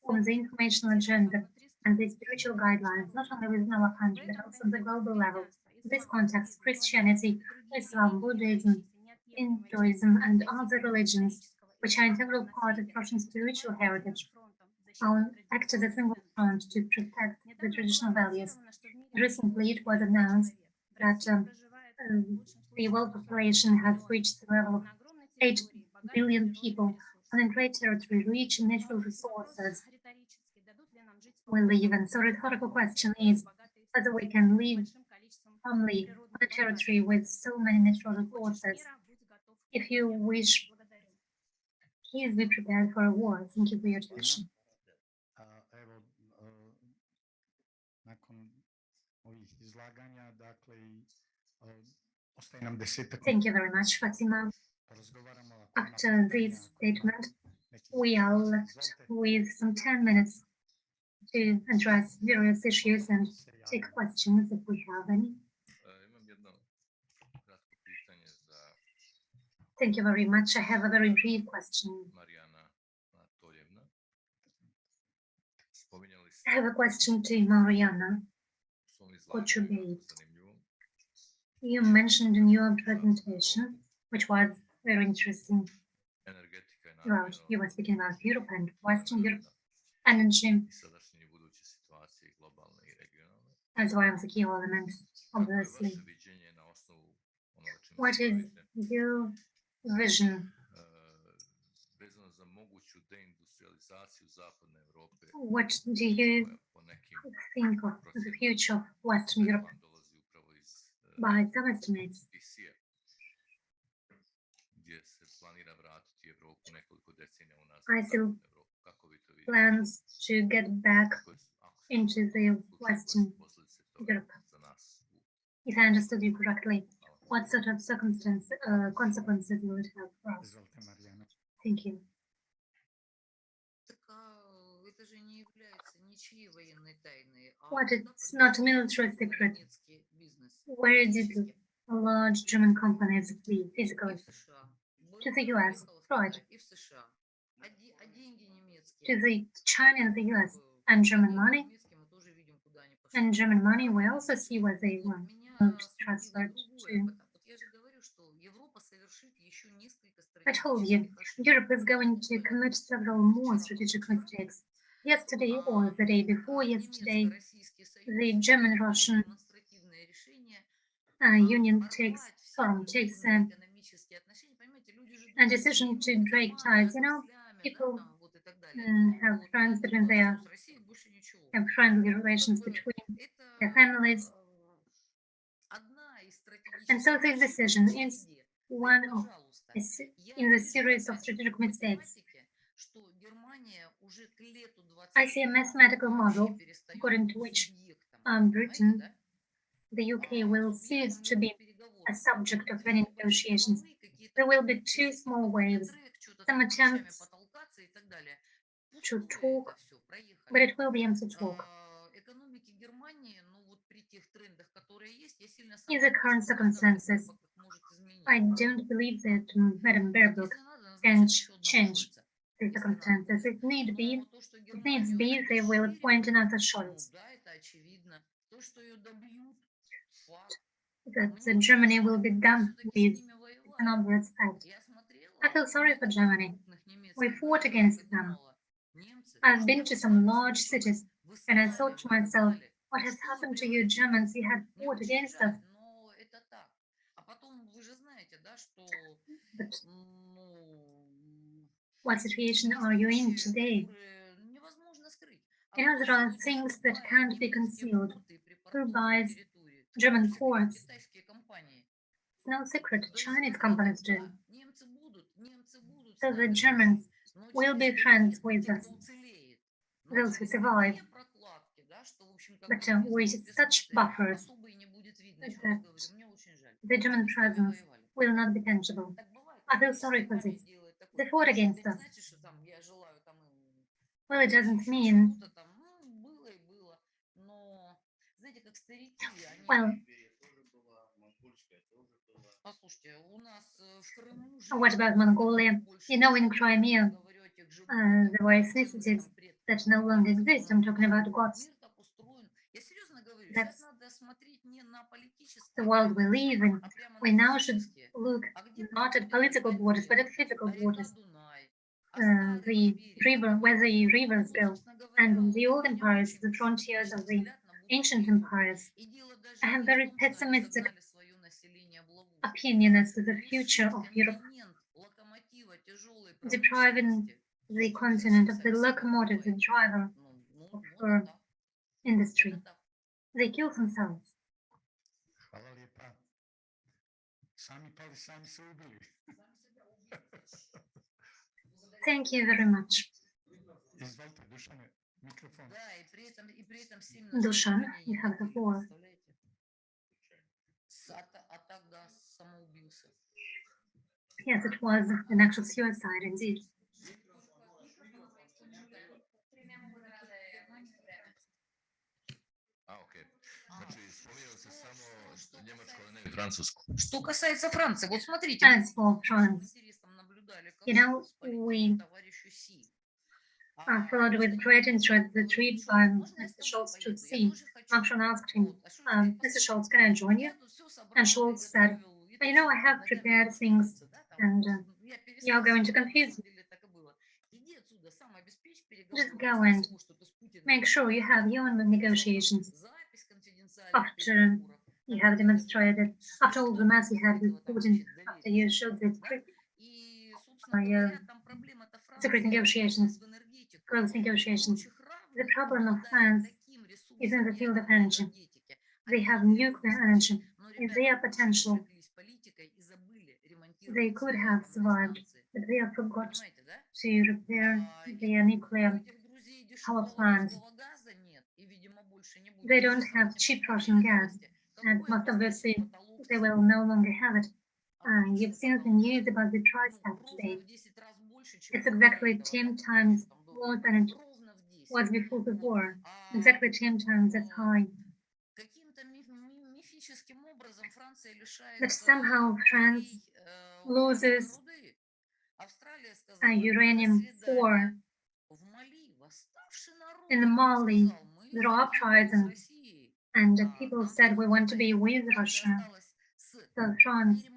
form the informational agenda and the spiritual guidelines, not only within our country but also on the global level. In this context, Christianity, Islam, Buddhism, Hinduism, and other religions, which are an integral part of Russian spiritual heritage, act as a single front to protect the traditional values. Recently, it was announced that the world population has reached the level of 8 billion people on a great territory rich in natural resources we live in. So the rhetorical question is whether we can live only on a territory with so many natural resources. If you wish, please be prepared for a war. Thank you for your attention. Thank you very much, Fatima. After this statement, we are left with some 10 minutes to address various issues and take questions if we have any. Thank you very much. I have a very brief question. I have a question to Mariana Kochubeit. You mentioned in your presentation, which was very interesting, you were speaking about Europe and Western Europe, energy, as one of the key elements, obviously. What is your vision? What do you think of the future of Western Europe? By some estimates, I still plans to get back into the Western Europe. If I understood you correctly, what sort of consequences will it have for us? Thank you. What it's not a military secret. Where did large German companies flee physically? To the US, right? To the China and the US, and German money. And German money, we also see where they moved, transferred to. I told you, Europe is going to commit several more strategic mistakes. Yesterday or the day before yesterday, the German-Russian Union takes a decision to break ties. You know, people have friends between have friendly relations between their families. And so this decision is one of in the series of strategic mistakes. I see a mathematical model according to which Britain, the UK will cease to be a subject of any negotiations There will be two small waves, some attempts to talk, but it will be empty talk. In the current circumstances, I don't believe that Madam Baerbock can change the circumstances. If needs be, they will appoint another choice. That Germany will be done with an obvious fact. I feel sorry for Germany. We fought against them. I've been to some large cities, and I thought to myself, what has happened to you Germans? You had fought against us. But what situation are you in today? You know, there are things that can't be concealed. Who buys German ports? It's no secret, Chinese companies do. So the Germans will be friends with us, those who survive. But with such buffers, that the German presence will not be tangible. I feel sorry for this. They fought against us. Well, it doesn't mean... Well, what about Mongolia? You know, in Crimea, there were ethnicities that no longer exist. I'm talking about Goths. That's the world we live in. We now should look not at political borders, but at physical borders. The river, where the rivers go, and the old empires, the frontiers of the ancient empires. I have very pessimistic opinion as to the future of Europe. Depriving the continent of the locomotive, the driver of industry. They kill themselves. Thank you very much. Dushan, you have the floor. Yes, it was an actual suicide indeed. Что касается Франции, вот смотрите. As for France, you know, we followed with great interest the trip Mr. Scholz to see. Macron asked him, Mr. Scholz, can I join you? And Scholz said, well, you know, I have prepared things and you're going to confuse me. Just go and make sure you have your own negotiations. After you have demonstrated, after all the mess you had with Putin, after you showed the secret negotiations, close negotiations, the problem of France is in the field of energy. They have nuclear energy. If they are potential, they could have survived, but they have forgot to repair their nuclear power plants. They don't have cheap Russian gas, and most obviously they will no longer have it. You've seen the news about the price tag today. It's exactly 10 times more than it was before the war. Exactly 10 times as high. That somehow France loses uranium ore. In Mali, there are uprisings, and people said we want to be with Russia. So France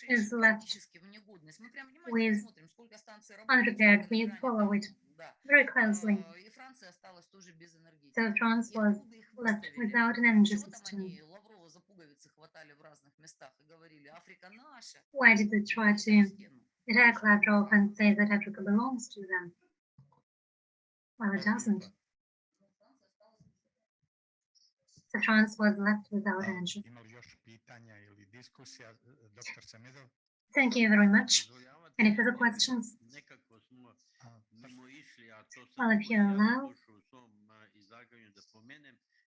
is left with unprepared. We follow it very closely. So France was left without an energy system. Why did they try to attack Lavrov and say that Africa belongs to them? Well, it doesn't. So France was left without energy. Thank you very much. Any further questions? Well, if you allow,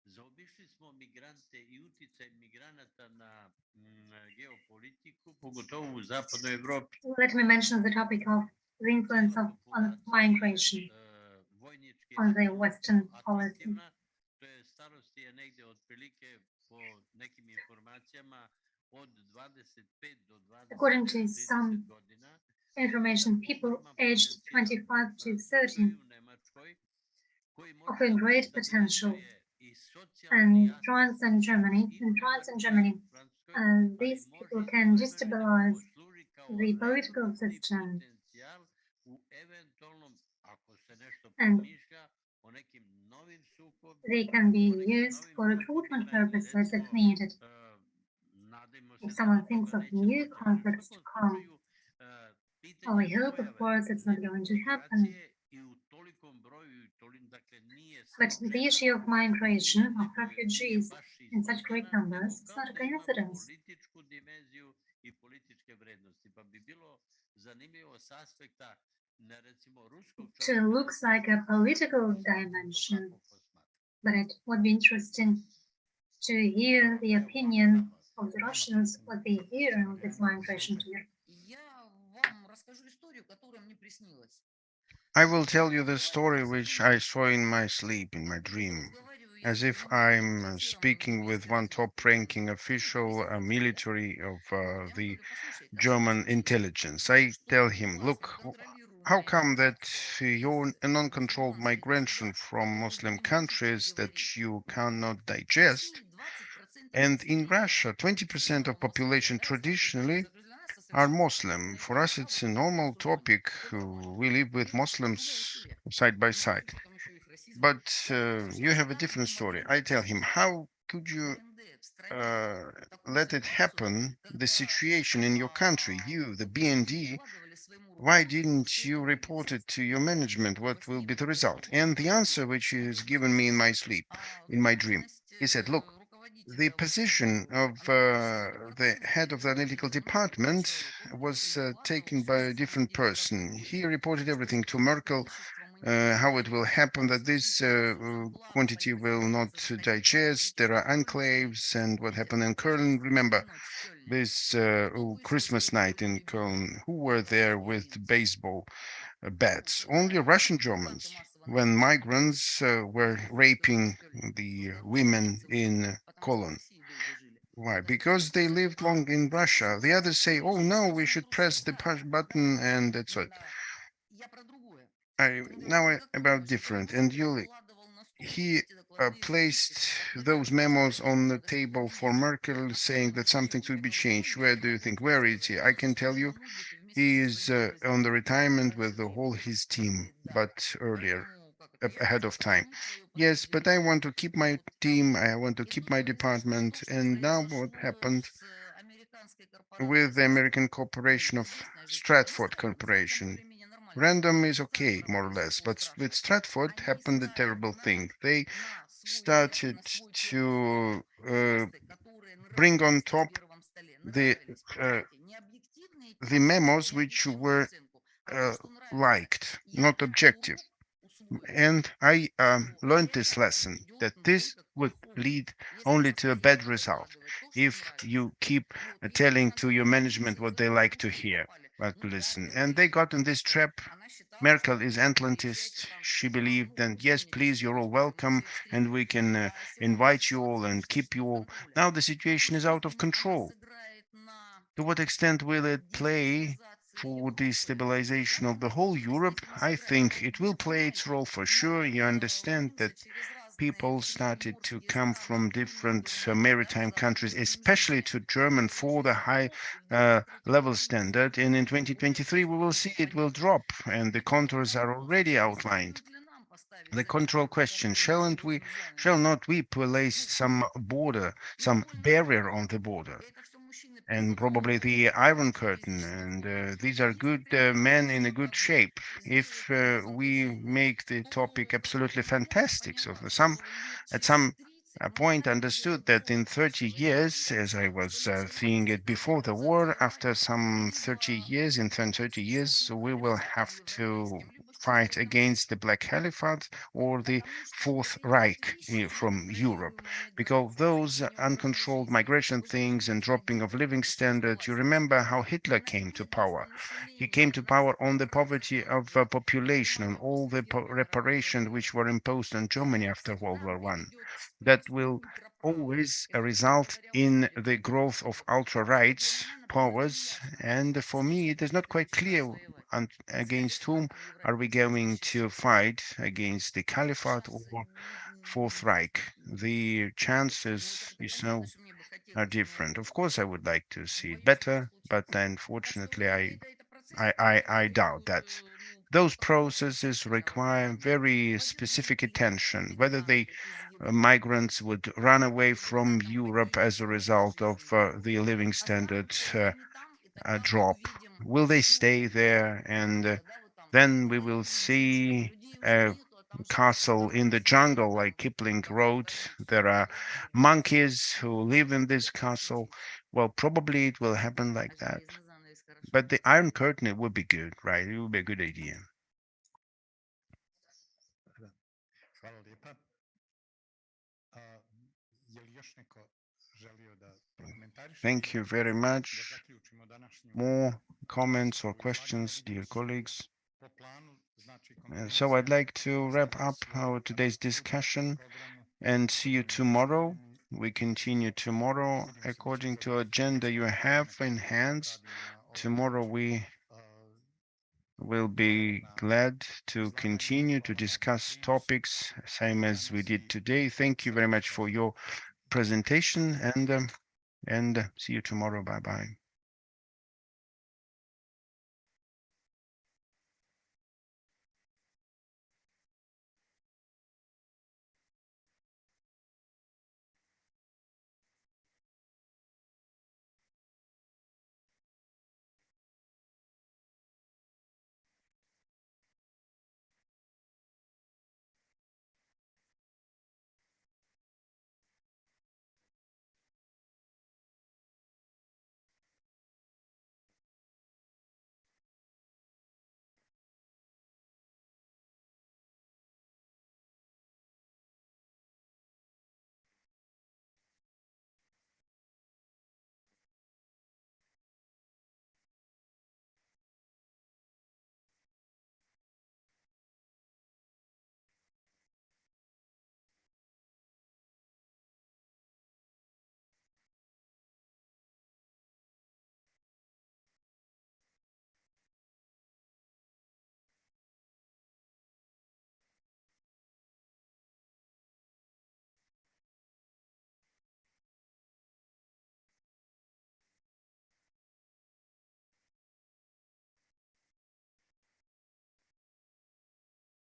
Zaobišli smo migrante i uticaj migranata na geopolitiku, pogotovo u zapadnoj Evropi. Let me mention the topic of the influence on migration on the Western policy. To je starost je negde otprilike po nekim informacijama od 25 do 20 According to some godina. information, people aged 25 to 30 offer great potential. And France and Germany, these people can destabilize the political system. And they can be used for recruitment purposes if needed. If someone thinks of new conflicts to come, well, we hope, of course, it's not going to happen. But the issue of migration, of refugees in such great numbers, is not a coincidence. It looks like a political dimension, but it would be interesting to hear the opinion of the Russians, what they hear of this migration to Europe. I will tell you the story which I saw in my sleep, in my dream, as if I'm speaking with one top-ranking official, military of the German intelligence. I tell him, look, how come that your non-controlled migration from Muslim countries that you cannot digest? And in Russia, 20% of population traditionally are Muslim. For us, it's a normal topic. We live with Muslims side by side. But you have a different story. I tell him, how could you let it happen, the situation in your country, you, the BND, why didn't you report it to your management? What will be the result? And the answer which is given me in my sleep, in my dream, he said, look, the position of the head of the analytical department was taken by a different person. He reported everything to Merkel, how it will happen that this quantity will not digest. There are enclaves, and what happened in Köln. Remember this Christmas night in Köln, who were there with baseball bats? Only Russian Germans, when migrants were raping the women in Cologne. Why? Because they lived long in Russia. The others say, oh no, we should press the push button and that's it. Now about different. And he placed those memos on the table for Merkel, saying that something should be changed. Where do you think? Where is he? I can tell you, he is on the retirement with the whole his team, but earlier, ahead of time. Yes, but I want to keep my team. I want to keep my department. And now what happened with the American corporation of Stratford Corporation? Random is okay, more or less, but with Stratford happened a terrible thing. They started to bring on top the memos which were liked, not objective. And I learned this lesson, that this would lead only to a bad result if you keep telling to your management what they like to hear, but listen. And they got in this trap. Merkel is Atlantist. She believed that, yes, please, you're all welcome, and we can invite you all and keep you all. Now the situation is out of control. To what extent will it play for the stabilization of the whole Europe? I think it will play its role for sure. You understand that people started to come from different maritime countries, especially to German, for the high level standard. And in 2023, we will see it will drop, and the contours are already outlined. The control question, shall not we place some border, some barrier on the border? And probably the Iron Curtain, and these are good men in a good shape. If we make the topic absolutely fantastic, so at some point understood that in 30 years, as I was seeing it before the war, after some 30 years, in 30 years, we will have to fight against the Black Caliphate or the Fourth Reich from Europe, because those uncontrolled migration things and dropping of living standards, you remember how Hitler came to power. He came to power on the poverty of population and all the reparations which were imposed on Germany after World War I. That will always result in the growth of ultra-right powers. And for me, it is not quite clear against whom are we going to fight, against the Caliphate or Fourth Reich. The chances, are different. Of course, I would like to see it better, but unfortunately, I doubt that. Those processes require very specific attention, whether the migrants would run away from Europe as a result of the living standard drop. Will they stay there? And then we will see a castle in the jungle, like Kipling wrote. There are monkeys who live in this castle. Well, probably it will happen like that. But the Iron Curtain, it would be good, right? It would be a good idea. Hvala lijepa. Je li još neko želio da prokomentariše? Thank you very much. More comments or questions, dear colleagues? So I'd like to wrap up our today's discussion and see you tomorrow. We continue tomorrow according to agenda you have in hands. Tomorrow we will be glad to continue to discuss topics same as we did today. Thank you very much for your presentation and see you tomorrow. Bye-bye.